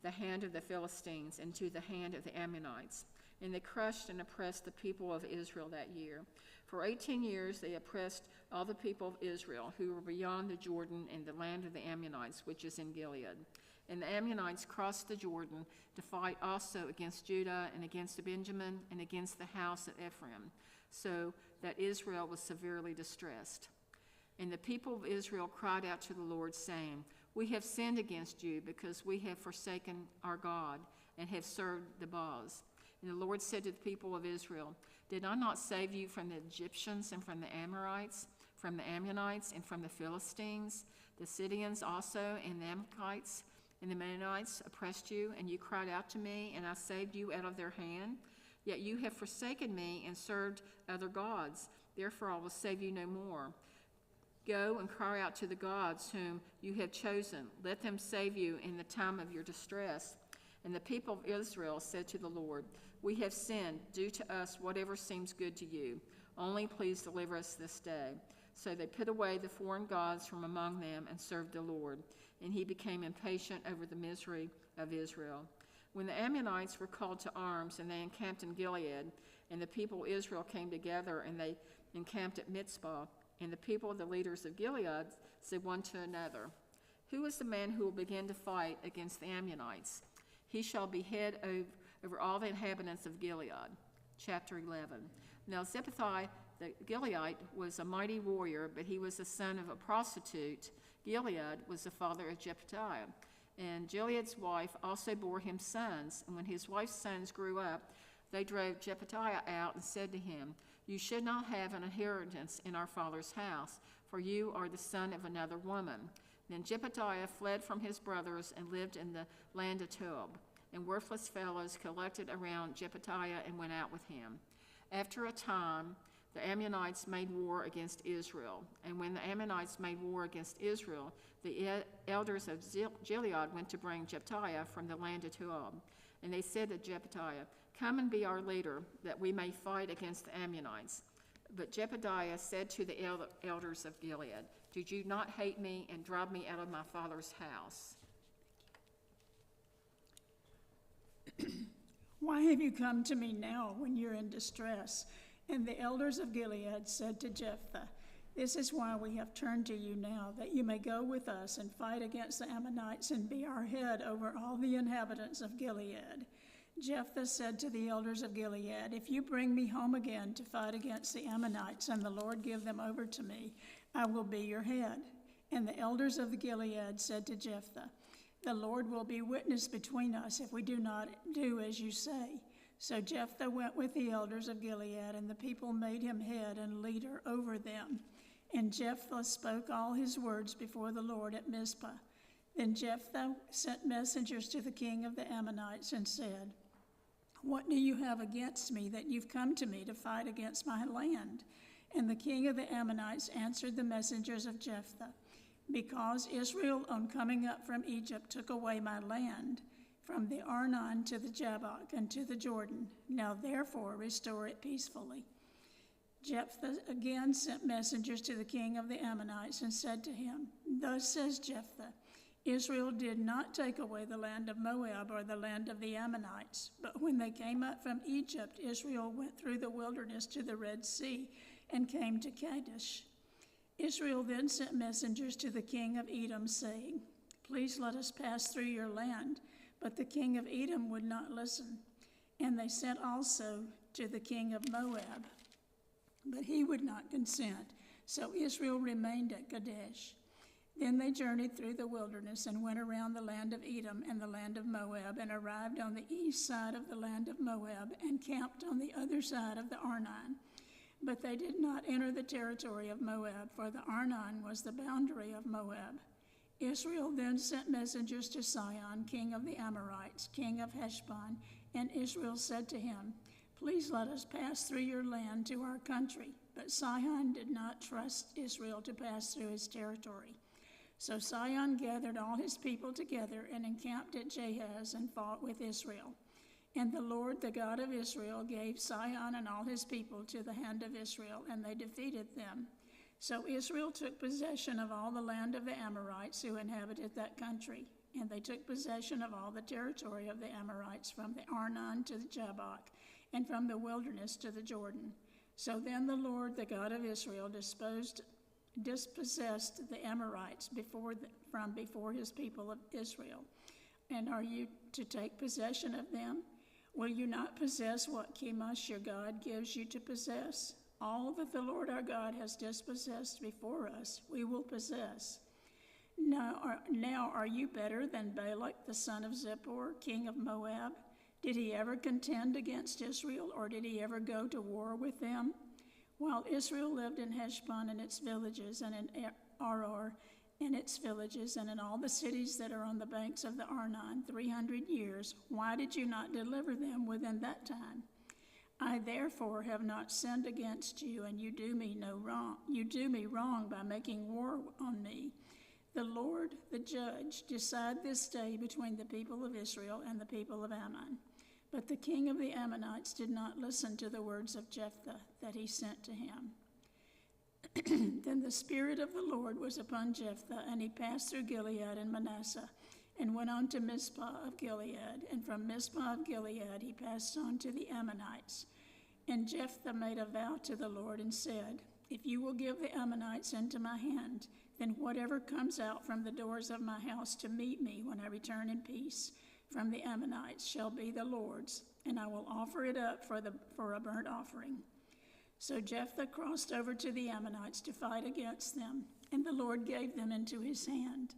Speaker 12: the hand of the Philistines and to the hand of the Ammonites. And they crushed and oppressed the people of Israel that year. For 18 years they oppressed all the people of Israel who were beyond the Jordan in the land of the Ammonites, which is in Gilead. And the Ammonites crossed the Jordan to fight also against Judah and against Benjamin and against the house of Ephraim, so that Israel was severely distressed. And the people of Israel cried out to the Lord, saying, "We have sinned against you, because we have forsaken our God and have served the Baals." And the Lord said to the people of Israel, "Did I not save you from the Egyptians and from the Amorites, from the Ammonites and from the Philistines? The Sidonians also and the Amalekites and the Mennonites oppressed you, and you cried out to me, and I saved you out of their hand. Yet you have forsaken me and served other gods. Therefore I will save you no more. Go and cry out to the gods whom you have chosen. Let them save you in the time of your distress." And the people of Israel said to the Lord, "We have sinned. Do to us whatever seems good to you. Only please deliver us this day." So they put away the foreign gods from among them and served the Lord. And he became impatient over the misery of Israel. When the Ammonites were called to arms, and they encamped in Gilead, and the people of Israel came together, and they encamped at Mizpah, and the people of the leaders of Gilead said one to another, "Who is the man who will begin to fight against the Ammonites? He shall be head over all the inhabitants of Gilead." Chapter 11. Now Zebethai the Gileadite was a mighty warrior, but he was the son of a prostitute. Gilead was the father of Jephthah. And Gilead's wife also bore him sons. And when his wife's sons grew up, they drove Jephthah out and said to him, "You should not have an inheritance in our father's house, for you are the son of another woman." Then Jephthah fled from his brothers and lived in the land of Tob. And worthless fellows collected around Jephthah and went out with him. After a time, the Ammonites made war against Israel. And when the Ammonites made war against Israel, the elders of Gilead went to bring Jephthah from the land of Tob. And they said to Jephthah, "Come and be our leader, that we may fight against the Ammonites." But Jephthah said to the elders of Gilead, "Did you not hate me and drive me out of my father's house?"
Speaker 13: Why have you come to me now when you're in distress? And the elders of Gilead said to Jephthah, "This is why we have turned to you now, that you may go with us and fight against the Ammonites and be our head over all the inhabitants of Gilead." Jephthah said to the elders of Gilead, "If you bring me home again to fight against the Ammonites, and the Lord give them over to me, I will be your head." And the elders of the Gilead said to Jephthah, "The Lord will be witness between us if we do not do as you say. So Jephthah went with the elders of Gilead, and the people made him head and leader over them. And Jephthah spoke all his words before the Lord at Mizpah. Then Jephthah sent messengers to the king of the Ammonites and said, "What do you have against me that you've come to me to fight against my land?" And the king of the Ammonites answered the messengers of Jephthah, "Because Israel, on coming up from Egypt, took away my land, from the Arnon to the Jabbok and to the Jordan. Now therefore restore it peacefully." Jephthah again sent messengers to the king of the Ammonites and said to him, "Thus says Jephthah, Israel did not take away the land of Moab or the land of the Ammonites, but when they came up from Egypt, Israel went through the wilderness to the Red Sea and came to Kadesh. Israel then sent messengers to the king of Edom, saying, 'Please let us pass through your land.' But the king of Edom would not listen. And they sent also to the king of Moab, but he would not consent. So Israel remained at Kadesh. Then they journeyed through the wilderness and went around the land of Edom and the land of Moab, and arrived on the east side of the land of Moab, and camped on the other side of the Arnon. But they did not enter the territory of Moab, for the Arnon was the boundary of Moab. Israel then sent messengers to Sihon, king of the Amorites, king of Heshbon, and Israel said to him, "Please let us pass through your land to our country." But Sihon did not trust Israel to pass through his territory. So Sihon gathered all his people together and encamped at Jahaz and fought with Israel. And the Lord, the God of Israel, gave Sihon and all his people to the hand of Israel, and they defeated them. So Israel took possession of all the land of the Amorites who inhabited that country, and they took possession of all the territory of the Amorites from the Arnon to the Jabbok, and from the wilderness to the Jordan. So then the Lord, the God of Israel, dispossessed the Amorites from before his people of Israel. And are you to take possession of them? Will you not possess what Chemosh your God gives you to possess? All that the Lord our God has dispossessed before us, we will possess. Now are you better than Balak the son of Zippor, king of Moab? Did he ever contend against Israel, or did he ever go to war with them? While Israel lived in Heshbon and its villages, and in Aroer and its villages, and in all the cities that are on the banks of the Arnon 300 years, why did you not deliver them within that time? I therefore have not sinned against you, and you do me no wrong. You do me wrong by making war on me. The Lord, the judge, decide this day between the people of Israel and the people of Ammon." But the king of the Ammonites did not listen to the words of Jephthah that he sent to him. Then the Spirit of the Lord was upon Jephthah, and he passed through Gilead and Manasseh, and went on to Mizpah of Gilead. And from Mizpah of Gilead he passed on to the Ammonites. And Jephthah made a vow to the Lord and said, "If you will give the Ammonites into my hand, then whatever comes out from the doors of my house to meet me when I return in peace from the Ammonites shall be the Lord's, and I will offer it up for a burnt offering." So Jephthah crossed over to the Ammonites to fight against them, and the Lord gave them into his hand.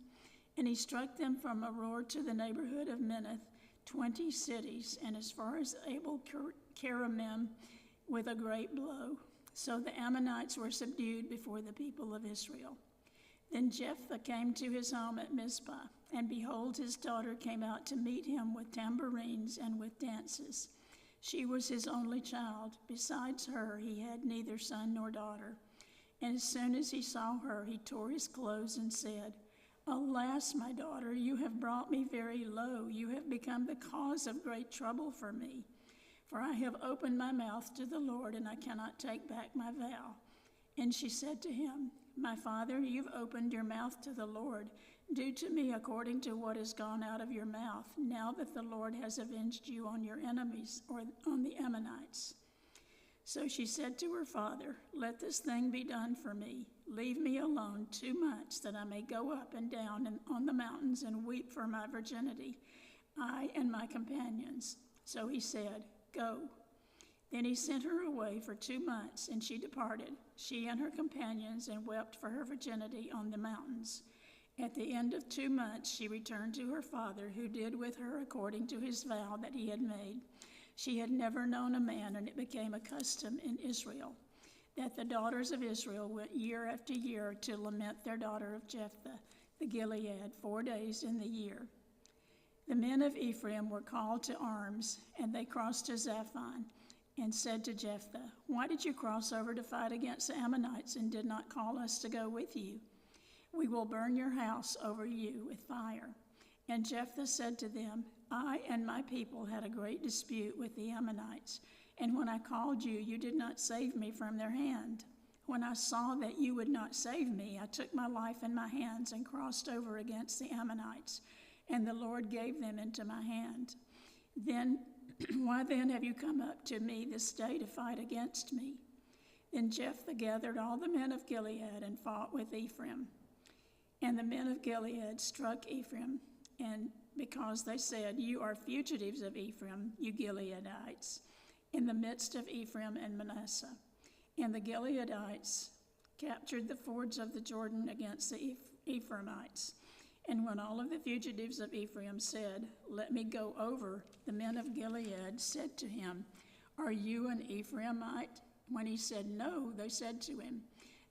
Speaker 13: And he struck them from Aroer to the neighborhood of Minnith, 20 cities, and as far as Abel-keramim, with a great blow. So the Ammonites were subdued before the people of Israel. Then Jephthah came to his home at Mizpah, and behold, his daughter came out to meet him with tambourines and with dances. She was his only child. Besides her, he had neither son nor daughter. And as soon as he saw her, he tore his clothes and said, "Alas, my daughter, you have brought me very low. You have become the cause of great trouble for me. For I have opened my mouth to the Lord, and I cannot take back my vow." And she said to him, "My father, you've opened your mouth to the Lord. Do to me according to what has gone out of your mouth, now that the Lord has avenged you on your enemies, or on the Ammonites." So she said to her father, "Let this thing be done for me. Leave me alone 2 months, that I may go up and down on the mountains and weep for my virginity, I and my companions." So he said, "Go." Then he sent her away for 2 months, and she departed, she and her companions, and wept for her virginity on the mountains. At the end of 2 months she returned to her father, who did with her according to his vow that he had made. She had never known a man, and it became a custom in Israel that the daughters of Israel went year after year to lament their daughter of Jephthah, the Gilead, 4 days in the year. The men of Ephraim were called to arms, and they crossed to Zaphon and said to Jephthah, "Why did you cross over to fight against the Ammonites and did not call us to go with you? We will burn your house over you with fire." And Jephthah said to them, "I and my people had a great dispute with the Ammonites, and when I called you, you did not save me from their hand. When I saw that you would not save me, I took my life in my hands and crossed over against the Ammonites, and the Lord gave them into my hand. Why then have you come up to me this day to fight against me?" Then Jephthah gathered all the men of Gilead and fought with Ephraim. And the men of Gilead struck Ephraim, and because they said, "You are fugitives of Ephraim, you Gileadites," in the midst of Ephraim and Manasseh. And the Gileadites captured the fords of the Jordan against the Ephraimites. And when all of the fugitives of Ephraim said, "Let me go over," the men of Gilead said to him, "Are you an Ephraimite?" When he said no, they said to him,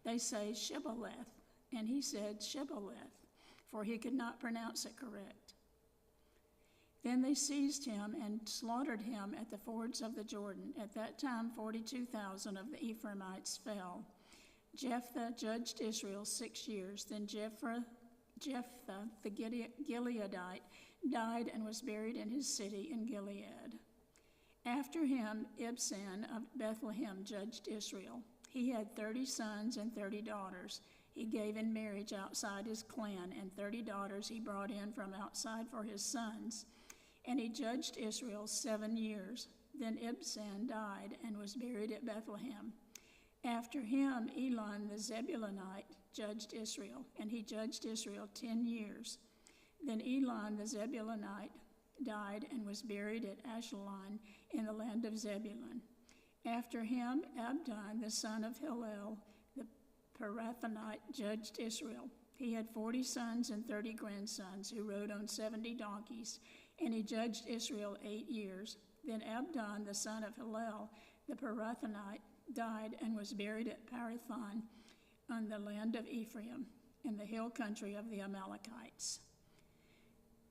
Speaker 13: "They say Shibboleth." And he said Shibboleth, for he could not pronounce it correct. Then they seized him and slaughtered him at the fords of the Jordan. At that time 42,000 of the Ephraimites fell. Jephthah judged Israel 6 years. Then Jephthah the Gileadite died and was buried in his city in Gilead. After him, Ibzan of Bethlehem judged Israel. He had 30 sons and 30 daughters. He gave in marriage outside his clan, and 30 daughters he brought in from outside for his sons. And he judged Israel 7 years. Then Ibzan died and was buried at Bethlehem. After him, Elon the Zebulunite judged Israel, and he judged Israel 10 years. Then Elon the Zebulunite died and was buried at Ashdod in the land of Zebulun. After him, Abdon the son of Hillel the Pirathonite judged Israel. He had 40 sons and 30 grandsons who rode on 70 donkeys, and he judged Israel 8 years. Then Abdon the son of Hillel the Pirathonite died and was buried at Parathon on the land of Ephraim, in the hill country of the Amalekites.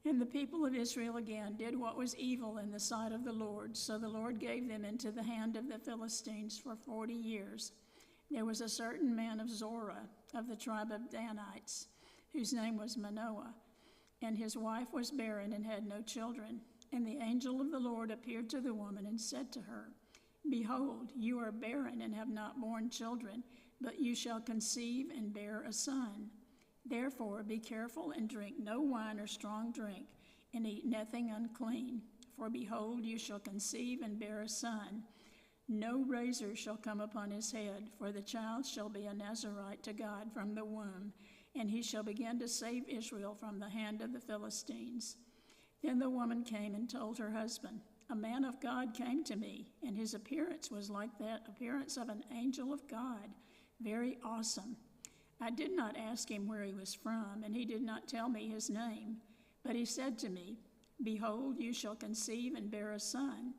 Speaker 13: And the people of Israel again did what was evil in the sight of the Lord, so the Lord gave them into the hand of the Philistines for 40 years. There was a certain man of Zorah, of the tribe of Danites, whose name was Manoah, and his wife was barren and had no children. And the angel of the Lord appeared to the woman and said to her, "Behold, you are barren and have not borne children, but you shall conceive and bear a son. Therefore be careful and drink no wine or strong drink, and eat nothing unclean. For behold, you shall conceive and bear a son. No razor shall come upon his head, for the child shall be a Nazirite to God from the womb, and he shall begin to save Israel from the hand of the Philistines." Then the woman came and told her husband, "A man of God came to me, and his appearance was like the appearance of an angel of God, very awesome. I did not ask him where he was from, and he did not tell me his name. But he said to me, 'Behold, you shall conceive and bear a son.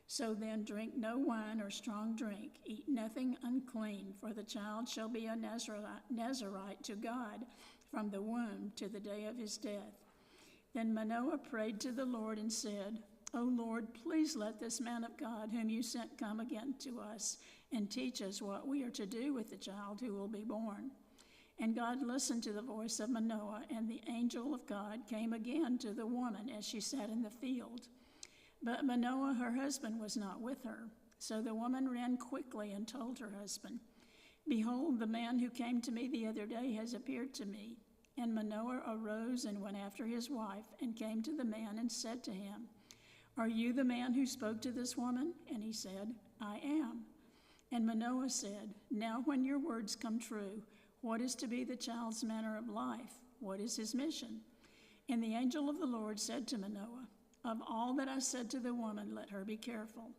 Speaker 13: So then drink no wine or strong drink, eat nothing unclean, for the child shall be a Nazirite to God from the womb to the day of his death.' Then Manoah prayed to the Lord and said, 'O Lord, please let this man of God whom you sent come again to us and teach us what we are to do with the child who will be born.' And God listened to the voice of Manoah, and the angel of God came again to the woman as she sat in the field. But Manoah, her husband, was not with her. So the woman ran quickly and told her husband, 'Behold, the man who came to me the other day has appeared to me.' And Manoah arose and went after his wife, and came to the man and said to him, 'Are you the man who spoke to this woman?' And he said, 'I am.' And Manoah said, 'Now when your words come true, what is to be the child's manner of life? What is his mission?' And the angel of the Lord said to Manoah, 'Of all that I said to the woman, let her be careful.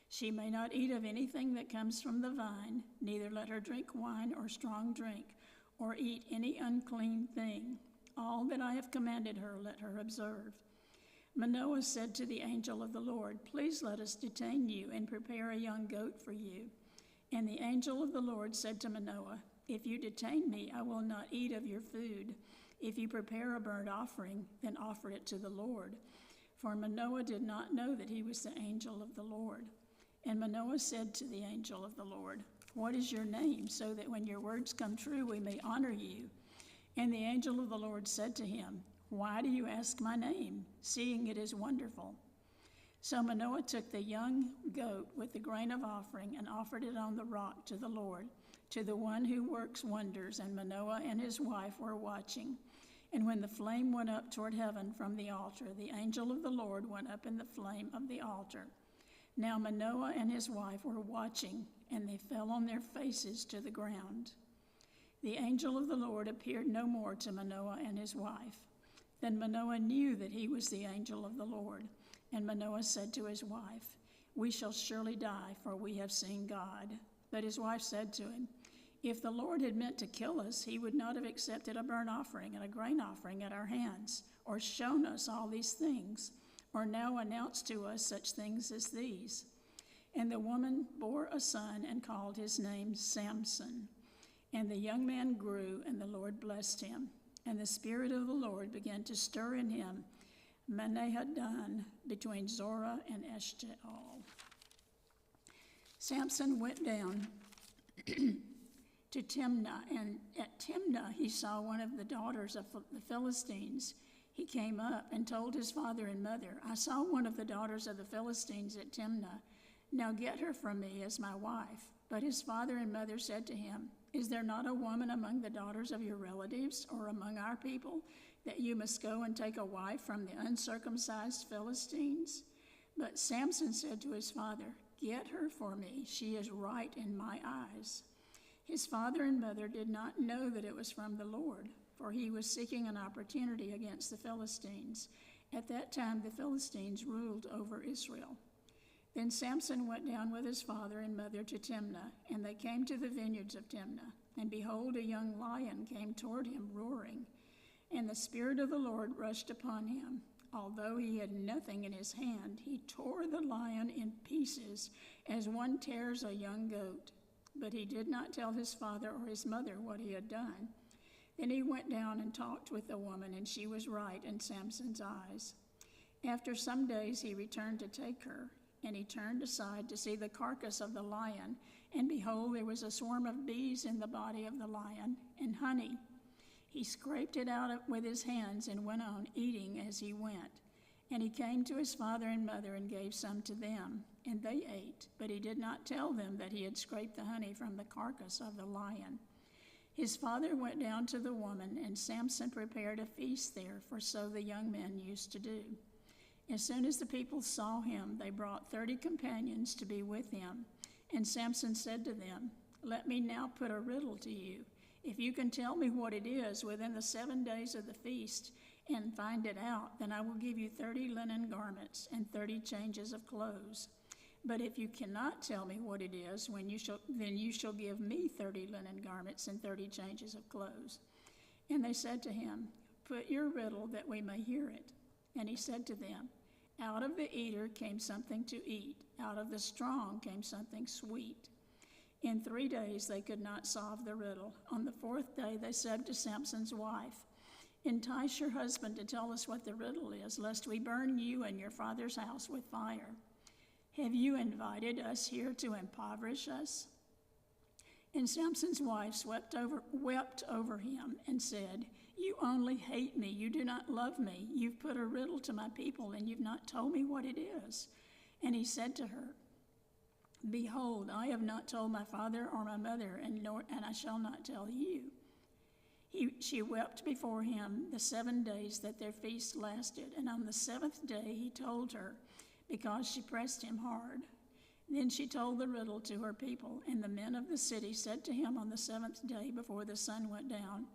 Speaker 13: She may not eat of anything that comes from the vine, neither let her drink wine or strong drink, or eat any unclean thing. All that I have commanded her, let her observe. Manoah said to the angel of the Lord, "Please let us detain you and prepare a young goat for you." And the angel of the Lord said to Manoah, "If you detain me, I will not eat of your food. If you prepare a burnt offering, then offer it to the Lord." For Manoah did not know that he was the angel of the Lord. And Manoah said to the angel of the Lord, "What is your name, so that when your words come true, we may honor you?" And the angel of the Lord said to him, "Why do you ask my name, seeing it is wonderful?" So Manoah took the young goat with the grain of offering and offered it on the rock to the Lord, to the one who works wonders, and Manoah and his wife were watching. And when the flame went up toward heaven from the altar, the angel of the Lord went up in the flame of the altar. Now Manoah and his wife were watching, and they fell on their faces to the ground. The angel of the Lord appeared no more to Manoah and his wife. Then Manoah knew that he was the angel of the Lord. And Manoah said to his wife, "We shall surely die, for we have seen God." But his wife said to him, "If the Lord had meant to kill us, he would not have accepted a burnt offering and a grain offering at our hands, or shown us all these things, or now announced to us such things as these." And the woman bore a son and called his name Samson. And the young man grew, and the Lord blessed him. And the Spirit of the Lord began to stir in him Menahadan between Zorah and Eshtaol. Samson went down to Timnah, and at Timnah he saw one of the daughters of the Philistines. He came up and told his father and mother, "I saw one of the daughters of the Philistines at Timnah. Now get her from me as my wife." But his father and mother said to him, "Is there not a woman among the daughters of your relatives or among our people, that you must go and take a wife from the uncircumcised Philistines?" But Samson said to his father, "Get her for me. She is right in my eyes." His father and mother did not know that it was from the Lord, for he was seeking an opportunity against the Philistines. At that time the Philistines ruled over Israel. Then Samson went down with his father and mother to Timnah, and they came to the vineyards of Timnah. And behold, a young lion came toward him, roaring. And the Spirit of the Lord rushed upon him. Although he had nothing in his hand, he tore the lion in pieces, as one tears a young goat. But he did not tell his father or his mother what he had done. Then he went down and talked with the woman, and she was right in Samson's eyes. After some days he returned to take her, and he turned aside to see the carcass of the lion, and behold, there was a swarm of bees in the body of the lion, and honey. He scraped it out with his hands and went on eating as he went. And he came to his father and mother and gave some to them, and they ate. But he did not tell them that he had scraped the honey from the carcass of the lion. His father went down to the woman, and Samson prepared a feast there, for so the young men used to do. As soon as the people saw him, they brought 30 companions to be with him. And Samson said to them, "Let me now put a riddle to you. If you can tell me what it is within the 7 days of the feast and find it out, then I will give you 30 linen garments and 30 changes of clothes. But if you cannot tell me what it is, then you shall give me 30 linen garments and 30 changes of clothes." And they said to him, "Put your riddle that we may hear it." And he said to them, "Out of the eater came something to eat. Out of the strong came something sweet." In 3 days they could not solve the riddle. On the 4th day they said to Samson's wife, "Entice your husband to tell us what the riddle is, lest we burn you and your father's house with fire. Have you invited us here to impoverish us?" And Samson's wife wept over him and said, "You only hate me. You do not love me. You've put a riddle to my people, and you've not told me what it is." And he said to her, "Behold, I have not told my father or my mother, and I shall not tell you." She wept before him the 7 days that their feast lasted, and on the 7th day he told her, because she pressed him hard. Then she told the riddle to her people, and the men of the city said to him on the 7th day before the sun went down,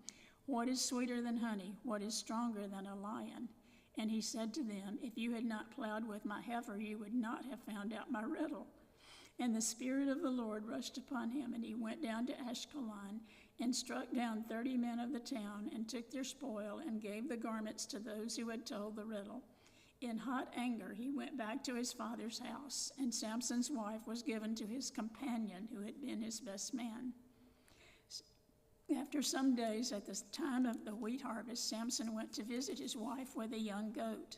Speaker 13: "What is sweeter than honey? What is stronger than a lion?" And he said to them, "If you had not plowed with my heifer, you would not have found out my riddle." And the Spirit of the Lord rushed upon him, and he went down to Ashkelon and struck down 30 men of the town and took their spoil and gave the garments to those who had told the riddle. In hot anger, he went back to his father's house, and Samson's wife was given to his companion, who had been his best man. After some days, at the time of the wheat harvest, Samson went to visit his wife with a young goat.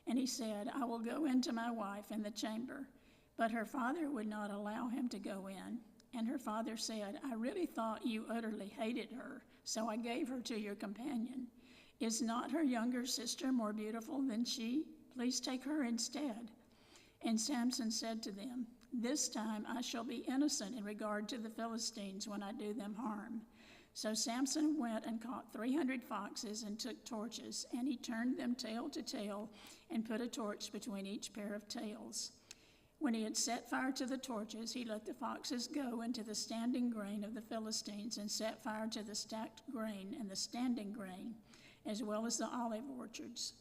Speaker 13: And he said, "I will go into my wife in the chamber." But her father would not allow him to go in. And her father said, "I really thought you utterly hated her, so I gave her to your companion. Is not her younger sister more beautiful than she? Please take her instead." And Samson said to them, "This time I shall be innocent in regard to the Philistines when I do them harm." So Samson went and caught 300 foxes and took torches, and he turned them tail to tail and put a torch between each pair of tails. When he had set fire to the torches, he let the foxes go into the standing grain of the Philistines and set fire to the stacked grain and the standing grain, as well as the olive orchards.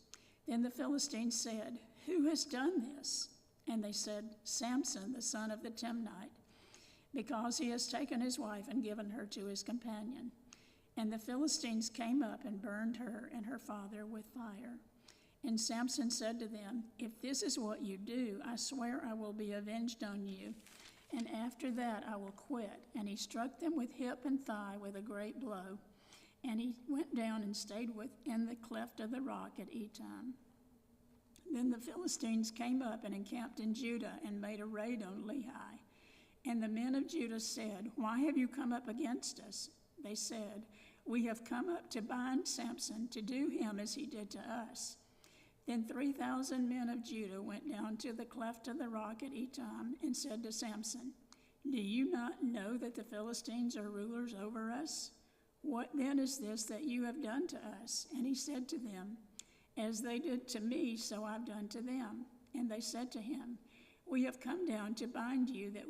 Speaker 13: Then the Philistines said, "Who has done this?" And they said, "Samson, the son of the Timnite, because he has taken his wife and given her to his companion." And the Philistines came up and burned her and her father with fire. And Samson said to them, "If this is what you do, I swear I will be avenged on you, and after that I will quit." And he struck them with hip and thigh with a great blow. And he went down and stayed in the cleft of the rock at Etam. Then the Philistines came up and encamped in Judah and made a raid on Lehi. And the men of Judah said, "Why have you come up against us?" They said, "We have come up to bind Samson, to do him as he did to us." Then 3,000 men of Judah went down to the cleft of the rock at Etam and said to Samson, "Do you not know that the Philistines are rulers over us? What then is this that you have done to us?" And he said to them, "As they did to me, so I've done to them." And they said to him, "We have come down to bind you, that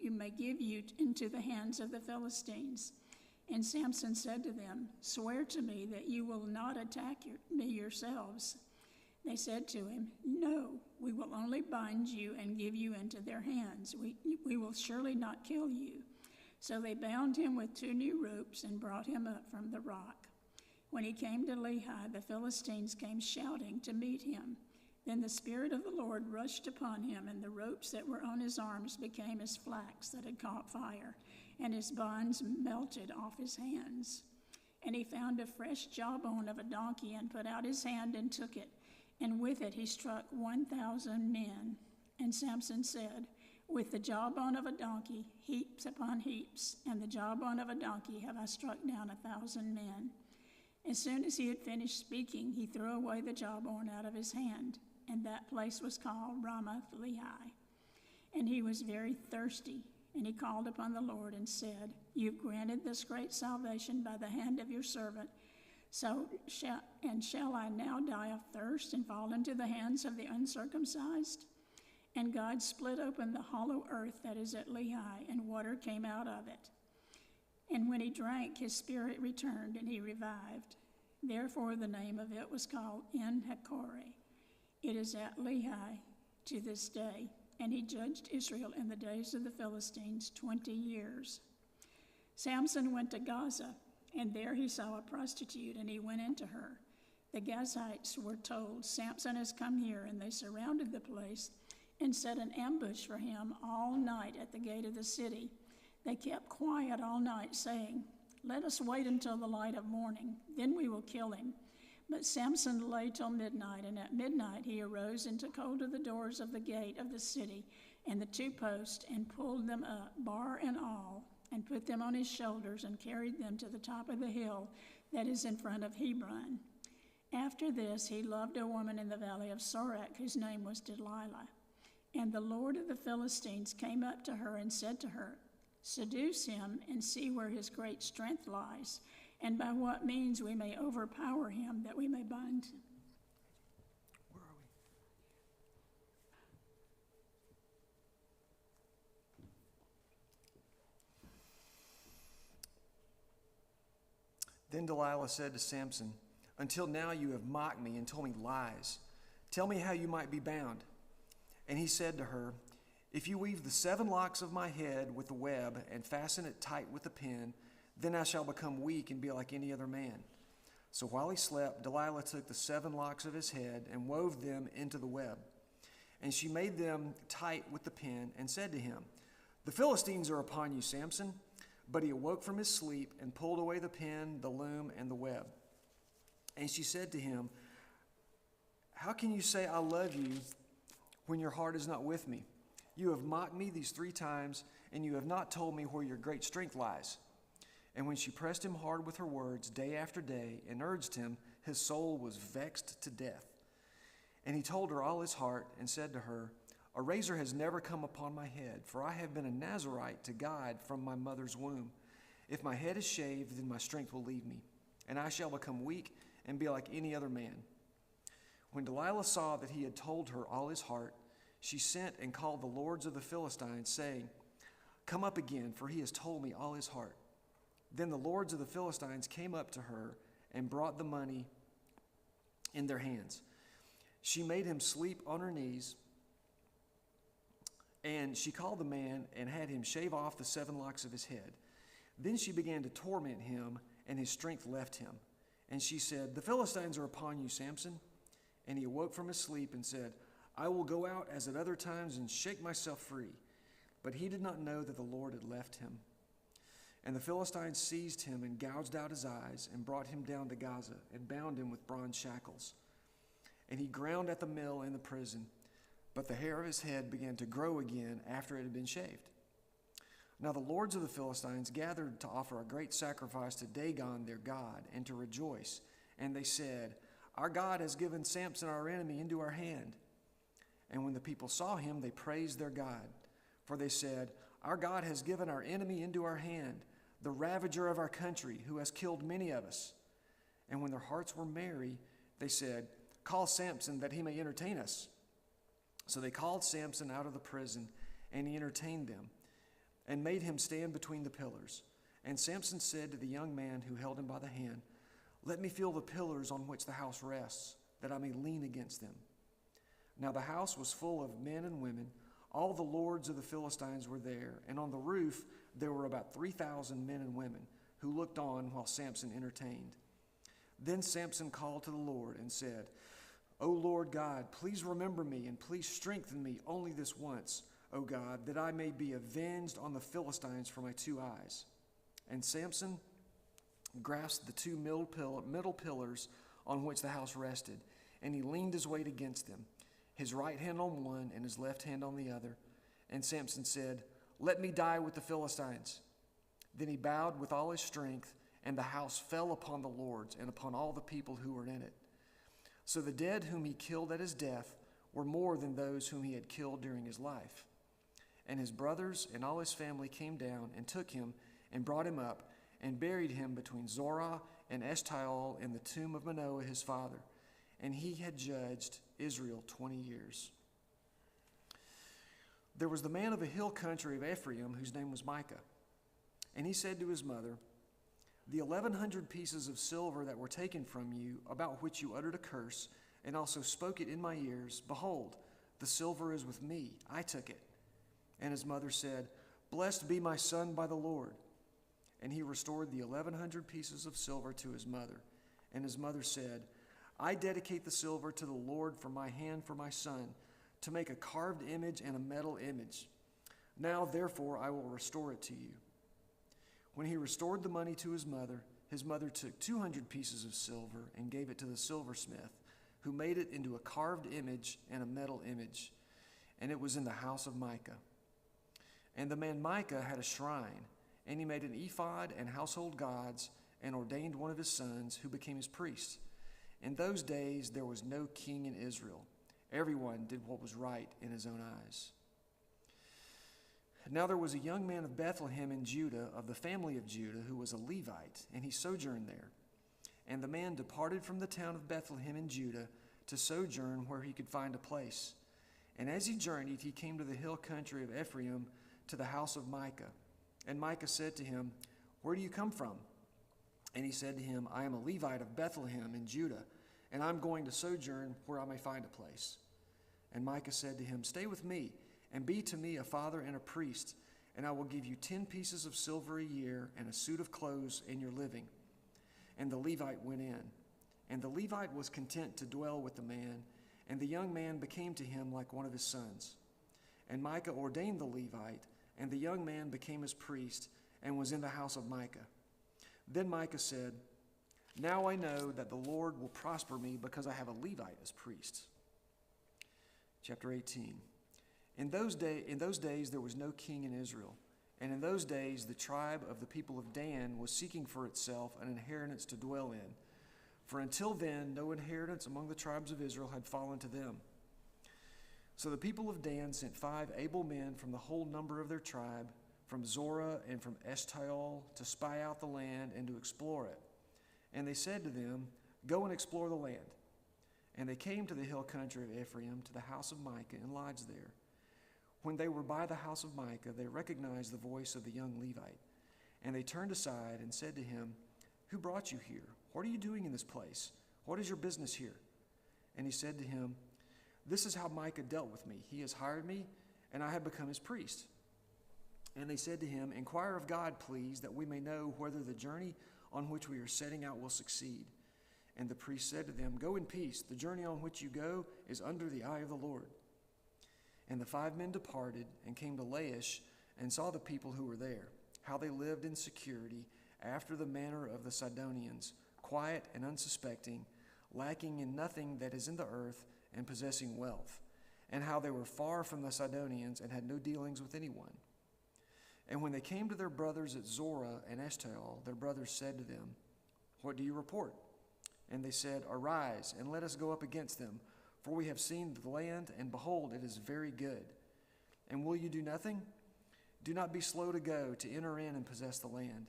Speaker 13: you may give you into the hands of the Philistines." And Samson said to them, "Swear to me that you will not attack me yourselves." They said to him, "No, we will only bind you and give you into their hands. We will surely not kill you." So they bound him with 2 new ropes and brought him up from the rock. When he came to Lehi, the Philistines came shouting to meet him. Then the Spirit of the Lord rushed upon him, and the ropes that were on his arms became as flax that had caught fire, and his bonds melted off his hands. And he found a fresh jawbone of a donkey and put out his hand and took it, and with it he struck 1,000 men. And Samson said, "With the jawbone of a donkey, heaps upon heaps, and the jawbone of a donkey have I struck down 1,000 men." As soon as he had finished speaking, he threw away the jawbone out of his hand, and that place was called Ramath Lehi. And he was very thirsty, and he called upon the Lord and said, "You've granted this great salvation by the hand of your servant. Shall I now die of thirst and fall into the hands of the uncircumcised?" And God split open the hollow earth that is at Lehi, and water came out of it. And when he drank, his spirit returned, and he revived. Therefore the name of it was called En-Hakkore. It is at Lehi to this day. And he judged Israel in the days of the Philistines 20 years. Samson went to Gaza, and there he saw a prostitute, and he went into her. The Gazites were told, "Samson has come here," and they surrounded the place and set an ambush for him all night at the gate of the city. They kept quiet all night, saying, "Let us wait until the light of morning, then we will kill him." But Samson lay till midnight, and at midnight he arose and took hold of the doors of the gate of the city and the 2 posts, and pulled them up, bar and all, and put them on his shoulders, and carried them to the top of the hill that is in front of Hebron. After this he loved a woman in the valley of Sorek, whose name was Delilah. And the Lord of the Philistines came up to her and said to her, "Seduce him and see where his great strength lies, and by what means we may overpower him, that we may bind him."
Speaker 4: Where are we?
Speaker 14: Then Delilah said to Samson, "Until now you have mocked me and told me lies. Tell me how you might be bound." And he said to her, "If you weave the 7 locks of my head with the web and fasten it tight with a pin, then I shall become weak and be like any other man." So while he slept, Delilah took the 7 locks of his head and wove them into the web. And she made them tight with the pin and said to him, "The Philistines are upon you, Samson." But he awoke from his sleep and pulled away the pin, the loom, and the web. And she said to him, "How can you say I love you when your heart is not with me? You have mocked me these 3 times, and you have not told me where your great strength lies." And when she pressed him hard with her words day after day and urged him, his soul was vexed to death. And he told her all his heart and said to her, "A razor has never come upon my head, for I have been a Nazarite to God from my mother's womb. If my head is shaved, then my strength will leave me, and I shall become weak and be like any other man." When Delilah saw that he had told her all his heart, she sent and called the lords of the Philistines, saying, "Come up again, for he has told me all his heart." Then the lords of the Philistines came up to her and brought the money in their hands. She made him sleep on her knees, and she called the man and had him shave off the 7 locks of his head. Then she began to torment him, and his strength left him. And she said, "The Philistines are upon you, Samson." And he awoke from his sleep and said, "I will go out as at other times and shake myself free." But he did not know that the Lord had left him. And the Philistines seized him and gouged out his eyes and brought him down to Gaza and bound him with bronze shackles. And he ground at the mill in the prison, but the hair of his head began to grow again after it had been shaved. Now the lords of the Philistines gathered to offer a great sacrifice to Dagon their god and to rejoice. And they said, "Our God has given Samson our enemy into our hand." And when the people saw him, they praised their God. For they said, "Our God has given our enemy into our hand, the ravager of our country, who has killed many of us." And when their hearts were merry, they said, "Call Samson that he may entertain us." So they called Samson out of the prison, and he entertained them, and made him stand between the pillars. And Samson said to the young man who held him by the hand, "Let me feel the pillars on which the house rests, that I may lean against them." Now the house was full of men and women. All the lords of the Philistines were there, and on the roof there were about 3,000 men and women, who looked on while Samson entertained. Then Samson called to the Lord and said, "O Lord God, please remember me, and please strengthen me only this once, O God, that I may be avenged on the Philistines for my 2 eyes." And Samson grasped the 2 middle pillars on which the house rested, and he leaned his weight against them, his right hand on one and his left hand on the other. And Samson said, "Let me die with the Philistines." Then he bowed with all his strength, and the house fell upon the lords and upon all the people who were in it. So the dead whom he killed at his death were more than those whom he had killed during his life. And his brothers and all his family came down and took him and brought him up and buried him between Zorah and Eshtaol in the tomb of Manoah his father. And he had judged Israel 20 years. There was the man of a hill country of Ephraim whose name was Micah. And he said to his mother, "The 1,100 pieces of silver that were taken from you, about which you uttered a curse, and also spoke it in my ears, behold, the silver is with me, I took it." And his mother said, "Blessed be my son by the Lord." And he restored the 1,100 pieces of silver to his mother. And his mother said, "I dedicate the silver to the Lord from my hand for my son, to make a carved image and a metal image. Now, therefore, I will restore it to you." When he restored the money to his mother took 200 pieces of silver and gave it to the silversmith, who made it into a carved image and a metal image. And it was in the house of Micah. And the man Micah had a shrine, and he made an ephod and household gods, and ordained one of his sons, who became his priest. In those days there was no king in Israel. Everyone did what was right in his own eyes. Now there was a young man of Bethlehem in Judah, of the family of Judah, who was a Levite, and he sojourned there. And the man departed from the town of Bethlehem in Judah to sojourn where he could find a place. And as he journeyed, he came to the hill country of Ephraim, to the house of Micah. And Micah said to him, "Where do you come from?" And he said to him, "I am a Levite of Bethlehem in Judah, and I'm going to sojourn where I may find a place." And Micah said to him, "Stay with me, and be to me a father and a priest, and I will give you 10 pieces of silver a year and a suit of clothes in your living." And the Levite went in. And the Levite was content to dwell with the man, and the young man became to him like one of his sons. And Micah ordained the Levite, and the young man became his priest, and was in the house of Micah. Then Micah said, "Now I know that the Lord will prosper me, because I have a Levite as priest." Chapter 18. In those days there was no king in Israel, and in those days the tribe of the people of Dan was seeking for itself an inheritance to dwell in. For until then no inheritance among the tribes of Israel had fallen to them. So the people of Dan sent 5 able men from the whole number of their tribe, from Zorah and from Eshtaol, to spy out the land and to explore it. And they said to them, "Go and explore the land." And they came to the hill country of Ephraim, to the house of Micah, and lodged there. When they were by the house of Micah, they recognized the voice of the young Levite. And they turned aside and said to him, "Who brought you here? What are you doing in this place? What is your business here?" And he said to him, "This is how Micah dealt with me. He has hired me, and I have become his priest." And they said to him, "Inquire of God, please, that we may know whether the journey on which we are setting out will succeed." And the priest said to them, "Go in peace. The journey on which you go is under the eye of the Lord." And the 5 men departed and came to Laish, and saw the people who were there, how they lived in security after the manner of the Sidonians, quiet and unsuspecting, lacking in nothing that is in the earth, and possessing wealth, and how they were far from the Sidonians and had no dealings with anyone. And when they came to their brothers at Zorah and Eshtaol, their brothers said to them, "What do you report?" And they said, "Arise, and let us go up against them, for we have seen the land, and behold, it is very good. And will you do nothing? Do not be slow to go, to enter in and possess the land.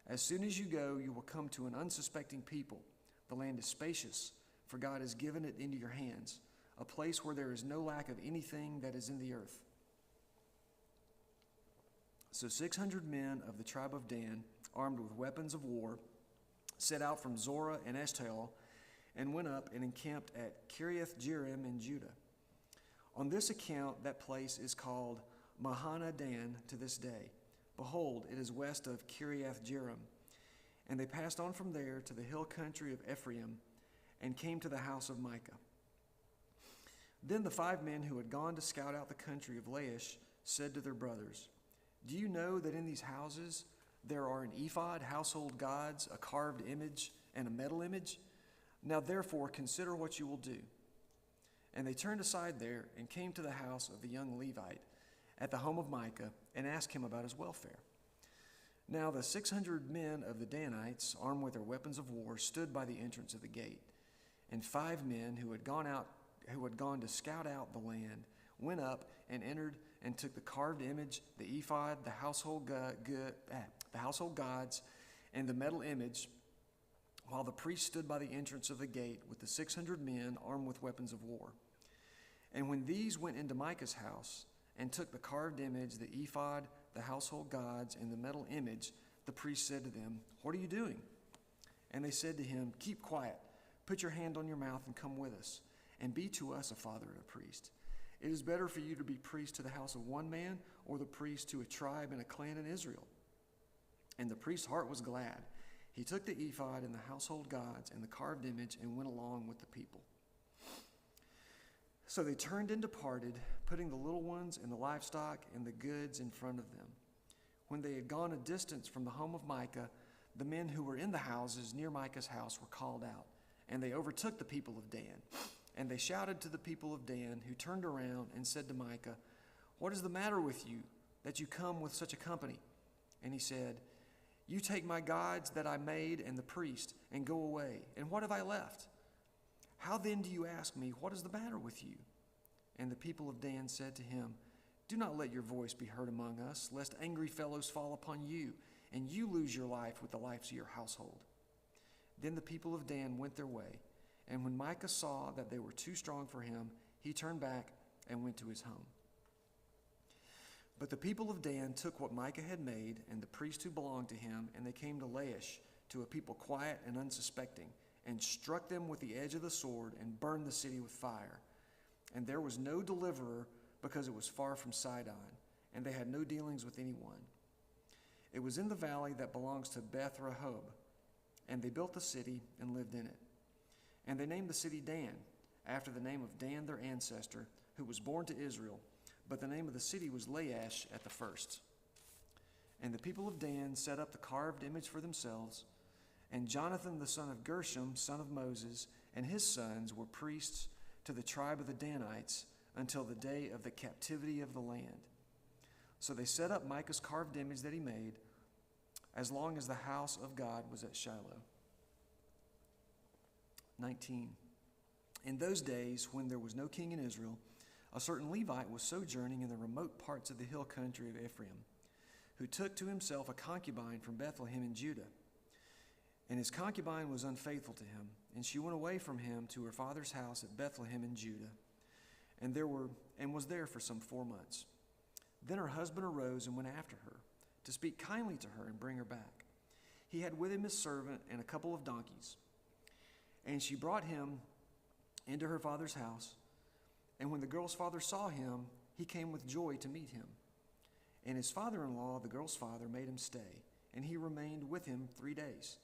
Speaker 14: As soon as you go, you will come to an unsuspecting people. The land is spacious, for God has given it into your hands, a place where there is no lack of anything that is in the earth." So 600 men of the tribe of Dan, armed with weapons of war, set out from Zorah and Eshtaol, and went up and encamped at Kiriath Jearim in Judah. On this account that place is called Mahana Dan to this day. Behold, it is west of Kiriath Jearim. And they passed on from there to the hill country of Ephraim, and came to the house of Micah. Then the 5 men who had gone to scout out the country of Laish said to their brothers, "Do you know that in these houses there are an ephod, household gods, a carved image, and a metal image? Now therefore consider what you will do." And they turned aside there and came to the house of the young Levite at the home of Micah, and asked him about his welfare. Now the 600 men of the Danites, armed with their weapons of war, stood by the entrance of the gate. And 5 men who had gone to scout out the land went up and entered and took the carved image, the ephod, the household gods, and the metal image, while the priest stood by the entrance of the gate with the 600 men armed with weapons of war. And when these went into Micah's house and took the carved image, the ephod, the household gods, and the metal image, the priest said to them, "What are you doing?" And they said to him, "Keep quiet, put your hand on your mouth and come with us, and be to us a father and a priest. It is better for you to be priest to the house of one man, or the priest to a tribe and a clan in Israel." And the priest's heart was glad. He took the ephod and the household gods and the carved image and went along with the people. So they turned and departed, putting the little ones and the livestock and the goods in front of them. When they had gone a distance from the home of Micah, the men who were in the houses near Micah's house were called out, and they overtook the people of Dan. And they shouted to the people of Dan, who turned around and said to Micah, "What is the matter with you, that you come with such a company?" And he said, "You take my gods that I made and the priest, and go away. And what have I left? How then do you ask me, what is the matter with you?" And the people of Dan said to him, "Do not let your voice be heard among us, lest angry fellows fall upon you, and you lose your life with the lives of your household." Then the people of Dan went their way, and when Micah saw that they were too strong for him, he turned back and went to his home. But the people of Dan took what Micah had made, and the priest who belonged to him, and they came to Laish, to a people quiet and unsuspecting, and struck them with the edge of the sword, and burned the city with fire. And there was no deliverer, because it was far from Sidon, and they had no dealings with anyone. It was in the valley that belongs to Beth Rehob, and they built the city and lived in it. And they named the city Dan, after the name of Dan their ancestor, who was born to Israel. But the name of the city was Laish at the first. And the people of Dan set up the carved image for themselves. And Jonathan the son of Gershom, son of Moses, and his sons were priests to the tribe of the Danites until the day of the captivity of the land. So they set up Micah's carved image that he made, as long as the house of God was at Shiloh. 19. In those days, when there was no king in Israel, a certain Levite was sojourning in the remote parts of the hill country of Ephraim, who took to himself a concubine from Bethlehem in Judah. And his concubine was unfaithful to him, and she went away from him to her father's house at Bethlehem in Judah, and was there for some 4 months. Then her husband arose and went after her, to speak kindly to her and bring her back. He had with him his servant and a couple of donkeys. And she brought him into her father's house. And when the girl's father saw him, he came with joy to meet him. And his father-in-law, the girl's father, made him stay, and he remained with him 3 days.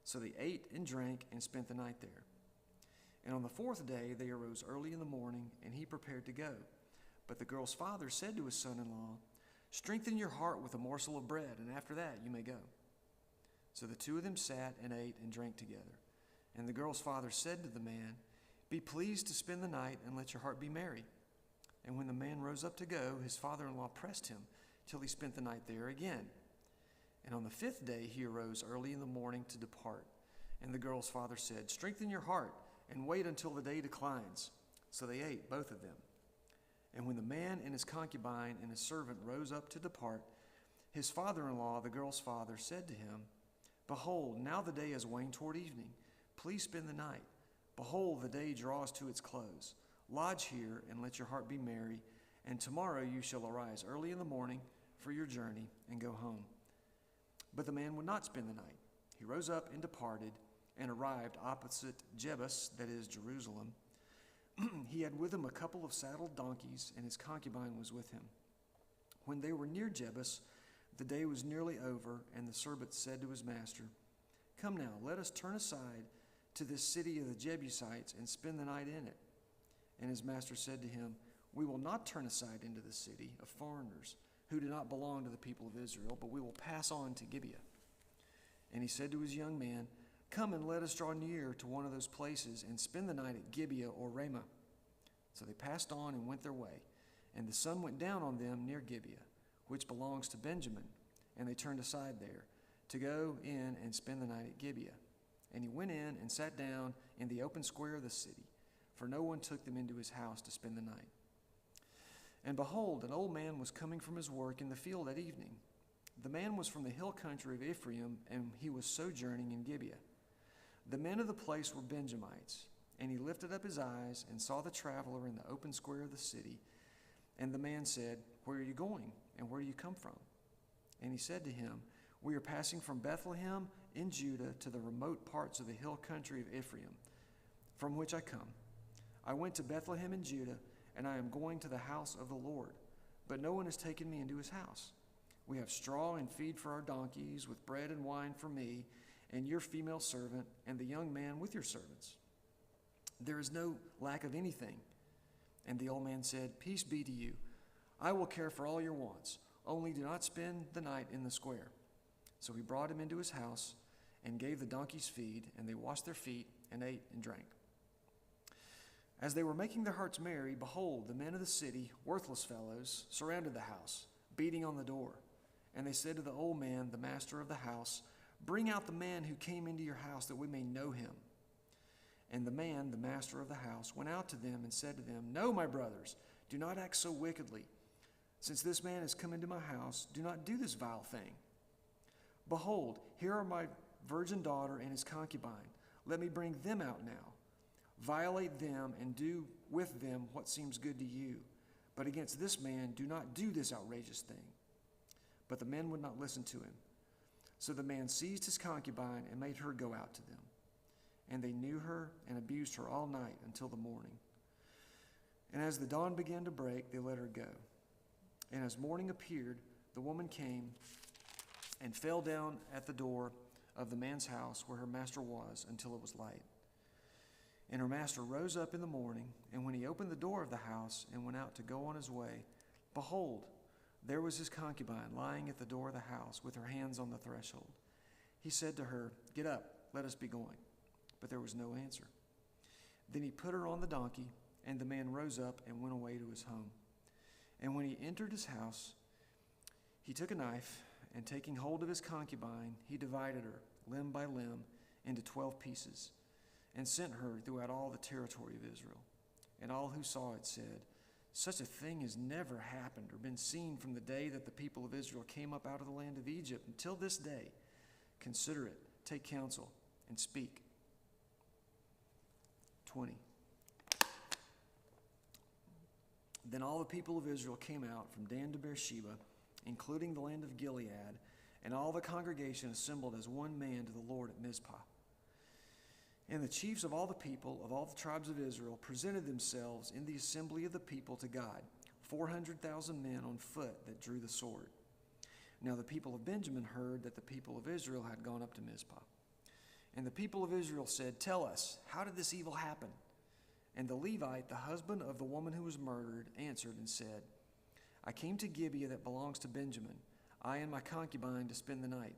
Speaker 14: So they ate and drank and spent the night there. And on the 4th day they arose early in the morning, and he prepared to go. But the girl's father said to his son-in-law, "Strengthen your heart with a morsel of bread, and after that you may go." So the two of them sat and ate and drank together. And the girl's father said to the man, "Be pleased to spend the night, and let your heart be merry." And when the man rose up to go, his father-in-law pressed him till he spent the night there again. And on the 5th day he arose early in the morning to depart. And the girl's father said, "Strengthen your heart, and wait until the day declines." So they ate, both of them. And when the man and his concubine and his servant rose up to depart, his father-in-law, the girl's father, said to him, "Behold, now the day is waned toward evening. Please spend the night. Behold, the day draws to its close. Lodge here, and let your heart be merry, and tomorrow you shall arise early in the morning for your journey and go home." But the man would not spend the night. He rose up and departed, and arrived opposite Jebus, that is, Jerusalem. He had with him a couple of saddled donkeys, and his concubine was with him. When they were near Jebus, the day was nearly over, and the servant said to his master, "Come now, let us turn aside to this city of the Jebusites and spend the night in it." And his master said to him, "We will not turn aside into the city of foreigners who do not belong to the people of Israel, but we will pass on to Gibeah." And he said to his young man, "Come and let us draw near to one of those places and spend the night at Gibeah or Ramah." So they passed on and went their way, and the sun went down on them near Gibeah, which belongs to Benjamin, and they turned aside there to go in and spend the night at Gibeah. And he went in and sat down in the open square of the city, for no one took them into his house to spend the night. And behold, an old man was coming from his work in the field at evening. The man was from the hill country of Ephraim, and he was sojourning in Gibeah. The men of the place were Benjamites, and he lifted up his eyes and saw the traveler in the open square of the city. And the man said, "Where are you going, and where do you come from?" And he said to him, "We are passing from Bethlehem in Judah to the remote parts of the hill country of Ephraim, from which I come. I went to Bethlehem in Judah, and I am going to the house of the Lord, but no one has taken me into his house. We have straw and feed for our donkeys, with bread and wine for me, and your female servant, and the young man with your servants. There is no lack of anything." And the old man said, "Peace be to you. I will care for all your wants. Only do not spend the night in the square." So he brought him into his house and gave the donkeys feed, and they washed their feet and ate and drank. As they were making their hearts merry, behold, the men of the city, worthless fellows, surrounded the house, beating on the door. And they said to the old man, the master of the house, "Bring out the man who came into your house, that we may know him." And the man, the master of the house, went out to them and said to them, "No, my brothers, do not act so wickedly. Since this man has come into my house, do not do this vile thing. Behold, here are my virgin daughter and his concubine. Let me bring them out now. Violate them and do with them what seems good to you. But against this man, do not do this outrageous thing." But the men would not listen to him. So the man seized his concubine and made her go out to them. And they knew her and abused her all night until the morning. And as the dawn began to break, they let her go. And as morning appeared, the woman came and fell down at the door of the man's house where her master was until it was light. And her master rose up in the morning, and when he opened the door of the house and went out to go on his way, behold, there was his concubine lying at the door of the house with her hands on the threshold. He said to her, Get up, let us be going. But there was no answer. Then he put her on the donkey, and the man rose up and went away to his home. And when he entered his house, he took a knife, and taking hold of his concubine, he divided her, limb by limb, into 12 pieces, and sent her throughout all the territory of Israel. And all who saw it said, Such a thing has never happened or been seen from the day that the people of Israel came up out of the land of Egypt until this day. Consider it, take counsel, and speak. 20. Then all the people of Israel came out from Dan to Beersheba, including the land of Gilead, and all the congregation assembled as one man to the Lord at Mizpah. And the chiefs of all the people of all the tribes of Israel presented themselves in the assembly of the people to God, 400,000 men on foot that drew the sword. Now the people of Benjamin heard that the people of Israel had gone up to Mizpah. And the people of Israel said, Tell us, how did this evil happen? And the Levite, the husband of the woman who was murdered, answered and said, I came to Gibeah that belongs to Benjamin, I and my concubine, to spend the night.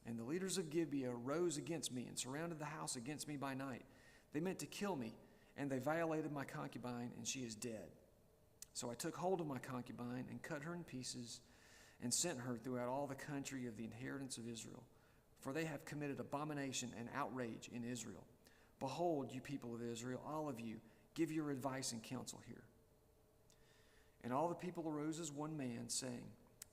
Speaker 14: And the leaders of Gibeah rose against me and surrounded the house against me by night. They meant to kill me, and they violated my concubine, and she is dead. So I took hold of my concubine and cut her in pieces and sent her throughout all the country of the inheritance of Israel. For they have committed abomination and outrage in Israel. Behold, you people of Israel, all of you, give your advice and counsel here. And all the people arose as one man, saying,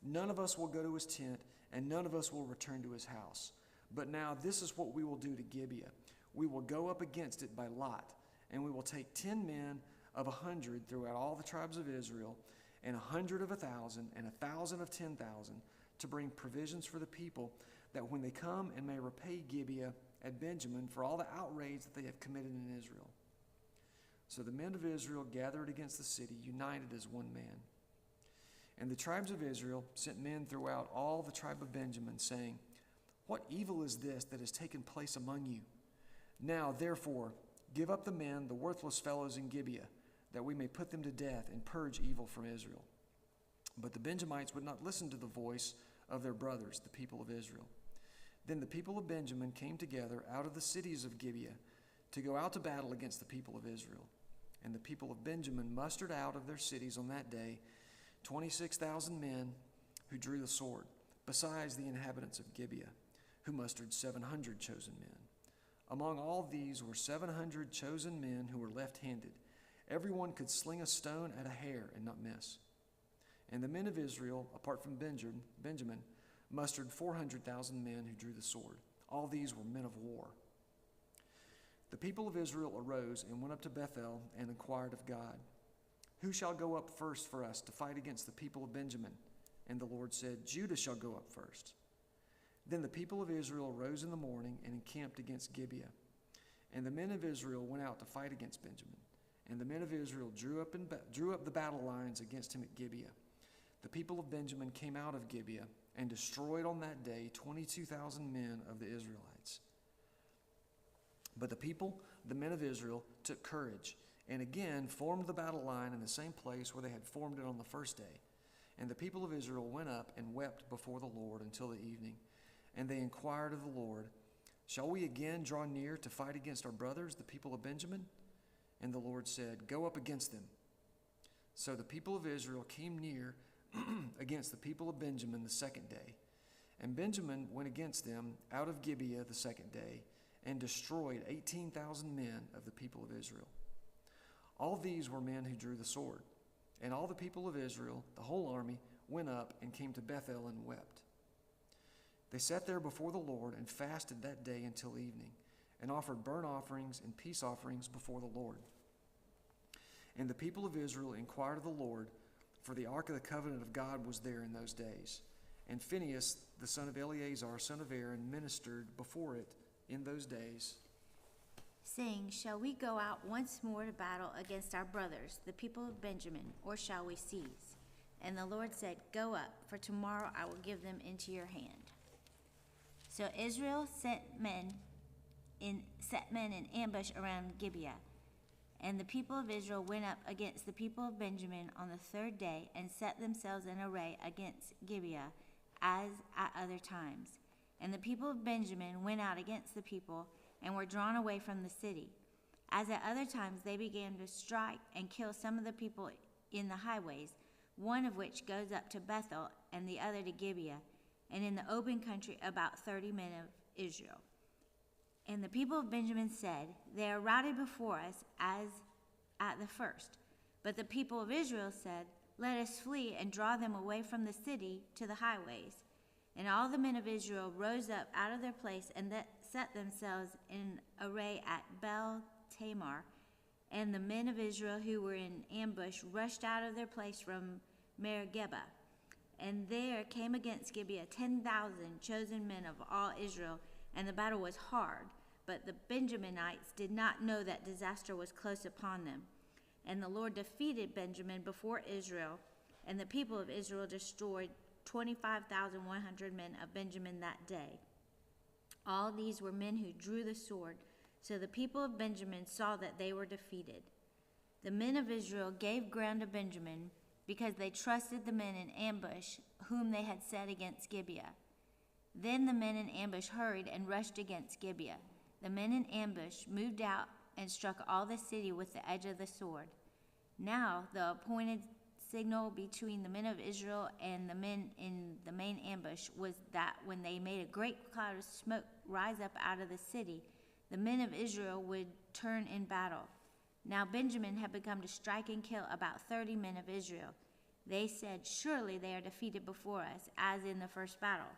Speaker 14: None of us will go to his tent, and none of us will return to his house. But now this is what we will do to Gibeah. We will go up against it by lot, and we will take 10 men of 100 throughout all the tribes of Israel, and 100 of 1,000, and 1,000 of 10,000, to bring provisions for the people, that when they come and may repay Gibeah at Benjamin for all the outrage that they have committed in Israel. So the men of Israel gathered against the city, united as one man. And the tribes of Israel sent men throughout all the tribe of Benjamin, saying, What evil is this that has taken place among you? Now, therefore, give up the men, the worthless fellows in Gibeah, that we may put them to death and purge evil from Israel. But the Benjamites would not listen to the voice of their brothers, the people of Israel. Then the people of Benjamin came together out of the cities of Gibeah to go out to battle against the people of Israel. And the people of Benjamin mustered out of their cities on that day 26,000 men who drew the sword, besides the inhabitants of Gibeah, who mustered 700 chosen men. Among all these were 700 chosen men who were left-handed. Everyone could sling a stone at a hair and not miss. And the men of Israel, apart from Benjamin, mustered 400,000 men who drew the sword. All these were men of war. The people of Israel arose and went up to Bethel and inquired of God, Who shall go up first for us to fight against the people of Benjamin? And the Lord said, Judah shall go up first. Then the people of Israel rose in the morning and encamped against Gibeah. And the men of Israel went out to fight against Benjamin. And the men of Israel drew up the battle lines against him at Gibeah. The people of Benjamin came out of Gibeah and destroyed on that day 22,000 men of the Israelites. But the people, the men of Israel, took courage and again formed the battle line in the same place where they had formed it on the first day. And the people of Israel went up and wept before the Lord until the evening. And they inquired of the Lord, Shall we again draw near to fight against our brothers, the people of Benjamin? And the Lord said, Go up against them. So the people of Israel came near against the people of Benjamin the second day. And Benjamin went against them out of Gibeah the second day, and destroyed 18,000 men of the people of Israel. All these were men who drew the sword. And all the people of Israel, the whole army, went up and came to Bethel and wept. They sat there before the Lord and fasted that day until evening, and offered burnt offerings and peace offerings before the Lord. And the people of Israel inquired of the Lord, for the ark of the covenant of God was there in those days. And Phinehas, the son of Eleazar, son of Aaron, ministered before it in those days,
Speaker 15: saying, Shall we go out once more to battle against our brothers, the people of Benjamin, or shall we cease? And the Lord said, Go up, for tomorrow I will give them into your hand. So Israel sent men in set men in ambush around Gibeah. And the people of Israel went up against the people of Benjamin on the third day and set themselves in array against Gibeah as at other times. And the people of Benjamin went out against the people and were drawn away from the city. As at other times, they began to strike and kill some of the people in the highways, one of which goes up to Bethel and the other to Gibeah, and in the open country about 30 men of Israel. And the people of Benjamin said, "They are routed before us as at the first." But the people of Israel said, "Let us flee and draw them away from the city to the highways." And all the men of Israel rose up out of their place and set themselves in array at Bel Tamar. And the men of Israel who were in ambush rushed out of their place from Meribah. And there came against Gibeah 10,000 chosen men of all Israel, and the battle was hard. But the Benjaminites did not know that disaster was close upon them. And the Lord defeated Benjamin before Israel, and the people of Israel destroyed 25,100 men of Benjamin that day. All these were men who drew the sword. So the people of Benjamin saw that they were defeated. The men of Israel gave ground to Benjamin because they trusted the men in ambush whom they had set against Gibeah. Then the men in ambush hurried and rushed against Gibeah. The men in ambush moved out and struck all the city with the edge of the sword. Now the appointed signal between the men of Israel and the men in the main ambush was that when they made a great cloud of smoke rise up out of the city, the men of Israel would turn in battle. Now Benjamin had begun to strike and kill about 30 men of Israel. They said, "Surely they are defeated before us, as in the first battle."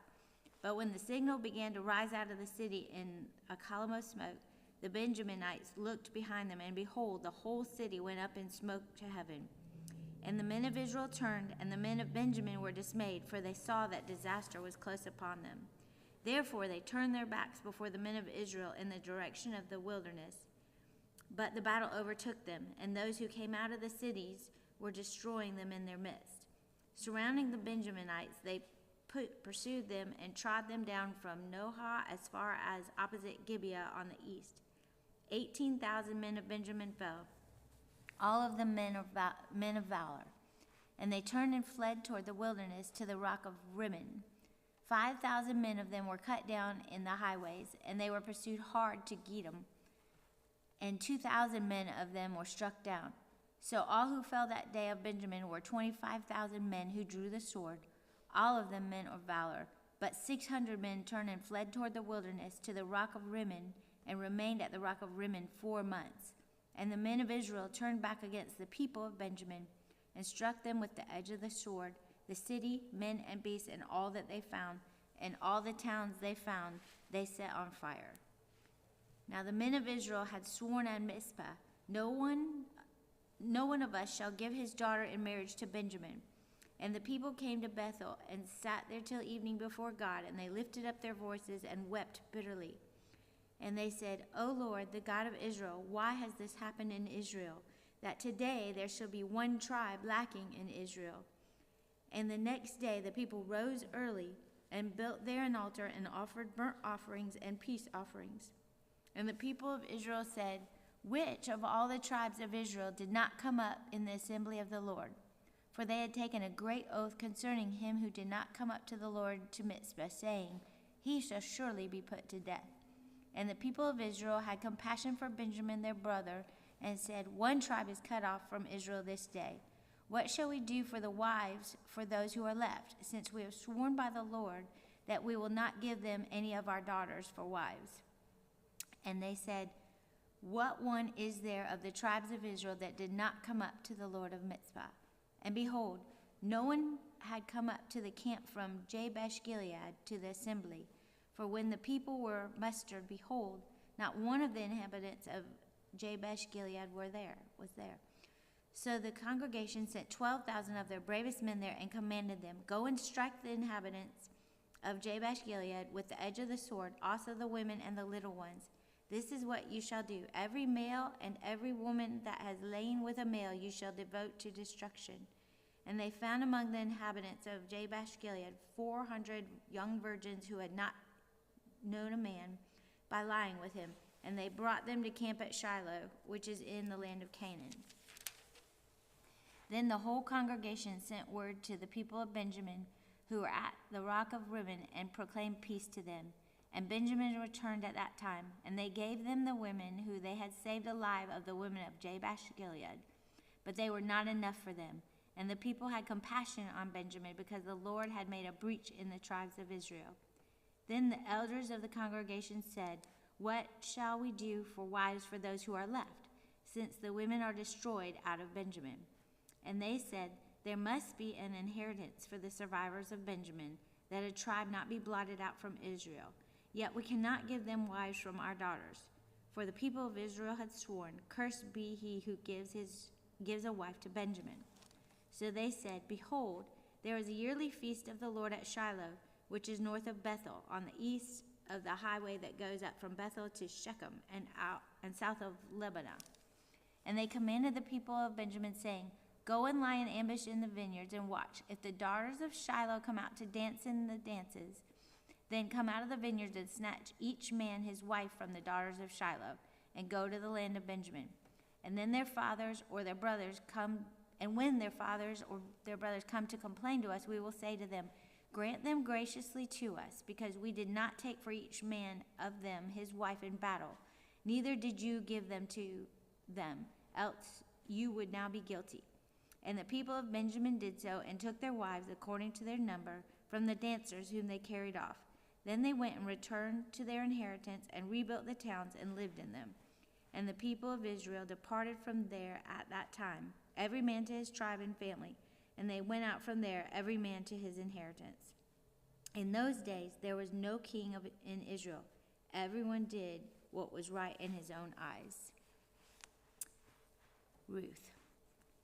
Speaker 15: But when the signal began to rise out of the city in a column of smoke, the Benjaminites looked behind them, and behold, the whole city went up in smoke to heaven. And the men of Israel turned, and the men of Benjamin were dismayed, for they saw that disaster was close upon them. Therefore they turned their backs before the men of Israel in the direction of the wilderness. But the battle overtook them, and those who came out of the cities were destroying them in their midst. Surrounding the Benjaminites, they pursued them and trod them down from Nohah as far as opposite Gibeah on the east. 18,000 men of Benjamin fell, all of them men of valor. And they turned and fled toward the wilderness to the rock of Rimmon. 5,000 men of them were cut down in the highways, and they were pursued hard to Gidom, and 2,000 men of them were struck down. So all who fell that day of Benjamin were 25,000 men who drew the sword, all of them men of valor. But 600 men turned and fled toward the wilderness to the rock of Rimmon, and remained at the rock of Rimmon 4 months. And the men of Israel turned back against the people of Benjamin, and struck them with the edge of the sword, the city, men and beasts, and all that they found, and all the towns they found, they set on fire. Now the men of Israel had sworn at Mizpah, no one of us shall give his daughter in marriage to Benjamin. And the people came to Bethel and sat there till evening before God, and they lifted up their voices and wept bitterly. And they said, "O Lord, the God of Israel, why has this happened in Israel, that today there shall be one tribe lacking in Israel?" And the next day the people rose early and built there an altar and offered burnt offerings and peace offerings. And the people of Israel said, "Which of all the tribes of Israel did not come up in the assembly of the Lord?" For they had taken a great oath concerning him who did not come up to the Lord to Mizpah, saying, "He shall surely be put to death." And the people of Israel had compassion for Benjamin their brother, and said, "One tribe is cut off from Israel this day. What shall we do for the wives for those who are left, since we have sworn by the Lord that we will not give them any of our daughters for wives?" And they said, "What one is there of the tribes of Israel that did not come up to the Lord of Mizpah?" And behold, no one had come up to the camp from Jabesh Gilead to the assembly. For when the people were mustered, behold, not one of the inhabitants of Jabesh Gilead was there. So the congregation sent 12,000 of their bravest men there, and commanded them, "Go and strike the inhabitants of Jabesh Gilead with the edge of the sword, also the women and the little ones. This is what you shall do. Every male and every woman that has lain with a male you shall devote to destruction." And they found among the inhabitants of Jabesh Gilead 400 young virgins who had not known a man by lying with him, and they brought them to camp at Shiloh, which is in the land of Canaan. Then the whole congregation sent word to the people of Benjamin who were at the rock of Ribbon and proclaimed peace to them. And Benjamin returned at that time, and they gave them the women who they had saved alive of the women of Jabesh Gilead. But they were not enough for them. And the people had compassion on Benjamin because the Lord had made a breach in the tribes of Israel. Then the elders of the congregation said, "What shall we do for wives for those who are left, since the women are destroyed out of Benjamin?" And they said, "There must be an inheritance for the survivors of Benjamin, that a tribe not be blotted out from Israel. Yet we cannot give them wives from our daughters." For the people of Israel had sworn, "Cursed be he who gives a wife to Benjamin." So they said, "Behold, there is a yearly feast of the Lord at Shiloh, which is north of Bethel, on the east of the highway that goes up from Bethel to Shechem and south of Lebanon." And they commanded the people of Benjamin, saying, "Go and lie in ambush in the vineyards and watch. If the daughters of Shiloh come out to dance in the dances, then come out of the vineyards and snatch each man his wife from the daughters of Shiloh, and go to the land of Benjamin. And then their fathers or their brothers come, and when their fathers or their brothers come to complain to us, we will say to them, Grant them graciously to us, because we did not take for each man of them his wife in battle, neither did you give them to them, else you would now be guilty." And the people of Benjamin did so, and took their wives according to their number from the dancers whom they carried off. Then they went and returned to their inheritance, and rebuilt the towns and lived in them. And the people of Israel departed from there at that time, every man to his tribe and family, and they went out from there, every man to his inheritance. In those days there was no king in Israel. Everyone did what was right in his own eyes. Ruth.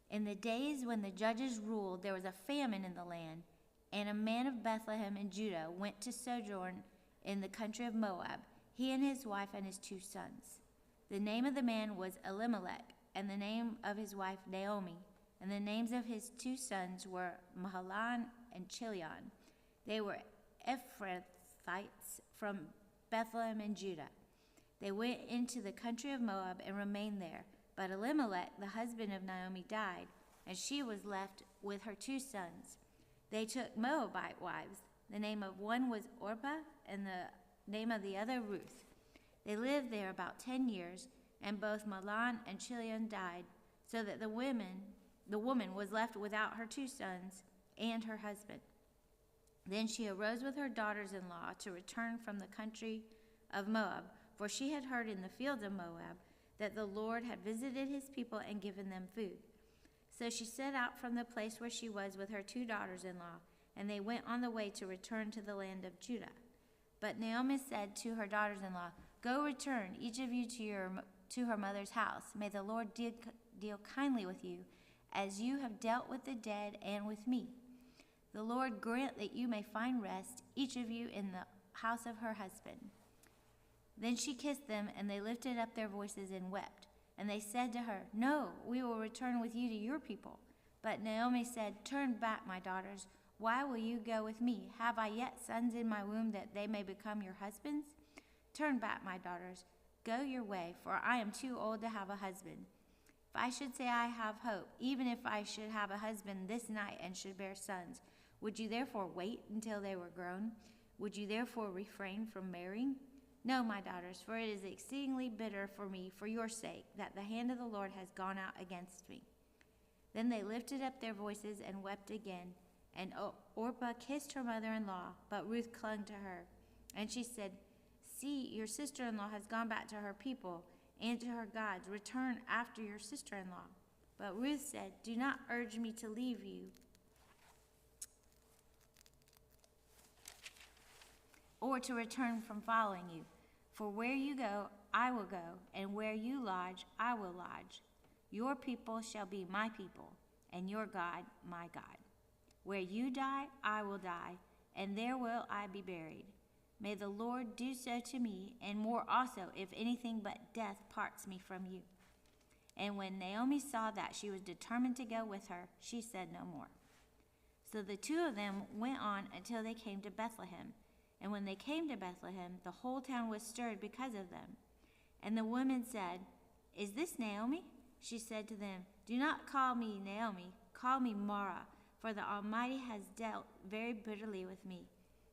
Speaker 15: In the days when the judges ruled, there was a famine in the land, and a man of Bethlehem in Judah went to sojourn in the country of Moab, he and his wife and his 2 sons. The name of the man was Elimelech, and the name of his wife Naomi, and the names of his 2 sons were Mahalan and Chilion. They were Ephrathites from Bethlehem in Judah. They went into the country of Moab and remained there. But Elimelech, the husband of Naomi, died, and she was left with her 2 sons. They took Moabite wives. The name of one was Orpah, and the name of the other Ruth. They lived there about 10 years, and both Mahlon and Chilion died, so that the woman was left without her 2 sons and her husband. Then she arose with her daughters-in-law to return from the country of Moab, for she had heard in the fields of Moab that the Lord had visited his people and given them food. So she set out from the place where she was with her 2 daughters-in-law, and they went on the way to return to the land of Judah. But Naomi said to her daughters-in-law, "Go return, each of you to her mother's house. May the Lord deal kindly with you, as you have dealt with the dead and with me. The Lord grant that you may find rest, each of you in the house of her husband." Then she kissed them, and they lifted up their voices and wept. And they said to her, "No, we will return with you to your people." But Naomi said, "Turn back, my daughters. Why will you go with me? Have I yet sons in my womb that they may become your husbands? Turn back, my daughters. Go your way, for I am too old to have a husband. If I should say I have hope, even if I should have a husband this night and should bear sons, would you therefore wait until they were grown? Would you therefore refrain from marrying? No, my daughters, for it is exceedingly bitter for me for your sake that the hand of the Lord has gone out against me." Then they lifted up their voices and wept again. And Orpah kissed her mother-in-law, but Ruth clung to her. And she said, "See, your sister-in-law has gone back to her people and to her gods. Return after your sister-in-law." But Ruth said, "Do not urge me to leave you or to return from following you. For where you go, I will go, and where you lodge, I will lodge. Your people shall be my people, and your God my God. Where you die, I will die, and there will I be buried. May the Lord do so to me, and more also, if anything but death parts me from you." And when Naomi saw that she was determined to go with her, she said no more. So the 2 of them went on until they came to Bethlehem. And when they came to Bethlehem, the whole town was stirred because of them. And the women said, "Is this Naomi?" She said to them, "Do not call me Naomi, call me Mara, for the Almighty has dealt very bitterly with me.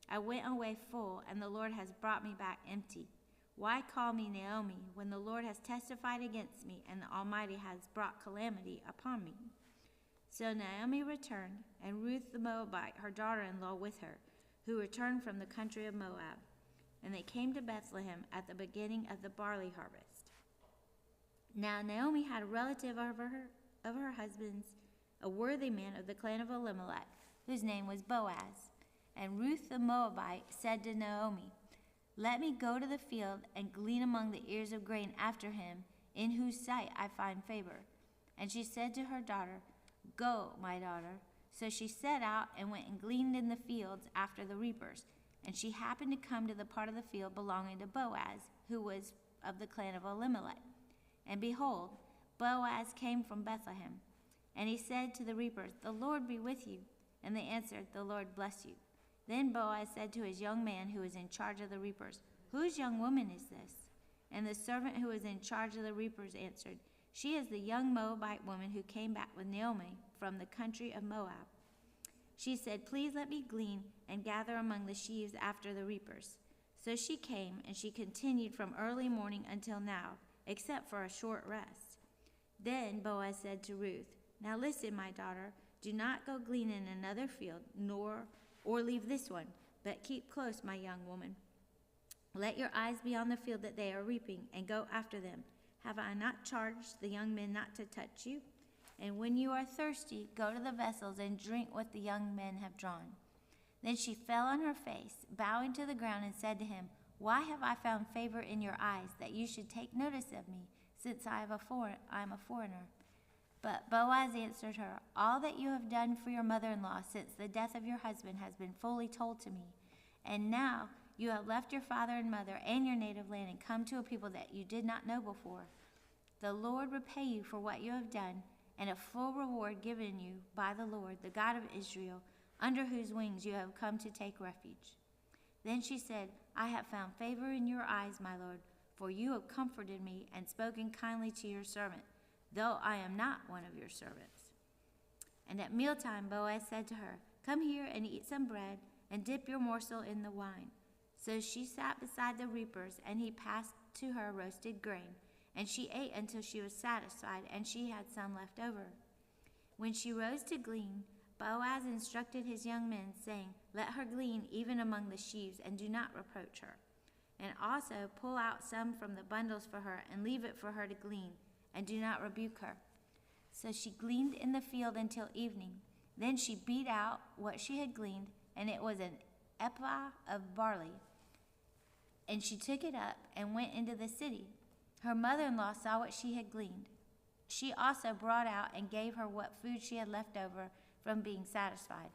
Speaker 15: I went away full, and the Lord has brought me back empty. Why call me Naomi, when the Lord has testified against me, and the Almighty has brought calamity upon me?" So Naomi returned, and Ruth the Moabite, her daughter-in-law, with her, who returned from the country of Moab. And they came to Bethlehem at the beginning of the barley harvest. Now Naomi had a relative of her husband's, a worthy man of the clan of Elimelech, whose name was Boaz. And Ruth the Moabite said to Naomi, "Let me go to the field and glean among the ears of grain after him, in whose sight I find favor." And she said to her daughter, "Go, my daughter." So she set out and went and gleaned in the fields after the reapers. And she happened to come to the part of the field belonging to Boaz, who was of the clan of Elimelech. And behold, Boaz came from Bethlehem. And he said to the reapers, "The Lord be with you." And they answered, "The Lord bless you." Then Boaz said to his young man who was in charge of the reapers, "Whose young woman is this?" And the servant who was in charge of the reapers answered, "She is the young Moabite woman who came back with Naomi from the country of Moab. She said, 'Please let me glean and gather among the sheaves after the reapers.' So she came, and she continued from early morning until now, except for a short rest." Then Boaz said to Ruth, "Now listen, my daughter, do not go glean in another field, or leave this one, but keep close, my young woman. Let your eyes be on the field that they are reaping, and go after them. Have I not charged the young men not to touch you? And when you are thirsty, go to the vessels and drink what the young men have drawn." Then she fell on her face, bowing to the ground, and said to him, "Why have I found favor in your eyes, that you should take notice of me, since I am a foreigner?" But Boaz answered her, "All that you have done for your mother-in-law since the death of your husband has been fully told to me. And now you have left your father and mother and your native land and come to a people that you did not know before. The Lord repay you for what you have done, and a full reward given you by the Lord, the God of Israel, under whose wings you have come to take refuge." Then she said, "I have found favor in your eyes, my lord, for you have comforted me and spoken kindly to your servant, though I am not one of your servants." And at mealtime Boaz said to her, "Come here and eat some bread, and dip your morsel in the wine." So she sat beside the reapers, and he passed to her roasted grain, and she ate until she was satisfied, and she had some left over. When she rose to glean, Boaz instructed his young men, saying, "Let her glean even among the sheaves, and do not reproach her. And also pull out some from the bundles for her, and leave it for her to glean, and do not rebuke her." So she gleaned in the field until evening. Then she beat out what she had gleaned, and it was an ephah of barley. And she took it up and went into the city. Her mother-in-law saw what she had gleaned. She also brought out and gave her what food she had left over from being satisfied.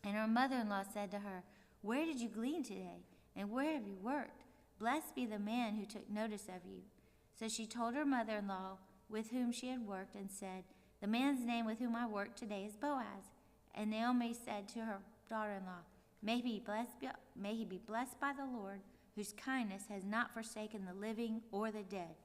Speaker 15: And her mother-in-law said to her, "Where did you glean today? And where have you worked? Blessed be the man who took notice of you." So she told her mother-in-law with whom she had worked, and said, "The man's name with whom I worked today is Boaz." And Naomi said to her daughter-in-law, May he be blessed by the Lord, whose kindness has not forsaken the living or the dead."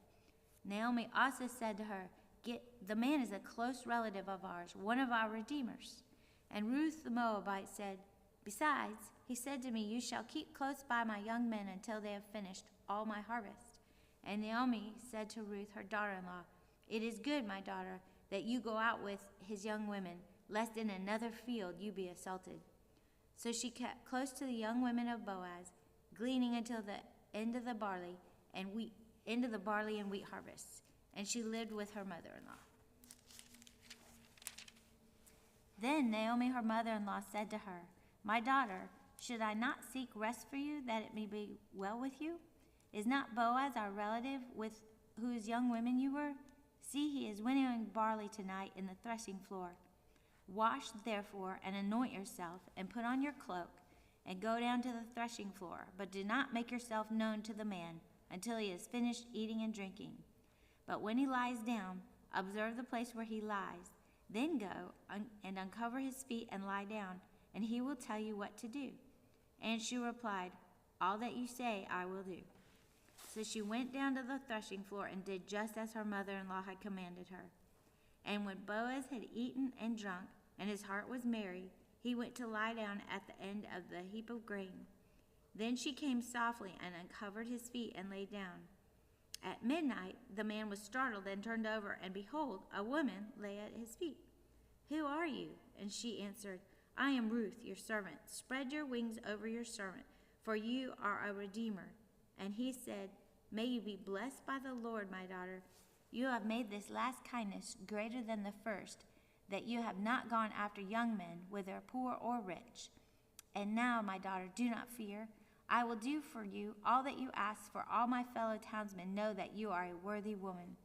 Speaker 15: Naomi also said to her, "The man is a close relative of ours, one of our redeemers." And Ruth the Moabite said, "Besides, he said to me, 'You shall keep close by my young men until they have finished all my harvest.'" And Naomi said to Ruth, her daughter-in-law, "It is good, my daughter, that you go out with his young women, lest in another field you be assaulted." So she kept close to the young women of Boaz, gleaning until the end of the barley and wheat harvests, and she lived with her mother-in-law. Then Naomi, her mother-in-law, said to her, "My daughter, should I not seek rest for you, that it may be well with you? Is not Boaz our relative, with whose young women you were? See, he is winnowing barley tonight in the threshing floor. Wash, therefore, and anoint yourself, and put on your cloak, and go down to the threshing floor, but do not make yourself known to the man until he has finished eating and drinking. But when he lies down, observe the place where he lies. Then go and uncover his feet and lie down, and he will tell you what to do." And she replied, "All that you say I will do." So she went down to the threshing floor and did just as her mother-in-law had commanded her. And when Boaz had eaten and drunk, and his heart was merry, he went to lie down at the end of the heap of grain. Then she came softly and uncovered his feet and lay down. At midnight the man was startled and turned over, and behold, a woman lay at his feet. "Who are you?" And she answered, "I am Ruth, your servant. Spread your wings over your servant, for you are a redeemer." And he said, "May you be blessed by the Lord, my daughter. You have made this last kindness greater than the first, that you have not gone after young men, whether poor or rich. And now, my daughter, do not fear. I will do for you all that you ask, for all my fellow townsmen know that you are a worthy woman.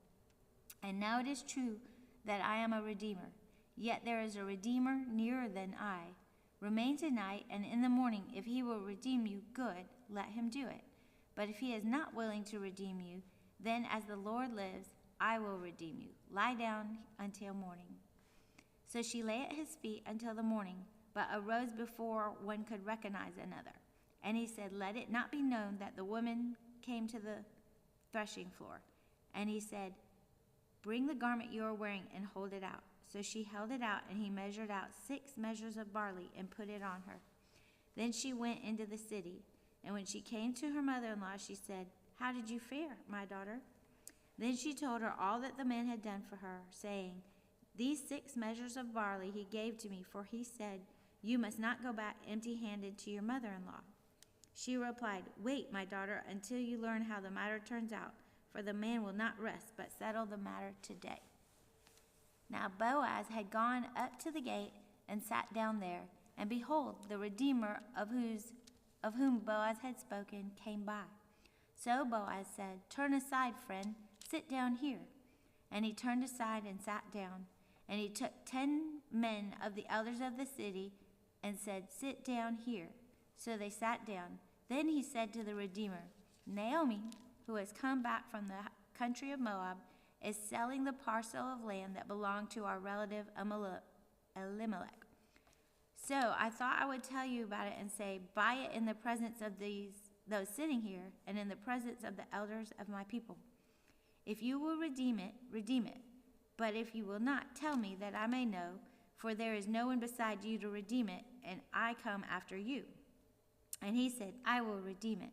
Speaker 15: And now it is true that I am a redeemer, yet there is a redeemer nearer than I. Remain tonight, and in the morning, if he will redeem you, good, let him do it. But if he is not willing to redeem you, then as the Lord lives, I will redeem you. Lie down until morning." So she lay at his feet until the morning, but arose before one could recognize another. And he said, "Let it not be known that the woman came to the threshing floor." And he said, "Bring the garment you are wearing and hold it out." So she held it out, and he measured out 6 measures of barley and put it on her. Then she went into the city. And when she came to her mother-in-law, she said, "How did you fare, my daughter?" Then she told her all that the man had done for her, saying, "These 6 measures of barley he gave to me, for he said, 'You must not go back empty-handed to your mother-in-law.'" She replied, "Wait, my daughter, until you learn how the matter turns out, for the man will not rest, but settle the matter today." Now Boaz had gone up to the gate and sat down there, and behold, the Redeemer of whom Boaz had spoken came by. So Boaz said, "Turn aside, friend, sit down here." And he turned aside and sat down. And he took 10 men of the elders of the city and said, "Sit down here." So they sat down. Then he said to the Redeemer, "Naomi, who has come back from the country of Moab, is selling the parcel of land that belonged to our relative Elimelech. So I thought I would tell you about it and say, buy it in the presence of those sitting here, and in the presence of the elders of my people. If you will redeem it, redeem it. But if you will not, tell me, that I may know, for there is no one beside you to redeem it, and I come after you." And he said, "I will redeem it."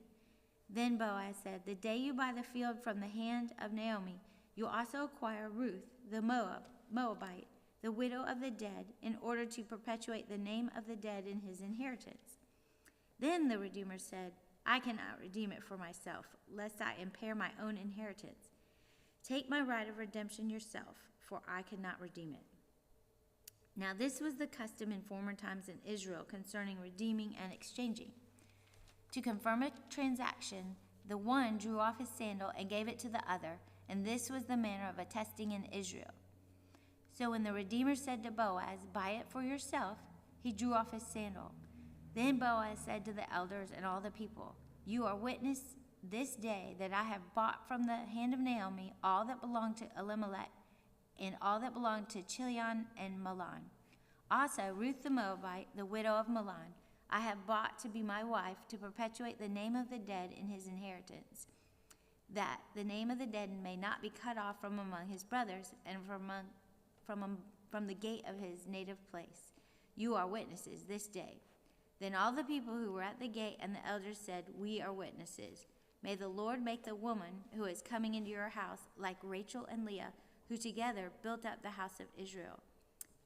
Speaker 15: Then Boaz said, "The day you buy the field from the hand of Naomi, you also acquire Ruth, the Moabite, the widow of the dead, in order to perpetuate the name of the dead in his inheritance." Then the Redeemer said, "I cannot redeem it for myself, lest I impair my own inheritance. Take my right of redemption yourself, for I cannot redeem it." Now this was the custom in former times in Israel concerning redeeming and exchanging. To confirm a transaction, the one drew off his sandal and gave it to the other, and this was the manner of attesting in Israel. So when the Redeemer said to Boaz, "Buy it for yourself," he drew off his sandal. Then Boaz said to the elders and all the people, "You are witness this day that I have bought from the hand of Naomi all that belonged to Elimelech, and all that belonged to Chilion and Mahlon. Also Ruth the Moabite, the widow of Mahlon, I have bought to be my wife, to perpetuate the name of the dead in his inheritance, that the name of the dead may not be cut off from among his brothers, and from the gate of his native place. You are witnesses this day." Then all the people who were at the gate and the elders said, "We are witnesses. May the Lord make the woman who is coming into your house like Rachel and Leah, who together built up the house of Israel.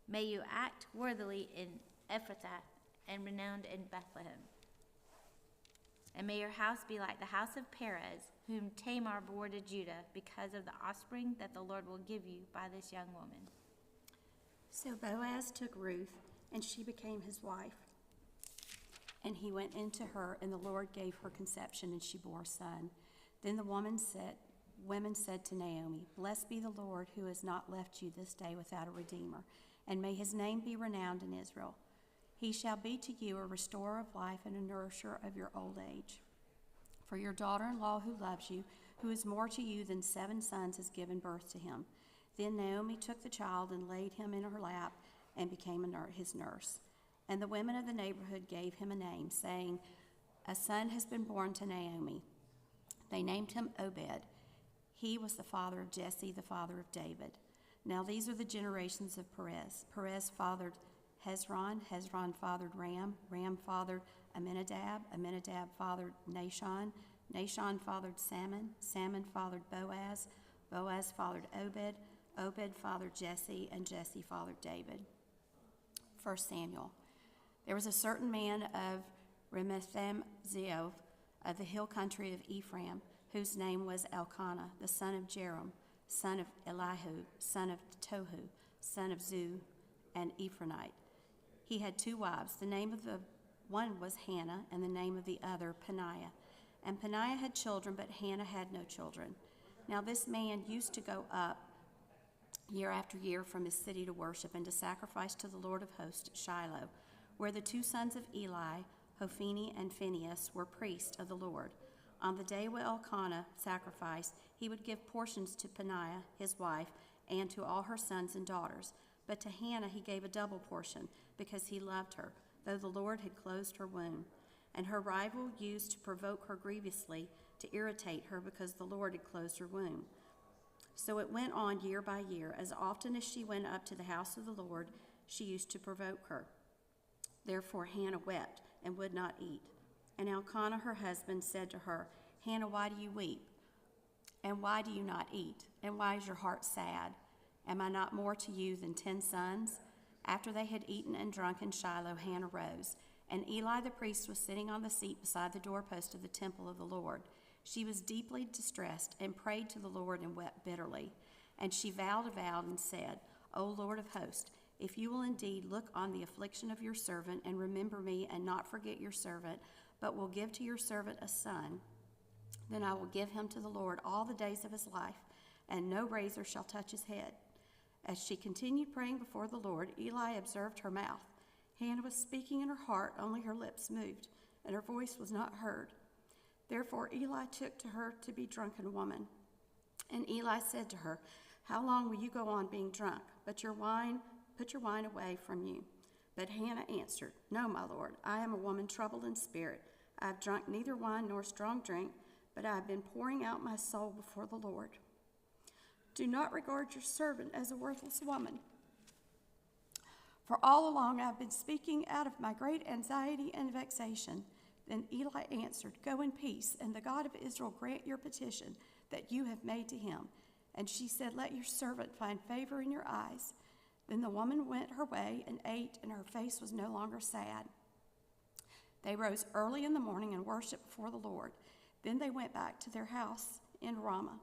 Speaker 15: May you act worthily in Ephrathah and renowned in Bethlehem. And may your house be like the house of Perez, whom Tamar bore to Judah, because of the offspring that the Lord will give you by this young woman."
Speaker 16: So Boaz took Ruth, and she became his wife. And he went into her, and the Lord gave her conception, and she bore a son. Then the women said to Naomi, "Blessed be the Lord, who has not left you this day without a redeemer, and may his name be renowned in Israel. He shall be to you a restorer of life and a nourisher of your old age. For your daughter-in-law who loves you, who is more to you than 7 sons, has given birth to him." Then Naomi took the child and laid him in her lap and became his nurse. And the women of the neighborhood gave him a name, saying, "A son has been born to Naomi." They named him Obed. He was the father of Jesse, the father of David. Now these are the generations of Perez. Perez fathered Hezron. Hezron fathered Ram. Ram fathered Amminadab. Amminadab fathered Nahshon. Nahshon fathered Salmon. Salmon fathered Boaz. Boaz fathered Obed. Obed fathered Jesse, and Jesse fathered David. 1 Samuel. There was a certain man of Ramathaim-Zeob of the hill country of Ephraim, whose name was Elkanah, the son of Jerem, son of Elihu, son of Tohu, son of Zu, an Ephraimite. He had 2 wives. The name of the one was Hannah, and the name of the other Peninnah. And Peninnah had children, but Hannah had no children. Now this man used to go up year after year from his city to worship and to sacrifice to the Lord of hosts at Shiloh, where the 2 sons of Eli, Hophni and Phinehas, were priests of the Lord. On the day when Elkanah sacrificed, he would give portions to Peninnah, his wife, and to all her sons and daughters. But to Hannah he gave a double portion, because he loved her, though the Lord had closed her womb. And her rival used to provoke her grievously, to irritate her, because the Lord had closed her womb. So it went on year by year. As often as she went up to the house of the Lord, she used to provoke her. Therefore Hannah wept and would not eat. And Elkanah her husband said to her, Hannah, why do you weep? And why do you not eat? And why is your heart sad? Am I not more to you than 10 sons? After they had eaten and drunk in Shiloh, Hannah rose. And Eli the priest was sitting on the seat beside the doorpost of the temple of the Lord. She was deeply distressed and prayed to the Lord and wept bitterly. And she vowed a vow and said, O Lord of hosts, if you will indeed look on the affliction of your servant and remember me and not forget your servant, but will give to your servant a son, then I will give him to the Lord all the days of his life, and no razor shall touch his head. As she continued praying before the Lord, Eli observed her mouth. Hannah was speaking in her heart, only her lips moved, and her voice was not heard. Therefore Eli took to her to be drunken woman. And Eli said to her, How long will you go on being drunk? Put your wine away from you. But Hannah answered, No, my lord, I am a woman troubled in spirit. I have drunk neither wine nor strong drink, but I have been pouring out my soul before the Lord. Do not regard your servant as a worthless woman. For all along I have been speaking out of my great anxiety and vexation. Then Eli answered, Go in peace, and the God of Israel grant your petition that you have made to him. And she said, Let your servant find favor in your eyes. Then the woman went her way and ate, and her face was no longer sad. They rose early in the morning and worshiped before the Lord. Then they went back to their house in Ramah.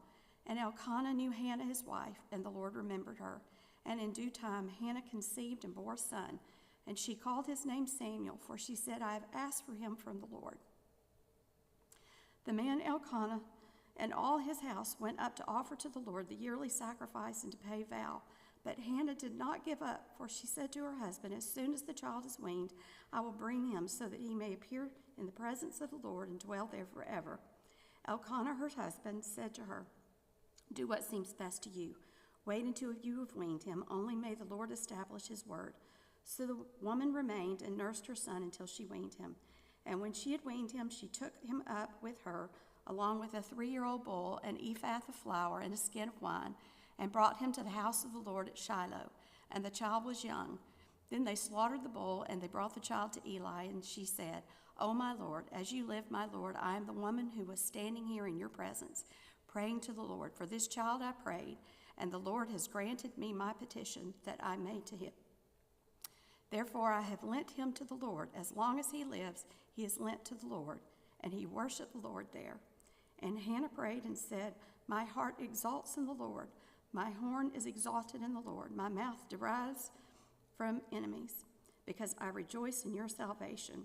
Speaker 16: And Elkanah knew Hannah his wife, and the Lord remembered her. And in due time Hannah conceived and bore a son. And she called his name Samuel, for she said, I have asked for him from the Lord. The man Elkanah and all his house went up to offer to the Lord the yearly sacrifice and to pay vow. But Hannah did not give up, for she said to her husband, As soon as the child is weaned, I will bring him, so that he may appear in the presence of the Lord and dwell there forever. Elkanah, her husband, said to her, Do what seems best to you. Wait until you have weaned him, only may the Lord establish his word. So the woman remained and nursed her son until she weaned him. And when she had weaned him, she took him up with her, along with a 3-year-old bull, an ephah of flour, and a skin of wine, and brought him to the house of the Lord at Shiloh. And the child was young. Then they slaughtered the bull, and they brought the child to Eli, and she said, O my Lord, as you live, my Lord, I am the woman who was standing here in your presence, praying to the Lord. For this child I prayed, and the Lord has granted me my petition that I made to him. Therefore I have lent him to the Lord. As long as he lives, he is lent to the Lord. And he worshiped the Lord there. And Hannah prayed and said, My heart exalts in the Lord. My horn is exalted in the Lord. My mouth derives from enemies, because I rejoice in your salvation.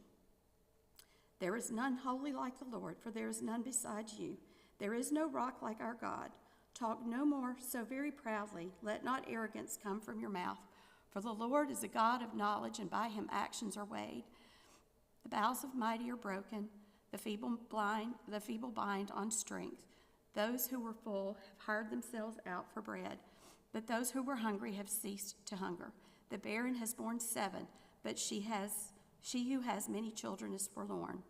Speaker 16: There is none holy like the Lord, for there is none besides you. There is no rock like our God. Talk no more so very proudly. Let not arrogance come from your mouth. For the Lord is a God of knowledge, and by him actions are weighed. The bows of mighty are broken. The feeble bind on strength. Those who were full have hired themselves out for bread, but those who were hungry have ceased to hunger. The barren has borne 7, but she who has many children is forlorn.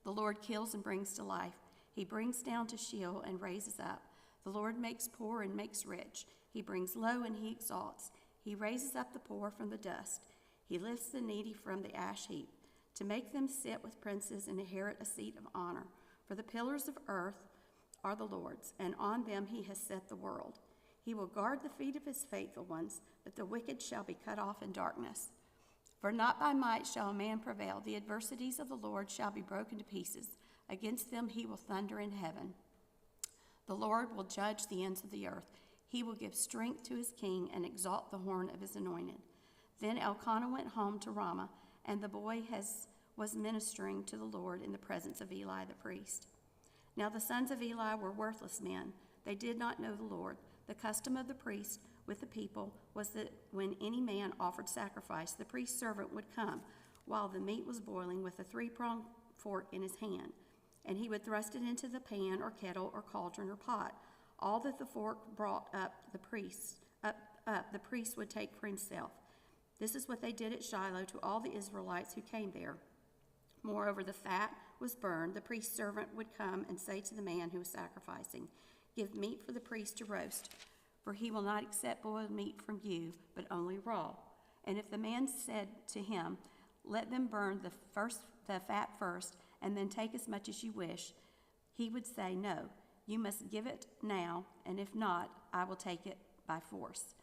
Speaker 16: The Lord kills and brings to life. He brings down to Sheol and raises up. The Lord makes poor and makes rich. He brings low and he exalts. He raises up the poor from the dust. He lifts the needy from the ash heap, to make them sit with princes and inherit a seat of honor. For the pillars of earth are the Lord's, and on them he has set the world. He will guard the feet of his faithful ones, but the wicked shall be cut off in darkness. For not by might shall a man prevail. The adversities of the Lord shall be broken to pieces. Against them he will thunder in heaven. The Lord will judge the ends of the earth. He will give strength to his king and exalt the horn of his anointed. Then Elkanah went home to Ramah, and the boy was ministering to the Lord in the presence of Eli the priest. Now the sons of Eli were worthless men. They did not know the Lord. The custom of the priest with the people was that when any man offered sacrifice, the priest's servant would come while the meat was boiling with a three-pronged fork in his hand, and he would thrust it into the pan or kettle or cauldron or pot. All that the fork brought up, the priest would take for himself. This is what they did at Shiloh to all the Israelites who came there. Moreover, the fat was burned. The priest's servant would come and say to the man who was sacrificing, "Give meat for the priest to roast, for he will not accept boiled meat from you, but only raw." And if the man said to him, "Let them burn the fat first, and then take as much as you wish," he would say, "No, you must give it now, and if not, I will take it by force."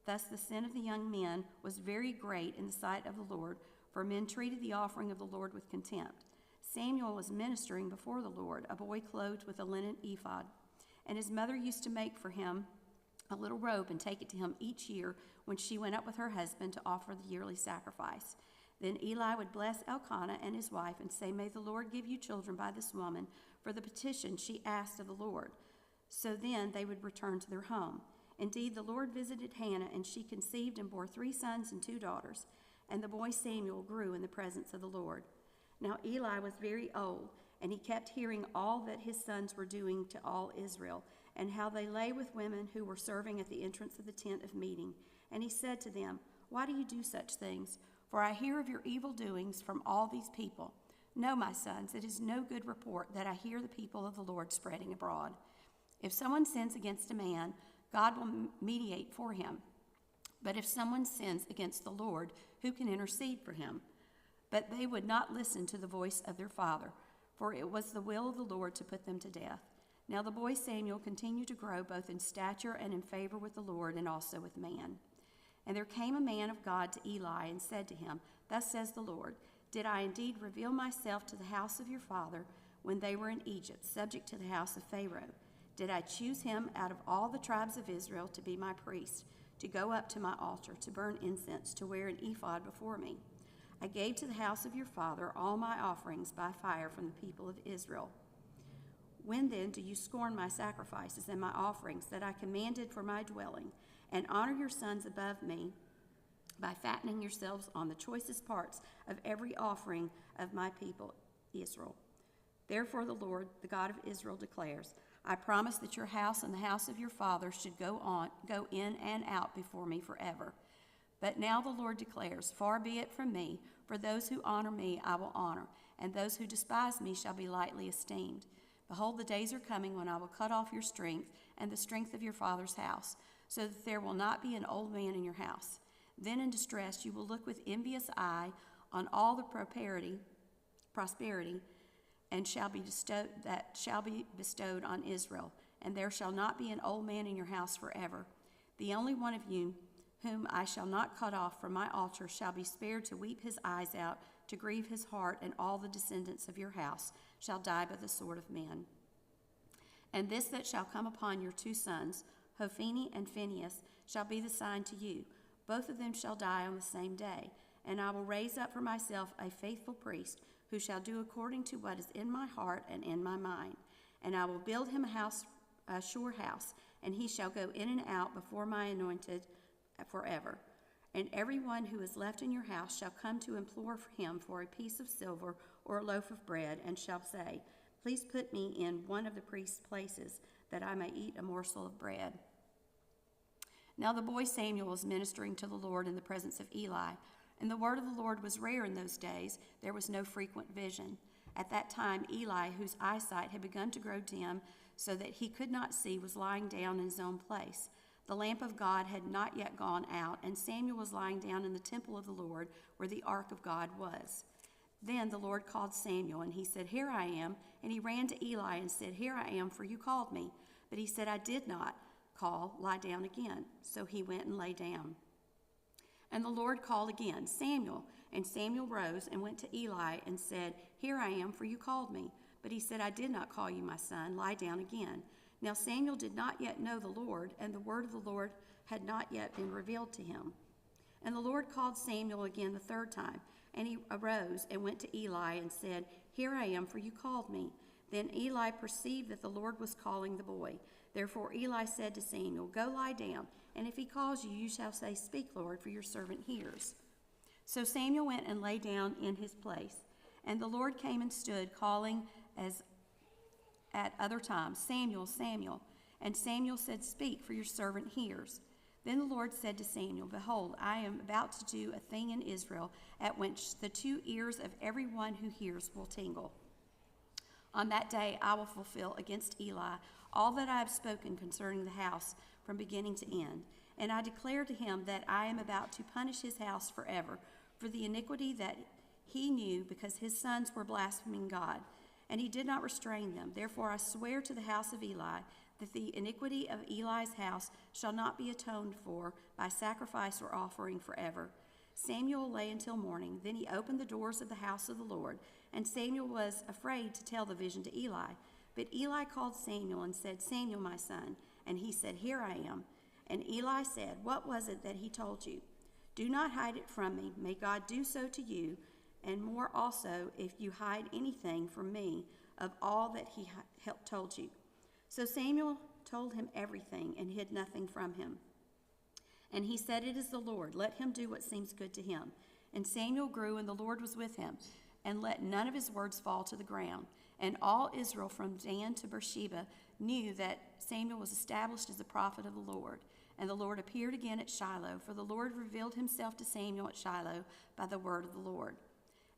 Speaker 16: Thus the sin of the young men was very great in the sight of the Lord, for men treated the offering of the Lord with contempt. Samuel was ministering before the Lord, a boy clothed with a linen ephod, and his mother used to make for him a little robe and take it to him each year when she went up with her husband to offer the yearly sacrifice. Then Eli would bless Elkanah and his wife and say, "May the Lord give you children by this woman for the petition she asked of the Lord." So then they would return to their home. Indeed, the Lord visited Hannah, and she conceived and bore 3 sons and 2 daughters. And the boy Samuel grew in the presence of the Lord. Now Eli was very old, and he kept hearing all that his sons were doing to all Israel, and how they lay with women who were serving at the entrance of the tent of meeting. And he said to them, "Why do you do such things? For I hear of your evil doings from all these people. No, my sons, it is no good report that I hear the people of the Lord spreading abroad. If someone sins against a man, God will mediate for him. But if someone sins against the Lord, who can intercede for him?" But they would not listen to the voice of their father, for it was the will of the Lord to put them to death. Now the boy Samuel continued to grow both in stature and in favor with the Lord and also with man. And there came a man of God to Eli and said to him, "Thus says the Lord, did I indeed reveal myself to the house of your father when they were in Egypt, subject to the house of Pharaoh? Did I choose him out of all the tribes of Israel to be my priest, to go up to my altar, to burn incense, to wear an ephod before me? I gave to the house of your father all my offerings by fire from the people of Israel. When then do you scorn my sacrifices and my offerings that I commanded for my dwelling, and honor your sons above me by fattening yourselves on the choicest parts of every offering of my people Israel? Therefore the Lord, the God of Israel, declares, I promise that your house and the house of your father should go in and out before me forever. But now the Lord declares, far be it from me, for those who honor me I will honor, and those who despise me shall be lightly esteemed. Behold, the days are coming when I will cut off your strength and the strength of your father's house, so that there will not be an old man in your house. Then in distress you will look with envious eye on all the prosperity and shall be bestowed on Israel, and there shall not be an old man in your house forever. The only one of you whom I shall not cut off from my altar shall be spared to weep his eyes out, to grieve his heart, and all the descendants of your house shall die by the sword of men. And this that shall come upon your 2 sons, Hophni and Phinehas, shall be the sign to you. Both of them shall die on the same day, and I will raise up for myself a faithful priest, who shall do according to what is in my heart and in my mind. And I will build him a sure house, and he shall go in and out before my anointed forever. And everyone who is left in your house shall come to implore him for a piece of silver or a loaf of bread, and shall say, please put me in one of the priest's places, that I may eat a morsel of bread. Now the boy Samuel was ministering to the Lord in the presence of Eli, and the word of the Lord was rare in those days. There was no frequent vision. At that time, Eli, whose eyesight had begun to grow dim so that he could not see, was lying down in his own place. The lamp of God had not yet gone out, and Samuel was lying down in the temple of the Lord, where the ark of God was. Then the Lord called Samuel, and he said, "Here I am." And he ran to Eli and said, "Here I am, for you called me." But he said, "I did not call, lie down again." So he went and lay down. And the Lord called again, "Samuel." And Samuel rose and went to Eli and said, "Here I am, for you called me." But he said, "I did not call you, my son. Lie down again." Now Samuel did not yet know the Lord, and the word of the Lord had not yet been revealed to him. And the Lord called Samuel again the third time, and he arose and went to Eli and said, "Here I am, for you called me." Then Eli perceived that the Lord was calling the boy. Therefore Eli said to Samuel, "Go lie down, and if he calls you, you shall say, 'Speak, Lord, for your servant hears.'" So Samuel went and lay down in his place. And the Lord came and stood, calling as at other times, "Samuel, Samuel." And Samuel said, "Speak, for your servant hears." Then the Lord said to Samuel, "Behold, I am about to do a thing in Israel at which the two ears of every one who hears will tingle. On that day I will fulfill against Eli all that I have spoken concerning the house from beginning to end. And I declare to him that I am about to punish his house forever for the iniquity that he knew, because his sons were blaspheming God, and he did not restrain them. Therefore I swear to the house of Eli that the iniquity of Eli's house shall not be atoned for by sacrifice or offering forever." Samuel lay until morning. Then he opened the doors of the house of the Lord, and Samuel was afraid to tell the vision to Eli. But Eli called Samuel and said, "Samuel, my son." And he said, "Here I am." And Eli said, "What was it that he told you? Do not hide it from me. May God do so to you, and more also, if you hide anything from me of all that he told you." So Samuel told him everything and hid nothing from him. And he said, "It is the Lord. Let him do what seems good to him." And Samuel grew, and the Lord was with him, and let none of his words fall to the ground. And all Israel from Dan to Beersheba knew that Samuel was established as a prophet of the Lord. And the Lord appeared again at Shiloh, for the Lord revealed himself to Samuel at Shiloh by the word of the Lord.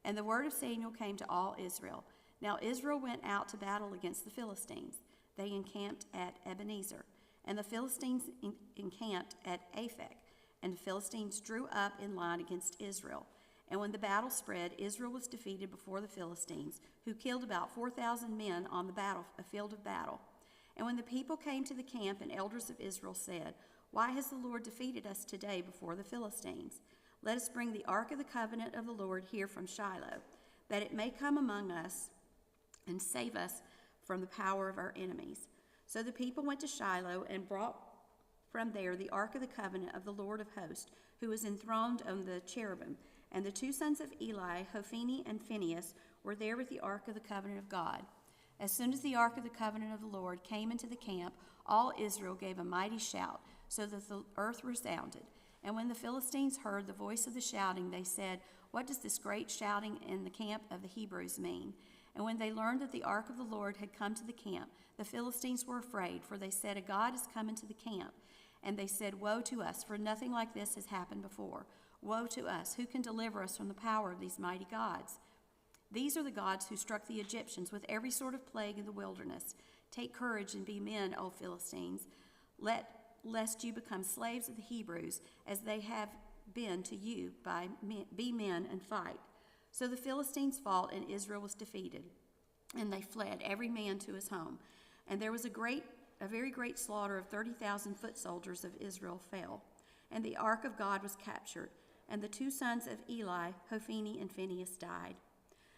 Speaker 16: And the word of Samuel came to all Israel. Now Israel went out to battle against the Philistines. They encamped at Ebenezer, and the Philistines encamped at Aphek, and the Philistines drew up in line against Israel. And when the battle spread, Israel was defeated before the Philistines, who killed about 4,000 men on the field of battle. And when the people came to the camp, and elders of Israel said, "Why has the Lord defeated us today before the Philistines? Let us bring the ark of the covenant of the Lord here from Shiloh, that it may come among us and save us from the power of our enemies." So the people went to Shiloh and brought from there the ark of the covenant of the Lord of hosts, who was enthroned on the cherubim. And the two sons of Eli, Hophni and Phinehas, were there with the ark of the covenant of God. As soon as the ark of the covenant of the Lord came into the camp, all Israel gave a mighty shout, so that the earth resounded. And when the Philistines heard the voice of the shouting, they said, "What does this great shouting in the camp of the Hebrews mean?" And when they learned that the ark of the Lord had come to the camp, the Philistines were afraid, for they said, "A god has come into the camp." And they said, "Woe to us, for nothing like this has happened before. Woe to us, who can deliver us from the power of these mighty gods? These are the gods who struck the Egyptians with every sort of plague in the wilderness. Take courage and be men, O Philistines, lest you become slaves of the Hebrews, as they have been to you. Be men and fight." So the Philistines fought, and Israel was defeated, and they fled, every man to his home. And there was a very great slaughter of 30,000 foot soldiers of Israel fell. And the ark of God was captured, and the two sons of Eli, Hophni and Phinehas, died.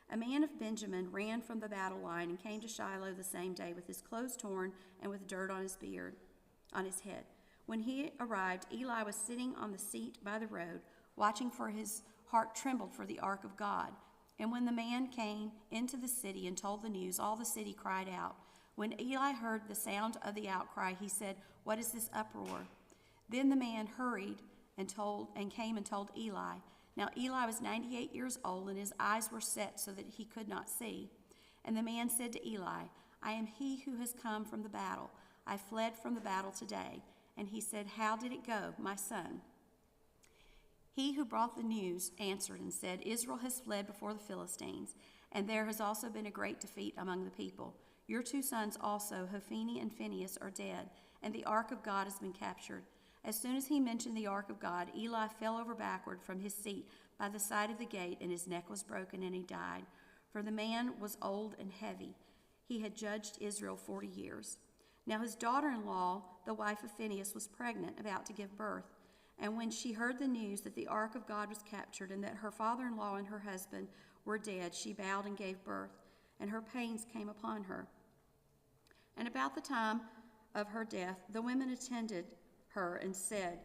Speaker 16: A man of Benjamin ran from the battle line and came to Shiloh the same day with his clothes torn and with dirt on his head. When he arrived, Eli was sitting on the seat by the road, watching, for his heart trembled for the ark of God. And when the man came into the city and told the news, all the city cried out. When Eli heard the sound of the outcry, he said, "What is this uproar?" Then the man hurried and came and told Eli. Now Eli was 98 years old, and his eyes were set so that he could not see. And the man said to Eli, "I am he who has come from the battle. I fled from the battle today." And he said, "How did it go, my son?" He who brought the news answered and said, "Israel has fled before the Philistines, And there has also been a great defeat among the people. Your 2 sons also, Hophni and Phinehas, are dead, and the ark of God has been captured. As soon as he mentioned the ark of God, Eli fell over backward from his seat by the side of the gate, and his neck was broken, and he died. For the man was old and heavy. He had judged Israel 40 years. Now his daughter-in-law, the wife of Phinehas, was pregnant, about to give birth. And when she heard the news that the ark of God was captured, and that her father-in-law and her husband were dead, she bowed and gave birth, and her pains came upon her. And about the time of her death, the women attended her and said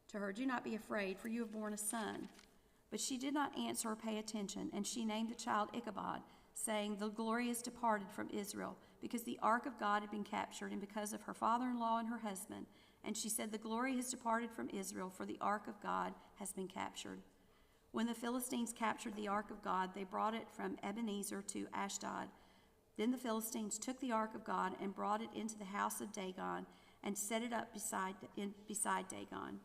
Speaker 16: to her, "Do not be afraid, for you have borne a son." But she did not answer or pay attention, and she named the child Ichabod, saying, "The glory is departed from Israel, because the ark of God had been captured, and because of her father-in-law and her husband." And she said, "The glory has departed from Israel, for the ark of God has been captured." When the Philistines captured the ark of God, they brought it from Ebenezer to Ashdod. Then the Philistines took the ark of God and brought it into the house of Dagon and set it up beside Dagon.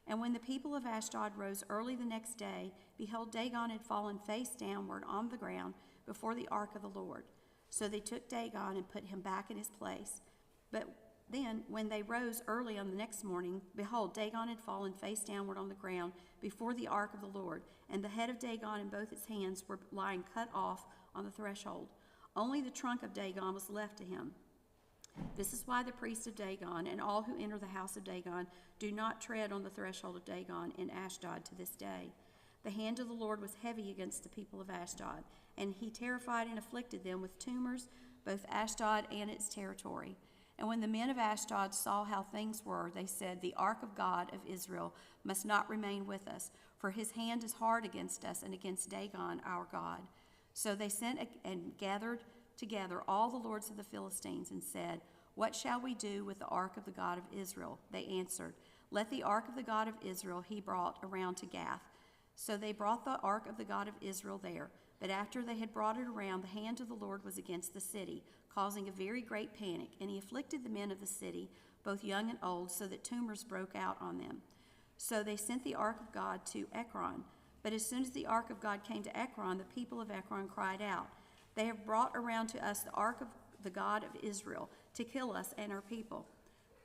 Speaker 16: And when the people of Ashdod rose early the next day, behold, Dagon had fallen face downward on the ground before the ark of the Lord. So they took Dagon and put him back in his place. But then, when they rose early on the next morning, behold, Dagon had fallen face downward on the ground before the ark of the Lord, and the head of Dagon and both its hands were lying cut off on the threshold. Only the trunk of Dagon was left to him. This is why the priests of Dagon and all who enter the house of Dagon do not tread on the threshold of Dagon in Ashdod to this day. The hand of the Lord was heavy against the people of Ashdod, and he terrified and afflicted them with tumors, both Ashdod and its territory. And when the men of Ashdod saw how things were, they said, "The ark of God of Israel must not remain with us, for his hand is hard against us and against Dagon our God." So they sent and gathered together all the lords of the Philistines and said, "What shall we do with the ark of the God of Israel?" They answered, "Let the ark of the God of Israel he brought around to Gath." So they brought the ark of the God of Israel there. But after they had brought it around, the hand of the Lord was against the city, causing a very great panic, and he afflicted the men of the city, both young and old, so that tumors broke out on them. So they sent the ark of God to Ekron. But as soon as the ark of God came to Ekron, the people of Ekron cried out, "They have brought around to us the ark of the God of Israel to kill us and our people."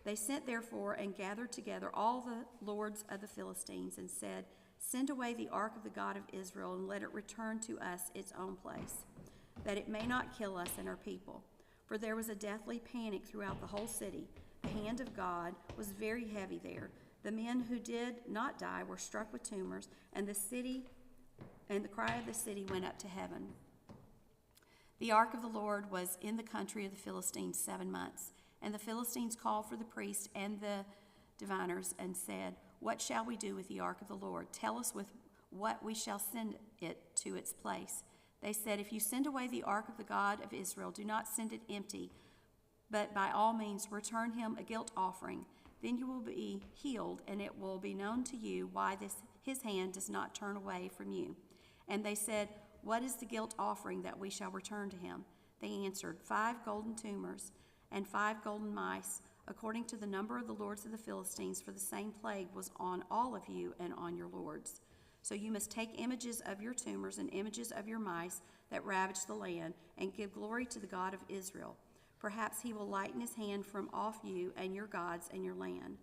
Speaker 16: They sent therefore and gathered together all the lords of the Philistines and said, "Send away the ark of the God of Israel and let it return to us its own place, that it may not kill us and our people." For there was a deathly panic throughout the whole city. The hand of God was very heavy there. The men who did not die were struck with tumors, and the cry of the city went up to heaven. The ark of the Lord was in the country of the Philistines 7 months. And the Philistines called for the priests and the diviners and said, "What shall we do with the ark of the Lord? Tell us with what we shall send it to its place." They said, "If you send away the ark of the God of Israel, do not send it empty, but by all means return him a guilt offering. Then you will be healed, and it will be known to you why his hand does not turn away from you." And they said, "What is the guilt offering that we shall return to him?" They answered, 5 golden tumors and 5 golden mice, according to the number of the lords of the Philistines, for the same plague was on all of you and on your lords. So you must take images of your tumors and images of your mice that ravage the land, and give glory to the God of Israel. Perhaps he will lighten his hand from off you and your gods and your land.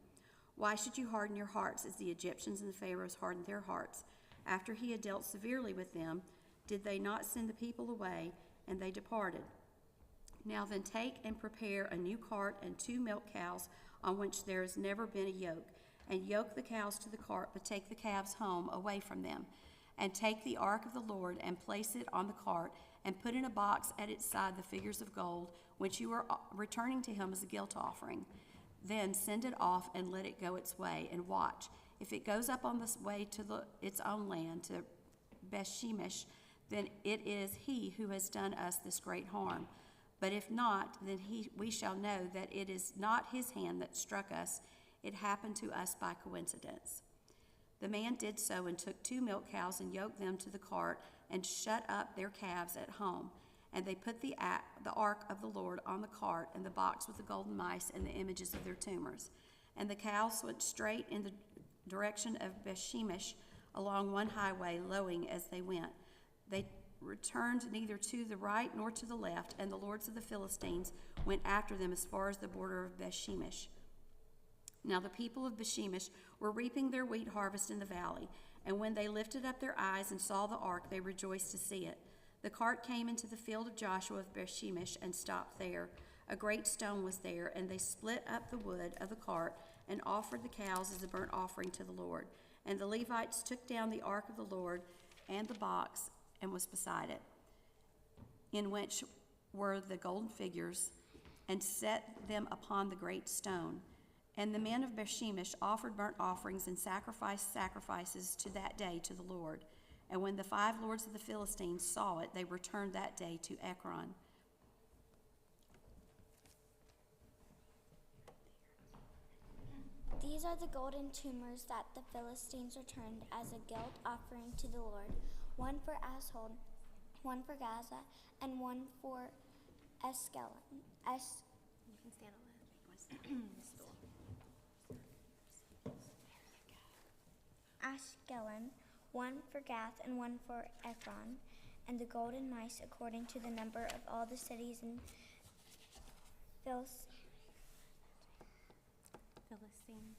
Speaker 16: Why should you harden your hearts as the Egyptians and the Pharaohs hardened their hearts? After he had dealt severely with them, did they not send the people away, and they departed? Now then, take and prepare a new cart and 2 milk cows on which there has never been a yoke, and yoke the cows to the cart, but take the calves home away from them. And take the ark of the Lord and place it on the cart, and put in a box at its side the figures of gold, which you are returning to him as a guilt offering. Then send it off and let it go its way, and watch. If it goes up on this way to its own land, to Bethshemesh, then it is he who has done us this great harm. But if not, then we shall know that it is not his hand that struck us. It happened to us by coincidence." The man did so and took 2 milk cows and yoked them to the cart and shut up their calves at home. And they put the ark of the Lord on the cart and the box with the golden mice and the images of their tumors. And the cows went straight in the direction of Bethshemesh along one highway, lowing as they went. They returned neither to the right nor to the left, and the lords of the Philistines went after them as far as the border of Bethshemesh. Now the people of Bethshemesh were reaping their wheat harvest in the valley, and when they lifted up their eyes and saw the ark, they rejoiced to see it. The cart came into the field of Joshua of Bethshemesh and stopped there. A great stone was there, and they split up the wood of the cart and offered the cows as a burnt offering to the Lord. And the Levites took down the ark of the Lord and the box, and was beside it, in which were the golden figures, and set them upon the great stone. And the men of Bethshemesh offered burnt offerings and sacrificed sacrifices to that day to the Lord. And when the 5 lords of the Philistines saw it, they returned that day to Ekron.
Speaker 17: These are the golden tumors that the Philistines returned as a guilt offering to the Lord, one for Ashdod, one for Gaza, and one for Ashkelon.
Speaker 10: You can stand on that.
Speaker 17: Ashkelon, one for Gath, and one for Ekron, and the golden mice according to the number of all the cities and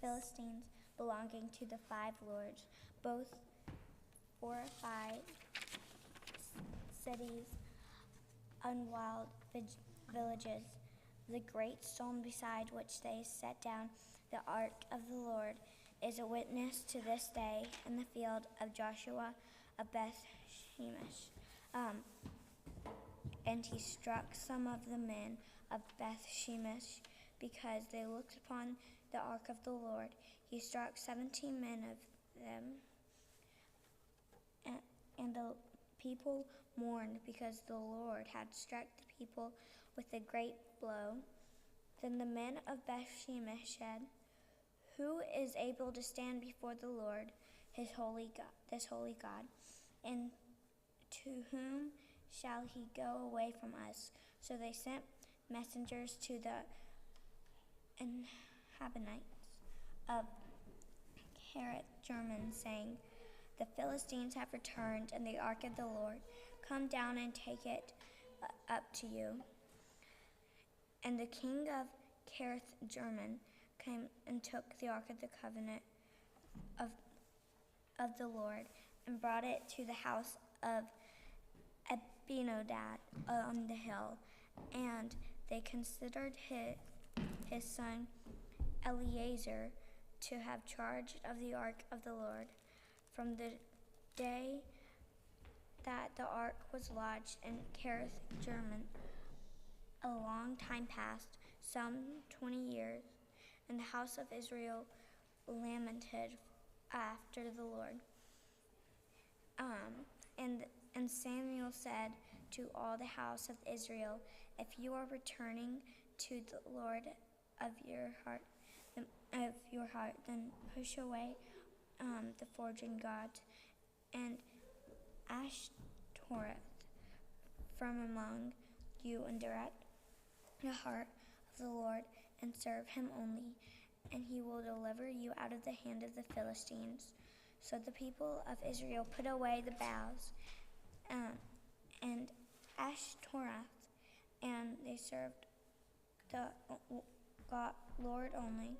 Speaker 17: Philistines belonging to the 5 lords, both fortified cities and wild villages. The great stone beside which they set down the ark of the Lord is a witness to this day in the field of Joshua of Bethshemesh. And he struck some of the men of Bethshemesh because they looked upon the ark of the Lord. He struck 17 men of them, and the people mourned because the Lord had struck the people with a great blow. Then the men of Bethshemesh said, "Who is able to stand before the Lord, this holy God? And to whom shall he go away from us?" So they sent messengers to the inhabitants of Kiriath Jearim, saying, "The Philistines have returned, and the ark of the Lord. Come down and take it up to you." And the king of Kiriath Jearim came and took the ark of the covenant of the Lord and brought it to the house of Abinadab on the hill. And they considered his son Eleazar to have charge of the ark of the Lord. From the day that the ark was lodged in Kiriath Jearim, a long time passed, some 20 years, and the house of Israel lamented after the Lord. And Samuel said to all the house of Israel, "If you are returning to the Lord of your heart, then push away the foreign gods and Ashtoreth from among you, and direct the heart of the Lord, and serve him only, and he will deliver you out of the hand of the Philistines." So the people of Israel put away the Baals and Ashtoreth, and they served the Lord only.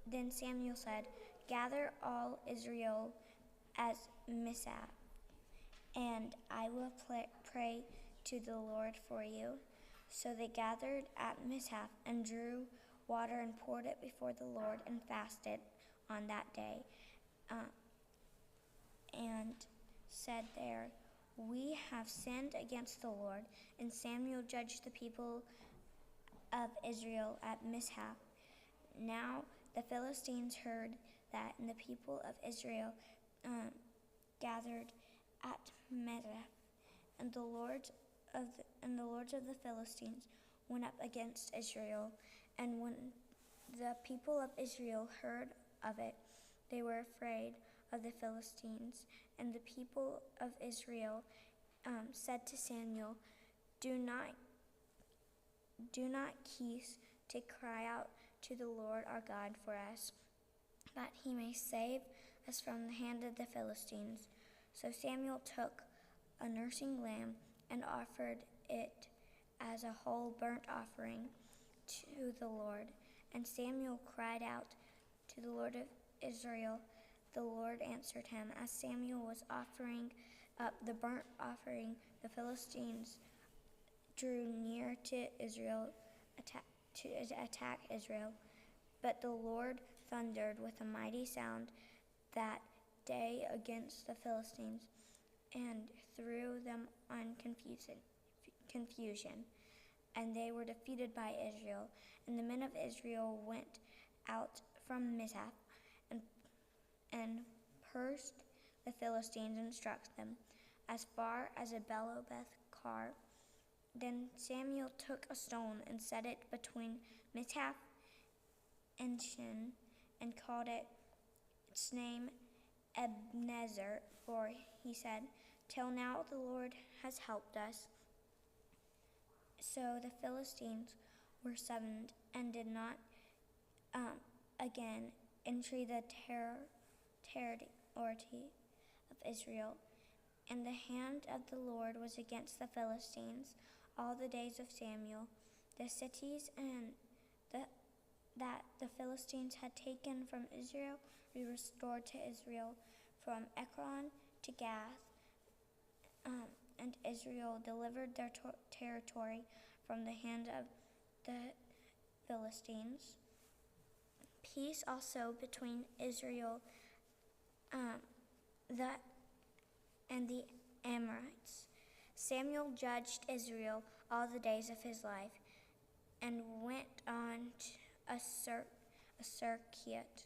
Speaker 17: Then Samuel said, "Gather all Israel as Mizpah, and I will pray to the Lord for you." So they gathered at Mizpah and drew water and poured it before the Lord and fasted on that day, and said there, "We have sinned against the Lord." And Samuel judged the people of Israel at Mizpah. Now the Philistines heard that, and the people of Israel gathered at Mizpah, and the lords of the Philistines went up against Israel. And when the people of Israel heard of it, they were afraid of the Philistines. And the people of Israel said to Samuel, Do not cease to cry out to the Lord our God for us, that he may save us from the hand of the Philistines." So Samuel took a nursing lamb and offered it as a whole burnt offering to the Lord. And Samuel cried out to the Lord of Israel. The Lord answered him. As Samuel was offering up the burnt offering, the Philistines drew near to Israel to attack Israel. But the Lord thundered with a mighty sound that day against the Philistines and threw them on confusion, and they were defeated by Israel. And the men of Israel went out from Mizpah and pursued the Philistines and struck them as far as Abel-beth-car. Then Samuel took a stone and set it between Mizpah and Shin, and called its name Ebenezer, for he said, "Till now the Lord has helped us." So the Philistines were subdued and did not again enter the territory of Israel. And the hand of the Lord was against the Philistines all the days of Samuel. The cities that the Philistines had taken from Israel were restored to Israel, from Ekron to Gath, and Israel delivered their territory from the hand of the Philistines. Peace also between Israel and the Amorites. Samuel judged Israel all the days of his life, and went on a circuit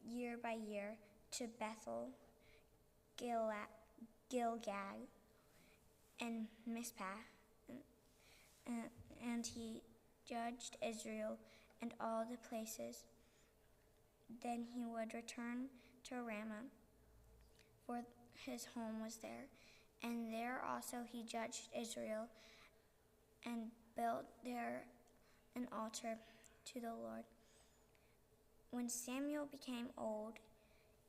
Speaker 17: year by year to Bethel, Gilgal, and Mizpah, and he judged Israel and all the places. Then he would return to Ramah, for his home was there, and there also he judged Israel and built there an altar to the Lord. When Samuel became old,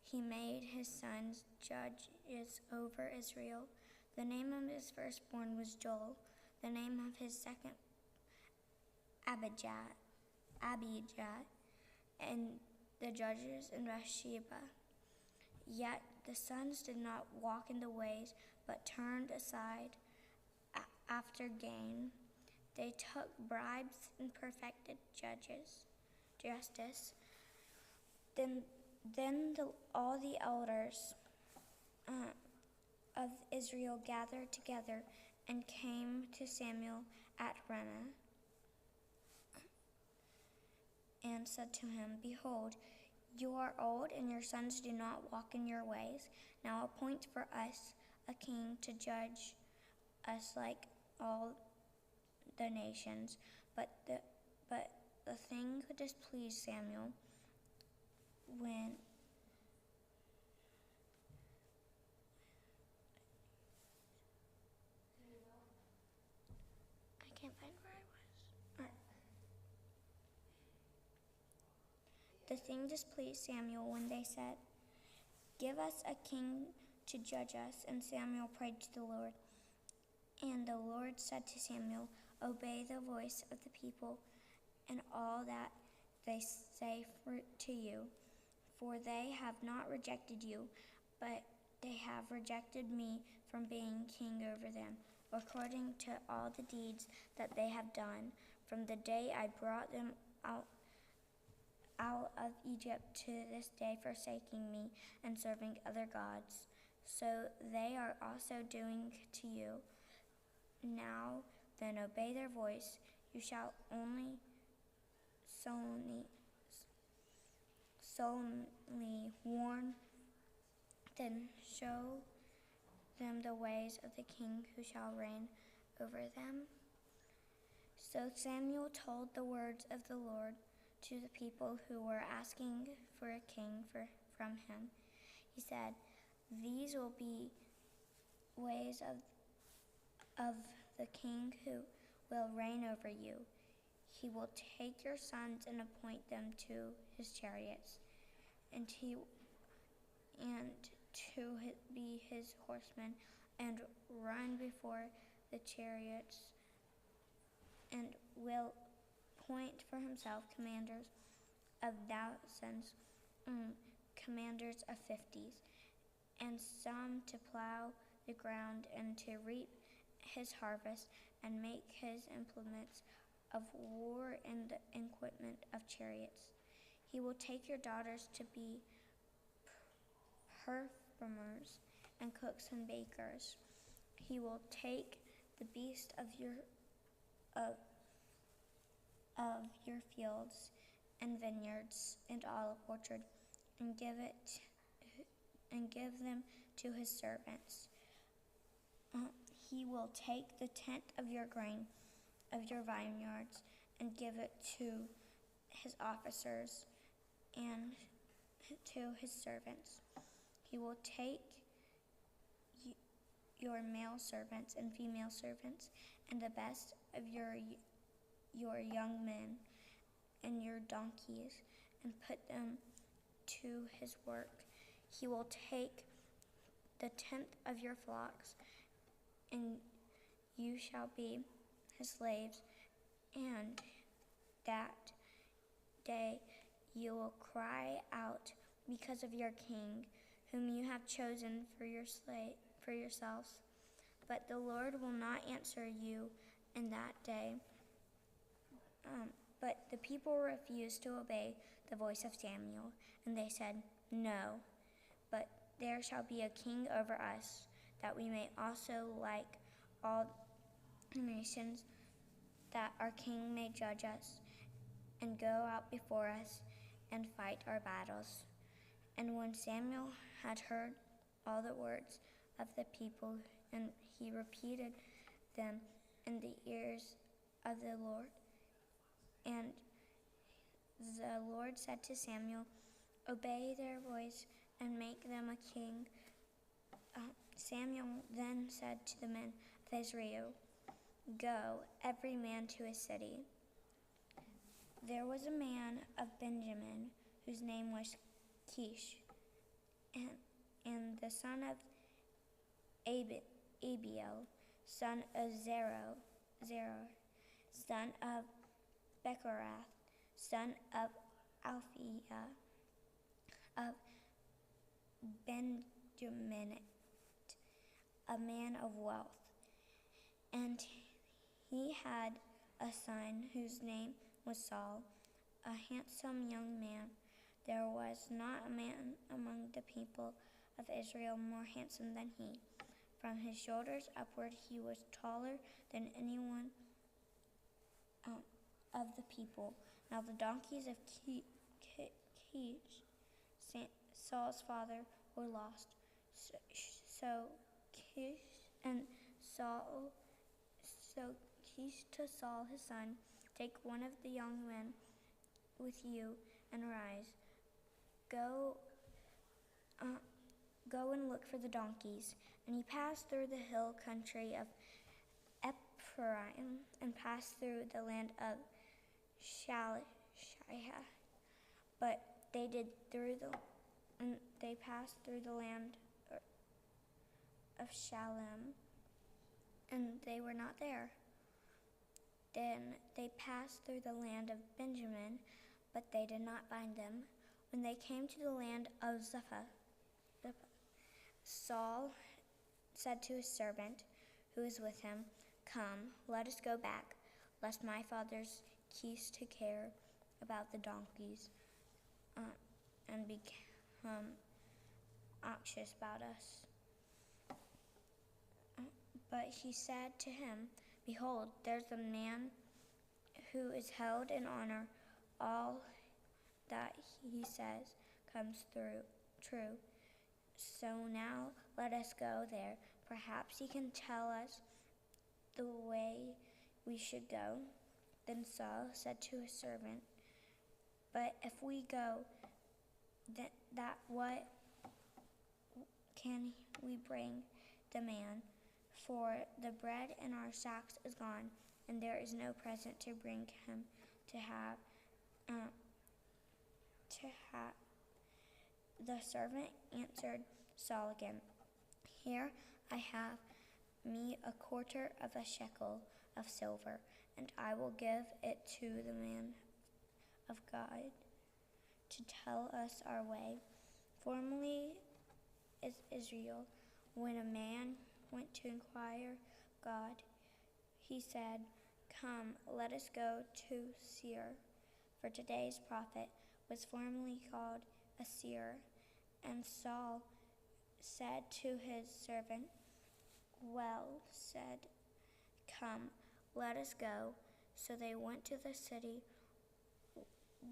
Speaker 17: he made his sons judges over Israel. The name of his firstborn was Joel, the name of his second Abijah, and the judges in Beersheba. Yet the sons did not walk in the ways, but turned aside after gain. They took bribes and perfected justice. Then all the elders of Israel gathered together and came to Samuel at Ramah and said to him, "Behold, you are old, and your sons do not walk in your ways. Now appoint for us a king to judge us like all the nations." But the thing displeased Samuel when I can't find where I was. The thing displeased Samuel when they said, "Give us a king to judge us." And Samuel prayed to the Lord. And the Lord said to Samuel, "Obey the voice of the people and all that they say to you, for they have not rejected you, but they have rejected me from being king over them, according to all the deeds that they have done from the day I brought them out of Egypt to this day, forsaking me and serving other gods. So they are also doing to you. Now then, obey their voice. You shall only solemnly warn, then show them the ways of the king who shall reign over them." So Samuel told the words of the Lord to the people who were asking for a king from him. He said, "These will be ways of the king who will reign over you. He will take your sons and appoint them to his chariots, and to be his horsemen, and run before the chariots, and will appoint for himself commanders of thousands, commanders of 50s, and some to plow the ground and to reap his harvest, and make his implements of war and the equipment of chariots. He will take your daughters to be perfumers and cooks and bakers. He will take the beast of your fields and vineyards and olive orchard, and give them to his servants. He will take the tenth of your grain of your vineyards and give it to his officers and to his servants. He will take your male servants and female servants and the best of your young men and your donkeys and put them to his work. He will take the tenth of your flocks, and you shall be his slaves, and that day you will cry out because of your king, whom you have chosen for yourselves. But the Lord will not answer you in that day. But the people refused to obey the voice of Samuel, and they said, "No, but there shall be a king over us, that we may also, like all nations, that our king may judge us, and go out before us, and fight our battles." And when Samuel had heard all the words of the people, and he repeated them in the ears of the Lord, and the Lord said to Samuel, "Obey their voice and make them a king." Samuel then said to the men of Israel, "Go, every man to his city." There was a man of Benjamin whose name was Kish, and the son of Abiel, son of Zerah, son of Bechorath, son of Alphiah, of Benjamin, a man of wealth. And he had a son whose name was Saul, a handsome young man. There was not a man among the people of Israel more handsome than he. From his shoulders upward he was taller than anyone of the people. Now the donkeys of Kish, Saul's father, were lost. So Kish to Saul his son, "Take one of the young men with you and rise. Go and look for the donkeys." And he passed through the hill country of Ephraim and passed through the land of Shaliah. But they passed through the land of Shalem, and they were not there. Then they passed through the land of Benjamin, but they did not find them. When they came to the land of Zeph, Saul said to his servant who was with him, "Come, let us go back, lest my father's cease to care about the donkeys and become anxious about us." But he said to him, "Behold, there's a man who is held in honor. All that he says comes true. So now let us go there. Perhaps he can tell us the way we should go." Then Saul said to his servant, "But if we go, that what can we bring the man? For the bread in our sacks is gone, and there is no present to bring him to have." The servant answered Saul again, "Here I have me a quarter of a shekel of silver, and I will give it to the man of God to tell us our way. Formerly is Israel, when a man went to inquire God, he said, "Come, let us go to Seir." For today's prophet was formerly called a seer. And Saul said to his servant, "Well said, come, let us go." So they went to the city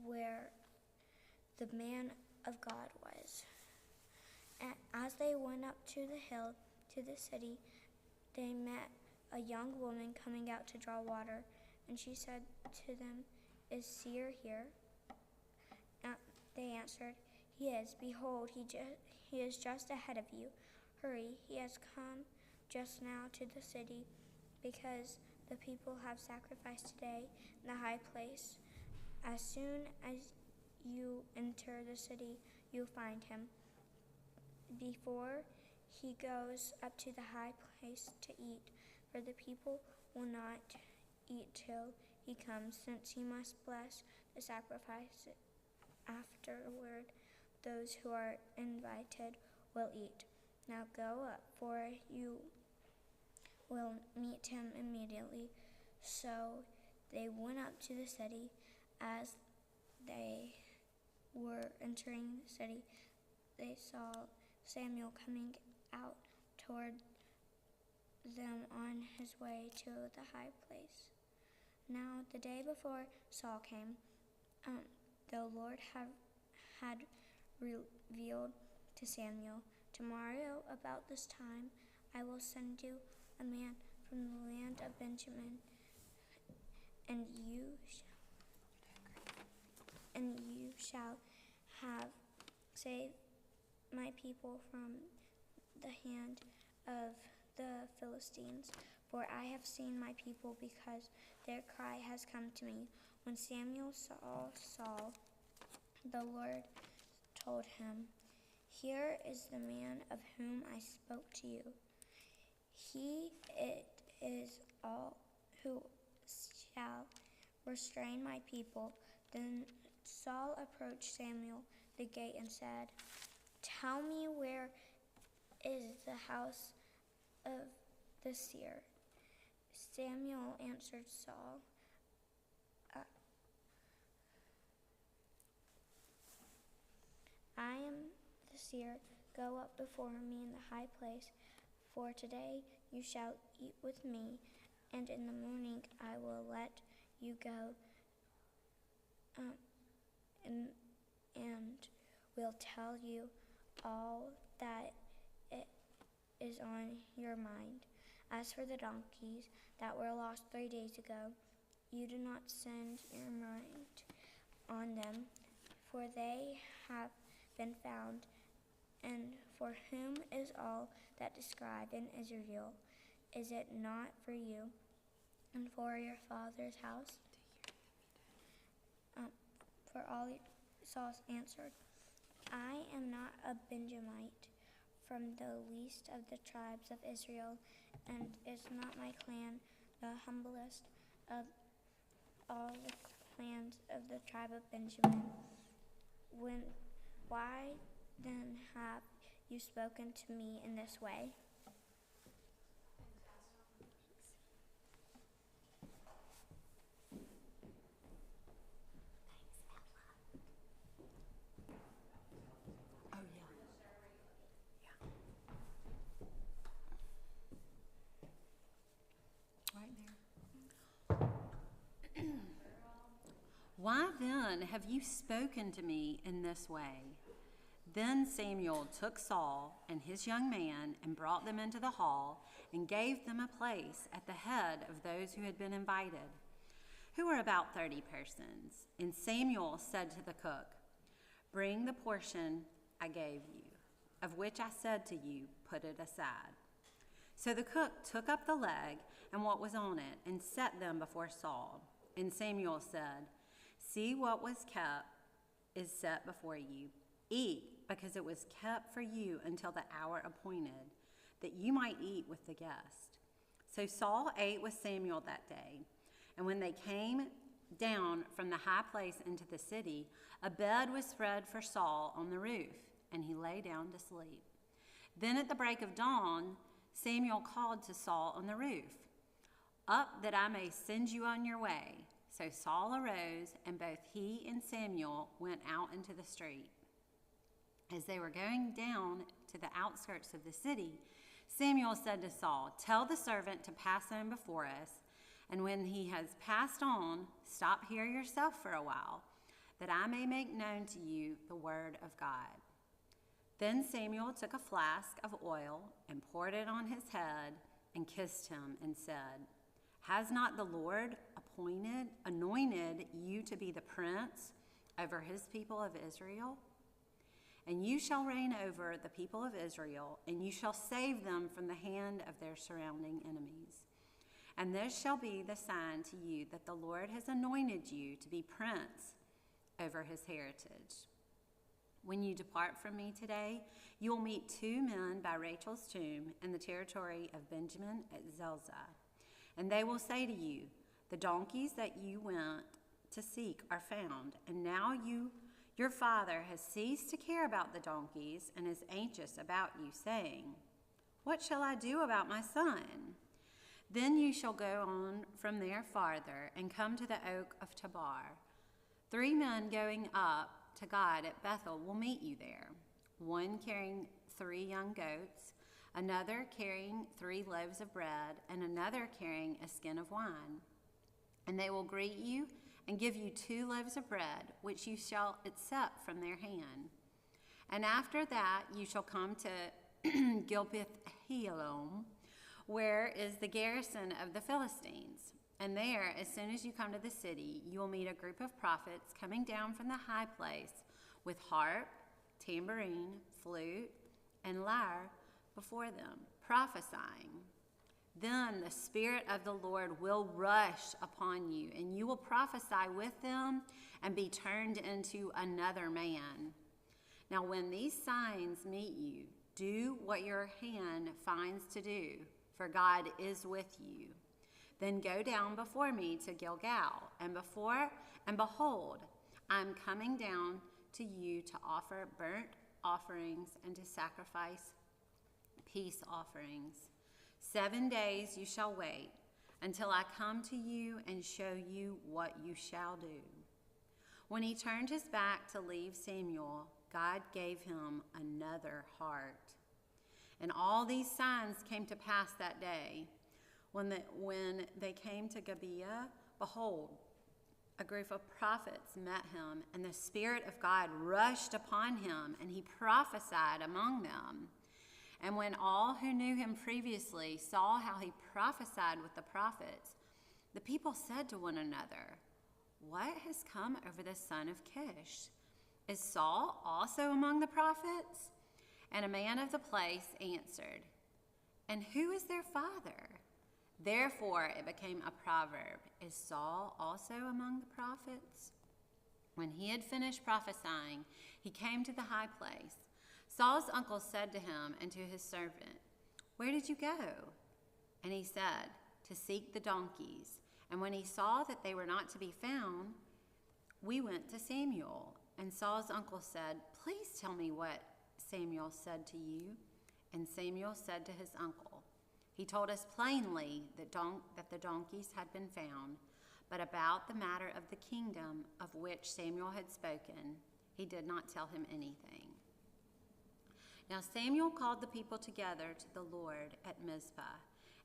Speaker 17: where the man of God was. And as they went up to the hill to the city, they met a young woman coming out to draw water. And she said to them, "Is Seir here?" They answered, "He is. Behold, he is just ahead of you. Hurry, he has come just now to the city, because the people have sacrificed today in the high place. As soon as you enter the city, you'll find him. Before he goes up to the high place to eat, for the people will not eat till he comes, since he must bless the sacrifice. Afterward, those who are invited will eat. Now go up, for you will meet him immediately." So they went up to the city. As they were entering the city, they saw Samuel coming out toward them on his way to the high place. Now the day before Saul came, the Lord had revealed to Samuel, "Tomorrow about this time I will send you a man from the land of Benjamin, and you shall have saved my people from the hand of the Philistines, for I have seen my people, because their cry has come to me." When Samuel saw Saul, the Lord told him, "Here is the man of whom I spoke to you. He it is all who shall restrain my people." Then Saul approached Samuel the gate and said, "Tell me, where is the house of the seer?" Samuel answered Saul, "I am the seer. Go up before me in the high place, for today you shall eat with me, and in the morning I will let you go, and will tell you all that is on your mind. As for the donkeys that were lost 3 days ago, you do not send your mind on them, for they have been found. And for whom is all that described in Israel? Is it not for you and for your father's house?" For all Saul answered, "I am not a Benjamite, from the least of the tribes of Israel, and is not my clan the humblest of all the clans of the tribe of Benjamin? Why then have you spoken to me in this way?"
Speaker 18: "Why then have you spoken to me in this way?" Then Samuel took Saul and his young man and brought them into the hall and gave them a place at the head of those who had been invited, who were about 30 persons. And Samuel said to the cook, "Bring the portion I gave you, of which I said to you, put it aside." So the cook took up the leg and what was on it and set them before Saul. And Samuel said, "See, what was kept is set before you. Eat, because it was kept for you until the hour appointed, that you might eat with the guest. So Saul ate with Samuel that day. And when they came down from the high place into the city, a bed was spread for Saul on the roof, and he lay down to sleep. Then at the break of dawn, Samuel called to Saul on the roof, "Up, that I may send you on your way." So Saul arose, and both he and Samuel went out into the street. As they were going down to the outskirts of the city, Samuel said to Saul, "Tell the servant to pass on before us, and when he has passed on, stop here yourself for a while, that I may make known to you the word of God." Then Samuel took a flask of oil and poured it on his head and kissed him and said, "Has not the Lord anointed you to be the prince over his people of Israel? And you shall reign over the people of Israel, and you shall save them from the hand of their surrounding enemies. And this shall be the sign to you that the Lord has anointed you to be prince over his heritage. When you depart from me today, you will meet 2 men by Rachel's tomb in the territory of Benjamin at Zelzah. And they will say to you, 'The donkeys that you went to seek are found, and now your father has ceased to care about the donkeys and is anxious about you, saying, "What shall I do about my son?" Then you shall go on from there farther and come to the oak of Tabar. 3 men going up to God at Bethel will meet you there, one carrying 3 young goats, another carrying 3 loaves of bread, and another carrying a skin of wine. And they will greet you and give you 2 loaves of bread, which you shall accept from their hand. And after that you shall come to Gilbeth-Helom, where is the garrison of the Philistines. And there, as soon as you come to the city, you will meet a group of prophets coming down from the high place with harp, tambourine, flute, and lyre before them, prophesying. Then the Spirit of the Lord will rush upon you, and you will prophesy with them and be turned into another man. Now when these signs meet you, do what your hand finds to do, for God is with you. Then go down before me to Gilgal, and behold, I am coming down to you to offer burnt offerings and to sacrifice peace offerings. 7 days you shall wait until I come to you and show you what you shall do." When he turned his back to leave Samuel, God gave him another heart. And all these signs came to pass that day. When they came to Gibeah, behold, a group of prophets met him, and the Spirit of God rushed upon him, and he prophesied among them. And when all who knew him previously saw how he prophesied with the prophets, the people said to one another, "What has come over the son of Kish? Is Saul also among the prophets?" And a man of the place answered, "And who is their father?" Therefore it became a proverb, "Is Saul also among the prophets?" When he had finished prophesying, he came to the high place. Saul's uncle said to him and to his servant, "Where did you go?" And he said, "To seek the donkeys. And when he saw that they were not to be found, we went to Samuel." And Saul's uncle said, "Please tell me what Samuel said to you." And Samuel said to his uncle, "He told us plainly that the donkeys had been found, but about the matter of the kingdom of which Samuel had spoken, he did not tell him anything." Now Samuel called the people together to the Lord at Mizpah,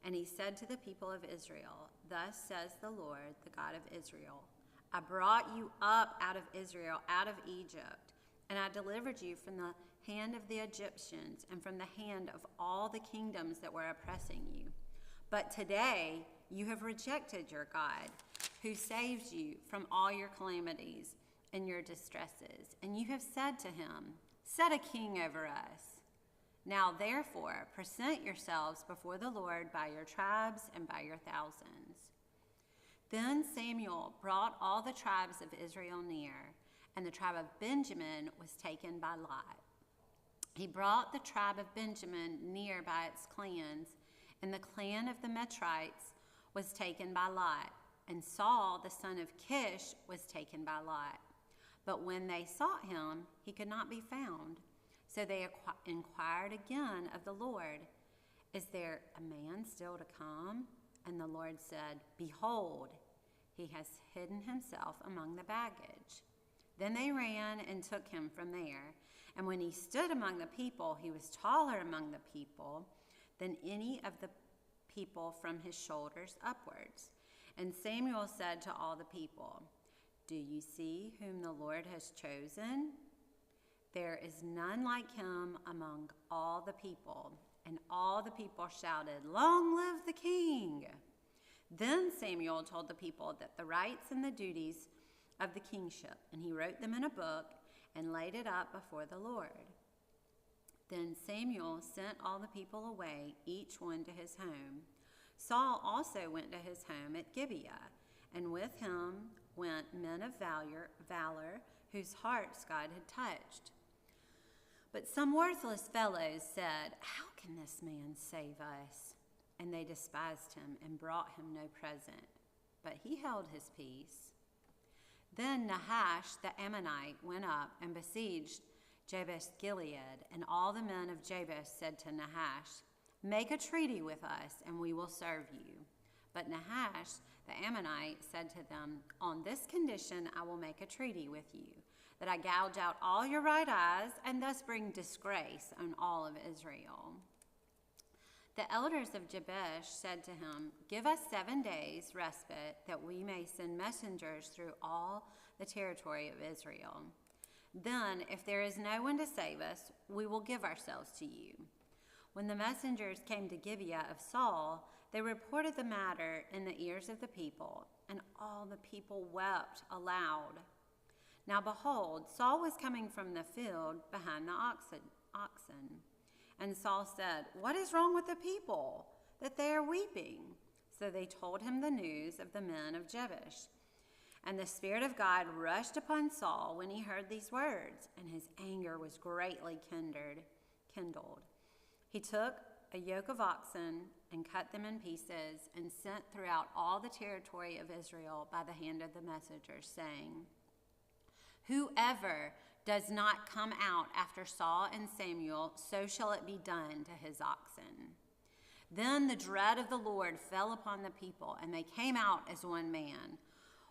Speaker 18: and he said to the people of Israel, "Thus says the Lord, the God of Israel, I brought you up out of Israel, out of Egypt, and I delivered you from the hand of the Egyptians and from the hand of all the kingdoms that were oppressing you. But today you have rejected your God, who saved you from all your calamities and your distresses, and you have said to him, 'Set a king over us.' Now therefore present yourselves before the Lord by your tribes and by your thousands." Then Samuel brought all the tribes of Israel near, and the tribe of Benjamin was taken by lot. He brought the tribe of Benjamin near by its clans, and the clan of the Metrites was taken by Lot, and Saul the son of Kish was taken by Lot. But when they sought him, he could not be found. So they inquired again of the Lord, "Is there a man still to come?" And the Lord said, "Behold, he has hidden himself among the baggage." Then they ran and took him from there. And when he stood among the people, he was taller among the people than any of the people from his shoulders upwards. And Samuel said to all the people, "Do you see whom the Lord has chosen? There is none like him among all the people." And all the people shouted, "Long live the king!" Then Samuel told the people that the rights and the duties of the kingship, and he wrote them in a book and laid it up before the Lord. Then Samuel sent all the people away, each one to his home. Saul also went to his home at Gibeah, and with him went men of valor whose hearts God had touched. But some worthless fellows said, "How can this man save us?" And they despised him and brought him no present, but he held his peace. Then Nahash the Ammonite went up and besieged Jabesh Gilead, and all the men of Jabesh said to Nahash, "Make a treaty with us, and we will serve you." But Nahash the Ammonite said to them, "On this condition I will make a treaty with you, that I gouge out all your right eyes, and thus bring disgrace on all of Israel." The elders of Jabesh said to him, "Give us 7 days' respite, that we may send messengers through all the territory of Israel. Then, if there is no one to save us, we will give ourselves to you." When the messengers came to Gibeah of Saul, they reported the matter in the ears of the people, and all the people wept aloud. Now behold, Saul was coming from the field behind the oxen. And Saul said, "What is wrong with the people, that they are weeping?" So they told him the news of the men of Jabesh. And the Spirit of God rushed upon Saul when he heard these words, and his anger was greatly kindled. He took a yoke of oxen and cut them in pieces, and sent throughout all the territory of Israel by the hand of the messengers, saying, "Whoever does not come out after Saul and Samuel, so shall it be done to his oxen." Then the dread of the Lord fell upon the people, and they came out as one man.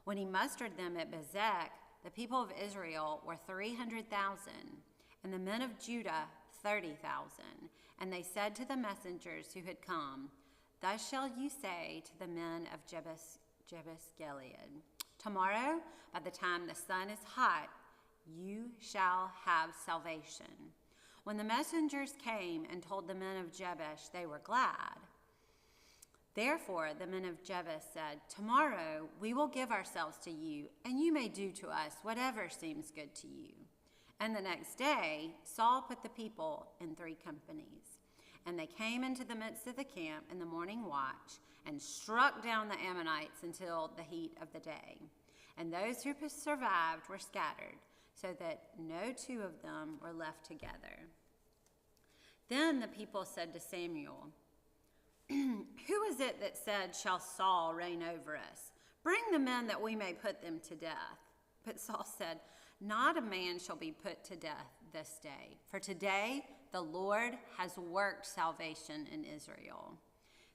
Speaker 18: When he mustered them at Bezek, the people of Israel were 300,000, and the men of Judah 30,000. And they said to the messengers who had come, "Thus shall you say to the men of Jabesh Gilead, tomorrow, by the time the sun is hot, you shall have salvation." When the messengers came and told the men of Jabesh, they were glad. Therefore the men of Jabesh said, "Tomorrow we will give ourselves to you, and you may do to us whatever seems good to you." And the next day Saul put the people in 3 companies, and they came into the midst of the camp in the morning watch, and struck down the Ammonites until the heat of the day. And those who survived were scattered, so that no 2 of them were left together. Then the people said to Samuel, "Who is it that said, 'Shall Saul reign over us?' Bring the men that we may put them to death." But Saul said, "Not a man shall be put to death this day, for today the Lord has worked salvation in Israel."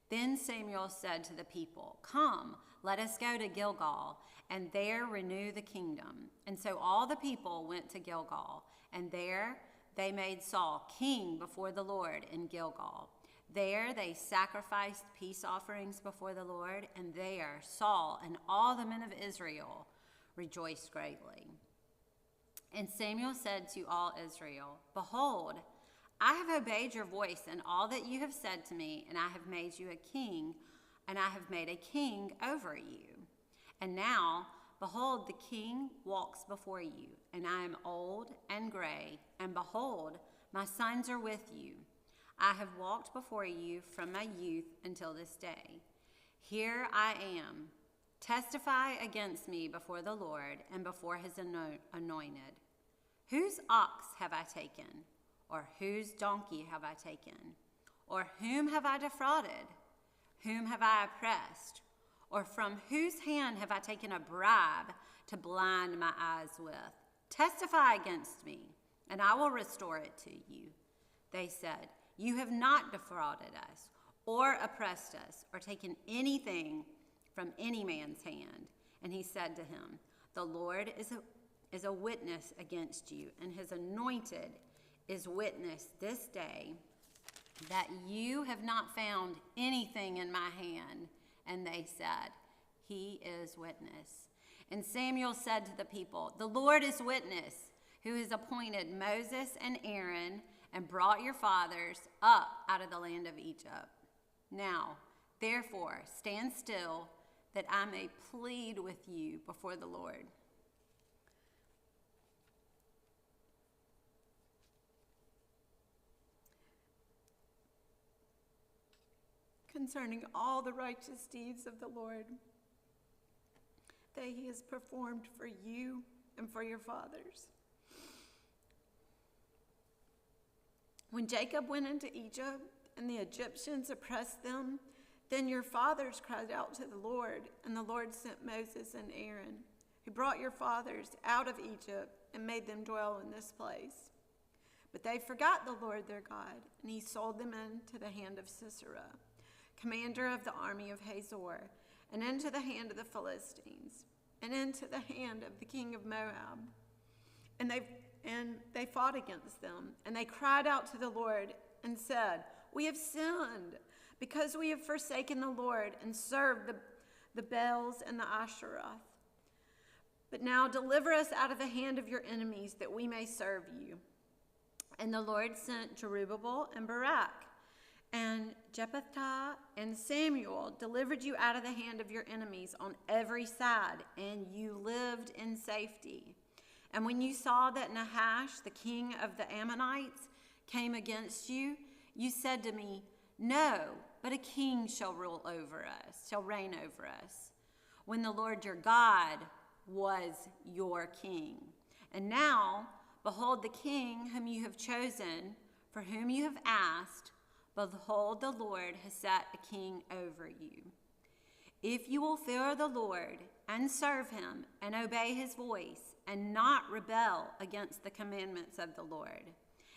Speaker 18: Then Samuel said to the people, "Come, let us go to Gilgal, and there renew the kingdom." And so all the people went to Gilgal, and there they made Saul king before the Lord in Gilgal. There they sacrificed peace offerings before the Lord, and there Saul and all the men of Israel rejoiced greatly. And Samuel said to all Israel, "Behold, I have obeyed your voice in all that you have said to me, and I have made you a king, and I have made a king over you. And now, behold, the king walks before you, and I am old and gray, and behold, my sons are with you. I have walked before you from my youth until this day. Here I am. Testify against me before the Lord and before his anointed. Whose ox have I taken? Or whose donkey have I taken? Or whom have I defrauded? Whom have I oppressed? Or from whose hand have I taken a bribe to blind my eyes with? Testify against me, and I will restore it to you. They said, You have not defrauded us, or oppressed us, or taken anything from any man's hand. And he said to him, The Lord is a witness against you, and his anointed is witness this day that you have not found anything in my hand. And they said, He is witness. And Samuel said to the people, The Lord is witness, who has appointed Moses and Aaron and brought your fathers up out of the land of Egypt. Now, therefore, stand still, that I may plead with you before the Lord. Concerning all the righteous deeds of the Lord that he has performed for you and for your fathers. When Jacob went into Egypt and the Egyptians oppressed them, then your fathers cried out to the Lord, and the Lord sent Moses and Aaron, who brought your fathers out of Egypt and made them dwell in this place. But they forgot the Lord their God, and he sold them into the hand of Sisera, commander of the army of Hazor, and into the hand of the Philistines, and into the hand of the king of Moab. And they fought against them, and they cried out to the Lord and said, We have sinned, because we have forsaken the Lord and served the Baals and the Asheroth. But now deliver us out of the hand of your enemies, that we may serve you. And the Lord sent Jerubbaal and Barak, and Jephthah and Samuel delivered you out of the hand of your enemies on every side, and you lived in safety. And when you saw that Nahash, the king of the Ammonites, came against you, you said to me, No, but a king shall reign over us, when the Lord your God was your king. And now, behold, the king whom you have chosen, for whom you have asked, behold, the Lord has set a king over you. If you will fear the Lord and serve him and obey his voice and not rebel against the commandments of the Lord,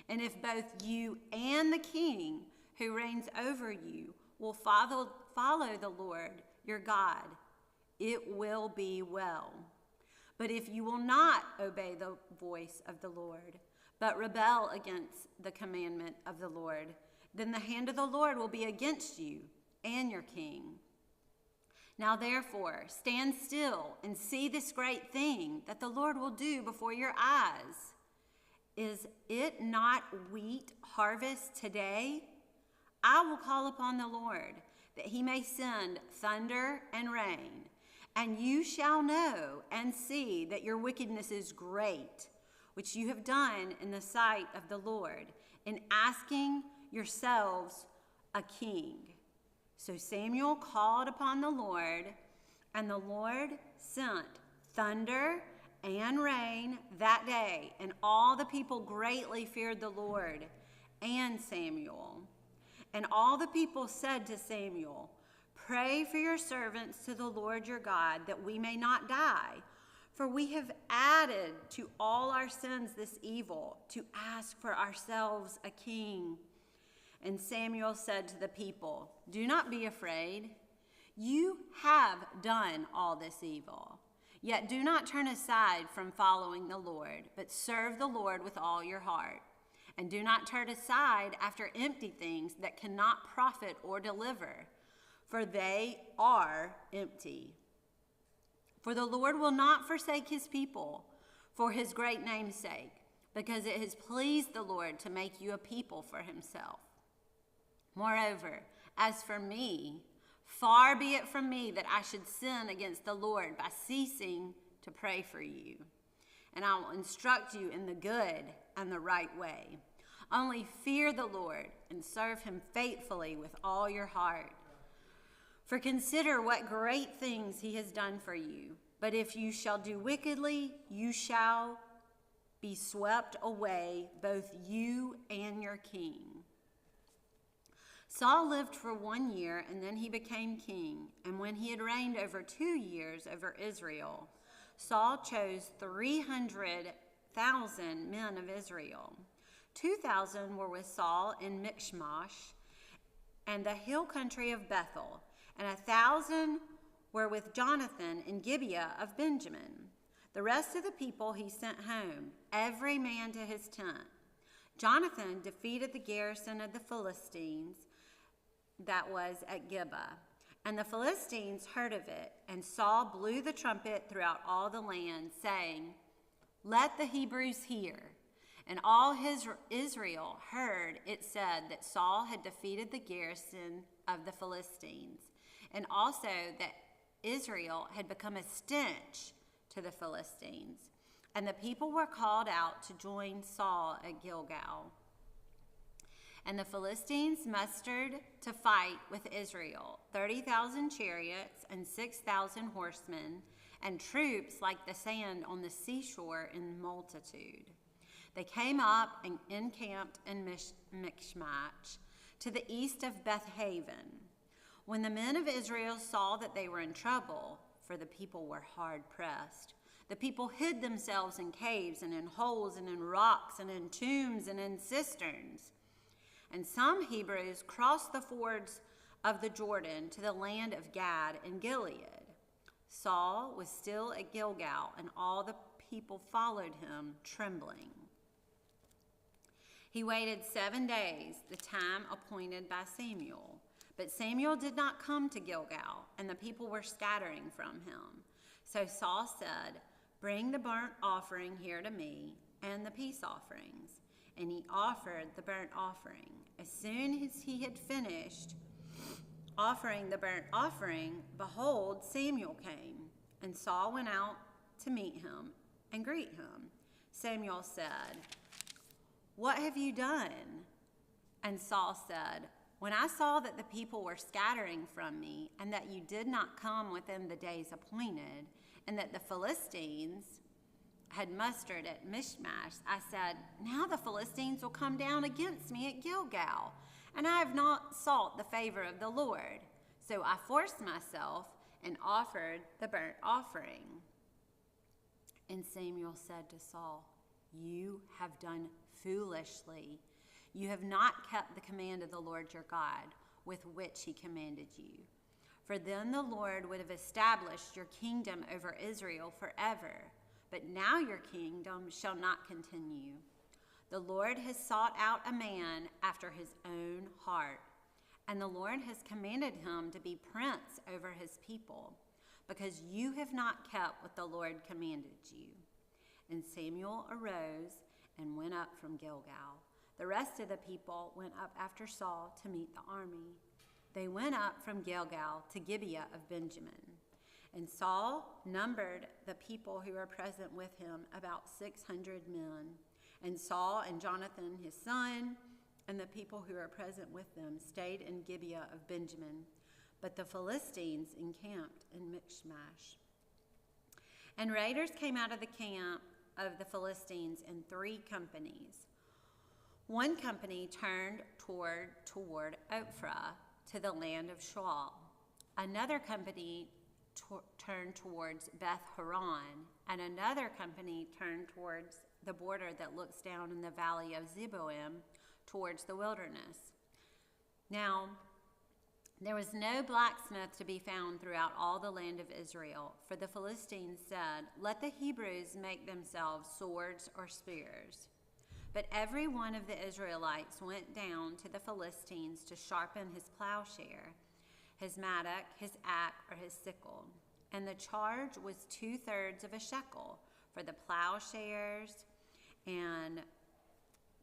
Speaker 18: and if both you and the king who reigns over you will follow the Lord your God, it will be well. But if you will not obey the voice of the Lord, but rebel against the commandment of the Lord, then the hand of the Lord will be against you and your king. Now therefore, stand still and see this great thing that the Lord will do before your eyes. Is it not wheat harvest today? I will call upon the Lord, that he may send thunder and rain, and you shall know and see that your wickedness is great, which you have done in the sight of the Lord, in asking yourselves a king. So Samuel called upon the Lord, and the Lord sent thunder and rain that day, and all the people greatly feared the Lord and Samuel. And all the people said to Samuel, Pray for your servants to the Lord your God, that we may not die. For we have added to all our sins this evil, to ask for ourselves a king. And Samuel said to the people, Do not be afraid. You have done all this evil. Yet do not turn aside from following the Lord, but serve the Lord with all your heart. And do not turn aside after empty things that cannot profit or deliver, for they are empty. For the Lord will not forsake his people for his great name's sake, because it has pleased the Lord to make you a people for himself. Moreover, as for me, far be it from me that I should sin against the Lord by ceasing to pray for you. And I will instruct you in the good and the right way. Only fear the Lord and serve him faithfully with all your heart. For consider what great things he has done for you. But if you shall do wickedly, you shall be swept away, both you and your king. Saul lived for 1 year, and then he became king. And when he had reigned over 2 years over Israel, Saul chose 300,000 men of Israel. 2,000 were with Saul in Michmash and the hill country of Bethel, and 1,000 were with Jonathan in Gibeah of Benjamin. The rest of the people he sent home, every man to his tent. Jonathan defeated the garrison of the Philistines that was at Gibeah, and the Philistines heard of it, and Saul blew the trumpet throughout all the land, saying, "Let the Hebrews hear." And all Israel heard it said that Saul had defeated the garrison of the Philistines, and also that Israel had become a stench to the Philistines. And the people were called out to join Saul at Gilgal. And the Philistines mustered to fight with Israel 30,000 chariots and 6,000 horsemen, and troops like the sand on the seashore in multitude. They came up and encamped in Michmash to the east of Bethaven. When the men of Israel saw that they were in trouble, for the people were hard pressed, the people hid themselves in caves and in holes and in rocks and in tombs and in cisterns. And some Hebrews crossed the fords of the Jordan to the land of Gad and Gilead. Saul was still at Gilgal, and all the people followed him, trembling. He waited 7 days, the time appointed by Samuel. But Samuel did not come to Gilgal, and the people were scattering from him. So Saul said, "Bring the burnt offering here to me, and the peace offerings." And he offered the burnt offering. As soon as he had finished offering the burnt offering, behold, Samuel came, and Saul went out to meet him and greet him. Samuel said, "What have you done?" And Saul said, "When I saw that the people were scattering from me, and that you did not come within the days appointed, and that the Philistines had mustered at Michmash, I said, now the Philistines will come down against me at Gilgal, and I have not sought the favor of the Lord. So I forced myself and offered the burnt offering." And Samuel said to Saul, "You have done foolishly. You have not kept the command of the Lord your God, with which he commanded you. For then the Lord would have established your kingdom over Israel forever. But now your kingdom shall not continue. The Lord has sought out a man after his own heart, and the Lord has commanded him to be prince over his people, because you have not kept what the Lord commanded you." And Samuel arose and went up from Gilgal. The rest of the people went up after Saul to meet the army. They went up from Gilgal to Gibeah of Benjamin. And Saul numbered the people who were present with him, about 600 men. And Saul and Jonathan his son and the people who were present with them stayed in Gibeah of Benjamin. But the Philistines encamped in Michmash. And raiders came out of the camp of the Philistines in 3 companies. One company turned toward Ophrah to the land of Shual. Another company turned towards Beth Horon, and another company turned towards the border that looks down in the valley of Zeboim towards the wilderness. Now, there was no blacksmith to be found throughout all the land of Israel, for the Philistines said, "Let the Hebrews make themselves swords or spears." But every one of the Israelites went down to the Philistines to sharpen his plowshare, his mattock, his axe, or his sickle. And the charge was 2/3 of a shekel for the plowshares and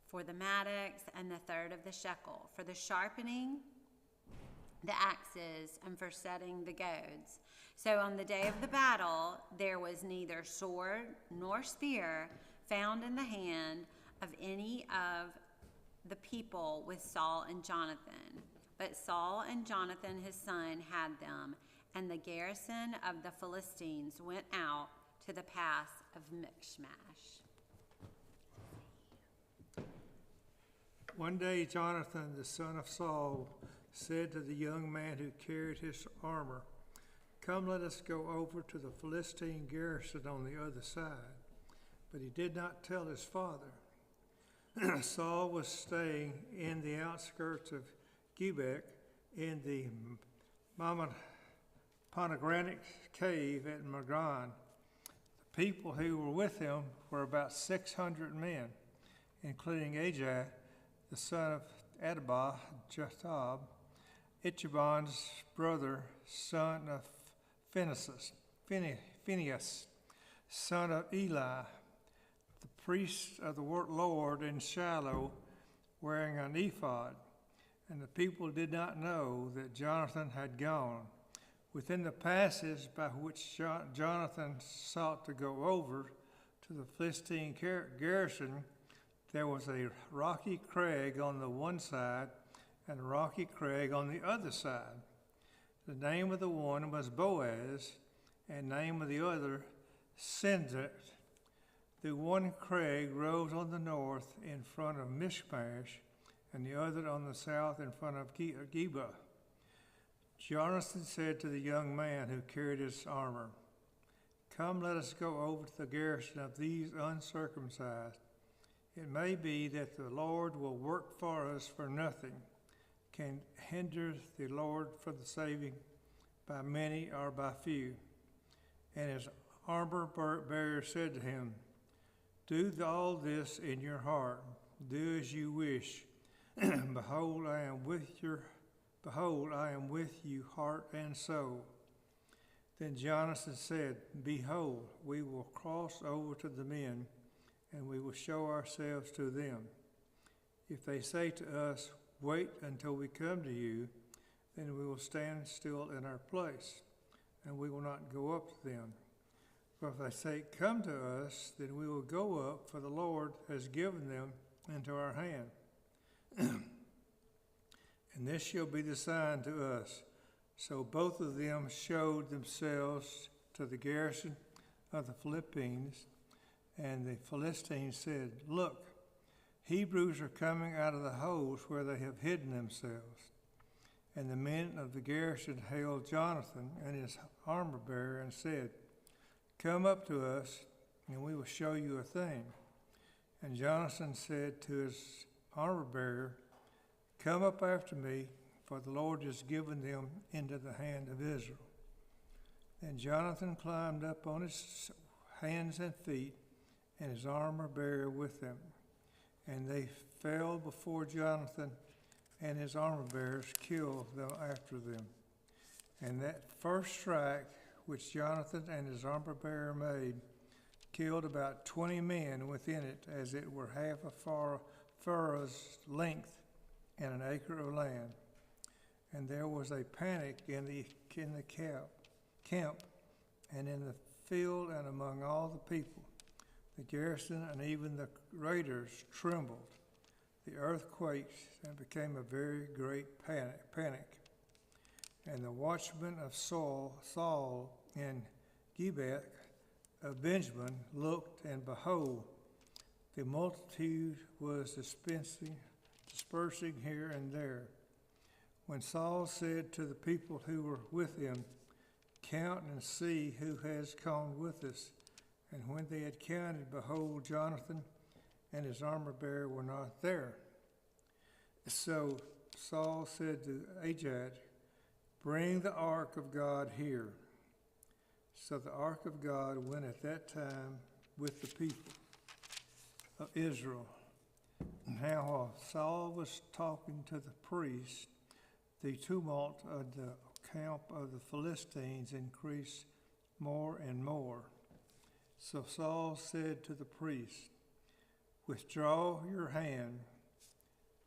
Speaker 18: for the mattocks, and the 1/3 of the shekel for the sharpening the axes and for setting the goads. So on the day of the battle, there was neither sword nor spear found in the hand of any of the people with Saul and Jonathan. But Saul and Jonathan his son had them, and the garrison of the Philistines went out to the pass of Michmash.
Speaker 19: One day Jonathan, the son of Saul, said to the young man who carried his armor, "Come, let us go over to the Philistine garrison on the other side." But he did not tell his father. Saul was staying in the outskirts of Gibeah in the pomegranate cave at Magron. The people who were with him were about 600 men, including Ajah, the son of Adabah, Jotham, Ichabod's brother, son of Phinehas, son of Eli, the priest of the Lord in Shiloh, wearing an ephod. And the people did not know that Jonathan had gone. Within the passage by which Jonathan sought to go over to the Philistine garrison, there was a rocky crag on the one side and a rocky crag on the other side. The name of the one was Boaz, and the name of the other Sinzet. The one crag rose on the north in front of Mishmash, and the other on the south in front of Geba. Jonathan said to the young man who carried his armor, "Come, let us go over to the garrison of these uncircumcised. It may be that the Lord will work for us for nothing, can hinder the Lord from the saving by many or by few." And his armor bearer said to him, "Do all this in your heart. Do as you wish. Behold, I am with you, heart and soul." Then Jonathan said, "Behold, we will cross over to the men, and we will show ourselves to them. If they say to us, 'Wait until we come to you,' then we will stand still in our place, and we will not go up to them. For if they say, 'Come to us,' then we will go up, for the Lord has given them into our hand. And this shall be the sign to us." So both of them showed themselves to the garrison of the Philistines, and the Philistines said, "Look, Hebrews are coming out of the holes where they have hidden themselves." And the men of the garrison hailed Jonathan and his armor bearer and said, "Come up to us, and we will show you a thing." And Jonathan said to his armor bearer, "Come up after me, for the Lord has given them into the hand of Israel." Then Jonathan climbed up on his hands and feet, and his armor bearer with them. And they fell before Jonathan, and his armor bearers killed them after them. And that first strike which Jonathan and his armor bearer made killed about 20 men within it, as it were half a furrow's length and an acre of land. And there was a panic in the camp and in the field and among all the people. The garrison and even the raiders trembled. The earth quaked and became a very great panic. And the watchmen of Saul in Gibeah of Benjamin looked, and behold, the multitude was dispersing here and there. When Saul said to the people who were with him, "Count and see who has come with us." And when they had counted, behold, Jonathan and his armor bearer were not there. So Saul said to Ajah, "Bring the ark of God here." So the ark of God went at that time with the people of Israel. Now while Saul was talking to the priest, the tumult of the camp of the Philistines increased more and more. So Saul said to the priest, "Withdraw your hand."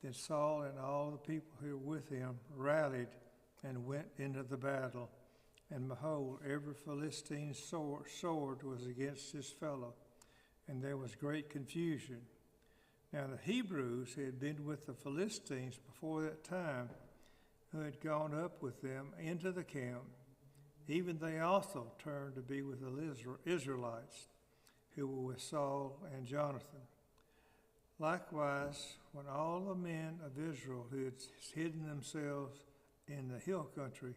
Speaker 19: Then Saul and all the people who were with him rallied and went into the battle. And behold, every Philistine sword was against his fellow, and there was great confusion. Now the Hebrews who had been with the Philistines before that time, who had gone up with them into the camp, even they also turned to be with the Israelites who were with Saul and Jonathan. Likewise, when all the men of Israel who had hidden themselves in the hill country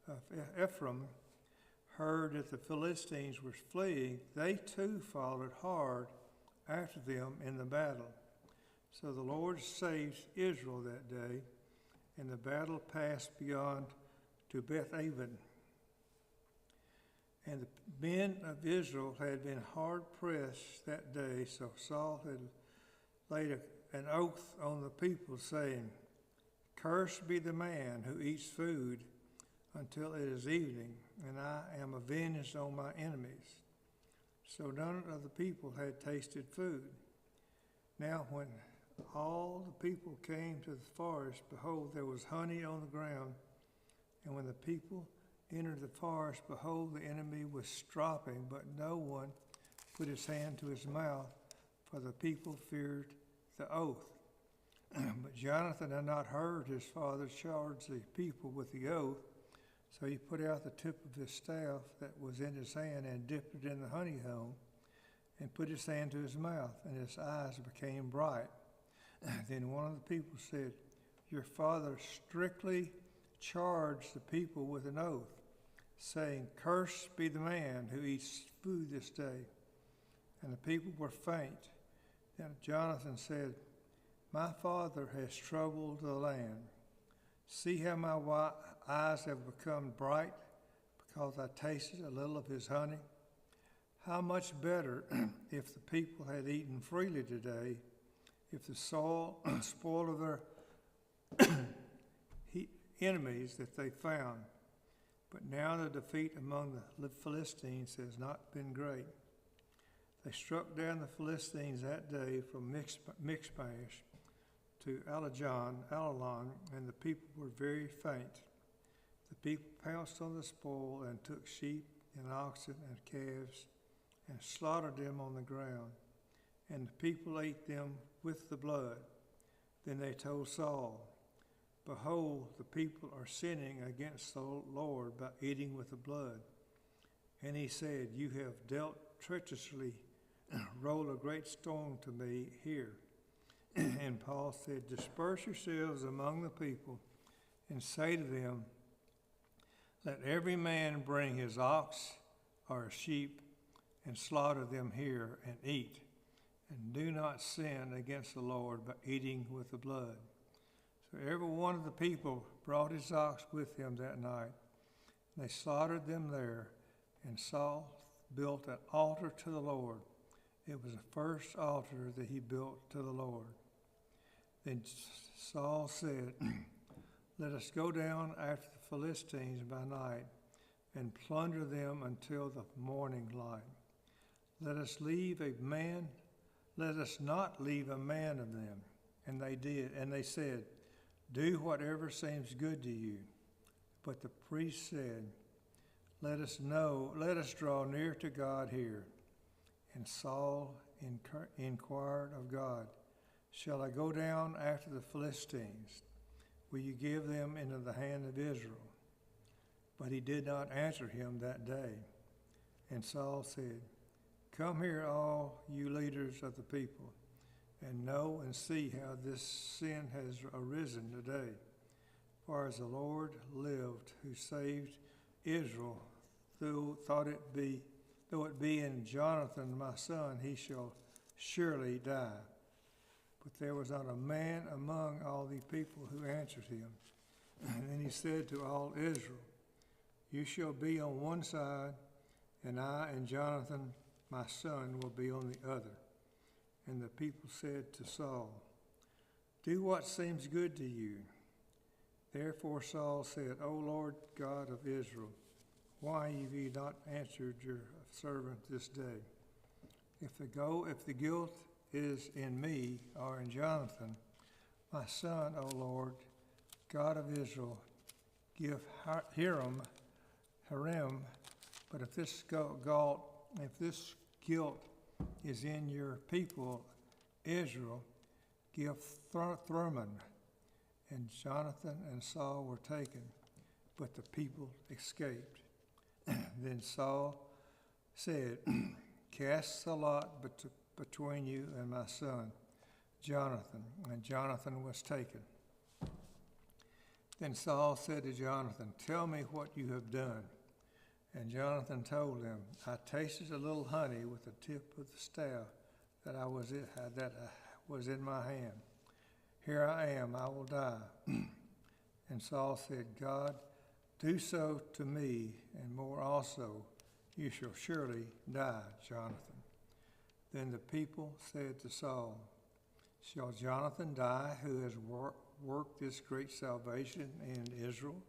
Speaker 19: of Ephraim heard that the Philistines were fleeing, they too followed hard after them in the battle. So the Lord saved Israel that day, and the battle passed beyond to Beth-aven. And the men of Israel had been hard pressed that day, so Saul had laid an oath on the people, saying, "Cursed be the man who eats food until it is evening, and I am avenged on my enemies." So none of the people had tasted food. Now when all the people came to the forest, behold, there was honey on the ground. And when the people entered the forest, behold, the enemy was stropping, but no one put his hand to his mouth, for the people feared the oath. But Jonathan had not heard his father charge the people with the oath, so he put out the tip of his staff that was in his hand and dipped it in the honeycomb and put his hand to his mouth, and his eyes became bright. Then one of the people said, "Your father strictly charged the people with an oath, saying, 'Cursed be the man who eats food this day.' And the people were faint. Then Jonathan said, 'My father has troubled the land. See how my eyes have become bright because I tasted a little of his honey. How much better if the people had eaten freely today, if the spoil of their enemies that they found. But now the defeat among the Philistines has not been great. They struck down the Philistines that day from Michmash to Alalon, and the people were very faint. The people pounced on the spoil and took sheep and oxen and calves and slaughtered them on the ground, and the people ate them with the blood. Then they told Saul, 'Behold, the people are sinning against the Lord by eating with the blood.' And he said, 'You have dealt treacherously. Roll a great stone to me here.' And Paul said, 'Disperse yourselves among the people and say to them, let every man bring his ox or his sheep and slaughter them here and eat. And do not sin against the Lord by eating with the blood.' So every one of the people brought his ox with him that night. They slaughtered them there, and Saul built an altar to the Lord. It was the first altar that he built to the Lord. Then Saul said, 'Let us go down after the Philistines by night and plunder them until the morning light. Let us not leave a man of them.' And they did. And they said, 'Do whatever seems good to you.' But the priest said, 'Let us draw near to God here.' And Saul inquired of God, 'Shall I go down after the Philistines? Will you give them into the hand of Israel?' But he did not answer him that day. And Saul said, 'Come here, all you leaders of the people, and know and see how this sin has arisen today. For as the Lord lived, who saved Israel, though it be in Jonathan my son, he shall surely die.' But there was not a man among all the people who answered him. And then he said to all Israel, 'You shall be on one side, and I and Jonathan my son will be on the other.' And the people said to Saul, 'Do what seems good to you.' Therefore Saul said, 'O Lord God of Israel, why have you not answered your servant this day? If the guilt is in me or in Jonathan, my son, O Lord God of Israel, give Hiram. But if this guilt is in your people Israel, give Thurman.' And Jonathan and Saul were taken, but the people escaped. Then Saul said, 'Cast the lot between you and my son.' Jonathan, and Jonathan was taken. Then Saul said to Jonathan, "Tell me what you have done." And Jonathan told him, "I tasted a little honey with the tip of the staff that was in my hand. Here I am, I will die." And Saul said, "God, do so to me, and more also. You shall surely die, Jonathan." Then the people said to Saul, "Shall Jonathan die, who has worked this great salvation in Israel?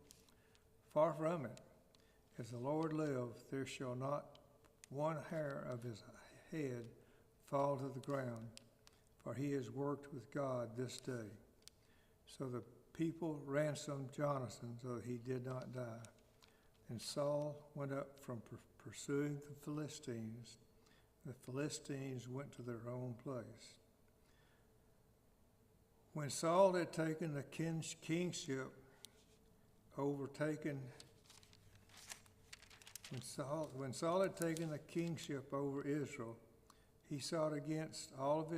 Speaker 19: Far from it. As the Lord lives, there shall not one hair of his head fall to the ground, for he has worked with God this day." So the people ransomed Jonathan so that he did not die. And Saul went up from pursuing the Philistines. The Philistines went to their own place. When Saul had taken the kingship, when Saul had taken the kingship over Israel, he fought against all of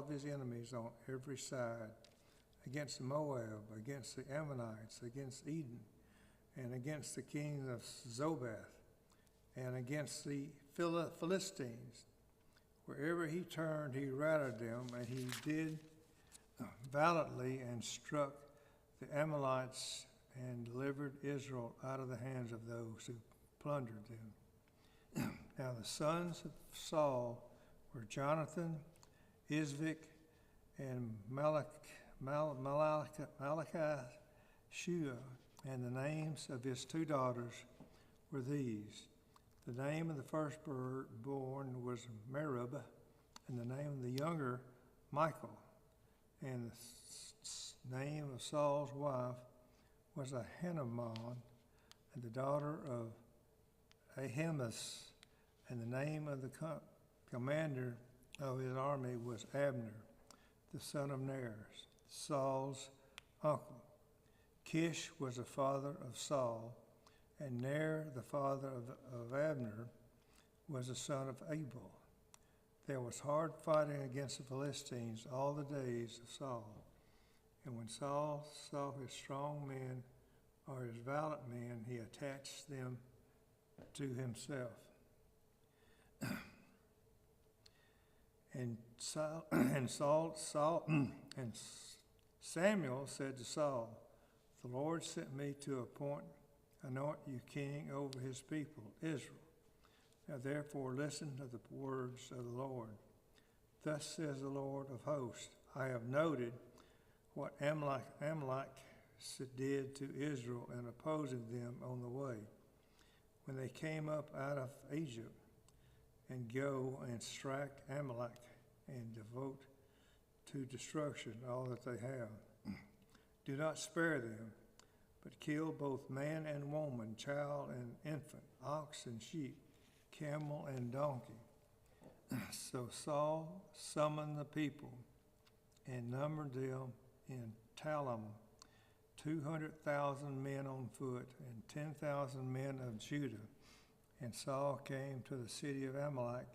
Speaker 19: his enemies on every side, against Moab, against the Ammonites, against Edom, and against the king of Zobath, and against the Philistines. Wherever he turned, he routed them, and he did valiantly and struck the Amalekites and delivered Israel out of the hands of those who plundered them. Now the sons of Saul were Jonathan, Isvic, and Malachishua, and the names of his two daughters were these. The name of the firstborn was Merib, and the name of the younger, Michael. And the name of Saul's wife was Ahinamon, and the daughter of Ahimaaz, and the name of the commander of his army was Abner, the son of Ner, Saul's uncle. Kish was the father of Saul, and Ner, the father of Abner, was the son of Abel. There was hard fighting against the Philistines all the days of Saul. And when Saul saw his strong men or his valiant men, he attached them to himself. And Samuel said to Saul, "The Lord sent me to anoint you king over his people, Israel. Now therefore listen to the words of the Lord. Thus says the Lord of hosts, I have noted what Amalek did to Israel in opposing them on the way, when they came up out of Egypt, and go and strike Amalek and devote to destruction all that they have. Do not spare them, but kill both man and woman, child and infant, ox and sheep, camel and donkey." So Saul summoned the people and numbered them in Talam, 200,000 men on foot and 10,000 men of Judah. And Saul came to the city of Amalek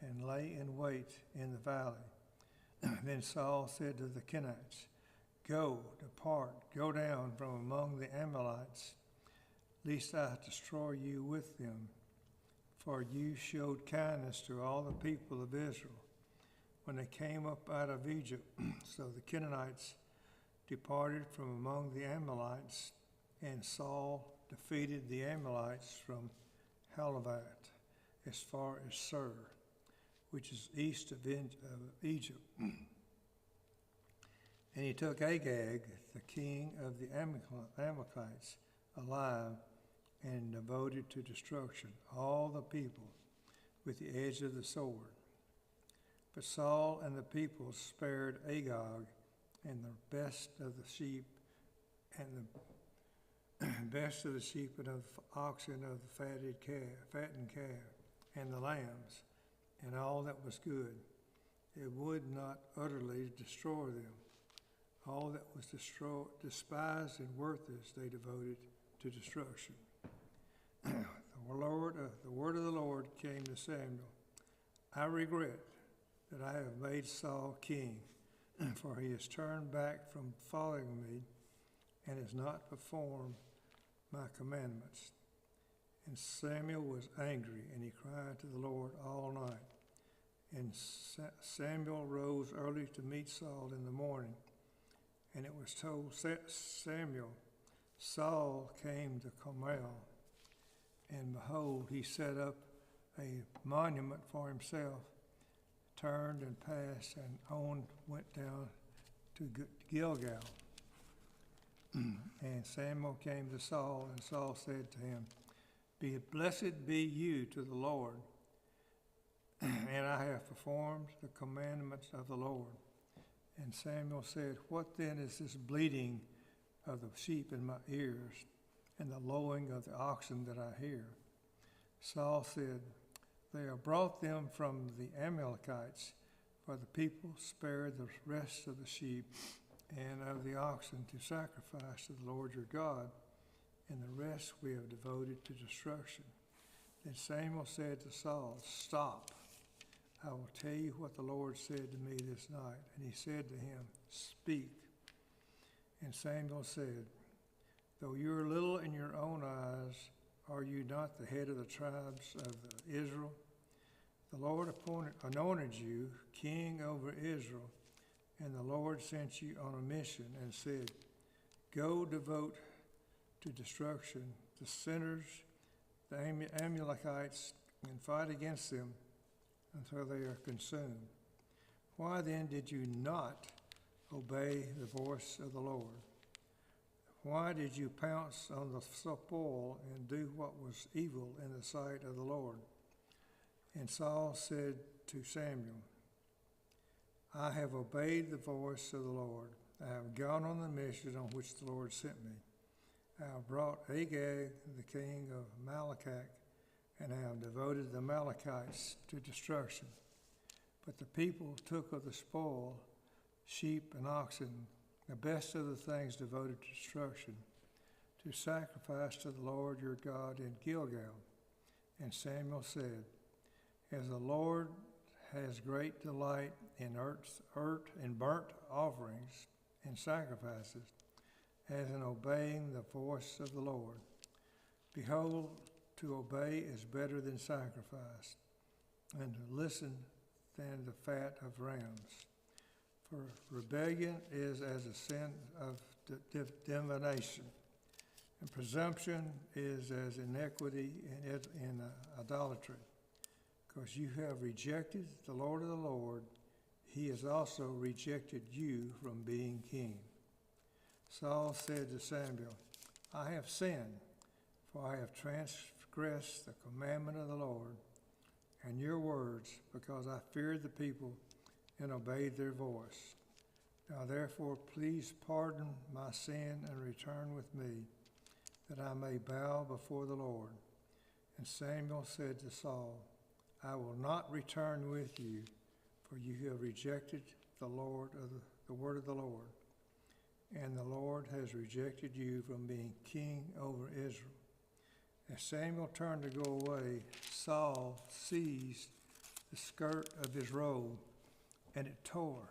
Speaker 19: and lay in wait in the valley. Then Saul said to the Kenites, "Go, depart, go down from among the Amalekites, lest I destroy you with them. For you showed kindness to all the people of Israel when they came up out of Egypt." So the Kenites departed from among the Amalekites, and Saul defeated the Amalekites from Halavat as far as Sur, which is east of Egypt. And he took Agag, the king of the Amalekites, alive, and devoted to destruction all the people with the edge of the sword. But Saul and the people spared Agag and the best of the sheep and the best of the sheep and of the oxen of the fattened calf, and the lambs, and all that was good. It would not utterly destroy them. All that was despised and worthless they devoted to destruction. The word of the Lord came to Samuel. I regret that I have made Saul king, for he has turned back from following me and has not performed my commandments. And Samuel was angry, and he cried to the Lord all night. And Samuel rose early to meet Saul in the morning, and it was told Samuel, Saul came to Carmel, and behold, he set up a monument for himself, turned and passed, and on went down to Gilgal. And Samuel came to Saul, and Saul said to him, Blessed be you to the Lord, and I have performed the commandments of the Lord. And Samuel said, What then is this bleating of the sheep in my ears, and the lowing of the oxen that I hear? Saul said, They have brought them from the Amalekites, for the people spared the rest of the sheep and of the oxen to sacrifice to the Lord your God, and the rest we have devoted to destruction. Then Samuel said to Saul, Stop, I will tell you what the Lord said to me this night. And he said to him, Speak. And Samuel said, Though you are little in your own eyes, are you not the head of the tribes of Israel? The Lord anointed you king over Israel, and the Lord sent you on a mission and said, Go devote to destruction the sinners, the Amalekites, and fight against them until they are consumed. Why then did you not obey the voice of the Lord? Why did you pounce on the spoil and do what was evil in the sight of the Lord? And Saul said to Samuel, I have obeyed the voice of the Lord. I have gone on the mission on which the Lord sent me. I have brought Agag, the king of Malachak, and I have devoted the Amalekites to destruction. But the people took of the spoil, sheep and oxen, the best of the things devoted to destruction, to sacrifice to the Lord your God in Gilgal. And Samuel said, As the Lord has great delight in burnt offerings and sacrifices, as in obeying the voice of the Lord. Behold, to obey is better than sacrifice, and to listen than the fat of rams. For rebellion is as a sin of divination, and presumption is as iniquity in idolatry. Because you have rejected the Lord of the Lord, he has also rejected you from being king. Saul said to Samuel, I have sinned, for I have transgressed the commandment of the Lord and your words, because I feared the people and obeyed their voice. Now therefore please pardon my sin and return with me, that I may bow before the Lord. And Samuel said to Saul, I will not return with you, for you have rejected the word of the Lord, and the Lord has rejected you from being king over Israel. As Samuel turned to go away, Saul seized the skirt of his robe, and it tore.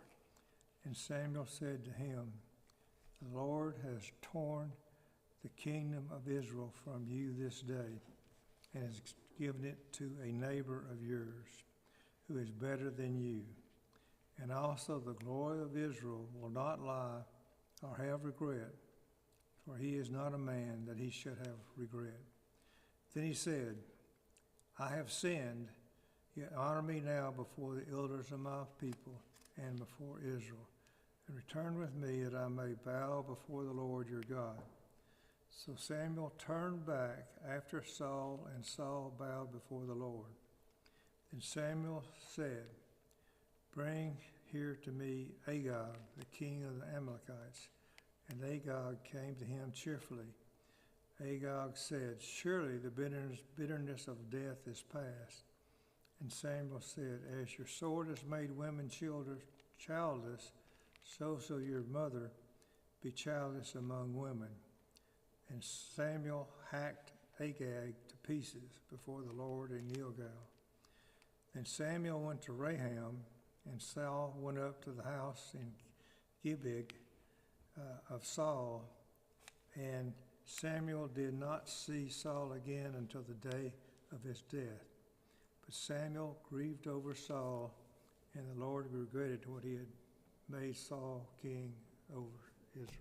Speaker 19: And Samuel said to him, The Lord has torn the kingdom of Israel from you this day, and has given it to a neighbor of yours, who is better than you. And also the glory of Israel will not lie or have regret, for he is not a man that he should have regret. Then he said, I have sinned, yet honor me now before the elders of my people and before Israel, and return with me that I may bow before the Lord your God. So Samuel turned back after Saul, and Saul bowed before the Lord. Then Samuel said, Bring here to me Agag, the king of the Amalekites. And Agag came to him cheerfully. Agag said, Surely the bitterness of death is past. And Samuel said, As your sword has made women childless, so shall your mother be childless among women. And Samuel hacked Agag to pieces before the Lord in Gilgal. Then Samuel went to Raham, And Saul went up to the house in Gibeah of Saul, and Samuel did not see Saul again until the day of his death. But Samuel grieved over Saul, and the Lord regretted what he had made Saul king over Israel.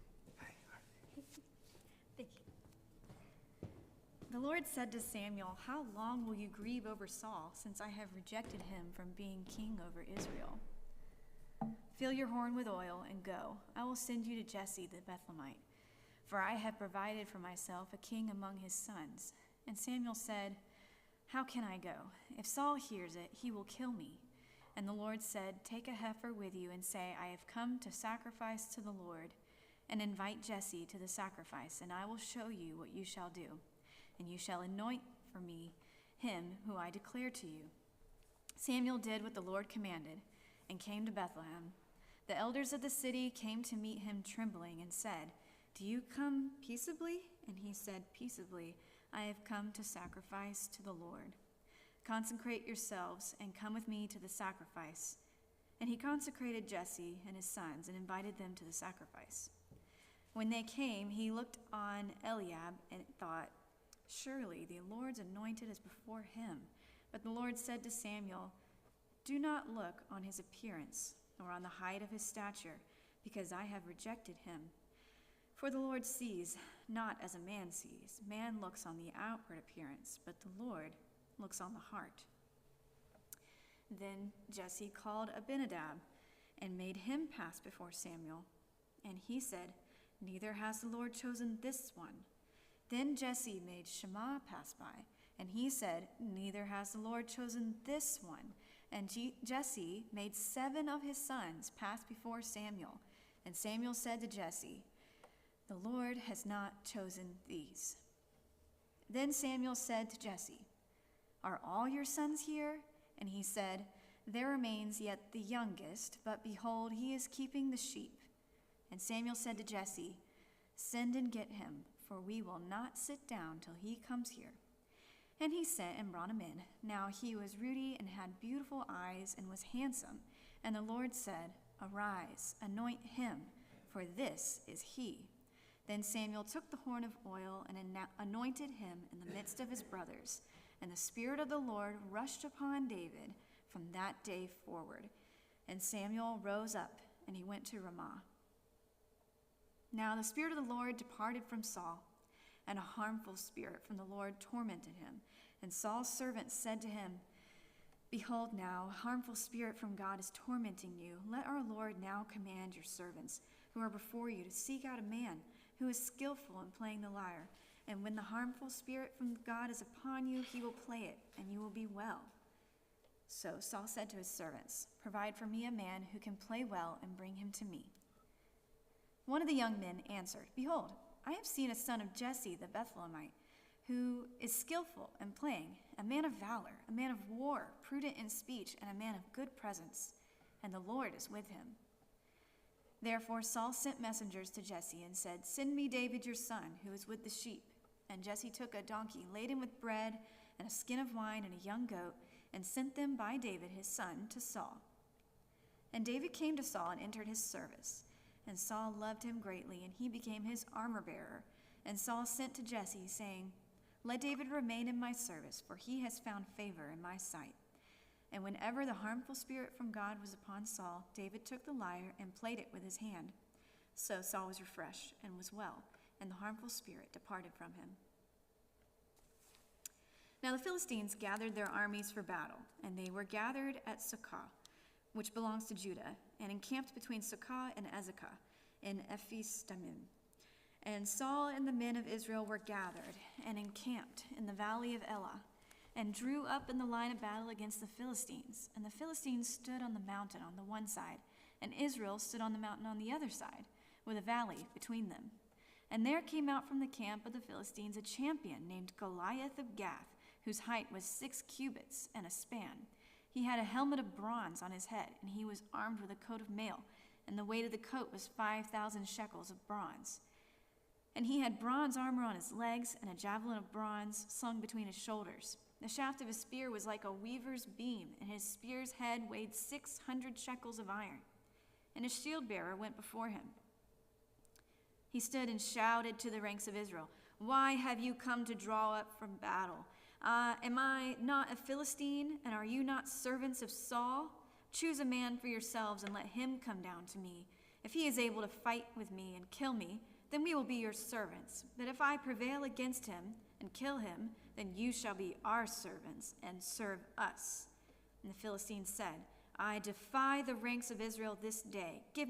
Speaker 20: Thank you. The Lord said to Samuel, "How long will you grieve over Saul, since I have rejected him from being king over Israel? Fill your horn with oil and go. I will send you to Jesse the Bethlehemite, for I have provided for myself a king among his sons." And Samuel said, "How can I go? If Saul hears it, he will kill me." And the Lord said, "Take a heifer with you and say, 'I have come to sacrifice to the Lord,' and invite Jesse to the sacrifice, and I will show you what you shall do. And you shall anoint for me him who I declare to you." Samuel did what the Lord commanded and came to Bethlehem. The elders of the city came to meet him trembling and said, "Do you come peaceably?" And he said, "Peaceably, I have come to sacrifice to the Lord. Consecrate yourselves and come with me to the sacrifice." And he consecrated Jesse and his sons and invited them to the sacrifice. When they came, he looked on Eliab and thought, "Surely the Lord's anointed is before him." But the Lord said to Samuel, "Do not look on his appearance, nor on the height of his stature, because I have rejected him. For the Lord sees not as a man sees. Man looks on the outward appearance, but the Lord looks on the heart." Then Jesse called Abinadab and made him pass before Samuel. And he said, "Neither has the Lord chosen this one." Then Jesse made Shammah pass by, and he said, "Neither has the Lord chosen this one." And Jesse made 7 of his sons pass before Samuel. And Samuel said to Jesse, "The Lord has not chosen these." Then Samuel said to Jesse, "Are all your sons here?" And he said, "There remains yet the youngest, but behold, he is keeping the sheep." And Samuel said to Jesse, "Send and get him, for we will not sit down till he comes here." And he sent and brought him in. Now he was ruddy and had beautiful eyes and was handsome. And the Lord said, "Arise, anoint him, for this is he." Then Samuel took the horn of oil and anointed him in the midst of his brothers. And the Spirit of the Lord rushed upon David from that day forward. And Samuel rose up, and he went to Ramah. Now the Spirit of the Lord departed from Saul, and a harmful spirit from the Lord tormented him. And Saul's servants said to him, "Behold now, a harmful spirit from God is tormenting you. Let our Lord now command your servants who are before you to seek out a man who is skillful in playing the lyre. And when the harmful spirit from God is upon you, he will play it, and you will be well." So Saul said to his servants, "Provide for me a man who can play well, and bring him to me." One of the young men answered, "Behold, I have seen a son of Jesse the Bethlehemite, who is skillful in playing, a man of valor, a man of war, prudent in speech, and a man of good presence, and the Lord is with him." Therefore Saul sent messengers to Jesse and said, "Send me David your son, who is with the sheep." And Jesse took a donkey laden with bread and a skin of wine and a young goat, and sent them by David his son to Saul. And David came to Saul and entered his service. And Saul loved him greatly, and he became his armor-bearer. And Saul sent to Jesse, saying, "Let David remain in my service, for he has found favor in my sight." And whenever the harmful spirit from God was upon Saul, David took the lyre and played it with his hand. So Saul was refreshed and was well, and the harmful spirit departed from him. Now the Philistines gathered their armies for battle, and they were gathered at Socoh, which belongs to Judah, and encamped between Socoh and Azekah in Ephes-dammim. And Saul and the men of Israel were gathered and encamped in the valley of Elah, and drew up in the line of battle against the Philistines. And the Philistines stood on the mountain on the one side, and Israel stood on the mountain on the other side, with a valley between them. And there came out from the camp of the Philistines a champion named Goliath of Gath, whose height was 6 cubits and a span. He had a helmet of bronze on his head, and he was armed with a coat of mail, and the weight of the coat was 5,000 shekels of bronze. And he had bronze armor on his legs, and a javelin of bronze slung between his shoulders. The shaft of his spear was like a weaver's beam, and his spear's head weighed 600 shekels of iron. And his shield-bearer went before him. He stood and shouted to the ranks of Israel, "Why have you come to draw up from battle? Am I not a Philistine, and are you not servants of Saul? Choose a man for yourselves and let him come down to me. If he is able to fight with me and kill me, then we will be your servants. But if I prevail against him and kill him, then you shall be our servants and serve us." And the Philistines said, "I defy the ranks of Israel this day. Give me